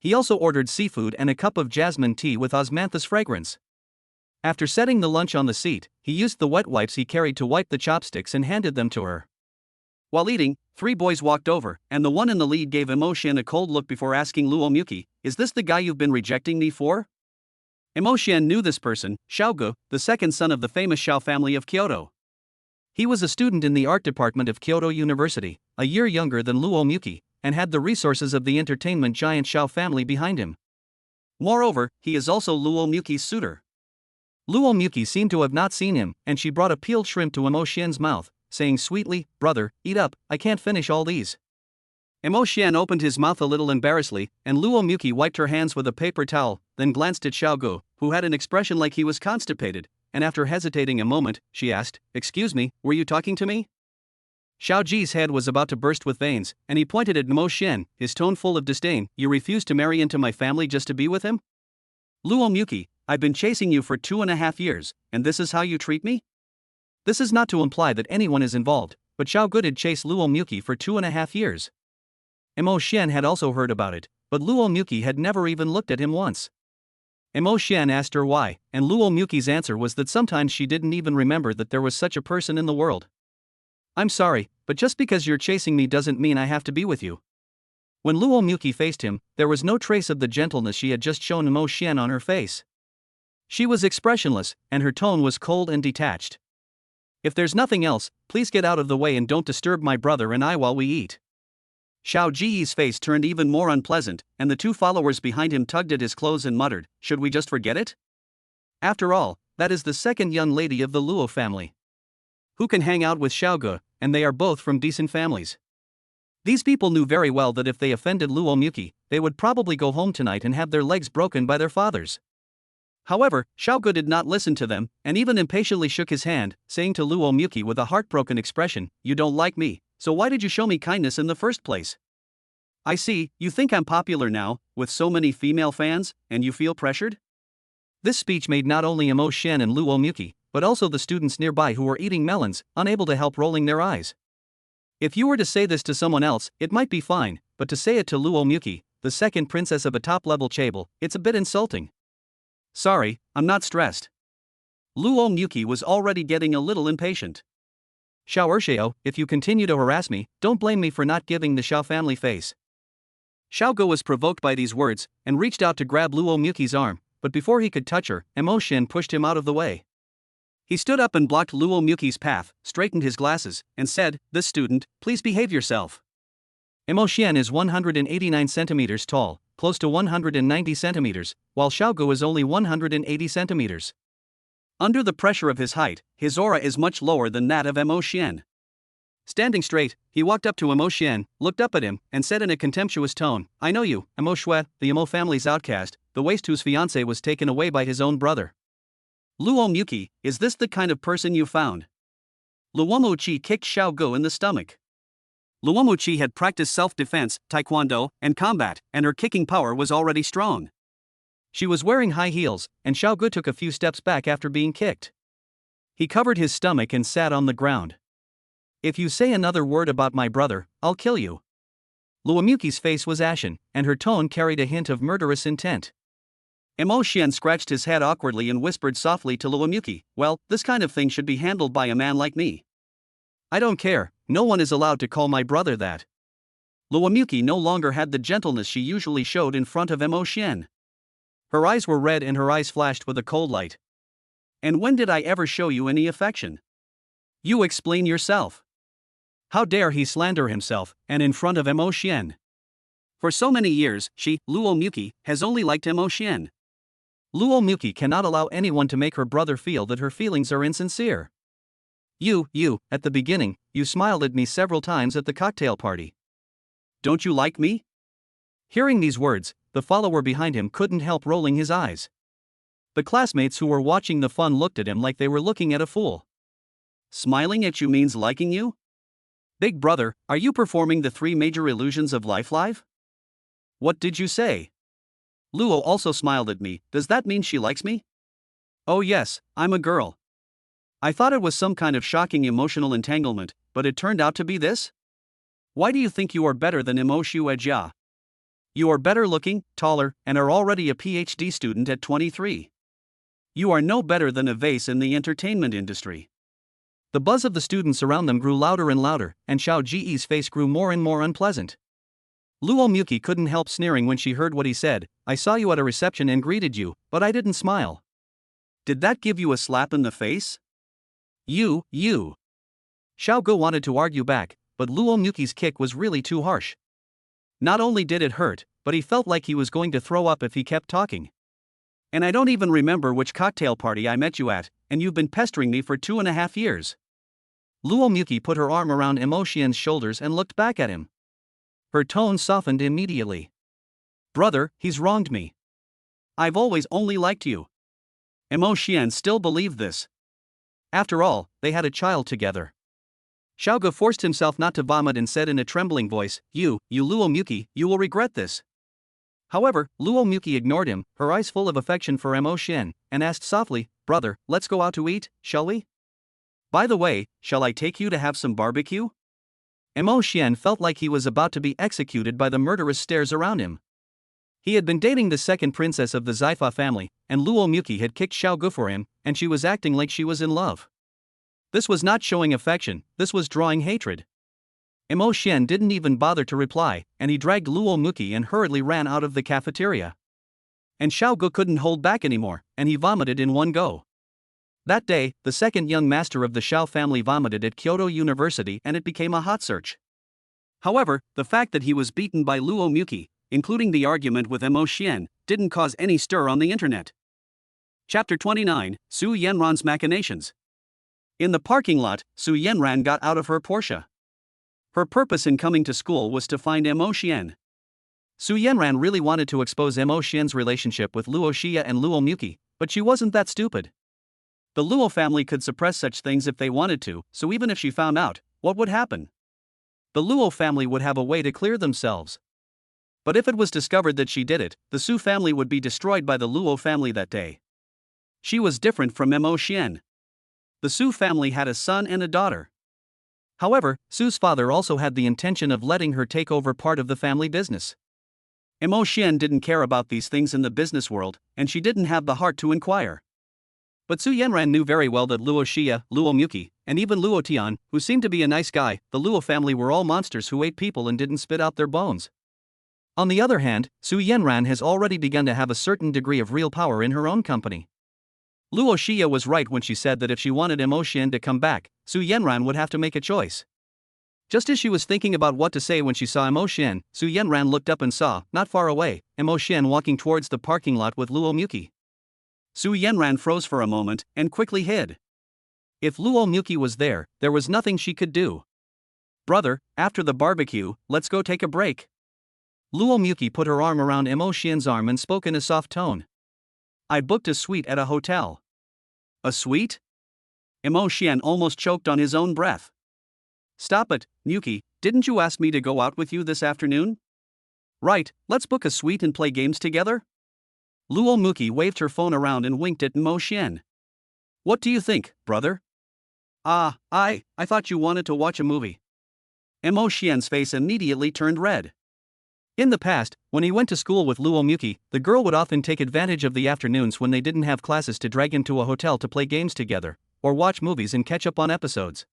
He also ordered seafood and a cup of jasmine tea with osmanthus fragrance. After setting the lunch on the seat, he used the wet wipes he carried to wipe the chopsticks and handed them to her. While eating, 3 boys walked over, and the one in the lead gave Emo Xian a cold look before asking Luo Muki, "Is this the guy you've been rejecting me for?" Emo Xian knew this person, Xiaogu, the second son of the famous Xiao family of Kyoto. He was a student in the art department of Kyoto University, a year younger than Luo Muki, and had the resources of the entertainment giant Xiao family behind him. Moreover, he is also Luo Muki's suitor. Luo Muki seemed to have not seen him, and she brought a peeled shrimp to Emo Xian's mouth, saying sweetly, "Brother, eat up, I can't finish all these." Emo Xian opened his mouth a little embarrassedly, and Luo Muki wiped her hands with a paper towel, then glanced at Xiaogu, who had an expression like he was constipated, and after hesitating a moment, she asked, "Excuse me, were you talking to me?" Xiaoji's head was about to burst with veins, and he pointed at Emo Xian, his tone full of disdain. "You refuse to marry into my family just to be with him? Luo Muki, I've been chasing you for 2.5 years, and this is how you treat me?" This is not to imply that anyone is involved, but Xiaogu had chased Luo Muki for 2.5 years. Emo Xian had also heard about it, but Luo Muki had never even looked at him once. Emo Xian asked her why, and Luo Muki's answer was that sometimes she didn't even remember that there was such a person in the world. "I'm sorry, but just because you're chasing me doesn't mean I have to be with you." When Luo Muki faced him, there was no trace of the gentleness she had just shown Emo Xian on her face. She was expressionless, and her tone was cold and detached. If there's nothing else, please get out of the way and don't disturb my brother and I while we eat. Xiao Ji's face turned even more unpleasant, and the two followers behind him tugged at his clothes and muttered, "Should we just forget it? After all, that is the second young lady of the Luo family who can hang out with Xiao Ge, and they are both from decent families." These people knew very well that if they offended Luo Muki, they would probably go home tonight and have their legs broken by their fathers. However, Xiao Ge did not listen to them, and even impatiently shook his hand, saying to Luo Muki with a heartbroken expression, "You don't like me, so why did you show me kindness in the first place? I see, you think I'm popular now, with so many female fans, and you feel pressured?" This speech made not only Emo Shen and Luo Muki, but also the students nearby who were eating melons, unable to help rolling their eyes. If you were to say this to someone else, it might be fine, but to say it to Luo Muki, the second princess of a top-level chaebol, it's a bit insulting. "Sorry, I'm not stressed." Luo Muki was already getting a little impatient. "Xiao Ershao, if you continue to harass me, don't blame me for not giving the Xiao family face." Xiao Ge was provoked by these words, and reached out to grab Luo Muki's arm, but before he could touch her, Emo Shen pushed him out of the way. He stood up and blocked Luo Muki's path, straightened his glasses, and said, "This student, please behave yourself." Emo Shen is 189 centimeters tall, close to 190 centimeters, while Xiao Ge is only 180 centimeters. Under the pressure of his height, his aura is much lower than that of Emo Shen. Standing straight, he walked up to Emo Shen, looked up at him, and said in a contemptuous tone, "I know you, Emo Shui, the Emo family's outcast, the waste whose fiancé was taken away by his own brother. Luo Muki, is this the kind of person you found?" Luo Muqi kicked Xiao Ge in the stomach. Luo Muqi had practiced self-defense, taekwondo, and combat, and her kicking power was already strong. She was wearing high heels, and Xiao Ge took a few steps back after being kicked. He covered his stomach and sat on the ground. "If you say another word about my brother, I'll kill you." Luo Muki's face was ashen, and her tone carried a hint of murderous intent. Emo Shen scratched his head awkwardly and whispered softly to Luo Muki, "Well, this kind of thing should be handled by a man like me." "I don't care, no one is allowed to call my brother that." Luo Muki no longer had the gentleness she usually showed in front of Emo Shen. Her eyes were red and her eyes flashed with a cold light. "And when did I ever show you any affection? You explain yourself." How dare he slander himself, and in front of Emo Shen? For so many years, she, Luo Muki, has only liked Emo Shen. Luo Muki cannot allow anyone to make her brother feel that her feelings are insincere. You, at the beginning, you smiled at me several times at the cocktail party. Don't you like me?" Hearing these words, the follower behind him couldn't help rolling his eyes. The classmates who were watching the fun looked at him like they were looking at a fool. "Smiling at you means liking you? Big brother, are you performing the 3 major illusions of life live? What did you say?" Luo also smiled at me. "Does that mean she likes me?" "Oh yes, I'm a girl." I thought it was some kind of shocking emotional entanglement, but it turned out to be this? Why do you think you are better than Emo Shui Jia? You are better looking, taller, and are already a PhD student at 23. You are no better than a vase in the entertainment industry. The buzz of the students around them grew louder and louder, and Xiao Ji's face grew more and more unpleasant. Luo Muki couldn't help sneering when she heard what he said. "I saw you at a reception and greeted you, but I didn't smile." "Did that give you a slap in the face? You. Xiao Ge wanted to argue back, but Luo Muki's kick was really too harsh. Not only did it hurt, but he felt like he was going to throw up if he kept talking. "And I don't even remember which cocktail party I met you at, and you've been pestering me for 2.5 years. Luo Muki put her arm around Emo Shen's shoulders and looked back at him. Her tone softened immediately. "Brother, he's wronged me. I've always only liked you." Emo Shen still believed this. After all, they had a child together. Xiao Ge forced himself not to vomit and said in a trembling voice, You Luo Muki, you will regret this." However, Luo Muki ignored him, her eyes full of affection for Emo Shen, and asked softly, "Brother, let's go out to eat, shall we? By the way, shall I take you to have some barbecue?" Emo Shen felt like he was about to be executed by the murderous stares around him. He had been dating the second princess of the Zaifa family, and Luo Muki had kicked Xiao Ge for him, and she was acting like she was in love. This was not showing affection, this was drawing hatred. Emo Shen didn't even bother to reply, and he dragged Luo Muki and hurriedly ran out of the cafeteria. And Xiao Ge couldn't hold back anymore, and he vomited in one go. That day, the second young master of the Shao family vomited at Kyoto University and it became a hot search. However, the fact that he was beaten by Luo Muki, including the argument with Mo Xian, didn't cause any stir on the internet. Chapter 29, Su Yanran's Machinations. In the parking lot, Su Yanran got out of her Porsche. Her purpose in coming to school was to find Mo Xian. Su Yanran really wanted to expose Mo Xian's relationship with Luo Xia and Luo Muki, but she wasn't that stupid. The Luo family could suppress such things if they wanted to, so even if she found out, what would happen? The Luo family would have a way to clear themselves. But if it was discovered that she did it, the Su family would be destroyed by the Luo family that day. She was different from Mo Xian. The Su family had a son and a daughter. However, Su's father also had the intention of letting her take over part of the family business. Mo Xian didn't care about these things in the business world, and she didn't have the heart to inquire. But Su Yanran knew very well that Luo Xia, Luo Muki, and even Luo Tian, who seemed to be a nice guy, the Luo family were all monsters who ate people and didn't spit out their bones. On the other hand, Su Yanran has already begun to have a certain degree of real power in her own company. Luo Xia was right when she said that if she wanted Mo Xian to come back, Su Yanran would have to make a choice. Just as she was thinking about what to say when she saw Mo Xian, Su Yanran looked up and saw, not far away, Mo Xian walking towards the parking lot with Luo Muki. Su Yanran froze for a moment and quickly hid. If Luo Muki was there was nothing she could do. "Brother, after the barbecue, let's go take a break." Luo Muki put her arm around Mo Xian's arm and spoke in a soft tone. "I booked a suite at a hotel." "A suite?" Mo Xian almost choked on his own breath. "Stop it, Muki, didn't you ask me to go out with you this afternoon?" "Right, let's book a suite and play games together?" Luo Muki waved her phone around and winked at Mo Xian. "What do you think, brother?" I thought you wanted to watch a movie." Mo Xian's face immediately turned red. In the past, when he went to school with Luo Muki, the girl would often take advantage of the afternoons when they didn't have classes to drag him to a hotel to play games together, or watch movies and catch up on episodes.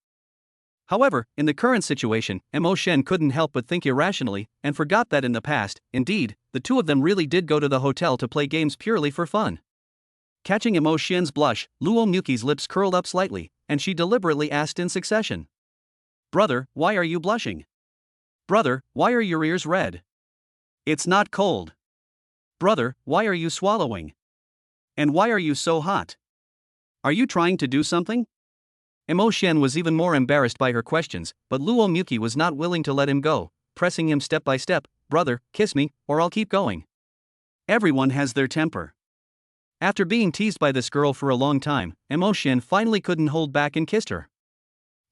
However, in the current situation, Mo Xian couldn't help but think irrationally, and forgot that in the past, indeed, the two of them really did go to the hotel to play games purely for fun. Catching Mo Xian's blush, Luo Muki's lips curled up slightly, and she deliberately asked in succession. "Brother, why are you blushing?" "Brother, why are your ears red?" "It's not cold." "Brother, why are you swallowing?" "And why are you so hot? Are you trying to do something?" Mo Xian was even more embarrassed by her questions, but Luo Muki was not willing to let him go, pressing him step by step. "Brother, kiss me, or I'll keep going." Everyone has their temper. After being teased by this girl for a long time, Mo Xian finally couldn't hold back and kissed her.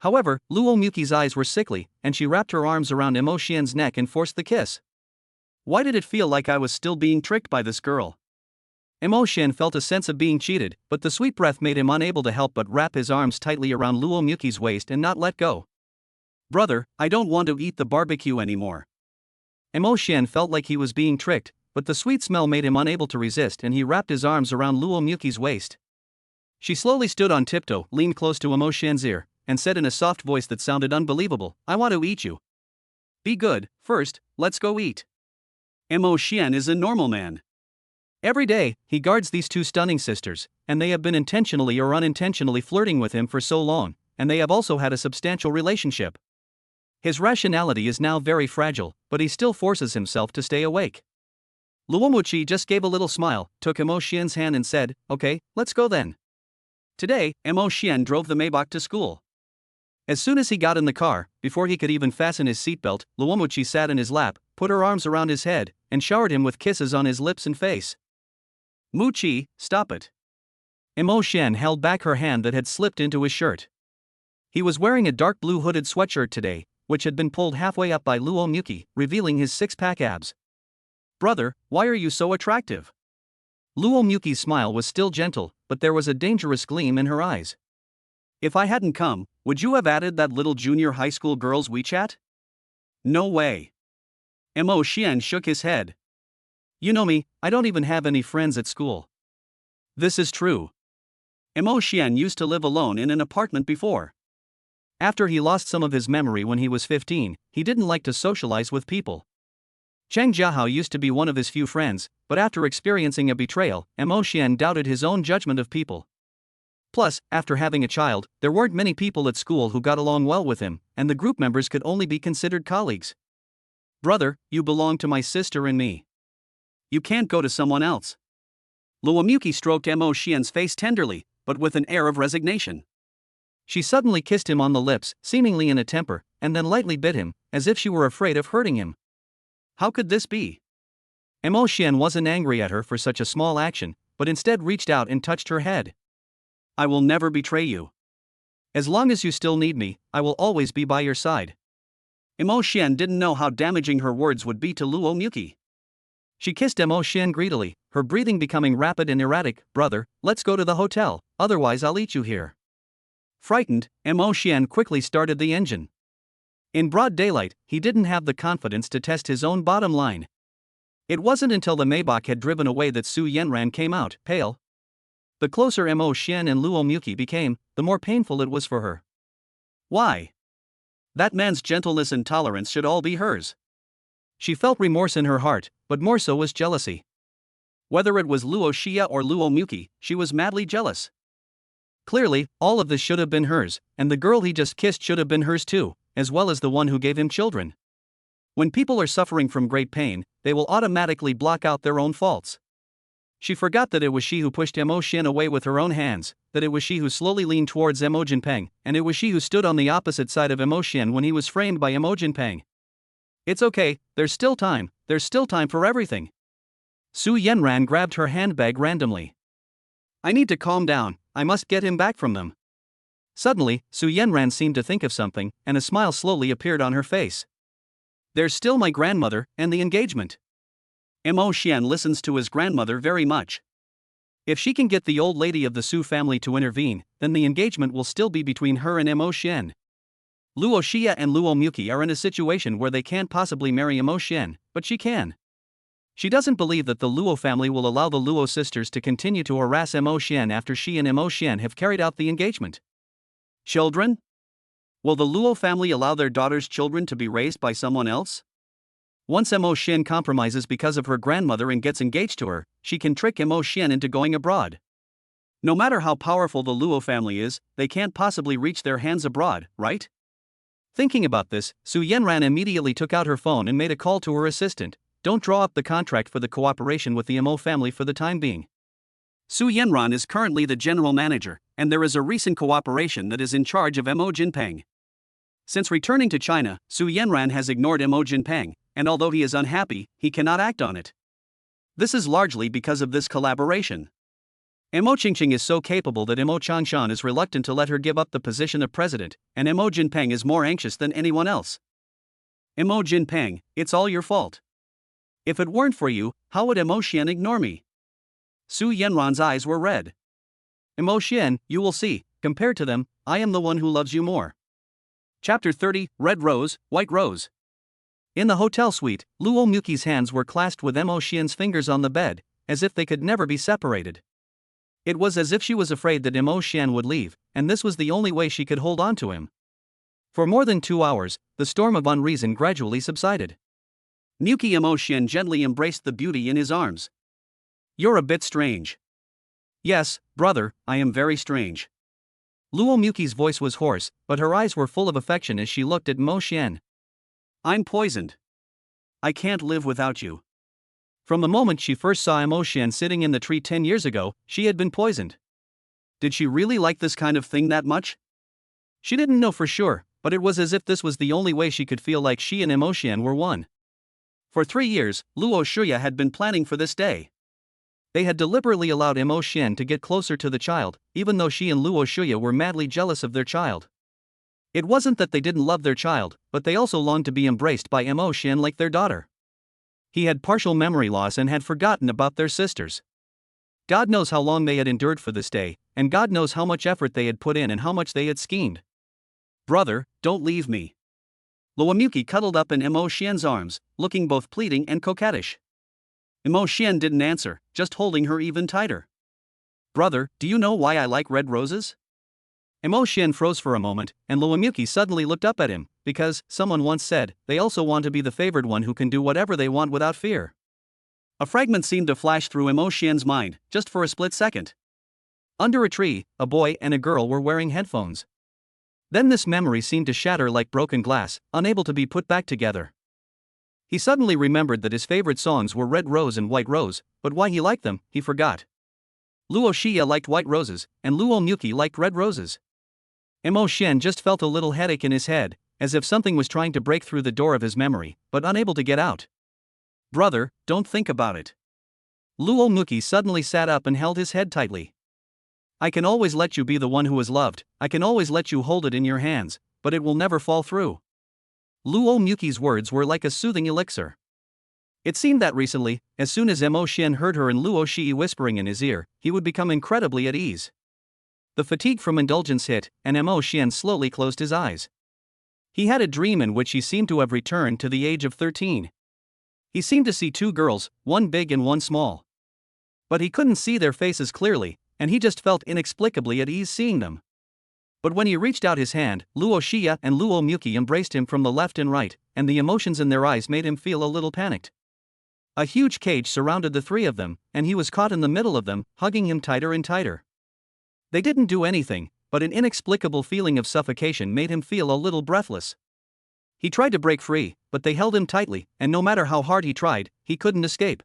However, Luo Muki's eyes were sickly, and she wrapped her arms around Mo Xian's neck and forced the kiss. Why did it feel like I was still being tricked by this girl? Mo Xian felt a sense of being cheated, but the sweet breath made him unable to help but wrap his arms tightly around Luo Muki's waist and not let go. "Brother, I don't want to eat the barbecue anymore." Mo Xian felt like he was being tricked, but the sweet smell made him unable to resist and he wrapped his arms around Luo Muki's waist. She slowly stood on tiptoe, leaned close to Mo Xian's ear, and said in a soft voice that sounded unbelievable, "I want to eat you." "Be good, first, let's go eat." Mo Xian is a normal man. Every day, he guards these two stunning sisters, and they have been intentionally or unintentionally flirting with him for so long, and they have also had a substantial relationship. His rationality is now very fragile, but he still forces himself to stay awake. Luo Muqi just gave a little smile, took Mo Xian's hand and said, "Okay, let's go then." Today, Mo Xian drove the Maybach to school. As soon as he got in the car, before he could even fasten his seatbelt, Luo Muqi sat in his lap, put her arms around his head, and showered him with kisses on his lips and face. "Muqi, stop it." Mo Xian held back her hand that had slipped into his shirt. He was wearing a dark blue hooded sweatshirt today, which had been pulled halfway up by Luo Muki, revealing his six-pack abs. "Brother, why are you so attractive?" Luo Muki's smile was still gentle, but there was a dangerous gleam in her eyes. "If I hadn't come, would you have added that little junior high school girl's WeChat?" "No way." Mo Xian shook his head. "You know me, I don't even have any friends at school." "This is true." Mo Xian used to live alone in an apartment before. After he lost some of his memory when he was 15, he didn't like to socialize with people. Chang Jiahao used to be one of his few friends, but after experiencing a betrayal, Mo Xian doubted his own judgment of people. Plus, after having a child, there weren't many people at school who got along well with him, and the group members could only be considered colleagues. Brother, you belong to my sister and me. You can't go to someone else. Luo Muki stroked Mo Xian's face tenderly, but with an air of resignation. She suddenly kissed him on the lips, seemingly in a temper, and then lightly bit him, as if she were afraid of hurting him. How could this be? Mo Xian wasn't angry at her for such a small action, but instead reached out and touched her head. I will never betray you. As long as you still need me, I will always be by your side. Mo Xian didn't know how damaging her words would be to Luo Muki. She kissed Mo Xian greedily, her breathing becoming rapid and erratic. Brother, let's go to the hotel, otherwise I'll eat you here. Frightened, Mo Xian quickly started the engine. In broad daylight, he didn't have the confidence to test his own bottom line. It wasn't until the Maybach had driven away that Su Yanran came out, pale. The closer Mo Xian and Luo Muki became, the more painful it was for her. Why? That man's gentleness and tolerance should all be hers. She felt remorse in her heart, but more so was jealousy. Whether it was Luo Xia or Luo Muki, she was madly jealous. Clearly, all of this should have been hers, and the girl he just kissed should have been hers too, as well as the one who gave him children. When people are suffering from great pain, they will automatically block out their own faults. She forgot that it was she who pushed Mo Xian away with her own hands, that it was she who slowly leaned towards Mo Jinpeng, and it was she who stood on the opposite side of Mo Xian when he was framed by Mo Jinpeng. It's okay, there's still time for everything. Su Yanran grabbed her handbag randomly. I need to calm down, I must get him back from them. Suddenly, Su Yanran seemed to think of something, and a smile slowly appeared on her face. There's still my grandmother, and the engagement. Mo Xian listens to his grandmother very much. If she can get the old lady of the Su family to intervene, then the engagement will still be between her and Mo Xian. Luo Xia and Luo Muki are in a situation where they can't possibly marry Mo Xian, but she can. She doesn't believe that the Luo family will allow the Luo sisters to continue to harass Mo Xian after she and Mo Xian have carried out the engagement. Children? Will the Luo family allow their daughter's children to be raised by someone else? Once Mo Xian compromises because of her grandmother and gets engaged to her, she can trick Mo Xian into going abroad. No matter how powerful the Luo family is, they can't possibly reach their hands abroad, right? Thinking about this, Su Yanran immediately took out her phone and made a call to her assistant. Don't draw up the contract for the cooperation with the Mo family for the time being. Su Yanran is currently the general manager, and there is a recent cooperation that is in charge of Mo Jinpeng. Since returning to China, Su Yanran has ignored Mo Jinpeng, and although he is unhappy, he cannot act on it. This is largely because of this collaboration. Mo Qingqing is so capable that Mo Changshan is reluctant to let her give up the position of president, and Mo Jinpeng is more anxious than anyone else. Mo Jinpeng, it's all your fault. If it weren't for you, how would Mo Xian ignore me? Su Yanran's eyes were red. Mo Xian, you will see, compared to them, I am the one who loves you more. Chapter 30, Red Rose, White Rose. In the hotel suite, Luo Muki's hands were clasped with Mo Xian's fingers on the bed, as if they could never be separated. It was as if she was afraid that Mo Xian would leave, and this was the only way she could hold on to him. For more than 2 hours, the storm of unreason gradually subsided. Muki Mo Xian gently embraced the beauty in his arms. You're a bit strange. Yes, brother, I am very strange. Luo Muki's voice was hoarse, but her eyes were full of affection as she looked at Mo Xian. I'm poisoned. I can't live without you. From the moment she first saw Mo Xian sitting in the tree 10 years ago, she had been poisoned. Did she really like this kind of thing that much? She didn't know for sure, but it was as if this was the only way she could feel like she and Mo Xian were one. For 3 years, Luo Shuya had been planning for this day. They had deliberately allowed Mo Xian to get closer to the child, even though she and Luo Shuya were madly jealous of their child. It wasn't that they didn't love their child, but they also longed to be embraced by Mo Xian like their daughter. He had partial memory loss and had forgotten about their sisters. God knows how long they had endured for this day, and God knows how much effort they had put in and how much they had schemed. Brother, don't leave me. Luo Muki cuddled up in Mo Xian's arms, looking both pleading and coquettish. Mo Xian didn't answer, just holding her even tighter. Brother, do you know why I like red roses? Mo Xian froze for a moment, and Luo Muki suddenly looked up at him, because, someone once said, they also want to be the favored one who can do whatever they want without fear. A fragment seemed to flash through Mo Xian's mind, just for a split second. Under a tree, a boy and a girl were wearing headphones. Then this memory seemed to shatter like broken glass, unable to be put back together. He suddenly remembered that his favorite songs were Red Rose and White Rose, but why he liked them, he forgot. Luo Xia liked white roses, and Luo Muki liked red roses. Mo Xian just felt a little headache in his head, as if something was trying to break through the door of his memory, but unable to get out. Brother, don't think about it. Luo Muki suddenly sat up and held his head tightly. I can always let you be the one who is loved, I can always let you hold it in your hands, but it will never fall through. Luo Muki's words were like a soothing elixir. It seemed that recently, as soon as Mo Xian heard her and Luo Xi whispering in his ear, he would become incredibly at ease. The fatigue from indulgence hit, and Mo Xian slowly closed his eyes. He had a dream in which he seemed to have returned to the age of 13. He seemed to see two girls, one big and one small. But he couldn't see their faces clearly, and he just felt inexplicably at ease seeing them. But when he reached out his hand, Luo Xia and Luo Muki embraced him from the left and right, and the emotions in their eyes made him feel a little panicked. A huge cage surrounded the three of them, and he was caught in the middle of them, hugging him tighter and tighter. They didn't do anything, but an inexplicable feeling of suffocation made him feel a little breathless. He tried to break free, but they held him tightly, and no matter how hard he tried, he couldn't escape.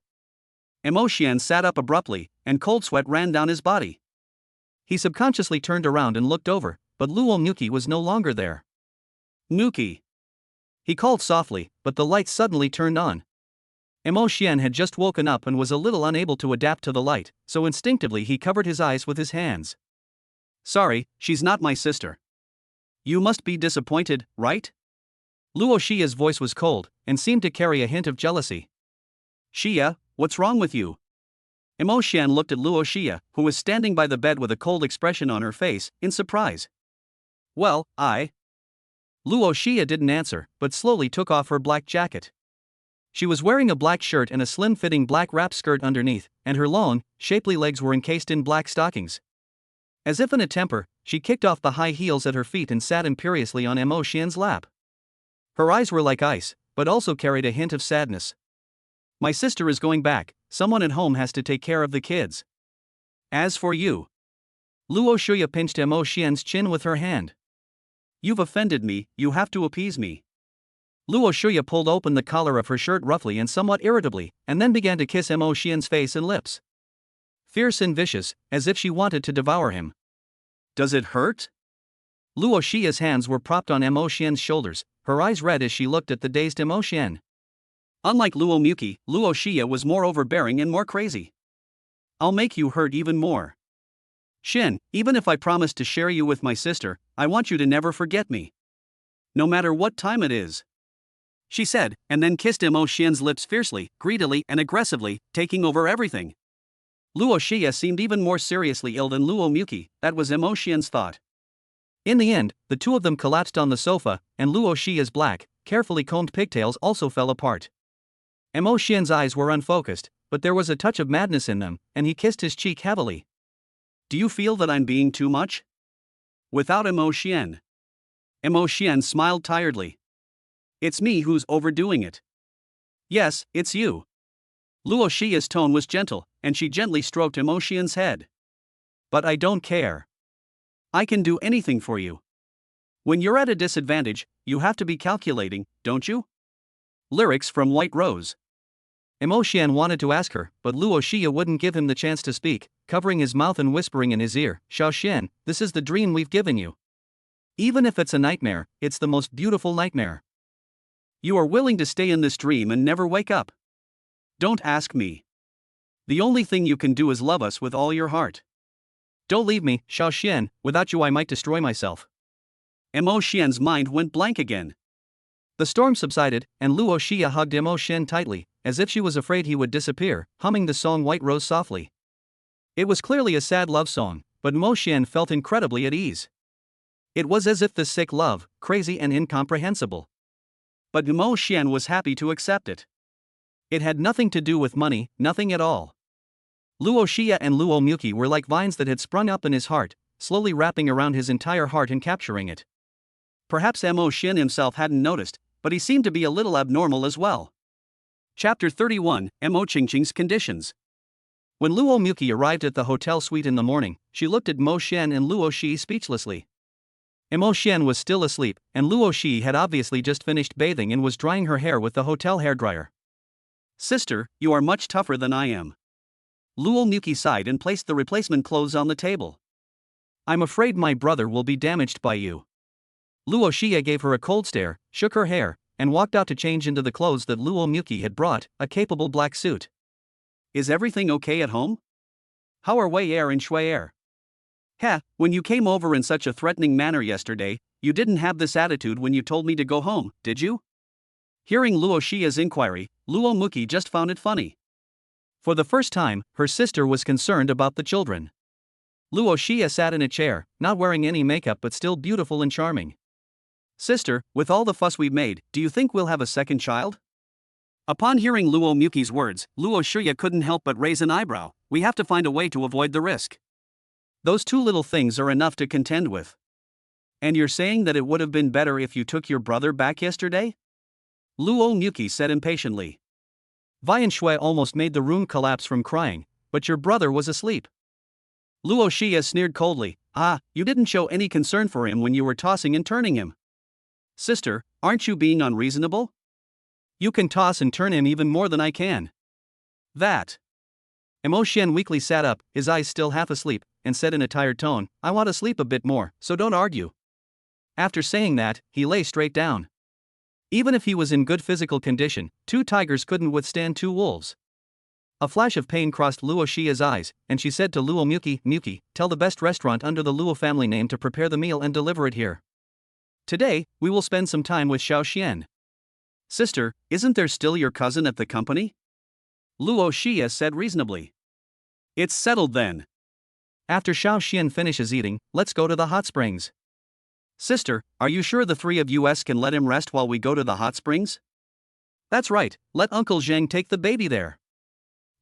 Mo Xian sat up abruptly, and cold sweat ran down his body. He subconsciously turned around and looked over, but Luo Muki was no longer there. Muki. He called softly, but the lights suddenly turned on. Mo Xian had just woken up and was a little unable to adapt to the light, so instinctively he covered his eyes with his hands. Sorry, she's not my sister. You must be disappointed, right? Luo Xia's voice was cold, and seemed to carry a hint of jealousy. Xia, what's wrong with you? Mo Xian looked at Luo Xia, who was standing by the bed with a cold expression on her face, in surprise. Well, Luo Xia didn't answer, but slowly took off her black jacket. She was wearing a black shirt and a slim-fitting black wrap skirt underneath, and her long, shapely legs were encased in black stockings. As if in a temper, she kicked off the high heels at her feet and sat imperiously on Mo Xian's lap. Her eyes were like ice, but also carried a hint of sadness. My sister is going back, someone at home has to take care of the kids. As for you. Luo Xia pinched Mo Xian's chin with her hand. You've offended me, you have to appease me. Luo Xia pulled open the collar of her shirt roughly and somewhat irritably, and then began to kiss Mo Xian's face and lips. Fierce and vicious, as if she wanted to devour him. Does it hurt? Luo Xia's hands were propped on Mo Xian's shoulders, her eyes red as she looked at the dazed Mo Xian. Unlike Luo Muki, Luo Xia was more overbearing and more crazy. I'll make you hurt even more. Xin, even if I promise to share you with my sister, I want you to never forget me. No matter what time it is. She said, and then kissed Mo Xian's lips fiercely, greedily, and aggressively, taking over everything. Luo Xia seemed even more seriously ill than Luo Muki, that was Mo Xian's thought. In the end, the two of them collapsed on the sofa, and Luo Xia's black, carefully combed pigtails also fell apart. Mo Xian's eyes were unfocused, but there was a touch of madness in them, and he kissed his cheek heavily. Do you feel that I'm being too much? Without Mo Xian. Mo Xian smiled tiredly. It's me who's overdoing it. Yes, it's you. Luo Xia's tone was gentle, and she gently stroked Mo Xian's head. But I don't care. I can do anything for you. When you're at a disadvantage, you have to be calculating, don't you? Lyrics from White Rose. Mo Xian wanted to ask her, but Luo Xia wouldn't give him the chance to speak, covering his mouth and whispering in his ear, Xiao Xian, this is the dream we've given you. Even if it's a nightmare, it's the most beautiful nightmare. You are willing to stay in this dream and never wake up. Don't ask me. The only thing you can do is love us with all your heart. Don't leave me, Xiao Xian, without you I might destroy myself. Mo Xian's mind went blank again. The storm subsided, and Luo Xia hugged Mo Xian tightly, as if she was afraid he would disappear, humming the song White Rose softly. It was clearly a sad love song, but Mo Xian felt incredibly at ease. It was as if the sick love, crazy and incomprehensible. But Mo Xian was happy to accept it. It had nothing to do with money, nothing at all. Luo Xia and Luo Muki were like vines that had sprung up in his heart, slowly wrapping around his entire heart and capturing it. Perhaps Mo Xian himself hadn't noticed, but he seemed to be a little abnormal as well. Chapter 31, Mo Qingqing's Conditions. When Luo Muki arrived at the hotel suite in the morning, she looked at Mo Xian and Luo Shi speechlessly. Mo Xian was still asleep, and Luo Shi had obviously just finished bathing and was drying her hair with the hotel hairdryer. Sister, you are much tougher than I am. Luo Muki sighed and placed the replacement clothes on the table. I'm afraid my brother will be damaged by you. Luo Xia gave her a cold stare, shook her hair, and walked out to change into the clothes that Luo Muki had brought, a capable black suit. Is everything okay at home? How are Wei Er and Shui Er? When you came over in such a threatening manner yesterday, you didn't have this attitude when you told me to go home, did you? Hearing Luo Xia's inquiry, Luo Muki just found it funny. For the first time, her sister was concerned about the children. Luo Xia sat in a chair, not wearing any makeup but still beautiful and charming. Sister, with all the fuss we've made, do you think we'll have a second child? Upon hearing Luo Muki's words, Luo Xia couldn't help but raise an eyebrow. We have to find a way to avoid the risk. Those two little things are enough to contend with. And you're saying that it would have been better if you took your brother back yesterday? Luo Muki said impatiently. Vi and Shui almost made the room collapse from crying, but your brother was asleep. Luo Xia sneered coldly. You didn't show any concern for him when you were tossing and turning him. Sister, aren't you being unreasonable? You can toss and turn him even more than I can. That. Mo Xian weakly sat up, his eyes still half asleep, and said in a tired tone, I want to sleep a bit more, so don't argue. After saying that, he lay straight down. Even if he was in good physical condition, two tigers couldn't withstand two wolves. A flash of pain crossed Luo Xia's eyes, and she said to Luo Muki, tell the best restaurant under the Luo family name to prepare the meal and deliver it here. Today, we will spend some time with Xiao Xian. Sister, isn't there still your cousin at the company? Luo Xia said reasonably. It's settled then. After Xiao Xian finishes eating, let's go to the hot springs. Sister, are you sure the three of us can let him rest while we go to the hot springs? That's right, let Uncle Zhang take the baby there.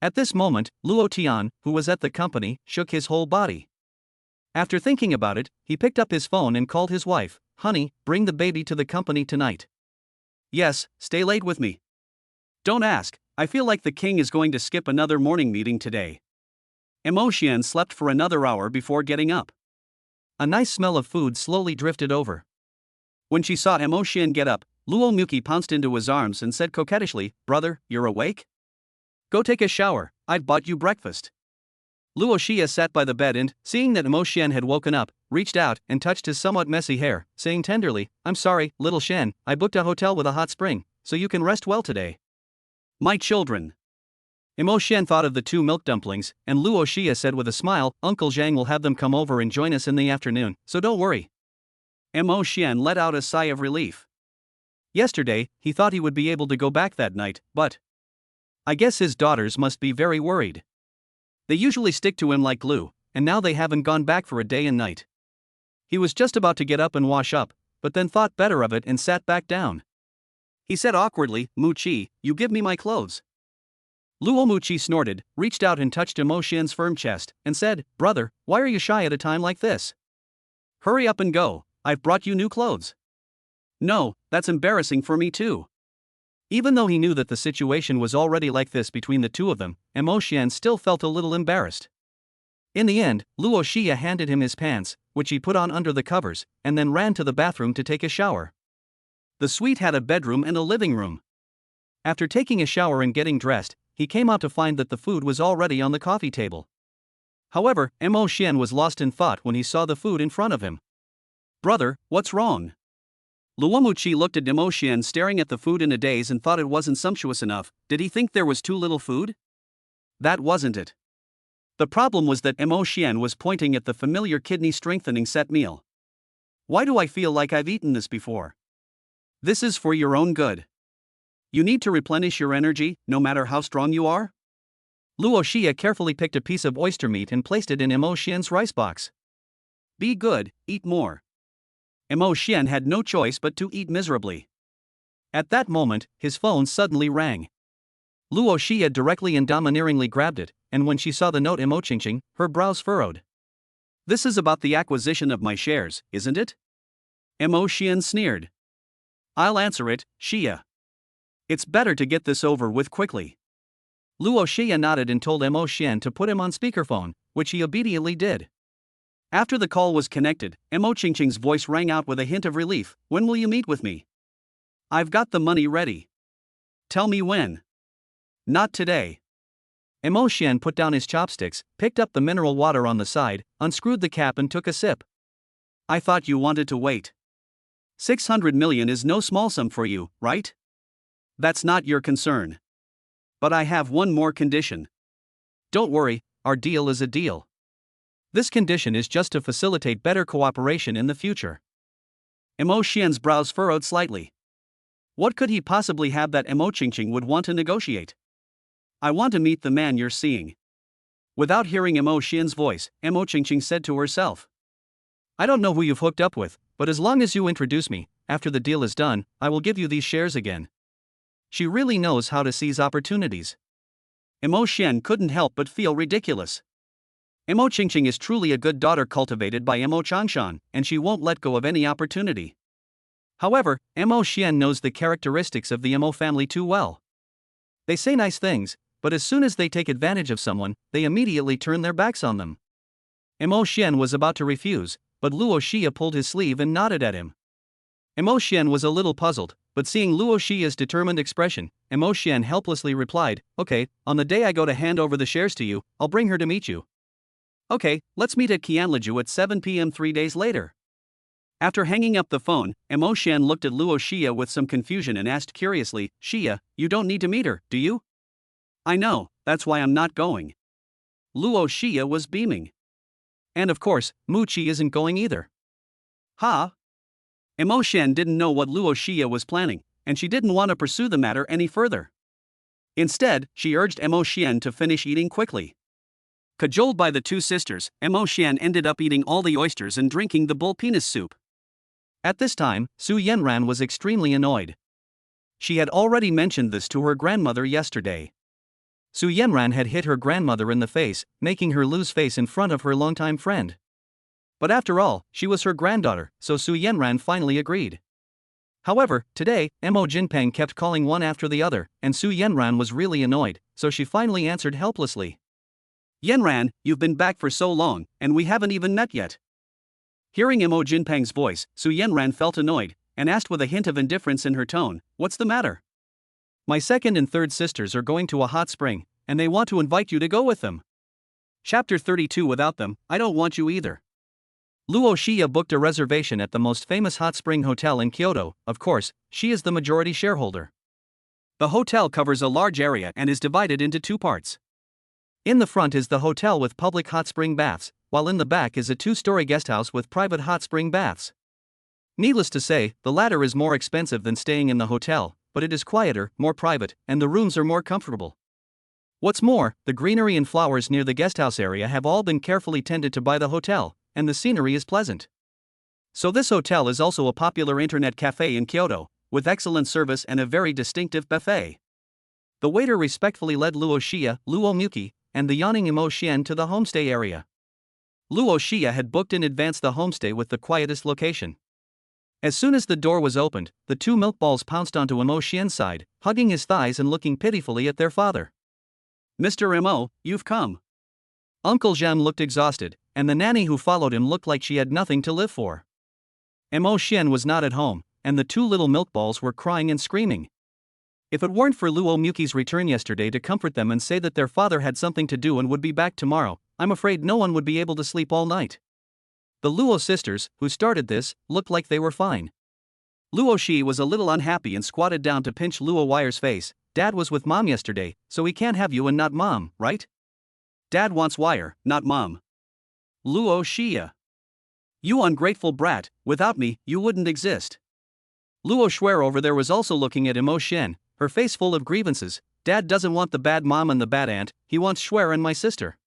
At this moment, Luo Tian, who was at the company, shook his whole body. After thinking about it, he picked up his phone and called his wife, Honey, bring the baby to the company tonight. Yes, stay late with me. Don't ask, I feel like the king is going to skip another morning meeting today. Mo Xian slept for another hour before getting up. A nice smell of food slowly drifted over. When she saw Mo Xian get up, Luo Muki pounced into his arms and said coquettishly, Brother, you're awake? Go take a shower, I've bought you breakfast. Luo Xia sat by the bed and, seeing that Mo Xian had woken up, reached out and touched his somewhat messy hair, saying tenderly, I'm sorry, little Xian, I booked a hotel with a hot spring, so you can rest well today. My children. Mo Xian thought of the two milk dumplings, and Luo Xia said with a smile, Uncle Zhang will have them come over and join us in the afternoon, so don't worry. Mo Xian let out a sigh of relief. Yesterday, he thought he would be able to go back that night, but I guess his daughters must be very worried. They usually stick to him like glue, and now they haven't gone back for a day and night. He was just about to get up and wash up, but then thought better of it and sat back down. He said awkwardly, Muqi, you give me my clothes. Luo Muqi snorted, reached out and touched Mo Xian's firm chest, and said, Brother, why are you shy at a time like this? Hurry up and go, I've brought you new clothes. No, that's embarrassing for me too. Even though he knew that the situation was already like this between the two of them, Mo Xian still felt a little embarrassed. In the end, Luo Xia handed him his pants, which he put on under the covers, and then ran to the bathroom to take a shower. The suite had a bedroom and a living room. After taking a shower and getting dressed, he came out to find that the food was already on the coffee table. However, Mo Xian was lost in thought when he saw the food in front of him. Brother, what's wrong? Luo Muqi looked at Mo Xian staring at the food in a daze and thought it wasn't sumptuous enough. Did he think there was too little food? That wasn't it. The problem was that Mo Xian was pointing at the familiar kidney-strengthening set meal. Why do I feel like I've eaten this before? This is for your own good. You need to replenish your energy, no matter how strong you are. Luo Xia carefully picked a piece of oyster meat and placed it in Mo Xian's rice box. Be good, eat more. Mo Xian had no choice but to eat miserably. At that moment, his phone suddenly rang. Luo Xia directly and domineeringly grabbed it, and when she saw the note Mo Qingqing, her brows furrowed. This is about the acquisition of my shares, isn't it? Mo Xian sneered. I'll answer it, Xia. It's better to get this over with quickly. Luo Xia nodded and told Mo Xian to put him on speakerphone, which he obediently did. After the call was connected, Mo Qingqing's voice rang out with a hint of relief. When will you meet with me? I've got the money ready. Tell me when. Not today. Mo Xian put down his chopsticks, picked up the mineral water on the side, unscrewed the cap and took a sip. I thought you wanted to wait. 600 million is no small sum for you, right? That's not your concern. But I have one more condition. Don't worry, our deal is a deal. This condition is just to facilitate better cooperation in the future. Mo Xian's brows furrowed slightly. What could he possibly have that Mo Qingqing would want to negotiate? I want to meet the man you're seeing. Without hearing Mo Xian's voice, Mo Qingqing said to herself. I don't know who you've hooked up with, but as long as you introduce me, after the deal is done, I will give you these shares again. She really knows how to seize opportunities. Mo Xian couldn't help but feel ridiculous. Mo Qingqing is truly a good daughter cultivated by Mo Changshan, and she won't let go of any opportunity. However, Mo Xian knows the characteristics of the Mo family too well. They say nice things, but as soon as they take advantage of someone, they immediately turn their backs on them. Mo Xian was about to refuse, but Luo Xia pulled his sleeve and nodded at him. Mo Xian was a little puzzled, but seeing Luo Xia's determined expression, Mo Xian helplessly replied, Okay, on the day I go to hand over the shares to you, I'll bring her to meet you. Okay, let's meet at Qianliju at 7 p.m. 3 days later. After hanging up the phone, Mo Xian looked at Luo Xia with some confusion and asked curiously, Xia, you don't need to meet her, do you? I know, that's why I'm not going. Luo Xia was beaming. And of course, Mu Qi isn't going either. Ha! Mo Xian didn't know what Luo Xia was planning, and she didn't want to pursue the matter any further. Instead, she urged Mo Xian to finish eating quickly. Cajoled by the two sisters, Mo Xian ended up eating all the oysters and drinking the bull penis soup. At this time, Su Yanran was extremely annoyed. She had already mentioned this to her grandmother yesterday. Su Yanran had hit her grandmother in the face, making her lose face in front of her longtime friend. But after all, she was her granddaughter, so Su Yanran finally agreed. However, today, Mo Jinpeng kept calling one after the other, and Su Yanran was really annoyed, so she finally answered helplessly. Yanran, you've been back for so long, and we haven't even met yet. Hearing Mo Jinpeng's voice, Su Yanran felt annoyed, and asked with a hint of indifference in her tone, What's the matter? My second and third sisters are going to a hot spring, and they want to invite you to go with them. Chapter 32 Without them, I don't want you either. Luo Xia booked a reservation at the most famous hot spring hotel in Kyoto. Of course, she is the majority shareholder. The hotel covers a large area and is divided into two parts. In the front is the hotel with public hot spring baths, while in the back is a two-story guesthouse with private hot spring baths. Needless to say, the latter is more expensive than staying in the hotel, but it is quieter, more private, and the rooms are more comfortable. What's more, the greenery and flowers near the guesthouse area have all been carefully tended to by the hotel, and the scenery is pleasant. So this hotel is also a popular internet cafe in Kyoto, with excellent service and a very distinctive buffet. The waiter respectfully led Luo Xia, Luo Muki, and the yawning Mo Xian to the homestay area. Luo Xia had booked in advance the homestay with the quietest location. As soon as the door was opened, the two milkballs pounced onto Mo Xian's side, hugging his thighs and looking pitifully at their father. Mr. Mo, you've come. Uncle Zhang looked exhausted, and the nanny who followed him looked like she had nothing to live for. Mo Xian was not at home, and the two little milkballs were crying and screaming. If it weren't for Luo Muki's return yesterday to comfort them and say that their father had something to do and would be back tomorrow, I'm afraid no one would be able to sleep all night. The Luo sisters, who started this, looked like they were fine. Luo Xi was a little unhappy and squatted down to pinch Luo Wire's face. Dad was with Mom yesterday, so he can't have you and not Mom, right? Dad wants Wire, not Mom. Luo Xia. You ungrateful brat, without me, you wouldn't exist. Luo Shuer over there was also looking at Mo Xian, her face full of grievances. Dad doesn't want the bad mom and the bad aunt, he wants Shuer and my sister.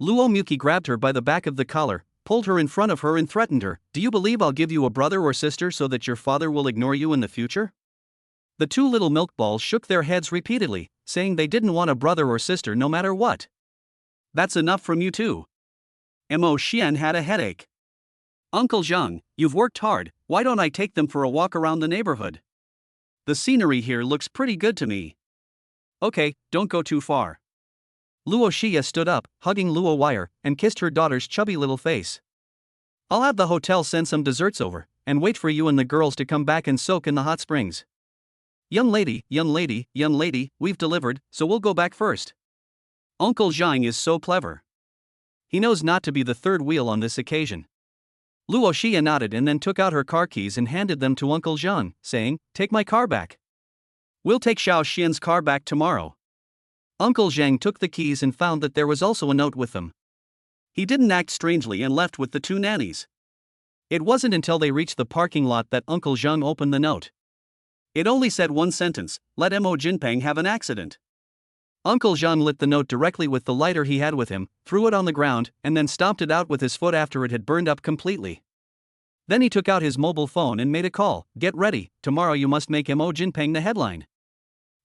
Luo Muki grabbed her by the back of the collar, pulled her in front of her and threatened her. Do you believe I'll give you a brother or sister so that your father will ignore you in the future? The two little milkballs shook their heads repeatedly, saying they didn't want a brother or sister no matter what. That's enough from you too. Mo Xian had a headache. Uncle Zhang, you've worked hard, why don't I take them for a walk around the neighborhood? The scenery here looks pretty good to me. Okay, don't go too far. Luo Xia stood up, hugging Luo Wire, and kissed her daughter's chubby little face. I'll have the hotel send some desserts over, and wait for you and the girls to come back and soak in the hot springs. Young lady, we've delivered, so we'll go back first. Uncle Zhang is so clever. He knows not to be the third wheel on this occasion. Luo Xia nodded and then took out her car keys and handed them to Uncle Zhang, saying, "Take my car back." We'll take Xiao Xian's car back tomorrow. Uncle Zhang took the keys and found that there was also a note with them. He didn't act strangely and left with the two nannies. It wasn't until they reached the parking lot that Uncle Zhang opened the note. It only said one sentence: let Mo Jinpeng have an accident. Uncle Zhang lit the note directly with the lighter he had with him, threw it on the ground, and then stomped it out with his foot after it had burned up completely. Then he took out his mobile phone and made a call. "Get ready, tomorrow you must make Mo Jinpeng the headline."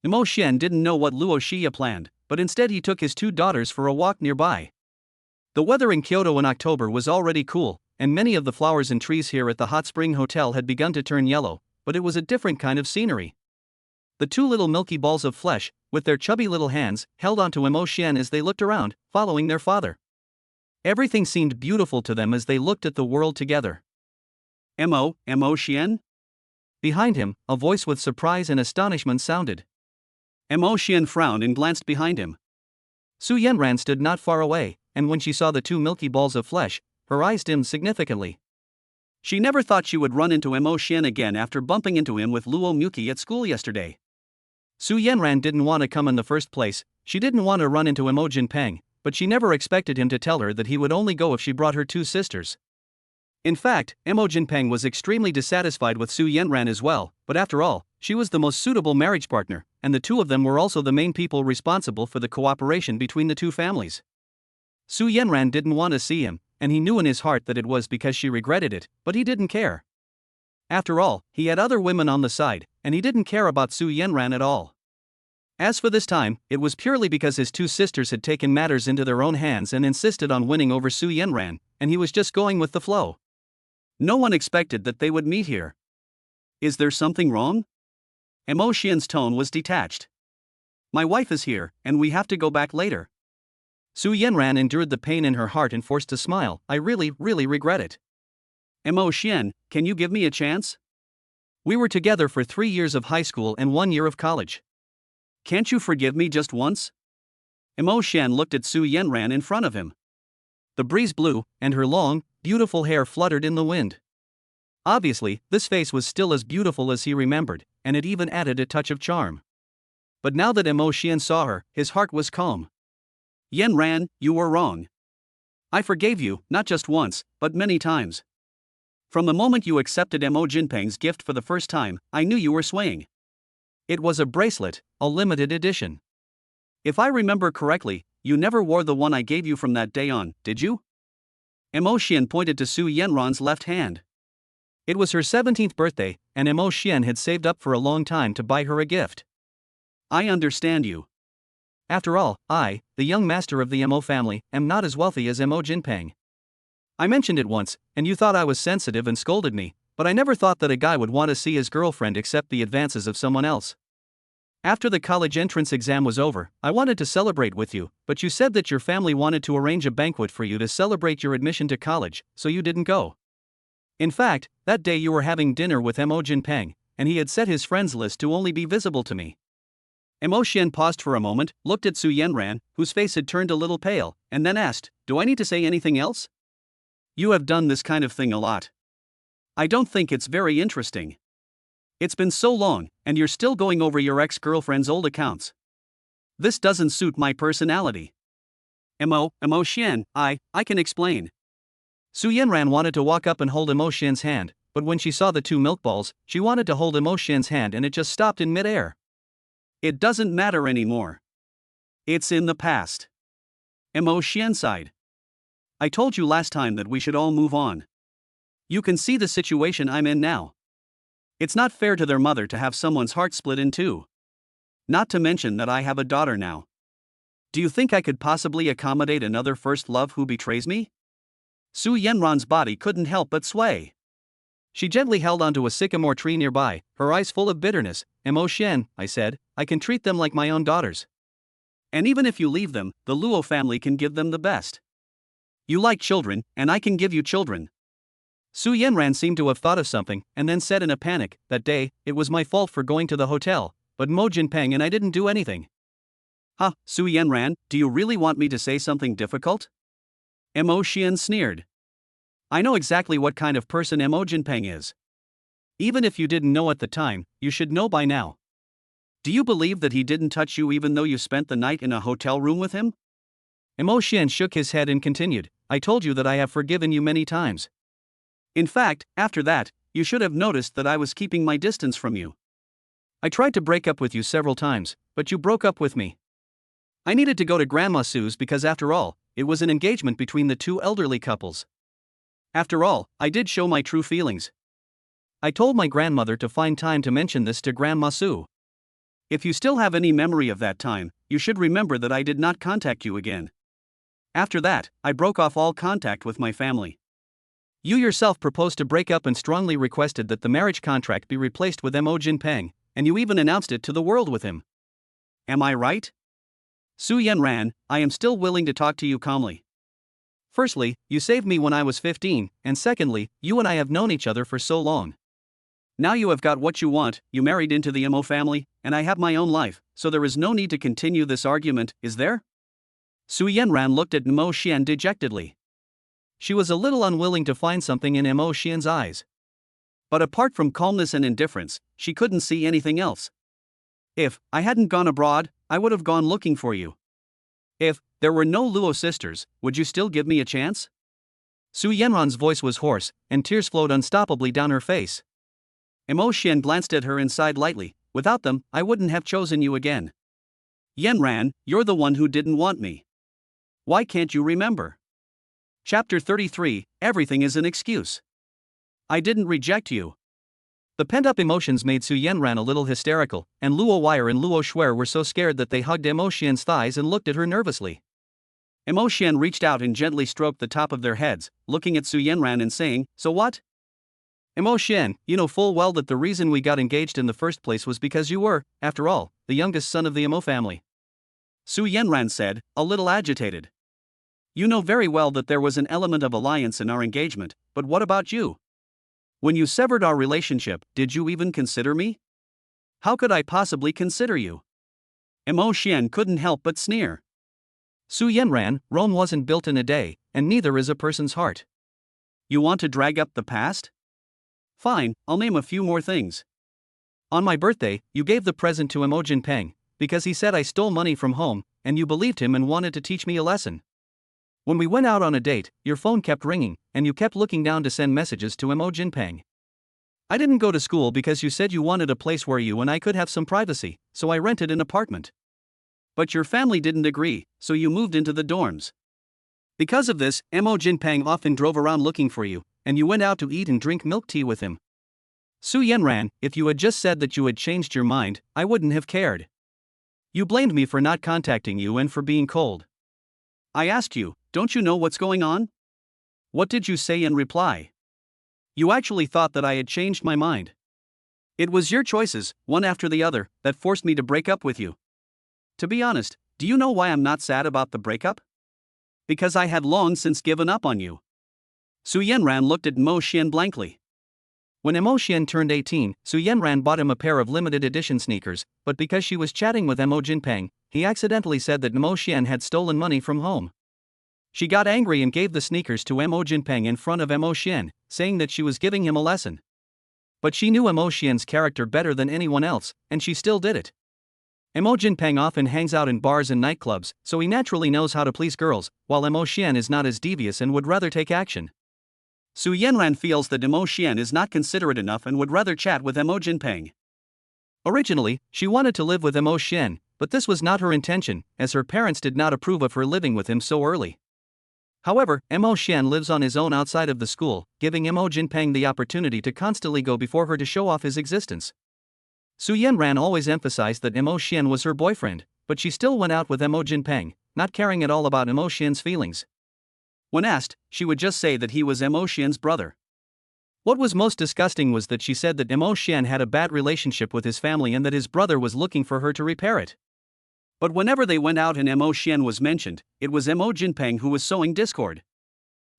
Mo Xian didn't know what Luo Xia planned, but instead he took his two daughters for a walk nearby. The weather in Kyoto in October was already cool, and many of the flowers and trees here at the Hot Spring Hotel had begun to turn yellow, but it was a different kind of scenery. The two little milky balls of flesh, with their chubby little hands, held onto Mo Xian as they looked around, following their father. Everything seemed beautiful to them as they looked at the world together. Mo Xian? Behind him, a voice with surprise and astonishment sounded. Mo Xian frowned and glanced behind him. Su Yanran stood not far away, and when she saw the two milky balls of flesh, her eyes dimmed significantly. She never thought she would run into Mo Xian again after bumping into him with Luo Muki at school yesterday. Su Yanran didn't want to come in the first place. She didn't want to run into Mo Jinpeng, but she never expected him to tell her that he would only go if she brought her two sisters. In fact, Mo Jinpeng was extremely dissatisfied with Su Yanran as well, but after all, she was the most suitable marriage partner, and the two of them were also the main people responsible for the cooperation between the two families. Su Yanran didn't want to see him, and he knew in his heart that it was because she regretted it, but he didn't care. After all, he had other women on the side, and he didn't care about Su Yanran at all. As for this time, it was purely because his two sisters had taken matters into their own hands and insisted on winning over Su Yanran, and he was just going with the flow. No one expected that they would meet here. Is there something wrong? Mo Xian's tone was detached. My wife is here, and we have to go back later. Su Yanran endured the pain in her heart and forced a smile. I really regret it. Mo Xian, can you give me a chance? We were together for 3 years of high school and 1 year of college. Can't you forgive me just once? Mo Xian looked at Su Yanran in front of him. The breeze blew, and her long, beautiful hair fluttered in the wind. Obviously, this face was still as beautiful as he remembered, and it even added a touch of charm. But now that Mo Xian saw her, his heart was calm. Yanran, you were wrong. I forgave you, not just once, but many times. From the moment you accepted Mo Jinpeng's gift for the first time, I knew you were swaying. It was a bracelet, a limited edition. If I remember correctly, you never wore the one I gave you from that day on, did you? Mo Xian pointed to Su Yanran's left hand. It was her 17th birthday, and Mo Xian had saved up for a long time to buy her a gift. I understand you. After all, I, the young master of the Mo family, am not as wealthy as Mo Jinpeng. I mentioned it once, and you thought I was sensitive and scolded me, but I never thought that a guy would want to see his girlfriend accept the advances of someone else. After the college entrance exam was over, I wanted to celebrate with you, but you said that your family wanted to arrange a banquet for you to celebrate your admission to college, so you didn't go. In fact, that day you were having dinner with Mo Jinpeng, and he had set his friends list to only be visible to me. Mo Xian paused for a moment, looked at Su Yanran, whose face had turned a little pale, and then asked, "Do I need to say anything else? You have done this kind of thing a lot. I don't think it's very interesting. It's been so long, and you're still going over your ex-girlfriend's old accounts. This doesn't suit my personality." Mo Xian, I can explain. Su Yanran wanted to walk up and hold Mo Xian's hand, but when she saw the two milk balls, she wanted to hold Mo Xian's hand and it just stopped in midair. It doesn't matter anymore. It's in the past. Mo Xian sighed. I told you last time that we should all move on. You can see the situation I'm in now. It's not fair to their mother to have someone's heart split in two. Not to mention that I have a daughter now. Do you think I could possibly accommodate another first love who betrays me? Su Yanran's body couldn't help but sway. She gently held onto a sycamore tree nearby, her eyes full of bitterness. Emotion, I said, I can treat them like my own daughters. And even if you leave them, the Luo family can give them the best. You like children, and I can give you children. Su Yenran seemed to have thought of something, and then said in a panic, that day, it was my fault for going to the hotel, but Mo Jinpeng and I didn't do anything. Huh, Su Yenran, do you really want me to say something difficult? Mo Xian sneered. I know exactly what kind of person Mo Jinpeng is. Even if you didn't know at the time, you should know by now. Do you believe that he didn't touch you even though you spent the night in a hotel room with him? Mo Xian shook his head and continued, I told you that I have forgiven you many times. In fact, after that, you should have noticed that I was keeping my distance from you. I tried to break up with you several times, but you broke up with me. I needed to go to Grandma Sue's because after all, it was an engagement between the two elderly couples. After all, I did show my true feelings. I told my grandmother to find time to mention this to Grandma Sue. If you still have any memory of that time, you should remember that I did not contact you again. After that, I broke off all contact with my family. You yourself proposed to break up and strongly requested that the marriage contract be replaced with Mo Jinpeng, and you even announced it to the world with him. Am I right? Su Yenran, I am still willing to talk to you calmly. Firstly, you saved me when I was 15, and secondly, you and I have known each other for so long. Now you have got what you want, you married into the Mo family, and I have my own life, so there is no need to continue this argument, is there? Su Yenran looked at Mo Xian dejectedly. She was a little unwilling to find something in Mo Xian's eyes. But apart from calmness and indifference, she couldn't see anything else. If I hadn't gone abroad, I would have gone looking for you. If there were no Luo sisters, would you still give me a chance? Su Yenran's voice was hoarse, and tears flowed unstoppably down her face. Mo Xian glanced at her and sighed lightly. Without them, I wouldn't have chosen you again. Yenran, you're the one who didn't want me. Why can't you remember? Chapter 33, Everything is an excuse. I didn't reject you. The pent-up emotions made Su Yenran a little hysterical, and Luo Wire and Luo Shuer were so scared that they hugged Mo Xian's thighs and looked at her nervously. Mo Xian reached out and gently stroked the top of their heads, looking at Su Yenran and saying, So what? Mo Xian, you know full well that the reason we got engaged in the first place was because you were, after all, the youngest son of the Mo family. Su Yenran said, a little agitated. You know very well that there was an element of alliance in our engagement, but what about you? When you severed our relationship, did you even consider me? How could I possibly consider you? Mo Xian couldn't help but sneer. Su Yenran, Rome wasn't built in a day, and neither is a person's heart. You want to drag up the past? Fine, I'll name a few more things. On my birthday, you gave the present to Mo Jinpeng, because he said I stole money from home, and you believed him and wanted to teach me a lesson. When we went out on a date, your phone kept ringing, and you kept looking down to send messages to Mo Jinpeng. I didn't go to school because you said you wanted a place where you and I could have some privacy, so I rented an apartment. But your family didn't agree, so you moved into the dorms. Because of this, Mo Jinpeng often drove around looking for you, and you went out to eat and drink milk tea with him. Su Yenran, if you had just said that you had changed your mind, I wouldn't have cared. You blamed me for not contacting you and for being cold. I asked you, don't you know what's going on? What did you say in reply? You actually thought that I had changed my mind. It was your choices, one after the other, that forced me to break up with you. To be honest, do you know why I'm not sad about the breakup? Because I had long since given up on you. Su Yenran looked at Mo Xian blankly. When Mo Xian turned 18, Su Yenran bought him a pair of limited edition sneakers, but because she was chatting with Mo Jinpeng, he accidentally said that Mo Xian had stolen money from home. She got angry and gave the sneakers to Mo Jinpeng in front of Mo Xian, saying that she was giving him a lesson. But she knew Mo Xian's character better than anyone else, and she still did it. Mo Jinpeng often hangs out in bars and nightclubs, so he naturally knows how to please girls, while Mo Xian is not as devious and would rather take action. Su Yenran feels that Mo Xian is not considerate enough and would rather chat with Mo Jinpeng. Originally, she wanted to live with Mo Xian, but this was not her intention, as her parents did not approve of her living with him so early. However, Mo Xian lives on his own outside of the school, giving Mo Jinpeng the opportunity to constantly go before her to show off his existence. Su Yenran always emphasized that Mo Xian was her boyfriend, but she still went out with Mo Jinpeng, not caring at all about Mo Xian's feelings. When asked, she would just say that he was Mo Xian's brother. What was most disgusting was that she said that Mo Xian had a bad relationship with his family and that his brother was looking for her to repair it. But whenever they went out and Mo Xian was mentioned, it was Mo Jinpeng who was sowing discord.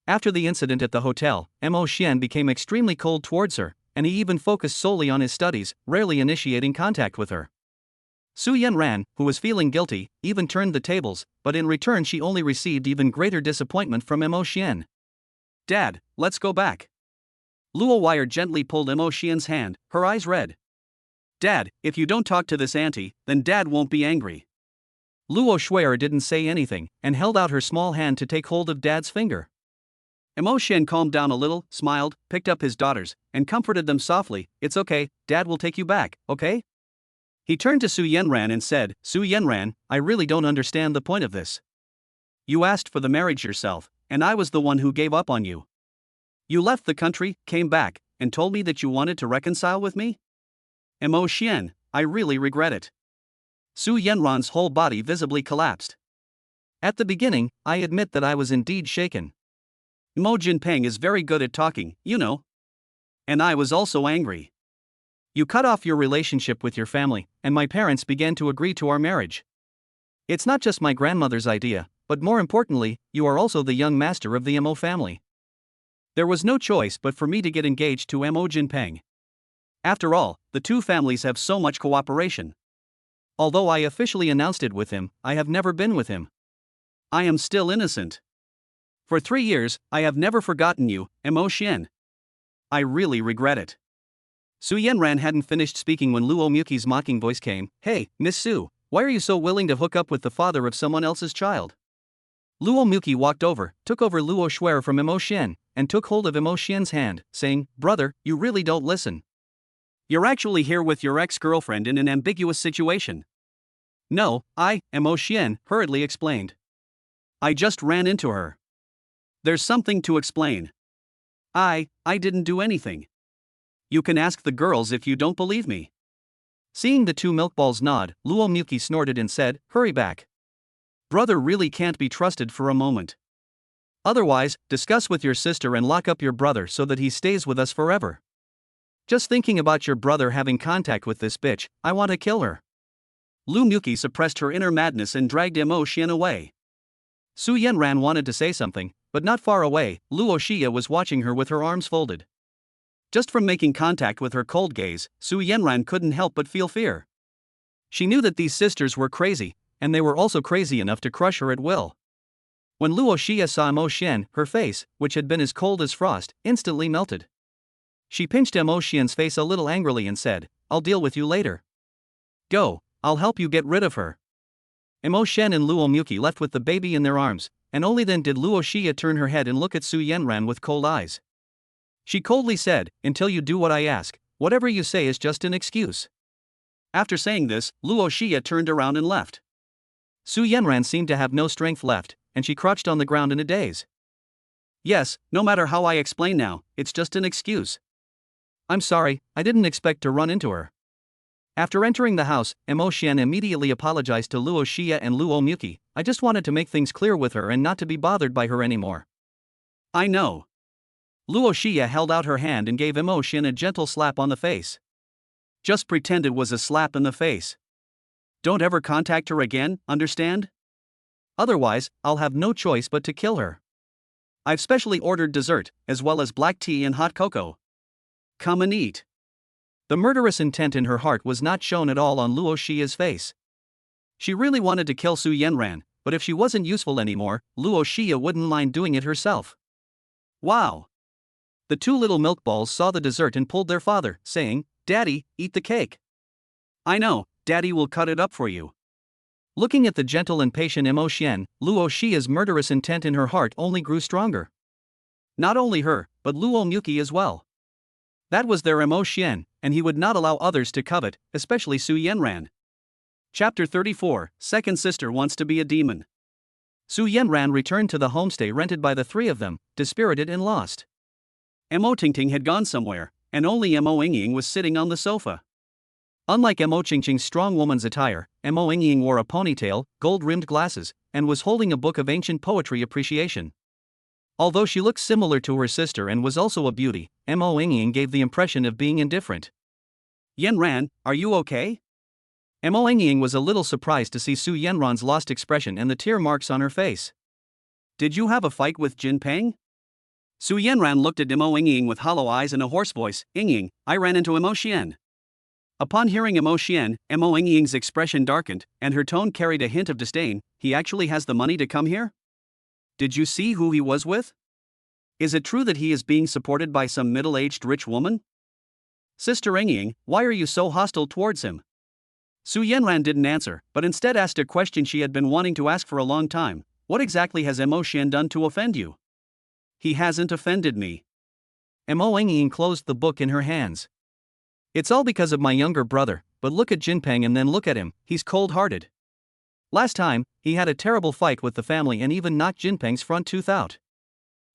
After the incident at the hotel, Mo Xian became extremely cold towards her, and he even focused solely on his studies, rarely initiating contact with her. Su Yanran, who was feeling guilty, even turned the tables, but in return she only received even greater disappointment from Mo Xian. Dad, let's go back. Luo Wire gently pulled Mo Xian's hand, her eyes red. Dad, if you don't talk to this auntie, then Dad won't be angry. Luo Shuer didn't say anything, and held out her small hand to take hold of Dad's finger. Mo Xian calmed down a little, smiled, picked up his daughters, and comforted them softly. It's okay, Dad will take you back, okay? He turned to Su Yanran and said, Su Yanran, I really don't understand the point of this. You asked for the marriage yourself, and I was the one who gave up on you. You left the country, came back, and told me that you wanted to reconcile with me? Mo Xian, I really regret it. Su Yanran's whole body visibly collapsed. At the beginning, I admit that I was indeed shaken. Mo Jinpeng is very good at talking, you know. And I was also angry. You cut off your relationship with your family, and my parents began to agree to our marriage. It's not just my grandmother's idea, but more importantly, you are also the young master of the Mo family. There was no choice but for me to get engaged to Mo Jinpeng. After all, the two families have so much cooperation. Although I officially announced it with him, I have never been with him. I am still innocent. For 3 years, I have never forgotten you, Mo Xian. I really regret it. Su Yanran hadn't finished speaking when Luo Muki's mocking voice came. Hey, Miss Su, why are you so willing to hook up with the father of someone else's child? Luo Muki walked over, took over Luo Shuer from Mo Xian, and took hold of Mo Xian's hand, saying, Brother, you really don't listen. You're actually here with your ex-girlfriend in an ambiguous situation. No, Mo Xian hurriedly explained. I just ran into her. There's something to explain. I didn't do anything. You can ask the girls if you don't believe me. Seeing the two milkballs nod, Luo Muki snorted and said, Hurry back. Brother really can't be trusted for a moment. Otherwise, discuss with your sister and lock up your brother so that he stays with us forever. Just thinking about your brother having contact with this bitch, I want to kill her. Lu Muki suppressed her inner madness and dragged Mo Xian away. Su Yanran wanted to say something, but not far away, Luo Xia was watching her with her arms folded. Just from making contact with her cold gaze, Su Yanran couldn't help but feel fear. She knew that these sisters were crazy, and they were also crazy enough to crush her at will. When Luo Xia saw Mo Xian, her face, which had been as cold as frost, instantly melted. She pinched Mo Xian's face a little angrily and said, I'll deal with you later. Go, I'll help you get rid of her. Mo Xian and Luo Muki left with the baby in their arms, and only then did Luo Xia turn her head and look at Su Yanran with cold eyes. She coldly said, Until you do what I ask, whatever you say is just an excuse. After saying this, Luo Xia turned around and left. Su Yanran seemed to have no strength left, and she crouched on the ground in a daze. Yes, no matter how I explain now, it's just an excuse. I'm sorry, I didn't expect to run into her. After entering the house, Mo Xian immediately apologized to Luo Xia and Luo Muki. I just wanted to make things clear with her and not to be bothered by her anymore. I know. Luo Xia held out her hand and gave Mo Xian a gentle slap on the face. Just pretend it was a slap in the face. Don't ever contact her again, understand? Otherwise, I'll have no choice but to kill her. I've specially ordered dessert, as well as black tea and hot cocoa. Come and eat. The murderous intent in her heart was not shown at all on Luo Xia's face. She really wanted to kill Su Yanran, but if she wasn't useful anymore, Luo Xia wouldn't mind doing it herself. Wow! The two little milk balls saw the dessert and pulled their father, saying, Daddy, eat the cake. I know, Daddy will cut it up for you. Looking at the gentle and patient Mo Xian, Luo Xia's murderous intent in her heart only grew stronger. Not only her, but Luo Muki as well. That was their Mo Xian, and he would not allow others to covet, especially Su Yanran. Chapter 34, Second Sister Wants to be a Demon. Su Yanran returned to the homestay rented by the three of them, dispirited and lost. Mo Tingting had gone somewhere, and only Mo Yingying was sitting on the sofa. Unlike Mo Qingqing's strong woman's attire, Mo Yingying wore a ponytail, gold-rimmed glasses, and was holding a book of ancient poetry appreciation. Although she looked similar to her sister and was also a beauty, Mo Ying gave the impression of being indifferent. Yenran, are you okay? Mo Ying was a little surprised to see Su Yenran's lost expression and the tear marks on her face. Did you have a fight with Jinpeng? Su Yenran looked at Mo Ying with hollow eyes and a hoarse voice. Ying, I ran into Mo Xian. Upon hearing Mo Xian, Mo Ying's expression darkened, and her tone carried a hint of disdain. He actually has the money to come here? Did you see who he was with? Is it true that he is being supported by some middle-aged rich woman? Sister Ying, why are you so hostile towards him? Su Yenran didn't answer, but instead asked a question she had been wanting to ask for a long time. What exactly has Mo Xian done to offend you? He hasn't offended me. Mo Ying closed the book in her hands. It's all because of my younger brother, but look at Jinpeng and then look at him, he's cold-hearted. Last time, he had a terrible fight with the family and even knocked Jinpeng's front tooth out.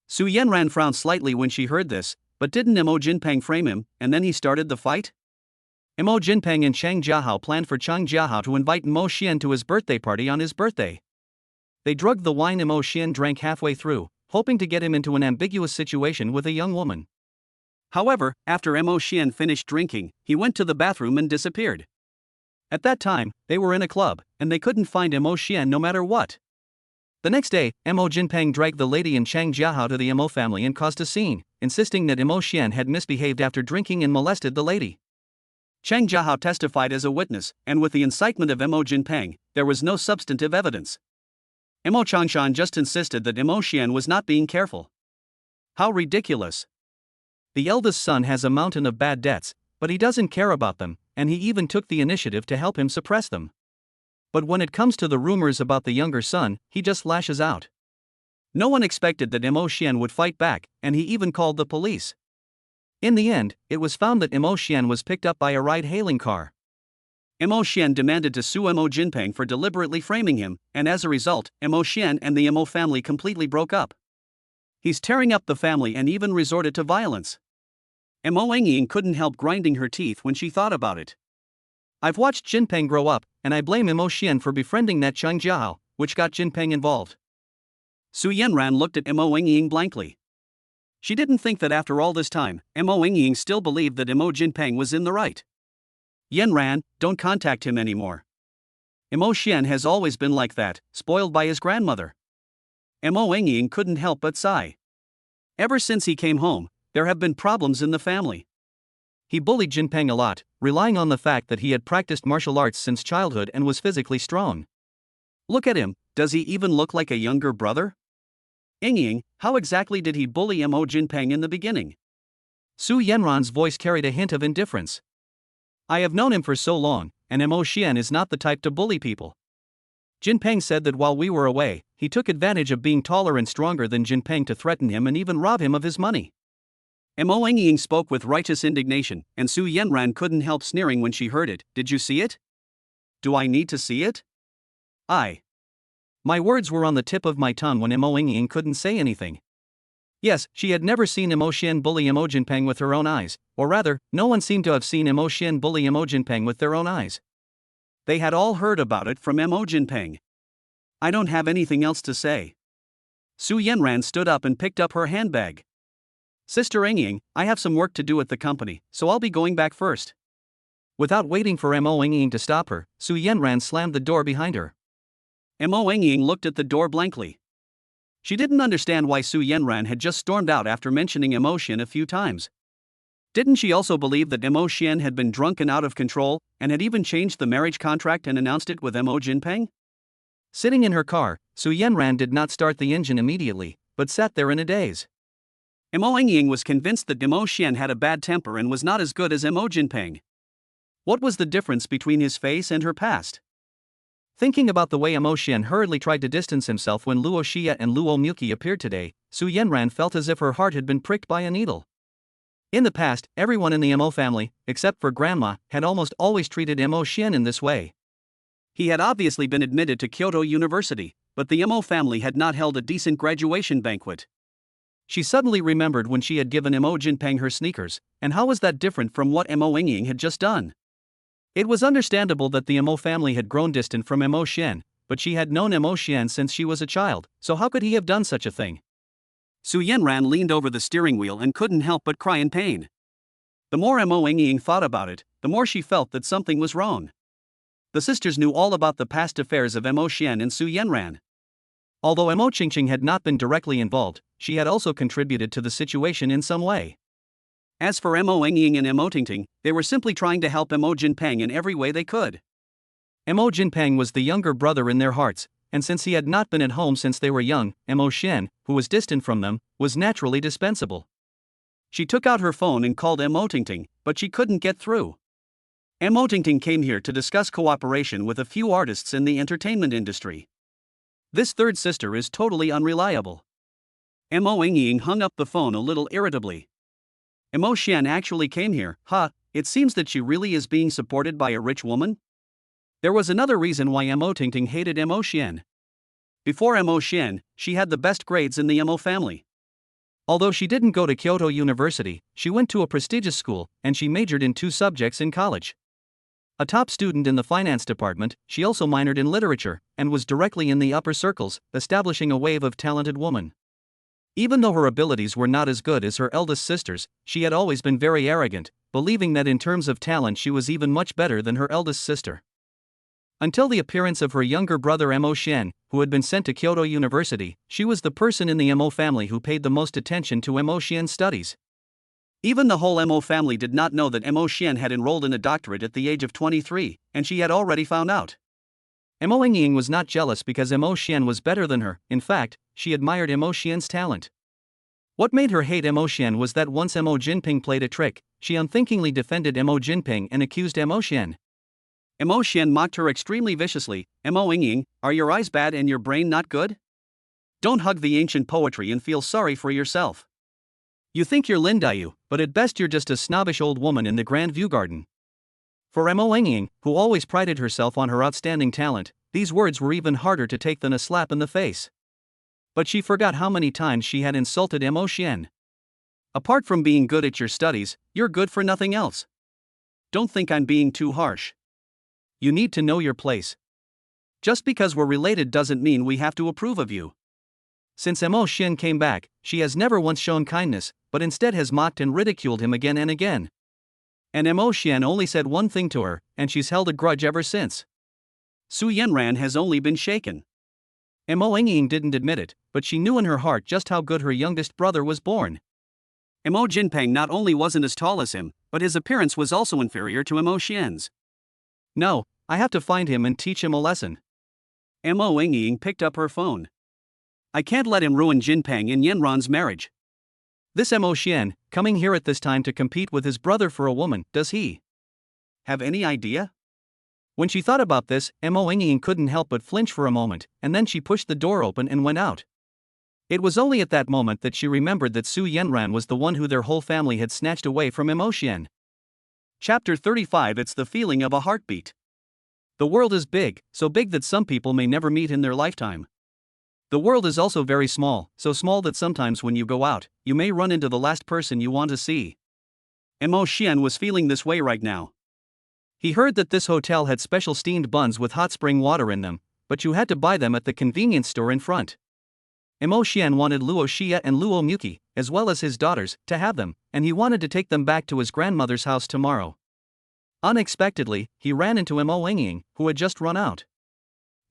Su Yenran frowned slightly when she heard this, but didn't Mo Jinpeng frame him, and then he started the fight? Mo Jinpeng and Chang Jiahao planned for Chang Jiahao to invite Mo Xian to his birthday party on his birthday. They drugged the wine Mo Xian drank halfway through, hoping to get him into an ambiguous situation with a young woman. However, after Mo Xian finished drinking, he went to the bathroom and disappeared. At that time, they were in a club, and they couldn't find Mo Xian no matter what. The next day, Mo Jinpeng dragged the lady and Chang Jiahao to the Mo family and caused a scene, insisting that Mo Xian had misbehaved after drinking and molested the lady. Chang Jiahao testified as a witness, and with the incitement of Mo Jinpeng, there was no substantive evidence. Mo Changshan just insisted that Mo Xian was not being careful. How ridiculous. The eldest son has a mountain of bad debts, but he doesn't care about them, and he even took the initiative to help him suppress them. But when it comes to the rumors about the younger son, he just lashes out. No one expected that Mo Xian would fight back, and he even called the police. In the end, it was found that Mo Xian was picked up by a ride-hailing car. Mo Xian demanded to sue Mo Jinpeng for deliberately framing him, and as a result, Mo Xian and the Mo family completely broke up. He's tearing up the family and even resorted to violence. Mo Ying couldn't help grinding her teeth when she thought about it. I've watched Jinpeng grow up, and I blame Mo Xian for befriending that Chang Jiahao, which got Jinpeng involved. Su Yenran looked at Mo Ying blankly. She didn't think that after all this time, Mo Ying still believed that Mo Jinpeng was in the right. Yenran, don't contact him anymore. Mo Xian has always been like that, spoiled by his grandmother. Mo Ying couldn't help but sigh. Ever since he came home, there have been problems in the family. He bullied Jinpeng a lot, relying on the fact that he had practiced martial arts since childhood and was physically strong. Look at him, does he even look like a younger brother? Ying, how exactly did he bully Mo Jinpeng in the beginning? Su Yenran's voice carried a hint of indifference. I have known him for so long, and Mo Xian is not the type to bully people. Jinpeng said that while we were away, he took advantage of being taller and stronger than Jinpeng to threaten him and even rob him of his money. Mo Ying spoke with righteous indignation, and Su Yenran couldn't help sneering when she heard it. Did you see it? Do I need to see it? My words were on the tip of my tongue when Mo Ying couldn't say anything. Yes, she had never seen Mo Xian bully Mo Jinpeng with her own eyes, or rather, no one seemed to have seen Mo Xian bully Mo Jinpeng with their own eyes. They had all heard about it from Mo Jinpeng. I don't have anything else to say. Su Yenran stood up and picked up her handbag. Sister Ying, I have some work to do at the company, so I'll be going back first. Without waiting for Mo Ying to stop her, Su Yenran slammed the door behind her. Mo Ying looked at the door blankly. She didn't understand why Su Yenran had just stormed out after mentioning Mo Xian a few times. Didn't she also believe that Mo Xian had been drunk and out of control, and had even changed the marriage contract and announced it with Mo Jinpeng? Sitting in her car, Su Yenran did not start the engine immediately, but sat there in a daze. Mo Ying was convinced that Mo Xian had a bad temper and was not as good as Mo Jinpeng. What was the difference between his face and her past? Thinking about the way Mo Xian hurriedly tried to distance himself when Luo Xie and Luo Muqi appeared today, Su Yenran felt as if her heart had been pricked by a needle. In the past, everyone in the Mo family, except for Grandma, had almost always treated Mo Xian in this way. He had obviously been admitted to Kyoto University, but the Mo family had not held a decent graduation banquet. She suddenly remembered when she had given Mo Jinpeng her sneakers, and how was that different from what Mo Ying had just done? It was understandable that the Mo family had grown distant from Mo Xian, but she had known Mo Xian since she was a child, so how could he have done such a thing? Su Yenran leaned over the steering wheel and couldn't help but cry in pain. The more Mo Ying thought about it, the more she felt that something was wrong. The sisters knew all about the past affairs of Mo Xian and Su Yenran. Although Mo Qingqing had not been directly involved, she had also contributed to the situation in some way. As for Mo Ying and Mo Tingting, they were simply trying to help Mo Jinpeng in every way they could. Mo Jinpeng was the younger brother in their hearts, and since he had not been at home since they were young, Mo Xian, who was distant from them, was naturally dispensable. She took out her phone and called Mo Tingting, but she couldn't get through. Mo Tingting came here to discuss cooperation with a few artists in the entertainment industry. This third sister is totally unreliable. Mo Ying hung up the phone a little irritably. Mo Xian actually came here, huh? It seems that she really is being supported by a rich woman? There was another reason why Mo Tingting hated Mo Xian. Before Mo Xian, she had the best grades in the Mo family. Although she didn't go to Kyoto University, she went to a prestigious school, and she majored in 2 subjects in college. A top student in the finance department, she also minored in literature, and was directly in the upper circles, establishing a wave of talented women. Even though her abilities were not as good as her eldest sisters, she had always been very arrogant, believing that in terms of talent she was even much better than her eldest sister. Until the appearance of her younger brother Mo Xian, who had been sent to Kyoto University, she was the person in the Mo family who paid the most attention to Mo Xian's studies. Even the whole Mo family did not know that Mo Xian had enrolled in a doctorate at the age of 23, and she had already found out. Mo Ying was not jealous because Mo Xian was better than her. In fact, she admired Mo Xian's talent. What made her hate Mo Xian was that once Mo Jinping played a trick, she unthinkingly defended Mo Jinping and accused Mo Xian. Mo Xian mocked her extremely viciously. Mo Ying, are your eyes bad and your brain not good? Don't hug the ancient poetry and feel sorry for yourself. You think you're Lin Dayu, but at best you're just a snobbish old woman in the Grand View Garden. For Mo Ying, who always prided herself on her outstanding talent, these words were even harder to take than a slap in the face. But she forgot how many times she had insulted Mo Xian. Apart from being good at your studies, you're good for nothing else. Don't think I'm being too harsh. You need to know your place. Just because we're related doesn't mean we have to approve of you. Since Mo Xian came back, she has never once shown kindness, but instead has mocked and ridiculed him again and again. And Mo Xian only said one thing to her, and she's held a grudge ever since. Su Yenran has only been shaken. Mo Ying didn't admit it, but she knew in her heart just how good her youngest brother was born. Mo Jinpeng not only wasn't as tall as him, but his appearance was also inferior to Mo Xian's. No, I have to find him and teach him a lesson. Mo Ying picked up her phone. I can't let him ruin Jinpeng and Yenran's marriage. This Mo Xian, coming here at this time to compete with his brother for a woman, does he have any idea? When she thought about this, Mo Ying couldn't help but flinch for a moment, and then she pushed the door open and went out. It was only at that moment that she remembered that Su Yenran was the one who their whole family had snatched away from Mo Xian. Chapter 35. It's the feeling of a heartbeat. The world is big, so big that some people may never meet in their lifetime. The world is also very small, so small that sometimes when you go out, you may run into the last person you want to see. Mo Xian was feeling this way right now. He heard that this hotel had special steamed buns with hot spring water in them, but you had to buy them at the convenience store in front. Mo Xian wanted Luo Xia and Luo Muki, as well as his daughters, to have them, and he wanted to take them back to his grandmother's house tomorrow. Unexpectedly, he ran into Mo Ying, who had just run out.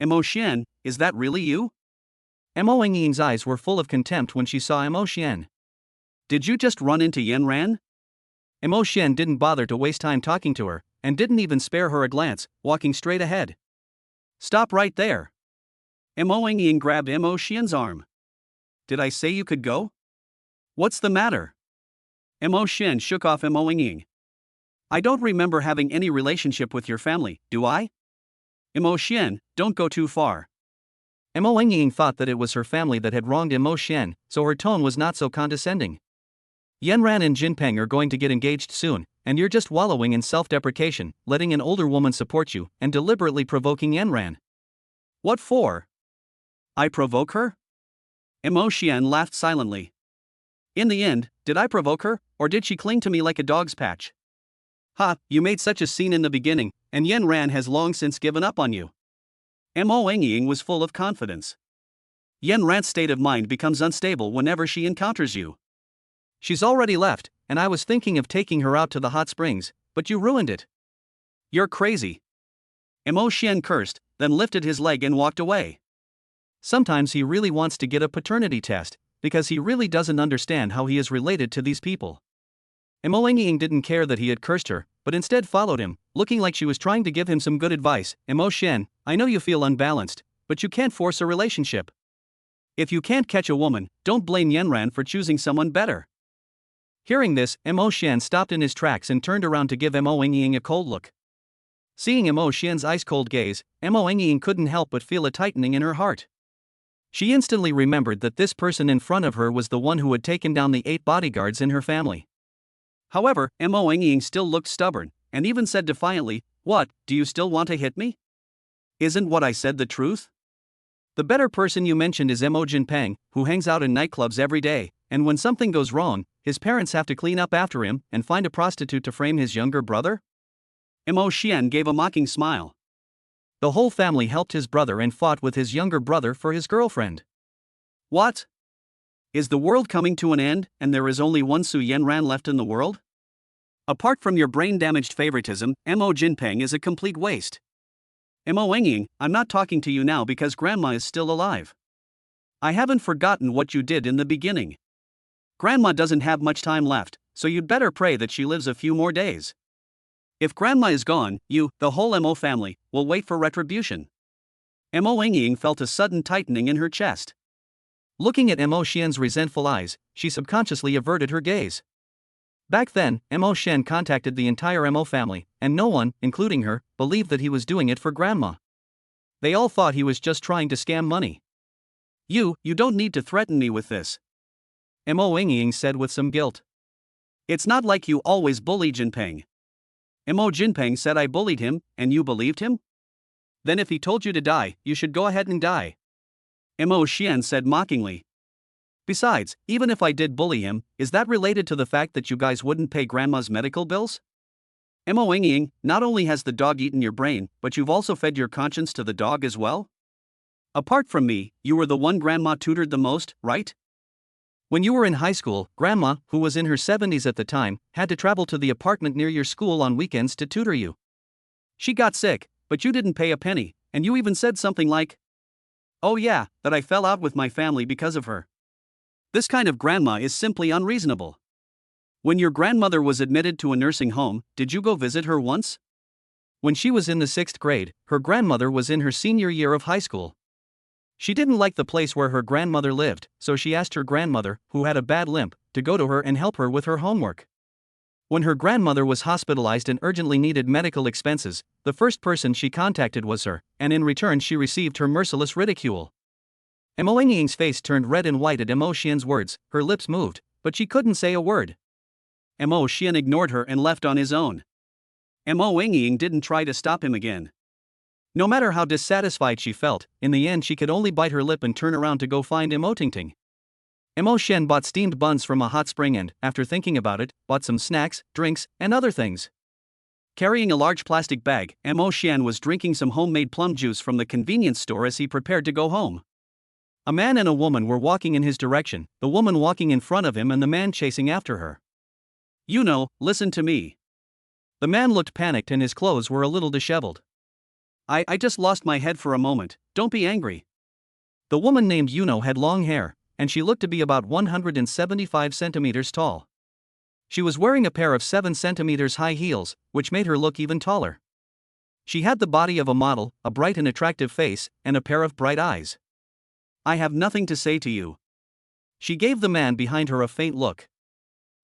Mo Xian, is that really you? Mo Ying's eyes were full of contempt when she saw Mo Xian. Did you just run into Yenran? Mo Xian didn't bother to waste time talking to her, and didn't even spare her a glance, walking straight ahead. Stop right there. Mo Ying grabbed Mo Xian's arm. Did I say you could go? What's the matter? Mo Xian shook off Mo Ying. I don't remember having any relationship with your family, do I? Mo Xian, don't go too far. Mo Ying thought that it was her family that had wronged Mo Xian, so her tone was not so condescending. Yenran and Jinpeng are going to get engaged soon, and you're just wallowing in self-deprecation, letting an older woman support you, and deliberately provoking Yenran. What for? I provoke her? Mo Xian laughed silently. In the end, did I provoke her, or did she cling to me like a dog's patch? Ha, you made such a scene in the beginning, and Yenran has long since given up on you. Mo Ying was full of confidence. Yen Rant's state of mind becomes unstable whenever she encounters you. She's already left, and I was thinking of taking her out to the hot springs, but you ruined it. You're crazy. Mo Xian cursed, then lifted his leg and walked away. Sometimes he really wants to get a paternity test, because he really doesn't understand how he is related to these people. Mo Ying didn't care that he had cursed her, but instead followed him, looking like she was trying to give him some good advice. Mo Xian, I know you feel unbalanced, but you can't force a relationship. If you can't catch a woman, don't blame Yenran for choosing someone better. Hearing this, Mo Xian stopped in his tracks and turned around to give Mo Ying a cold look. Seeing Mo Xian's ice-cold gaze, Mo Ying couldn't help but feel a tightening in her heart. She instantly remembered that this person in front of her was the one who had taken down the 8 bodyguards in her family. However, Mo Ying still looked stubborn, and even said defiantly, "What, do you still want to hit me? Isn't what I said the truth?" The better person you mentioned is Mo Jinpeng, who hangs out in nightclubs every day, and when something goes wrong, his parents have to clean up after him and find a prostitute to frame his younger brother? Mo Xian gave a mocking smile. The whole family helped his brother and fought with his younger brother for his girlfriend. What? Is the world coming to an end, and there is only one Su Yenran left in the world? Apart from your brain-damaged favoritism, Mo Jinpeng is a complete waste. Mo Ying, I'm not talking to you now because Grandma is still alive. I haven't forgotten what you did in the beginning. Grandma doesn't have much time left, so you'd better pray that she lives a few more days. If Grandma is gone, you, the whole Mo family, will wait for retribution. Mo Ying felt a sudden tightening in her chest. Looking at Mo Xian's resentful eyes, she subconsciously averted her gaze. Back then, Mo Xian contacted the entire Mo family, and no one, including her, believed that he was doing it for Grandma. They all thought he was just trying to scam money. You don't need to threaten me with this. Mo Ying said with some guilt. It's not like you always bully Jinpeng. Mo Jinpeng said I bullied him, and you believed him? Then if he told you to die, you should go ahead and die. Mo Xian said mockingly. Besides, even if I did bully him, is that related to the fact that you guys wouldn't pay Grandma's medical bills? Mo Ying, not only has the dog eaten your brain, but you've also fed your conscience to the dog as well? Apart from me, you were the one Grandma tutored the most, right? When you were in high school, Grandma, who was in her 70s at the time, had to travel to the apartment near your school on weekends to tutor you. She got sick, but you didn't pay a penny, and you even said something like, "Oh yeah, that I fell out with my family because of her." This kind of grandma is simply unreasonable. When your grandmother was admitted to a nursing home, did you go visit her once? When she was in the 6th grade, her grandmother was in her senior year of high school. She didn't like the place where her grandmother lived, so she asked her grandmother, who had a bad limp, to go to her and help her with her homework. When her grandmother was hospitalized and urgently needed medical expenses, the first person she contacted was her, and in return she received her merciless ridicule. Mo Ying's face turned red and white at Mo Xian's words, her lips moved, but she couldn't say a word. Mo Xian ignored her and left on his own. Mo Ying didn't try to stop him again. No matter how dissatisfied she felt, in the end she could only bite her lip and turn around to go find Mo Tingting. Mo Xian bought steamed buns from a hot spring and, after thinking about it, bought some snacks, drinks, and other things. Carrying a large plastic bag, Mo Xian was drinking some homemade plum juice from the convenience store as he prepared to go home. A man and a woman were walking in his direction, the woman walking in front of him and the man chasing after her. "You know, listen to me." The man looked panicked and his clothes were a little disheveled. I just lost my head for a moment, don't be angry. The woman named Yuno had long hair, and she looked to be about 175 centimeters tall. She was wearing a pair of 7 centimeters high heels, which made her look even taller. She had the body of a model, a bright and attractive face, and a pair of bright eyes. "I have nothing to say to you." She gave the man behind her a faint look.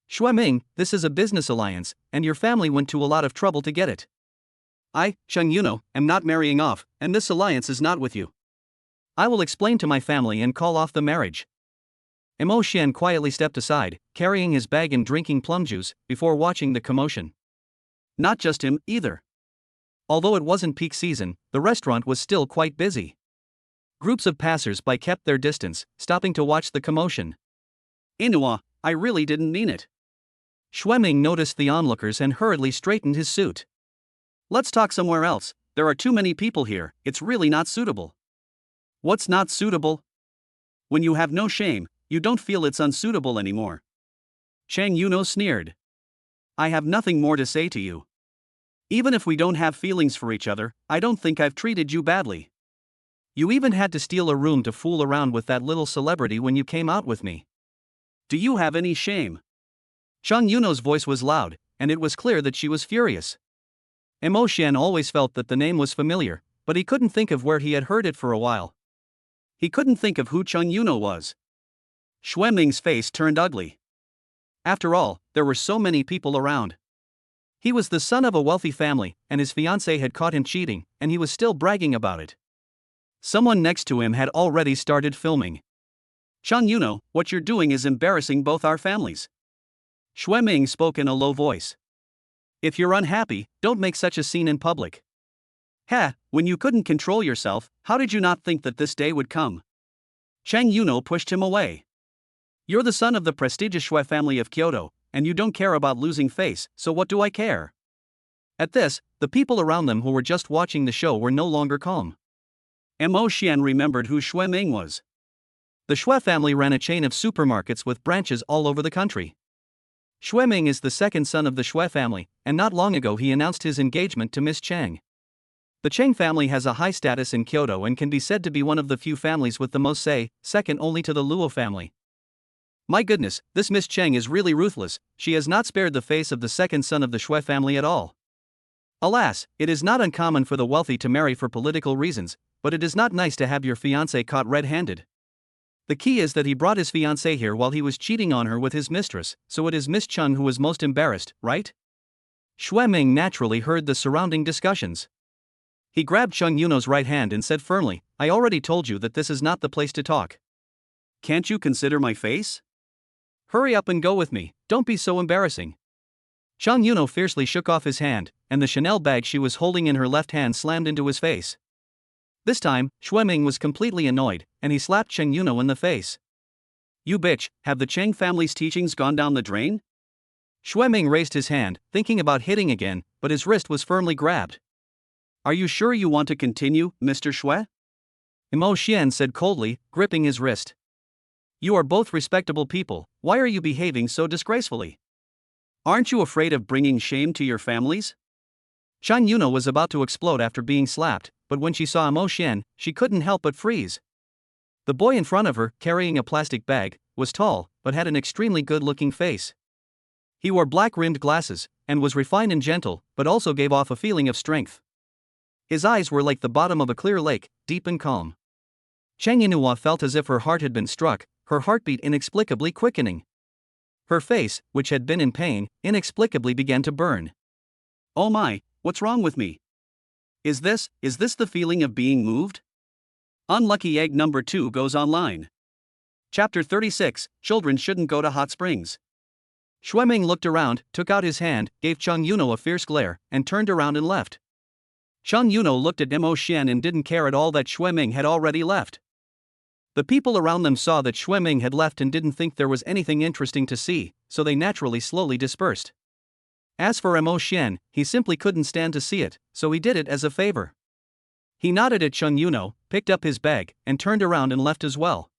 "Shueming, this is a business alliance, and your family went to a lot of trouble to get it. I, Cheng Yuno, am not marrying off, and this alliance is not with you. I will explain to my family and call off the marriage." Mo Xian quietly stepped aside, carrying his bag and drinking plum juice, before watching the commotion. Not just him, either. Although it wasn't peak season, the restaurant was still quite busy. Groups of passers-by kept their distance, stopping to watch the commotion. "Inua, I really didn't mean it." Shueming noticed the onlookers and hurriedly straightened his suit. "Let's talk somewhere else, there are too many people here, it's really not suitable." "What's not suitable?" When you have no shame, you don't feel it's unsuitable anymore. Chang Yuno sneered. I have nothing more to say to you. Even if we don't have feelings for each other, I don't think I've treated you badly. You even had to steal a room to fool around with that little celebrity when you came out with me. Do you have any shame? Chang Yuno's voice was loud, and it was clear that she was furious. Mo Xian always felt that the name was familiar, but he couldn't think of where he had heard it for a while. He couldn't think of who Chang Yuno was. Xue Ming's face turned ugly. After all, there were so many people around. He was the son of a wealthy family, and his fiancée had caught him cheating, and he was still bragging about it. Someone next to him had already started filming. Chang Yuno, what you're doing is embarrassing both our families. Xue Ming spoke in a low voice. If you're unhappy, don't make such a scene in public. When you couldn't control yourself, how did you not think that this day would come? Chang Yuno pushed him away. You're the son of the prestigious Xue family of Kyoto, and you don't care about losing face, so what do I care? At this, the people around them who were just watching the show were no longer calm. Mo Xian remembered who Xue Ming was. The Xue family ran a chain of supermarkets with branches all over the country. Xue Ming is the second son of the Xue family, and not long ago he announced his engagement to Miss Chang. The Chang family has a high status in Kyoto and can be said to be one of the few families with the most say, second only to the Luo family. My goodness, this Miss Chang is really ruthless. She has not spared the face of the second son of the Xue family at all. Alas, it is not uncommon for the wealthy to marry for political reasons, but it is not nice to have your fiancé caught red-handed. The key is that he brought his fiancée here while he was cheating on her with his mistress, so it is Miss Chung who was most embarrassed, right? Xue Ming naturally heard the surrounding discussions. He grabbed Chang Yuno's right hand and said firmly, I already told you that this is not the place to talk. Can't you consider my face? Hurry up and go with me, don't be so embarrassing. Chang Yuno fiercely shook off his hand, and the Chanel bag she was holding in her left hand slammed into his face. This time, Xue Ming was completely annoyed, and he slapped Chang Yuno in the face. You bitch, have the Chang family's teachings gone down the drain? Xue Ming raised his hand, thinking about hitting again, but his wrist was firmly grabbed. Are you sure you want to continue, Mr. Xue? Mo Xian said coldly, gripping his wrist. You are both respectable people, why are you behaving so disgracefully? Aren't you afraid of bringing shame to your families? Chang Yuno was about to explode after being slapped, but when she saw Mo Xian, she couldn't help but freeze. The boy in front of her, carrying a plastic bag, was tall, but had an extremely good-looking face. He wore black-rimmed glasses, and was refined and gentle, but also gave off a feeling of strength. His eyes were like the bottom of a clear lake, deep and calm. Chang Yinhua felt as if her heart had been struck, her heartbeat inexplicably quickening. Her face, which had been in pain, inexplicably began to burn. Oh my, what's wrong with me? Is this the feeling of being moved? Unlucky egg number 2 goes online. Chapter 36, Children Shouldn't Go to Hot Springs. Xue Ming looked around, took out his hand, gave Chang Yuno a fierce glare, and turned around and left. Chang Yuno looked at Mo Xian and didn't care at all that Xue Ming had already left. The people around them saw that Xue Ming had left and didn't think there was anything interesting to see, so they naturally slowly dispersed. As for Mo Xian, he simply couldn't stand to see it, so he did it as a favor. He nodded at Chang Yuno, picked up his bag, and turned around and left as well.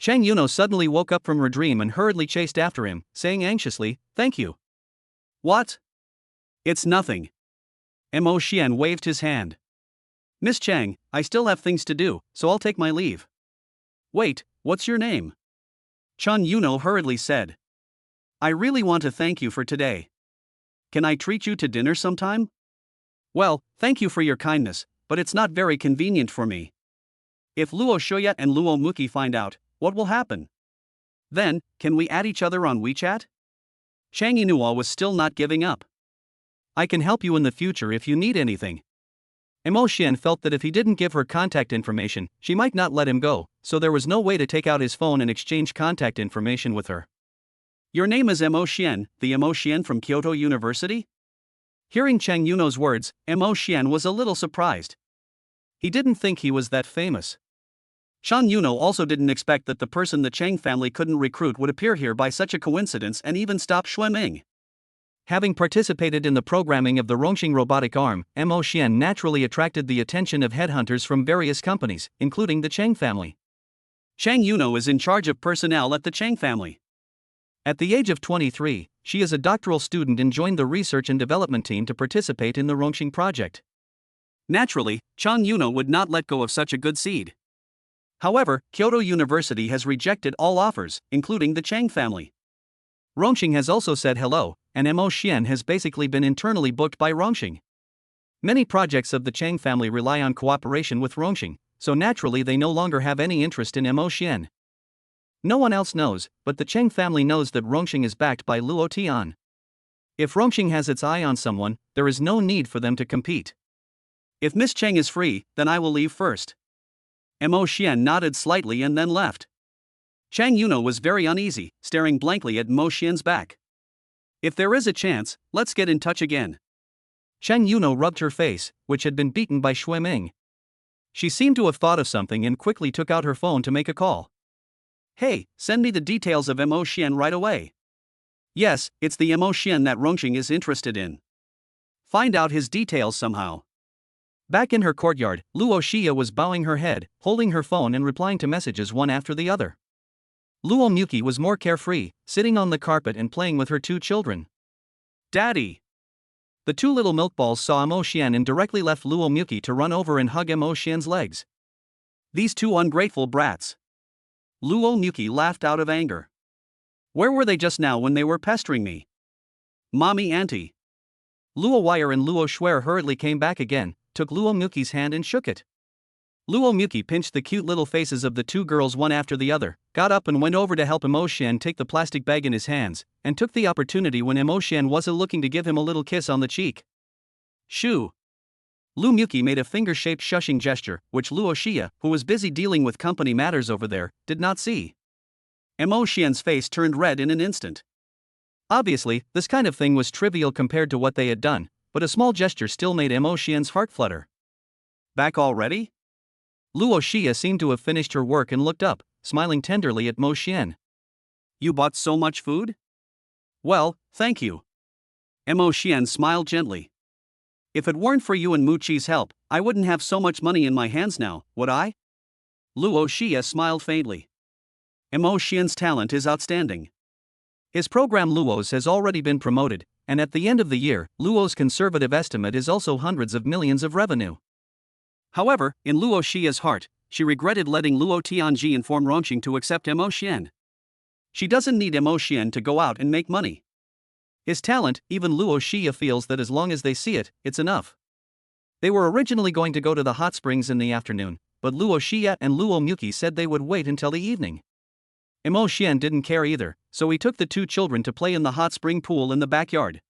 Chang Yuno suddenly woke up from her dream and hurriedly chased after him, saying anxiously, Thank you. What? It's nothing. Mo Xian waved his hand. Miss Chang, I still have things to do, so I'll take my leave. Wait, what's your name? Chang Yuno hurriedly said. I really want to thank you for today. Can I treat you to dinner sometime? Well, thank you for your kindness, but it's not very convenient for me. If Luo Shoya and Luo Muki find out, what will happen? Then, can we add each other on WeChat? Chang Yinhua was still not giving up. I can help you in the future if you need anything. Mo Xian felt that if he didn't give her contact information, she might not let him go, so there was no way to take out his phone and exchange contact information with her. Your name is Mo Xian, the Mo Xian from Kyoto University? Hearing Chang Yuno's words, Mo Xian was a little surprised. He didn't think he was that famous. Chang Yuno also didn't expect that the person the Chang family couldn't recruit would appear here by such a coincidence and even stop Xue Ming. Having participated in the programming of the Rongxing robotic arm, Mo Xian naturally attracted the attention of headhunters from various companies, including the Chang family. Chang Yuno is in charge of personnel at the Chang family. At the age of 23, she is a doctoral student and joined the research and development team to participate in the Rongqing project. Naturally, Chang Yuno would not let go of such a good seed. However, Kyoto University has rejected all offers, including the Chang family. Rongqing has also said hello, and Mo Xian has basically been internally booked by Rongqing. Many projects of the Chang family rely on cooperation with Rongqing, so naturally they no longer have any interest in Mo Xian. No one else knows, but the Chang family knows that Rongqing is backed by Luo Tian. If Rongqing has its eye on someone, there is no need for them to compete. If Miss Chang is free, then I will leave first. Mo Xian nodded slightly and then left. Chang Yuno was very uneasy, staring blankly at Mo Xian's back. If there is a chance, let's get in touch again. Chang Yuno rubbed her face, which had been beaten by Shui Ming. She seemed to have thought of something and quickly took out her phone to make a call. Hey, send me the details of Mo Xian right away. Yes, it's the Mo Xian that Rongqing is interested in. Find out his details somehow. Back in her courtyard, Luo Xia was bowing her head, holding her phone and replying to messages one after the other. Luo Muki was more carefree, sitting on the carpet and playing with her two children. Daddy! The two little milkballs saw Mo Xian and directly left Luo Muki to run over and hug Mo Xian's legs. These two ungrateful brats. Luo Muki laughed out of anger. Where were they just now when they were pestering me? Mommy auntie. Luo Wire and Luo Shuer hurriedly came back again, took Luo Muki's hand and shook it. Luo Muki pinched the cute little faces of the two girls one after the other, got up and went over to help Mo Xian take the plastic bag in his hands, and took the opportunity when Mo Xian wasn't looking to give him a little kiss on the cheek. Shoo! Lu Muki made a finger-shaped shushing gesture, which Luo Xia, who was busy dealing with company matters over there, did not see. Mo Xian's face turned red in an instant. Obviously, this kind of thing was trivial compared to what they had done, but a small gesture still made Mo Xian's heart flutter. Back already? Luo Xia seemed to have finished her work and looked up, smiling tenderly at Mo Xian. You bought so much food? Well, thank you. Mo Xian smiled gently. If it weren't for you and Mu Chi's help, I wouldn't have so much money in my hands now, would I? Luo Xia smiled faintly. Mo Xian's talent is outstanding. His program Luo's has already been promoted, and at the end of the year, Luo's conservative estimate is also hundreds of millions of revenue. However, in Luo Xia's heart, she regretted letting Luo Tianji inform Rongqing to accept Mo Xian. She doesn't need Mo Xian to go out and make money. His talent, even Luo Xia feels that as long as they see it, it's enough. They were originally going to go to the hot springs in the afternoon, but Luo Xia and Luo Muki said they would wait until the evening. Mo Xian didn't care either, so he took the two children to play in the hot spring pool in the backyard.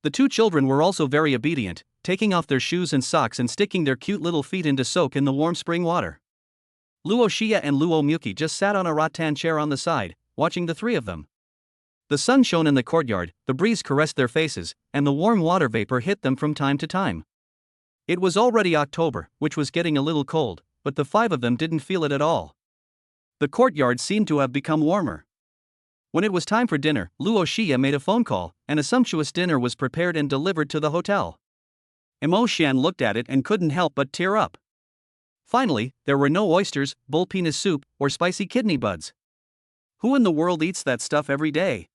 The two children were also very obedient, taking off their shoes and socks and sticking their cute little feet in to soak in the warm spring water. Luo Xia and Luo Muki just sat on a rattan chair on the side, watching the three of them. The sun shone in the courtyard, the breeze caressed their faces, and the warm water vapor hit them from time to time. It was already October, which was getting a little cold, but the five of them didn't feel it at all. The courtyard seemed to have become warmer. When it was time for dinner, Luo Xia made a phone call, and a sumptuous dinner was prepared and delivered to the hotel. Mo Xian looked at it and couldn't help but tear up. Finally, there were no oysters, bull penis soup, or spicy kidney buds. Who in the world eats that stuff every day?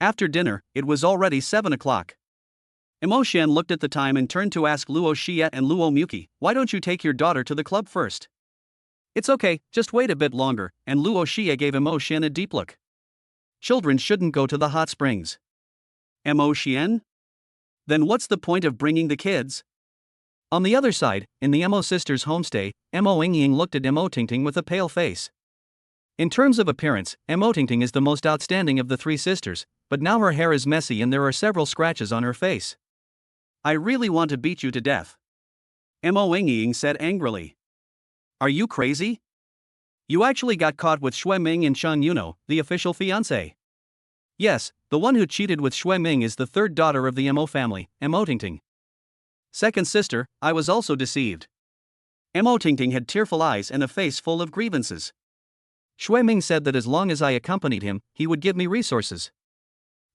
After dinner, it was already 7 o'clock. Mo Xian looked at the time and turned to ask Luo Xia and Luo Muki, why don't you take your daughter to the club first? It's okay, just wait a bit longer, and Luo Xia gave Mo Xian a deep look. Children shouldn't go to the hot springs. Mo Xian? Then what's the point of bringing the kids? On the other side, in the Mo sisters' homestay, Mo Yingying looked at Mo Tingting with a pale face. In terms of appearance, Mo Tingting is the most outstanding of the three sisters, but now her hair is messy and there are several scratches on her face. I really want to beat you to death. Mo Yingying said angrily. Are you crazy? You actually got caught with Shui Ming and Chang Yuno, the official fiancé. Yes, the one who cheated with Shui Ming is the third daughter of the Mo family, Mo Tingting. Second sister, I was also deceived. Mo Tingting had tearful eyes and a face full of grievances. Shui Ming said that as long as I accompanied him, he would give me resources.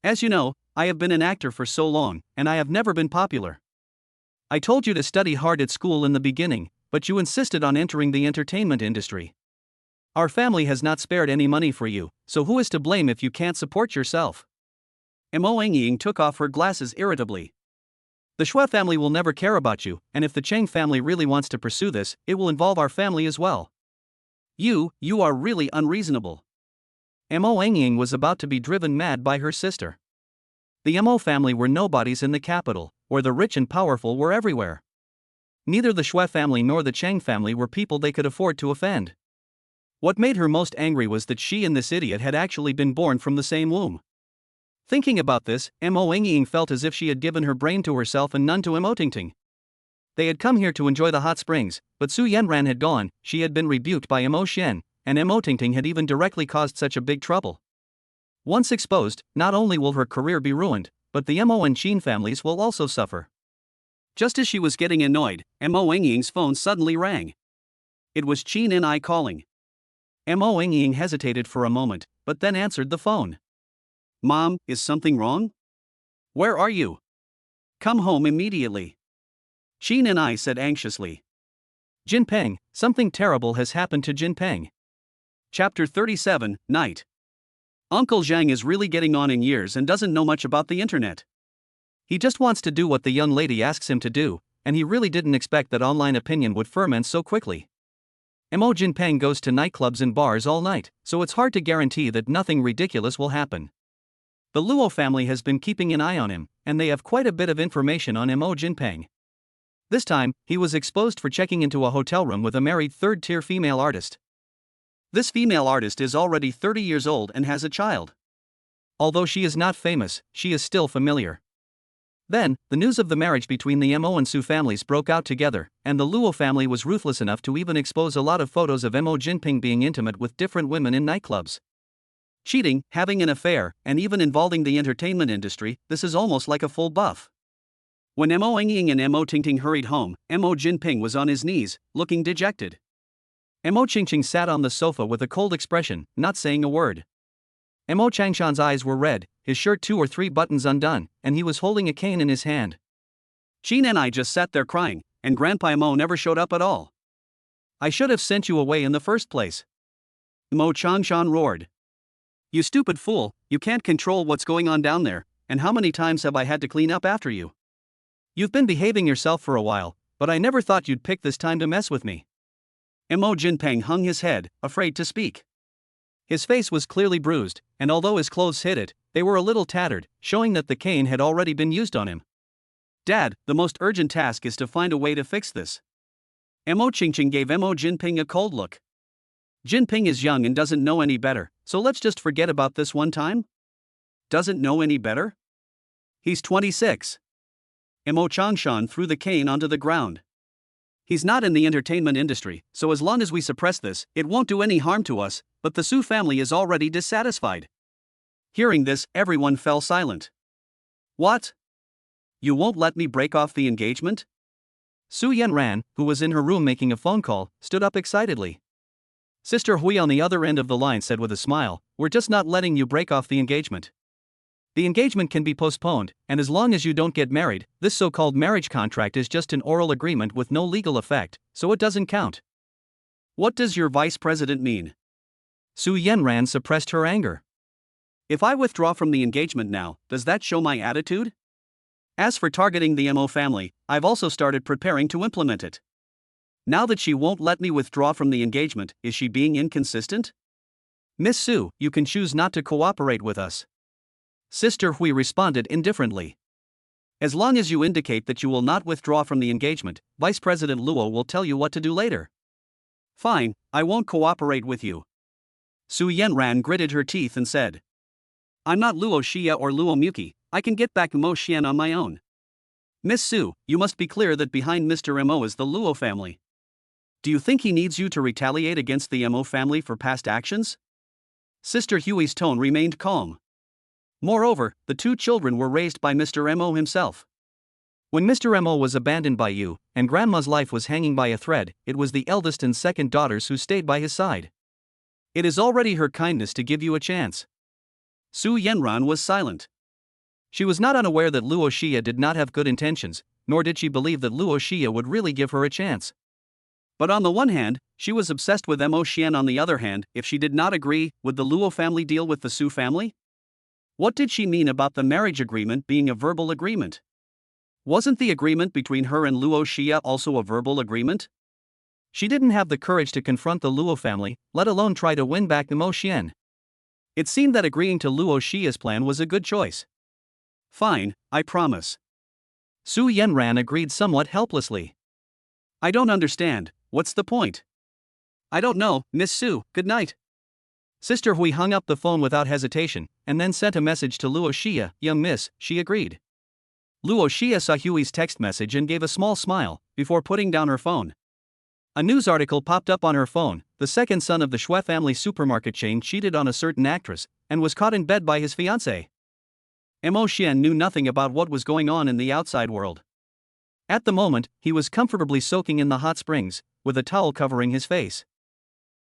As you know, I have been an actor for so long, and I have never been popular. I told you to study hard at school in the beginning, but you insisted on entering the entertainment industry. Our family has not spared any money for you, so who is to blame if you can't support yourself? Mo Ying took off her glasses irritably. The Shui family will never care about you, and if the Cheng family really wants to pursue this, it will involve our family as well. You are really unreasonable. Mo Ying was about to be driven mad by her sister. The Mo family were nobodies in the capital, where the rich and powerful were everywhere. Neither the Shui family nor the Cheng family were people they could afford to offend. What made her most angry was that she and this idiot had actually been born from the same womb. Thinking about this, Mo Ying felt as if she had given her brain to herself and none to Mo Tingting. They had come here to enjoy the hot springs, but Su Yanran had gone. She had been rebuked by Mo Xian, and Mo Tingting had even directly caused such a big trouble. Once exposed, not only will her career be ruined, but the Mo and Qin families will also suffer. Just as she was getting annoyed, Mo Ying's phone suddenly rang. It was Qin and I calling. Mo Ying hesitated for a moment, but then answered the phone. Mom, is something wrong? Where are you? Come home immediately. Qin and I said anxiously. Jinpeng, something terrible has happened to Jinpeng. Chapter 37, Night. Uncle Zhang is really getting on in years and doesn't know much about the internet. He just wants to do what the young lady asks him to do, and he really didn't expect that online opinion would ferment so quickly. Mo Jinpeng goes to nightclubs and bars all night, so it's hard to guarantee that nothing ridiculous will happen. The Luo family has been keeping an eye on him, and they have quite a bit of information on Mo Jinpeng. This time, he was exposed for checking into a hotel room with a married third-tier female artist. This female artist is already 30 years old and has a child. Although she is not famous, she is still familiar. Then, the news of the marriage between the Mo and Su families broke out together, and the Luo family was ruthless enough to even expose a lot of photos of Mo Jinping being intimate with different women in nightclubs. Cheating, having an affair, and even involving the entertainment industry, this is almost like a full buff. When Mo Ying and Mo Tingting hurried home, Mo Jinping was on his knees, looking dejected. Mo Qingqing sat on the sofa with a cold expression, not saying a word. Mo Changshan's eyes were red, his shirt 2 or 3 buttons undone, and he was holding a cane in his hand. Qin and I just sat there crying, and Grandpa Mo never showed up at all. I should have sent you away in the first place. Mo Changshan roared. You stupid fool, you can't control what's going on down there, and how many times have I had to clean up after you? You've been behaving yourself for a while, but I never thought you'd pick this time to mess with me. Mo Jinping hung his head, afraid to speak. His face was clearly bruised, and although his clothes hid it, they were a little tattered, showing that the cane had already been used on him. Dad, the most urgent task is to find a way to fix this. Mo Qingqing gave Mo Jinping a cold look. Jinping is young and doesn't know any better, so let's just forget about this one time? Doesn't know any better? He's 26. Mo Changshan threw the cane onto the ground. He's not in the entertainment industry, so as long as we suppress this, it won't do any harm to us, but the Su family is already dissatisfied. Hearing this, everyone fell silent. What? You won't let me break off the engagement? Su Yanran, who was in her room making a phone call, stood up excitedly. Sister Hui on the other end of the line said with a smile, "We're just not letting you break off the engagement. The engagement can be postponed, and as long as you don't get married, this so-called marriage contract is just an oral agreement with no legal effect, so it doesn't count." What does your vice president mean? Su Yanran suppressed her anger. If I withdraw from the engagement now, does that show my attitude? As for targeting the Mo family, I've also started preparing to implement it. Now that she won't let me withdraw from the engagement, is she being inconsistent? Miss Su, you can choose not to cooperate with us. Sister Hui responded indifferently. As long as you indicate that you will not withdraw from the engagement, Vice President Luo will tell you what to do later. Fine, I won't cooperate with you. Su Yanran gritted her teeth and said. I'm not Luo Xia or Luo Muki, I can get back Mo Xian on my own. Miss Su, you must be clear that behind Mr. Mo is the Luo family. Do you think he needs you to retaliate against the Mo family for past actions? Sister Hui's tone remained calm. Moreover, the 2 children were raised by Mr. Mo himself. When Mr. Mo was abandoned by you, and Grandma's life was hanging by a thread, it was the eldest and second daughters who stayed by his side. It is already her kindness to give you a chance. Su Yanran was silent. She was not unaware that Luo Xia did not have good intentions, nor did she believe that Luo Xia would really give her a chance. But on the one hand, she was obsessed with Mo Xian. On the other hand, if she did not agree, would the Luo family deal with the Su family? What did she mean about the marriage agreement being a verbal agreement? Wasn't the agreement between her and Luo Xia also a verbal agreement? She didn't have the courage to confront the Luo family, let alone try to win back Mo Xian. It seemed that agreeing to Luo Xia's plan was a good choice. Fine, I promise. Su Yanran agreed somewhat helplessly. I don't understand, what's the point? I don't know, Miss Su, good night. Sister Hui hung up the phone without hesitation, and then sent a message to Luo Xia. Young miss, she agreed. Luo Xia saw Hui's text message and gave a small smile, before putting down her phone. A news article popped up on her phone. The second son of the Shui family supermarket chain cheated on a certain actress, and was caught in bed by his fiancée. Mo Xian knew nothing about what was going on in the outside world. At the moment, he was comfortably soaking in the hot springs, with a towel covering his face.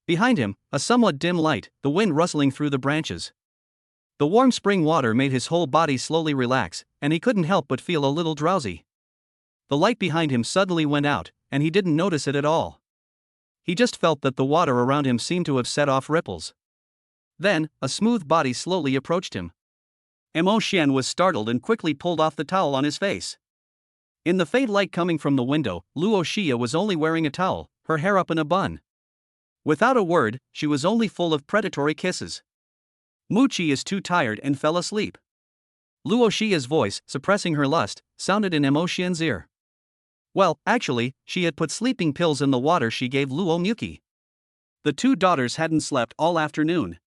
Behind him, a somewhat dim light, the wind rustling through the branches. The warm spring water made his whole body slowly relax, and he couldn't help but feel a little drowsy. The light behind him suddenly went out, and he didn't notice it at all. He just felt that the water around him seemed to have set off ripples. Then, a smooth body slowly approached him. Mo Xian was startled and quickly pulled off the towel on his face. In the faint light coming from the window, Luo Xia was only wearing a towel, her hair up in a bun. Without a word, she was only full of predatory kisses. Muchi is too tired and fell asleep. Luo Xia's voice, suppressing her lust, sounded in Mo Xian's ear. Well, actually, she had put sleeping pills in the water she gave Luo Muki. The two daughters hadn't slept all afternoon.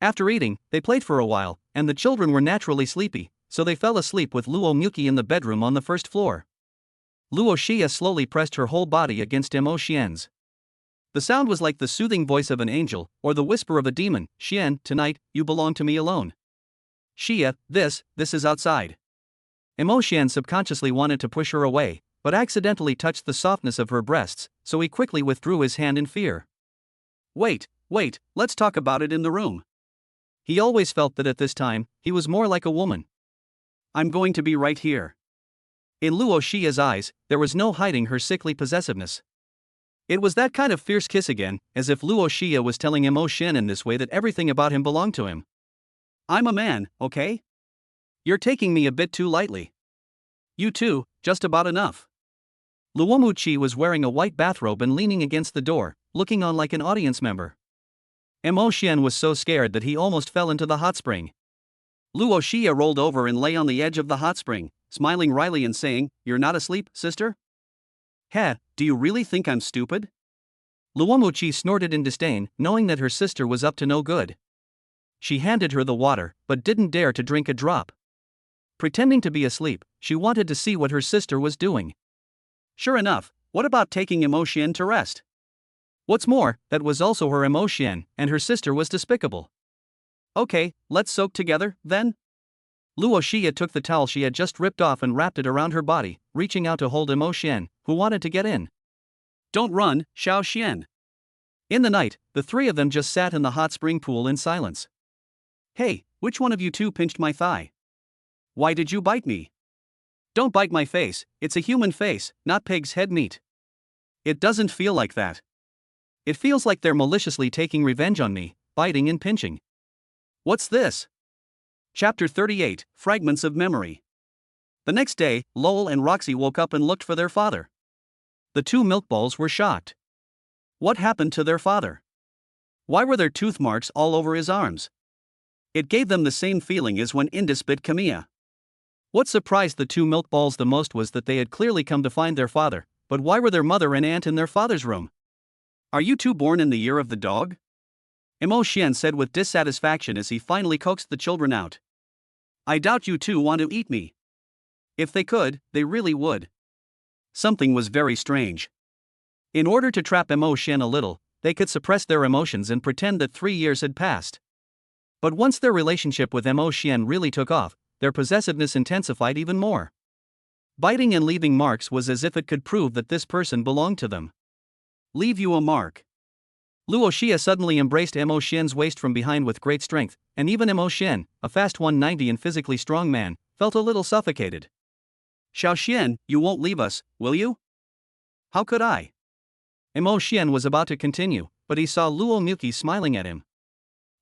After eating, they played for a while, and the children were naturally sleepy, so they fell asleep with Luo Muki in the bedroom on the first floor. Luo Xia slowly pressed her whole body against Mo Xian's. The sound was like the soothing voice of an angel, or the whisper of a demon. Xian, tonight, you belong to me alone. Xia, this is outside. Mo Xian subconsciously wanted to push her away, but accidentally touched the softness of her breasts, so he quickly withdrew his hand in fear. Wait, let's talk about it in the room. He always felt that at this time, he was more like a woman. I'm going to be right here. In Luo Xia's eyes, there was no hiding her sickly possessiveness. It was that kind of fierce kiss again, as if Luo Xia was telling Mo Xian in this way that everything about him belonged to him. I'm a man, okay? You're taking me a bit too lightly. You too, just about enough. Luo Muqi was wearing a white bathrobe and leaning against the door, looking on like an audience member. Mo Xian was so scared that he almost fell into the hot spring. Luo Xia rolled over and lay on the edge of the hot spring, smiling wryly and saying, "You're not asleep, sister? Heh, do you really think I'm stupid?" Luo Muqi snorted in disdain, knowing that her sister was up to no good. She handed her the water, but didn't dare to drink a drop. Pretending to be asleep, she wanted to see what her sister was doing. Sure enough, what about taking Mo Xian to rest? What's more, that was also her Mo Xian, and her sister was despicable. Okay, let's soak together, then? Luo Xia took the towel she had just ripped off and wrapped it around her body, reaching out to hold Mo Xian, who wanted to get in. Don't run, Xiao Xian. In the night, the three of them just sat in the hot spring pool in silence. Hey, which one of you two pinched my thigh? Why did you bite me? Don't bite my face, it's a human face, not pig's head meat. It doesn't feel like that. It feels like they're maliciously taking revenge on me, biting and pinching. What's this? Chapter 38, Fragments of Memory. The next day, Lowell and Roxy woke up and looked for their father. The two milk balls were shocked. What happened to their father? Why were there tooth marks all over his arms? It gave them the same feeling as when Indus bit Camilla. What surprised the two milk balls the most was that they had clearly come to find their father, but why were their mother and aunt in their father's room? Are you two born in the year of the dog? Mo Xian said with dissatisfaction as he finally coaxed the children out. I doubt you two want to eat me. If they could, they really would. Something was very strange. In order to trap Mo Xian a little, they could suppress their emotions and pretend that 3 years had passed. But once their relationship with Mo Xian really took off, their possessiveness intensified even more. Biting and leaving marks was as if it could prove that this person belonged to them. Leave you a mark. Luo Xia suddenly embraced Mo Xian's waist from behind with great strength, and even Mo Xian, a fast 190 and physically strong man, felt a little suffocated. Xiao Xian, you won't leave us, will you? How could I? Emo Xian was about to continue, but he saw Luo Muki smiling at him.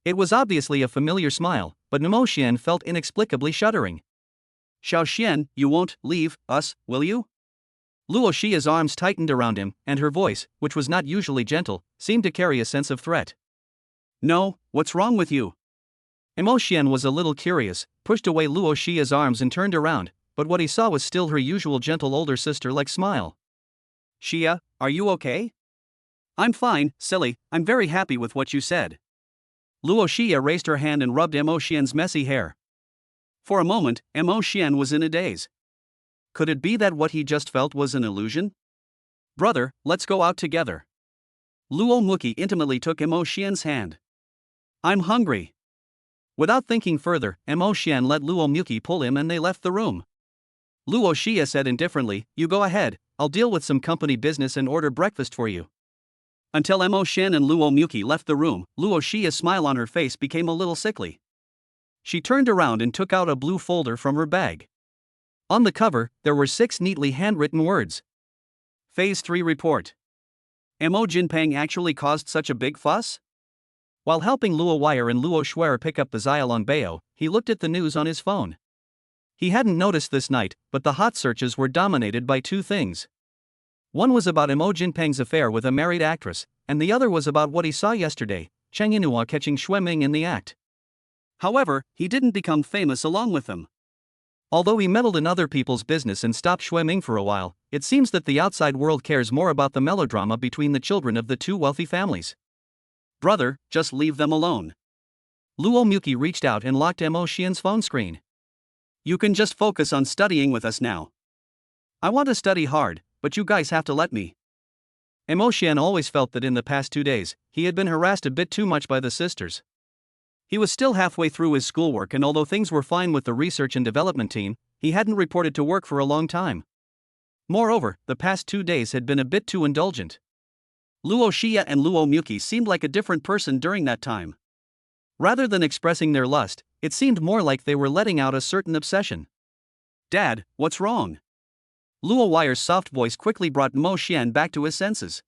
It was obviously a familiar smile, but Emo Xian felt inexplicably shuddering. Xiao Xian, you won't leave us, will you? Luo Xia's arms tightened around him, and her voice, which was not usually gentle, seemed to carry a sense of threat. No, what's wrong with you? Emo Xian was a little curious, pushed away Luo Xia's arms and turned around, but what he saw was still her usual gentle older sister-like smile. Xia, are you okay? I'm fine, silly, I'm very happy with what you said. Luo Xia raised her hand and rubbed Emo Xian's messy hair. For a moment, Emo Xian was in a daze. Could it be that what he just felt was an illusion? Brother, let's go out together. Luo Muki intimately took Emo Xian's hand. I'm hungry. Without thinking further, Emo Xian let Luo Muki pull him and they left the room. Luo Xia said indifferently, you go ahead, I'll deal with some company business and order breakfast for you. Until Emo Xian and Luo Muki left the room, Luo Xia's smile on her face became a little sickly. She turned around and took out a blue folder from her bag. On the cover, there were 6 neatly handwritten words. Phase 3 report. Emo Jinpeng actually caused such a big fuss? While helping Luo Wire and Luo Shuer pick up the Xiaolong Bao, he looked at the news on his phone. He hadn't noticed this night, but the hot searches were dominated by 2 things. One was about Emo Jinpeng's affair with a married actress, and the other was about what he saw yesterday, Cheng Yinhua catching Xue Ming in the act. However, he didn't become famous along with them. Although he meddled in other people's business and stopped Xue Ming for a while, it seems that the outside world cares more about the melodrama between the children of the 2 wealthy families. Brother, just leave them alone. Luo Muki reached out and locked Emo Xian's phone screen. You can just focus on studying with us now. I want to study hard, but you guys have to let me. Emo Xian always felt that in the past 2 days, he had been harassed a bit too much by the sisters. He was still halfway through his schoolwork, and although things were fine with the research and development team, he hadn't reported to work for a long time. Moreover, the past 2 days had been a bit too indulgent. Luo Xia and Luo Muki seemed like a different person during that time. Rather than expressing their lust, it seemed more like they were letting out a certain obsession. Dad, what's wrong? Luo Wire's soft voice quickly brought Mo Xian back to his senses.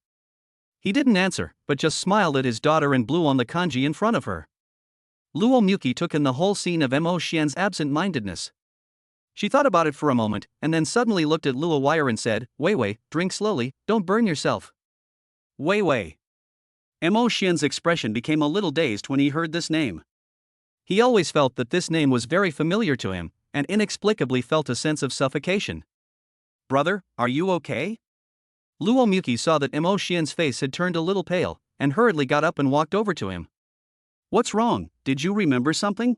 He didn't answer, but just smiled at his daughter and blew on the kanji in front of her. Luo Muki took in the whole scene of Emo Xian's absent-mindedness. She thought about it for a moment, and then suddenly looked at Luo Wire and said, Wei Wei, drink slowly, don't burn yourself. Wei Wei. Emo Xian's expression became a little dazed when he heard this name. He always felt that this name was very familiar to him, and inexplicably felt a sense of suffocation. Brother, are you okay? Luo Muki saw that Emo Xian's face had turned a little pale, and hurriedly got up and walked over to him. What's wrong? Did you remember something?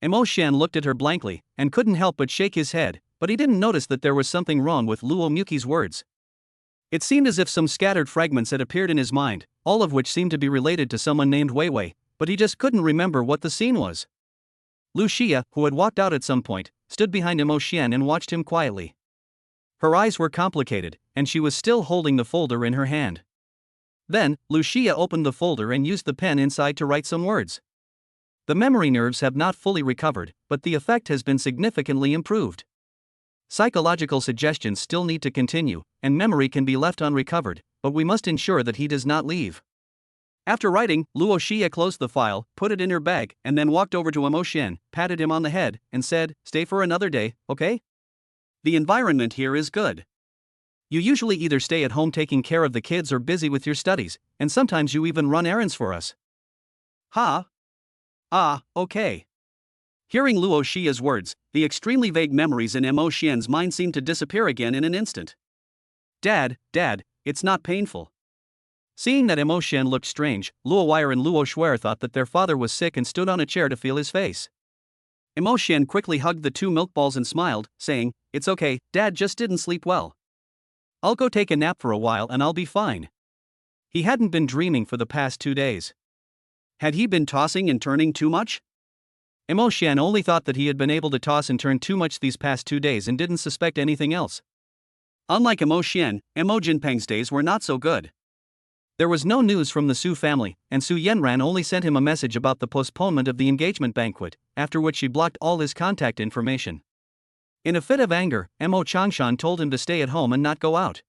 Emo Xian looked at her blankly, and couldn't help but shake his head, but he didn't notice that there was something wrong with Luo Muki's words. It seemed as if some scattered fragments had appeared in his mind, all of which seemed to be related to someone named Wei Wei, but he just couldn't remember what the scene was. Lu Xia, who had walked out at some point, stood behind Emo Xian and watched him quietly. Her eyes were complicated, and she was still holding the folder in her hand. Then, Lu Xia opened the folder and used the pen inside to write some words. The memory nerves have not fully recovered, but the effect has been significantly improved. Psychological suggestions still need to continue, and memory can be left unrecovered, but we must ensure that he does not leave. After writing, Luo Xia closed the file, put it in her bag, and then walked over to Emo Xian, patted him on the head, and said, Stay for another day, okay? The environment here is good. You usually either stay at home taking care of the kids or busy with your studies, and sometimes you even run errands for us. Ha? Ah, okay. Hearing Luo Xia's words, the extremely vague memories in Emo Xian's mind seemed to disappear again in an instant. Dad, it's not painful. Seeing that Emo Xian looked strange, Luo Wire and Luo Shuer thought that their father was sick and stood on a chair to feel his face. Emo Xian quickly hugged the 2 milk balls and smiled, saying, It's okay, Dad just didn't sleep well. I'll go take a nap for a while and I'll be fine. He hadn't been dreaming for the past 2 days. Had he been tossing and turning too much? Emo Xian only thought that he had been able to toss and turn too much these past 2 days and didn't suspect anything else. Unlike Emo Xian, Emo Jinpeng's days were not so good. There was no news from the Su family, and Su Yanran only sent him a message about the postponement of the engagement banquet, after which she blocked all his contact information. In a fit of anger, Emo Changshan told him to stay at home and not go out.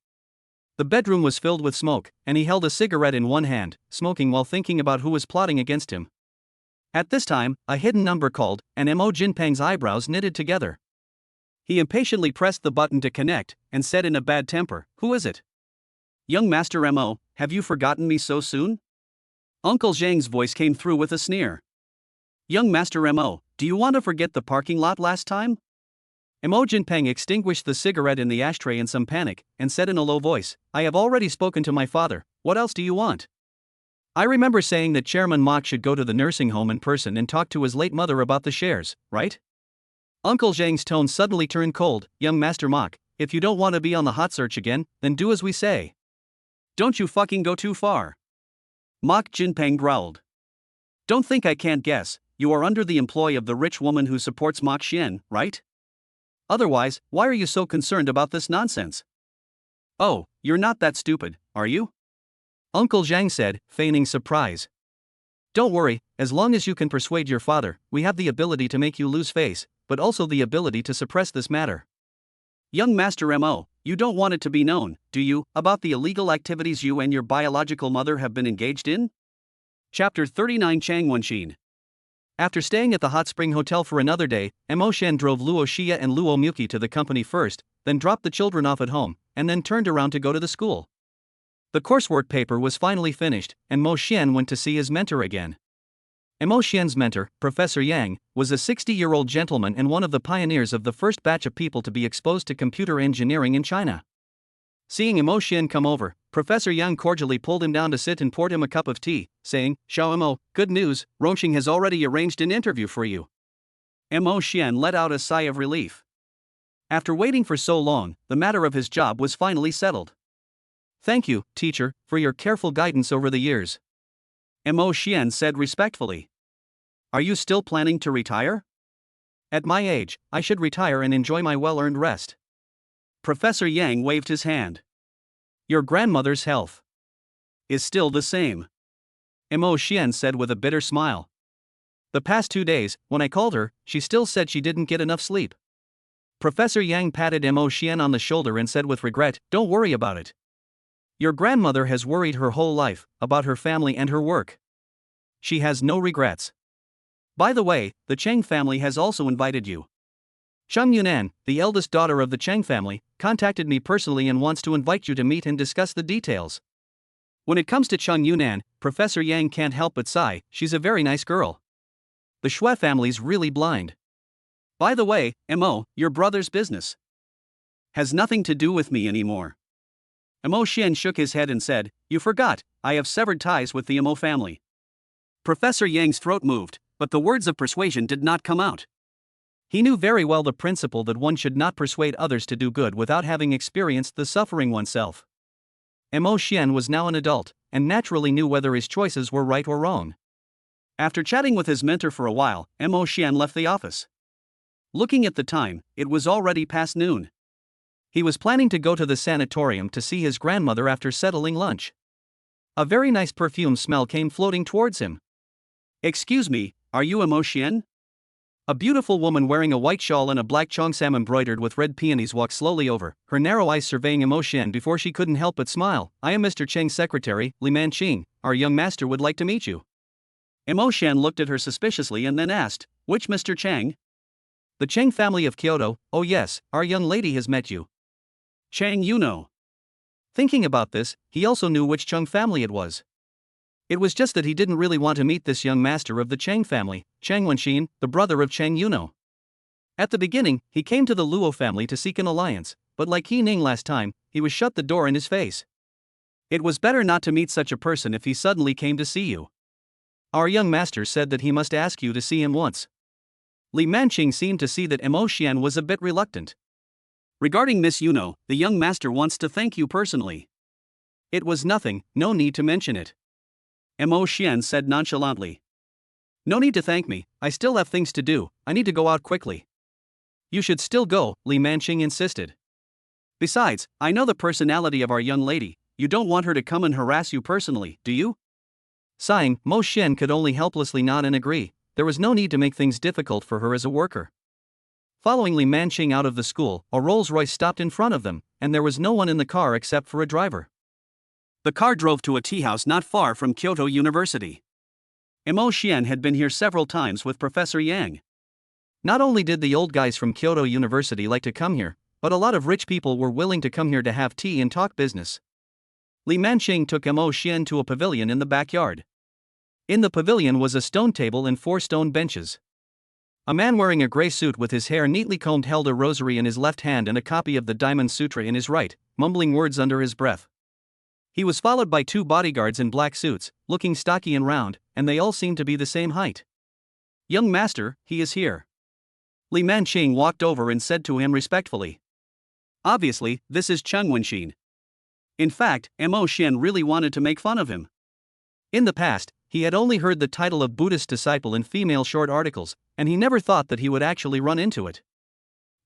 The bedroom was filled with smoke, and he held a cigarette in one hand, smoking while thinking about who was plotting against him. At this time, a hidden number called, and Mo Jinpeng's eyebrows knitted together. He impatiently pressed the button to connect, and said in a bad temper, "Who is it?" "Young Master Mo, have you forgotten me so soon?" Uncle Zhang's voice came through with a sneer. "Young Master Mo, do you want to forget the parking lot last time?" Mo Jinpeng extinguished the cigarette in the ashtray in some panic, and said in a low voice, "I have already spoken to my father, what else do you want? I remember saying that Chairman Mok should go to the nursing home in person and talk to his late mother about the shares, right?" Uncle Zhang's tone suddenly turned cold. "Young Master Mok, if you don't want to be on the hot search again, then do as we say. Don't you fucking go too far." Mok Jinpeng growled. "Don't think I can't guess, you are under the employ of the rich woman who supports Mok Xian, right? Otherwise, why are you so concerned about this nonsense?" "Oh, you're not that stupid, are you?" Uncle Zhang said, feigning surprise. "Don't worry, as long as you can persuade your father, we have the ability to make you lose face, but also the ability to suppress this matter." "Young Master Mo, you don't want it to be known, do you, about the illegal activities you and your biological mother have been engaged in?" Chapter 39 Chang Wenxin. After staying at the Hot Spring Hotel for another day, Mo Shen drove Luo Xia and Luo Muki to the company first, then dropped the children off at home, and then turned around to go to the school. The coursework paper was finally finished, and Mo Xian went to see his mentor again. Mo Xian's mentor, Professor Yang, was a 60-year-old gentleman and one of the pioneers of the first batch of people to be exposed to computer engineering in China. Seeing Mo Xian come over, Professor Yang cordially pulled him down to sit and poured him a cup of tea, saying, "Xiao Mo, good news, Rongxing has already arranged an interview for you." Mo Xian let out a sigh of relief. After waiting for so long, the matter of his job was finally settled. "Thank you, teacher, for your careful guidance over the years," Mo Xian said respectfully. "Are you still planning to retire?" "At my age, I should retire and enjoy my well-earned rest." Professor Yang waved his hand. "Your grandmother's health is still the same," Mo Xian said with a bitter smile. "The past 2 days, when I called her, she still said she didn't get enough sleep." Professor Yang patted Mo Xian on the shoulder and said with regret, "Don't worry about it. Your grandmother has worried her whole life about her family and her work. She has no regrets. By the way, the Cheng family has also invited you. Cheng Yunan, the eldest daughter of the Cheng family, contacted me personally and wants to invite you to meet and discuss the details." When it comes to Cheng Yunan, Professor Yang can't help but sigh. She's a very nice girl. The Shui family's really blind. By the way, Mo, your brother's business has nothing to do with me anymore. Mo Xian shook his head and said, "You forgot, I have severed ties with the Mo family." Professor Yang's throat moved, but the words of persuasion did not come out. He knew very well the principle that one should not persuade others to do good without having experienced the suffering oneself. Mo Xian was now an adult, and naturally knew whether his choices were right or wrong. After chatting with his mentor for a while, Mo Xian left the office. Looking at the time, it was already past noon. He was planning to go to the sanatorium to see his grandmother after settling lunch. A very nice perfume smell came floating towards him. "Excuse me, are you Mo Xian?" A beautiful woman wearing a white shawl and a black cheongsam embroidered with red peonies walked slowly over, her narrow eyes surveying Mo Xian before she couldn't help but smile. "I am Mr. Cheng's secretary, Li Manqing. Our young master would like to meet you." Mo Xian looked at her suspiciously and then asked, "Which Mr. Cheng?" "The Cheng family of Kyoto. Oh yes, our young lady has met you." "Cheng you know." Thinking about this, he also knew which Cheng family it was. It was just that he didn't really want to meet this young master of the Cheng family, Cheng Wenxin, the brother of Cheng Yuno. At the beginning, he came to the Luo family to seek an alliance, but like He Ning last time, he was shut the door in his face. It was better not to meet such a person if he suddenly came to see you. "Our young master said that he must ask you to see him once." Li Manqing seemed to see that Mo Xian was a bit reluctant. "Regarding Miss Yuno, the young master wants to thank you personally." "It was nothing, no need to mention it," Mo Xian said nonchalantly. "No need to thank me, I still have things to do, I need to go out quickly." "You should still go," Li Manqing insisted. "Besides, I know the personality of our young lady, you don't want her to come and harass you personally, do you?" Sighing, Mo Xian could only helplessly nod and agree. There was no need to make things difficult for her as a worker. Following Li Manqing out of the school, a Rolls-Royce stopped in front of them, and there was no one in the car except for a driver. The car drove to a tea house not far from Kyoto University. Emo had been here several times with Professor Yang. Not only did the old guys from Kyoto University like to come here, but a lot of rich people were willing to come here to have tea and talk business. Li Manqing took Emo to a pavilion in the backyard. In the pavilion was a stone table and 4 stone benches. A man wearing a gray suit with his hair neatly combed held a rosary in his left hand and a copy of the Diamond Sutra in his right, mumbling words under his breath. He was followed by 2 bodyguards in black suits, looking stocky and round, and they all seemed to be the same height. "Young master, he is here." Li Manqing walked over and said to him respectfully. Obviously, this is Cheng Wenxin. In fact, Emo really wanted to make fun of him. In the past, he had only heard the title of Buddhist disciple in female short articles, and he never thought that he would actually run into it.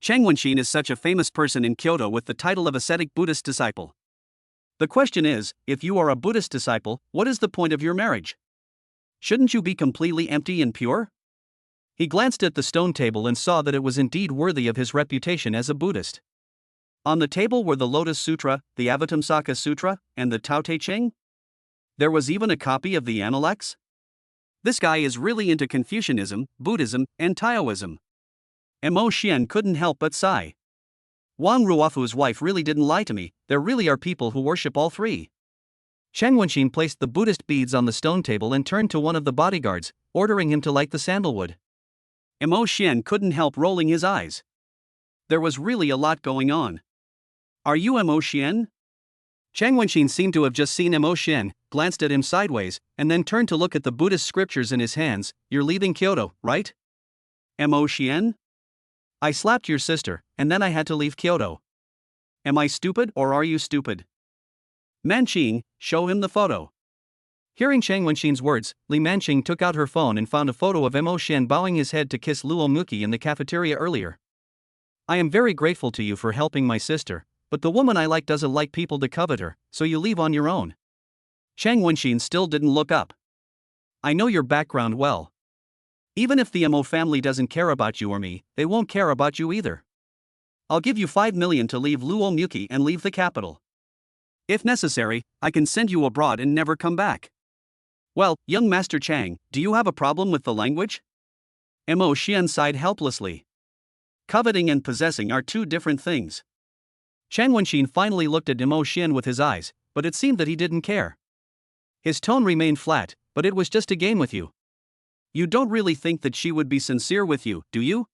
Cheng Wenxin is such a famous person in Kyoto with the title of ascetic Buddhist disciple. The question is, if you are a Buddhist disciple, what is the point of your marriage? Shouldn't you be completely empty and pure? He glanced at the stone table and saw that it was indeed worthy of his reputation as a Buddhist. On the table were the Lotus Sutra, the Avatamsaka Sutra, and the Tao Te Ching. There was even a copy of the Analects. This guy is really into Confucianism, Buddhism, and Taoism. Emo couldn't help but sigh. Wang Ruofu's wife really didn't lie to me, there really are people who worship all 3. Cheng Wenxin placed the Buddhist beads on the stone table and turned to one of the bodyguards, ordering him to light the sandalwood. Emo couldn't help rolling his eyes. There was really a lot going on. "Are you Emo Cheng Wenxin seemed to have just seen Emo glanced at him sideways, and then turned to look at the Buddhist scriptures in his hands. "You're leaving Kyoto, right?" "Emo I slapped your sister, and then I had to leave Kyoto. Am I stupid or are you stupid?" "Manqing, show him the photo." Hearing Cheng Wenxin's words, Li Manqing took out her phone and found a photo of Emo bowing his head to kiss Luo Muki in the cafeteria earlier. "I am very grateful to you for helping my sister, but the woman I like doesn't like people to covet her, so you leave on your own." Cheng Wenxin still didn't look up. "I know your background well. Even if the Emo family doesn't care about you or me, they won't care about you either. I'll give you 5 million to leave Luo Muki and leave the capital. If necessary, I can send you abroad and never come back." "Well, young Master Chang, do you have a problem with the language?" Emo sighed helplessly. Coveting and possessing are 2 different things. Cheng Wenxin finally looked at Emo with his eyes, but it seemed that he didn't care. His tone remained flat, "But it was just a game with you. You don't really think that she would be sincere with you, do you?"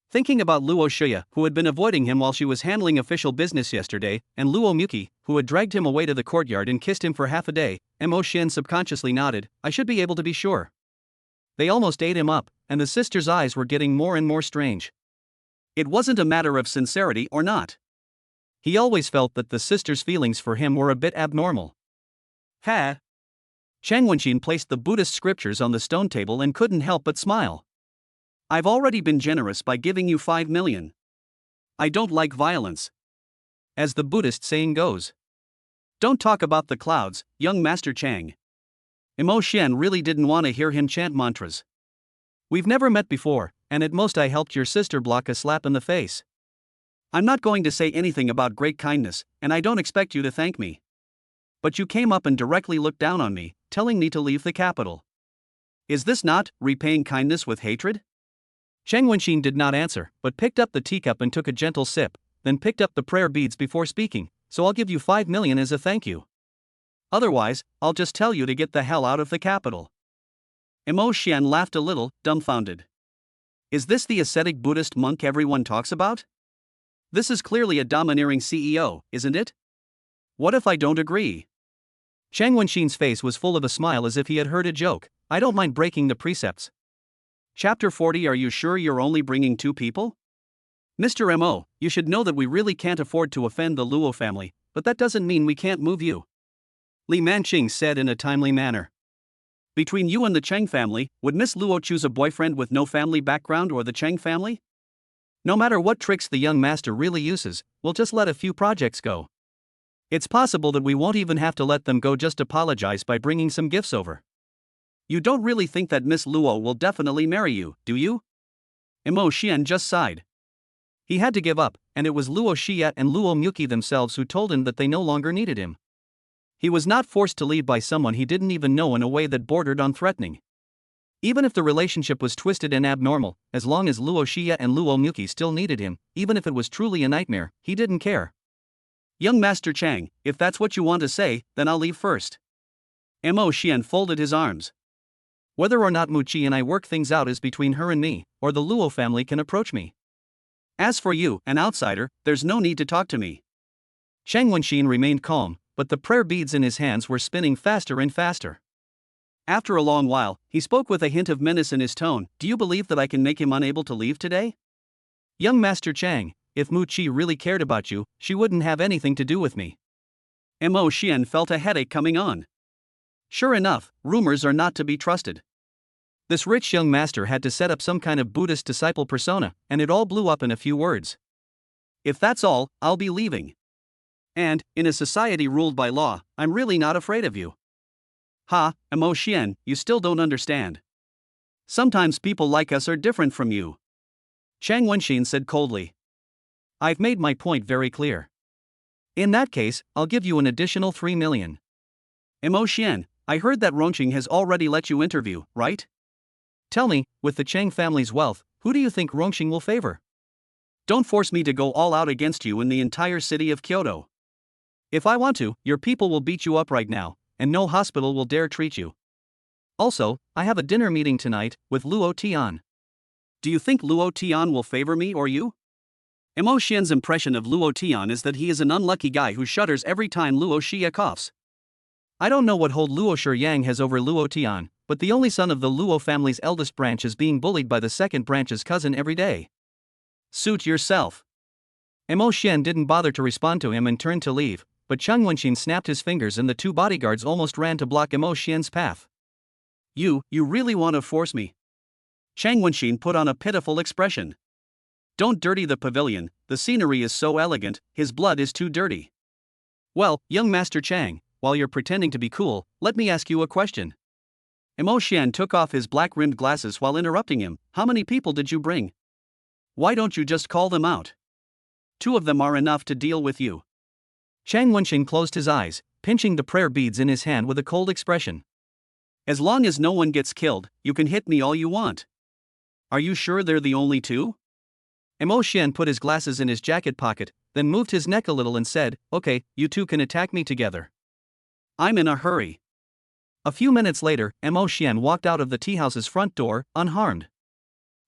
Thinking about Luo Shuya, who had been avoiding him while she was handling official business yesterday, and Luo Muki, who had dragged him away to the courtyard and kissed him for half a day, Emo subconsciously nodded, "I should be able to be sure." They almost ate him up, and the sister's eyes were getting more and more strange. It wasn't a matter of sincerity or not. He always felt that the sister's feelings for him were a bit abnormal. "Ha!" Cheng Wenxin placed the Buddhist scriptures on the stone table and couldn't help but smile. "I've already been generous by giving you 5 million. I don't like violence. As the Buddhist saying goes, don't talk about the clouds, young Master Chang." Emo really didn't want to hear him chant mantras. "We've never met before, and at most I helped your sister block a slap in the face. I'm not going to say anything about great kindness, and I don't expect you to thank me. But you came up and directly looked down on me, telling me to leave the capital. Is this not repaying kindness with hatred?" Cheng Wenxin did not answer, but picked up the teacup and took a gentle sip, then picked up the prayer beads before speaking. "So I'll give you 5 million as a thank you. Otherwise, I'll just tell you to get the hell out of the capital." Emo laughed a little, dumbfounded. Is this the ascetic Buddhist monk everyone talks about? This is clearly a domineering CEO, isn't it? What if I don't agree? Cheng Wenxin's face was full of a smile as if he had heard a joke. "I don't mind breaking the precepts." Chapter 40. Are you sure you're only bringing 2 people? "Mr. Mo, you should know that we really can't afford to offend the Luo family, but that doesn't mean we can't move you," Li Manqing said in a timely manner. "Between you and the Cheng family, would Miss Luo choose a boyfriend with no family background or the Cheng family? No matter what tricks the young master really uses, we'll just let a few projects go. It's possible that we won't even have to let them go, just apologize by bringing some gifts over. You don't really think that Miss Luo will definitely marry you, do you?" Emo just sighed. He had to give up, and it was Luo Xie and Luo Muki themselves who told him that they no longer needed him. He was not forced to leave by someone he didn't even know in a way that bordered on threatening. Even if the relationship was twisted and abnormal, as long as Luo Xie and Luo Muki still needed him, even if it was truly a nightmare, he didn't care. Young Master Chang, if that's what you want to say, then I'll leave first. Mo Xian folded his arms. Whether or not Mu Qi and I work things out is between her and me, or the Luo family can approach me. As for you, an outsider, there's no need to talk to me. Chang Wenxin remained calm, but the prayer beads in his hands were spinning faster and faster. After a long while, he spoke with a hint of menace in his tone. Do you believe that I can make him unable to leave today? Young Master Chang, if Mu Qi really cared about you, she wouldn't have anything to do with me. Mo Xian felt a headache coming on. Sure enough, rumors are not to be trusted. This rich young master had to set up some kind of Buddhist disciple persona, and it all blew up in a few words. If that's all, I'll be leaving. And, in a society ruled by law, I'm really not afraid of you. Ha, Mo Xian, you still don't understand. Sometimes people like us are different from you. Chang Wenxin said coldly. I've made my point very clear. In that case, I'll give you an additional 3 million. Mo Xian, I heard that Rongqing has already let you interview, right? Tell me, with the Chang family's wealth, who do you think Rongqing will favor? Don't force me to go all out against you in the entire city of Kyoto. If I want to, your people will beat you up right now, and no hospital will dare treat you. Also, I have a dinner meeting tonight with Luo Tian. Do you think Luo Tian will favor me or you? Mo Xian's impression of Luo Tian is that he is an unlucky guy who shudders every time Luo Xie coughs. I don't know what hold Luo Shiyang has over Luo Tian, but the only son of the Luo family's eldest branch is being bullied by the second branch's cousin every day. Suit yourself. Mo Xian didn't bother to respond to him and turned to leave, but Chang Wenxin snapped his fingers and the two bodyguards almost ran to block Mo Xian's path. You really want to force me? Chang Wenxin put on a pitiful expression. Don't dirty the pavilion, the scenery is so elegant, his blood is too dirty. Well, young Master Chang, while you're pretending to be cool, let me ask you a question. Mo Xian took off his black-rimmed glasses while interrupting him. How many people did you bring? Why don't you just call them out? 2 of them are enough to deal with you. Chang Wenxin closed his eyes, pinching the prayer beads in his hand with a cold expression. As long as no one gets killed, you can hit me all you want. Are you sure they're the only 2? Mo Xian put his glasses in his jacket pocket, then moved his neck a little and said, okay, you 2 can attack me together. I'm in a hurry. A few minutes later, Mo Xian walked out of the tea house's front door, unharmed.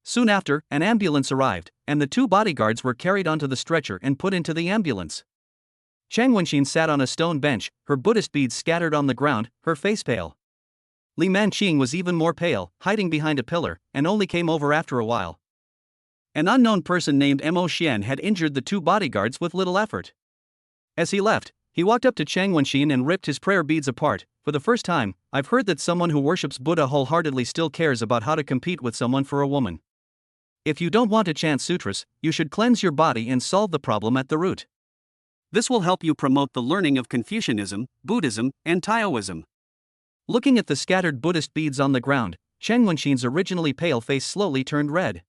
Soon after, an ambulance arrived, and the 2 bodyguards were carried onto the stretcher and put into the ambulance. Chang Wenxin sat on a stone bench, her Buddhist beads scattered on the ground, her face pale. Li Manqing was even more pale, hiding behind a pillar, and only came over after a while. An unknown person named Mo Xian had injured the 2 bodyguards with little effort. As he left, he walked up to Chang Wenxin and ripped his prayer beads apart. For the first time, I've heard that someone who worships Buddha wholeheartedly still cares about how to compete with someone for a woman. If you don't want to chant sutras, you should cleanse your body and solve the problem at the root. This will help you promote the learning of Confucianism, Buddhism, and Taoism. Looking at the scattered Buddhist beads on the ground, Chang Wenxin's originally pale face slowly turned red.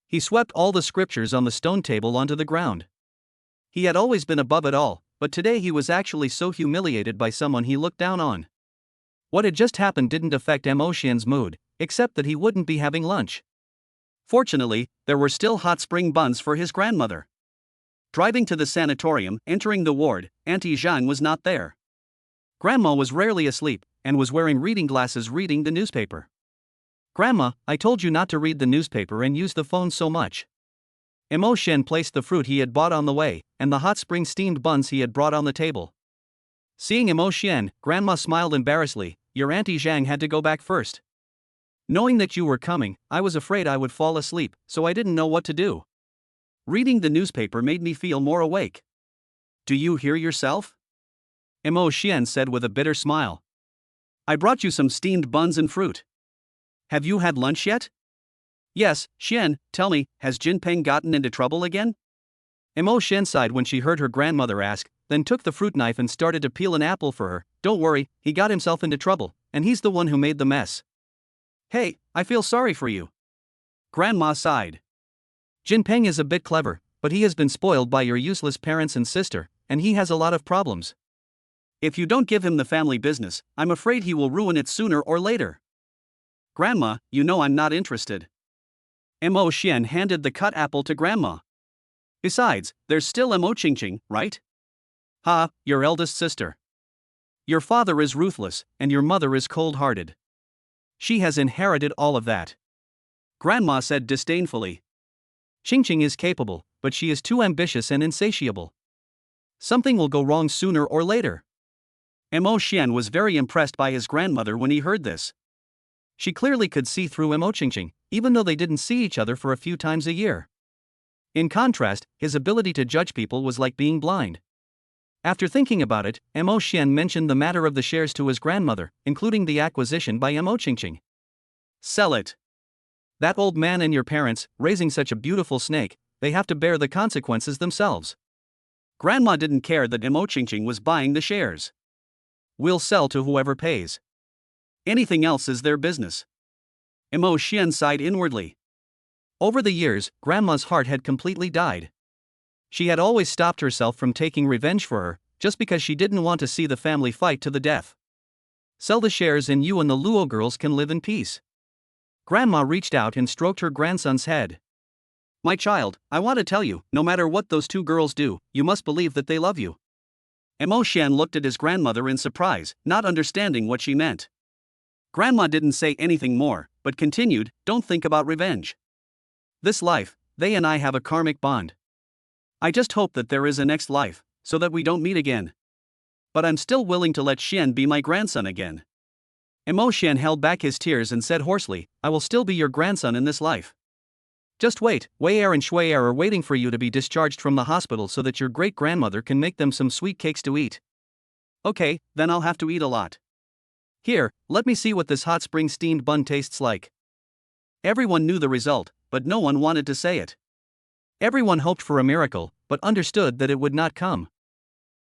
He swept all the scriptures on the stone table onto the ground. He had always been above it all, but today he was actually so humiliated by someone he looked down on. What had just happened didn't affect Mo Xian's mood, except that he wouldn't be having lunch. Fortunately, there were still hot spring buns for his grandmother. Driving to the sanatorium, entering the ward, Auntie Zhang was not there. Grandma was rarely asleep, and was wearing reading glasses reading the newspaper. Grandma, I told you not to read the newspaper and use the phone so much. Mo Xian placed the fruit he had bought on the way, and the hot spring steamed buns he had brought on the table. Seeing Mo Xian, Grandma smiled embarrassedly. Your Auntie Zhang had to go back first. Knowing that you were coming, I was afraid I would fall asleep, so I didn't know what to do. Reading the newspaper made me feel more awake. Do you hear yourself? Mo Xian said with a bitter smile. I brought you some steamed buns and fruit. Have you had lunch yet? Yes, Xian, tell me, has Jinpeng gotten into trouble again? Mo Xian sighed when she heard her grandmother ask, then took the fruit knife and started to peel an apple for her. Don't worry, he got himself into trouble, and he's the one who made the mess. Hey, I feel sorry for you. Grandma sighed. Jinpeng is a bit clever, But he has been spoiled by your useless parents and sister, and he has a lot of problems. If you don't give him the family business, I'm afraid he will ruin it sooner or later. Grandma, you know I'm not interested. Mo Xian handed the cut apple to Grandma. Besides, there's still Mo Qingqing, right? Ha, your eldest sister. Your father is ruthless, and your mother is cold-hearted. She has inherited all of that. Grandma said disdainfully. Qingqing is capable, but she is too ambitious and insatiable. Something will go wrong sooner or later. Mo Xian was very impressed by his grandmother when he heard this. She clearly could see through Mo Qingqing, even though they didn't see each other for a few times a year. In contrast, his ability to judge people was like being blind. After thinking about it, Mo Xian mentioned the matter of the shares to his grandmother, including the acquisition by Mo Qingqing. Sell it. That old man and your parents, raising such a beautiful snake, they have to bear the consequences themselves. Grandma didn't care that Mo Qingqing was buying the shares. We'll sell to whoever pays. Anything else is their business. Mo Xian sighed inwardly. Over the years, Grandma's heart had completely died. She had always stopped herself from taking revenge for her, just because she didn't want to see the family fight to the death. Sell the shares and you and the Luo girls can live in peace. Grandma reached out and stroked her grandson's head. My child, I want to tell you, no matter what those two girls do, you must believe that they love you. Mo Xian looked at his grandmother in surprise, not understanding what she meant. Grandma didn't say anything more, but continued, don't think about revenge. This life, they and I have a karmic bond. I just hope that there is a next life, so that we don't meet again. But I'm still willing to let Xian be my grandson again. Mo Xian held back his tears and said hoarsely, I will still be your grandson in this life. Just wait, Wei Er and Shui Er are waiting for you to be discharged from the hospital so that your great-grandmother can make them some sweet cakes to eat. Okay, then I'll have to eat a lot. Here, let me see what this hot spring steamed bun tastes like. Everyone knew the result, but no one wanted to say it. Everyone hoped for a miracle, but understood that it would not come.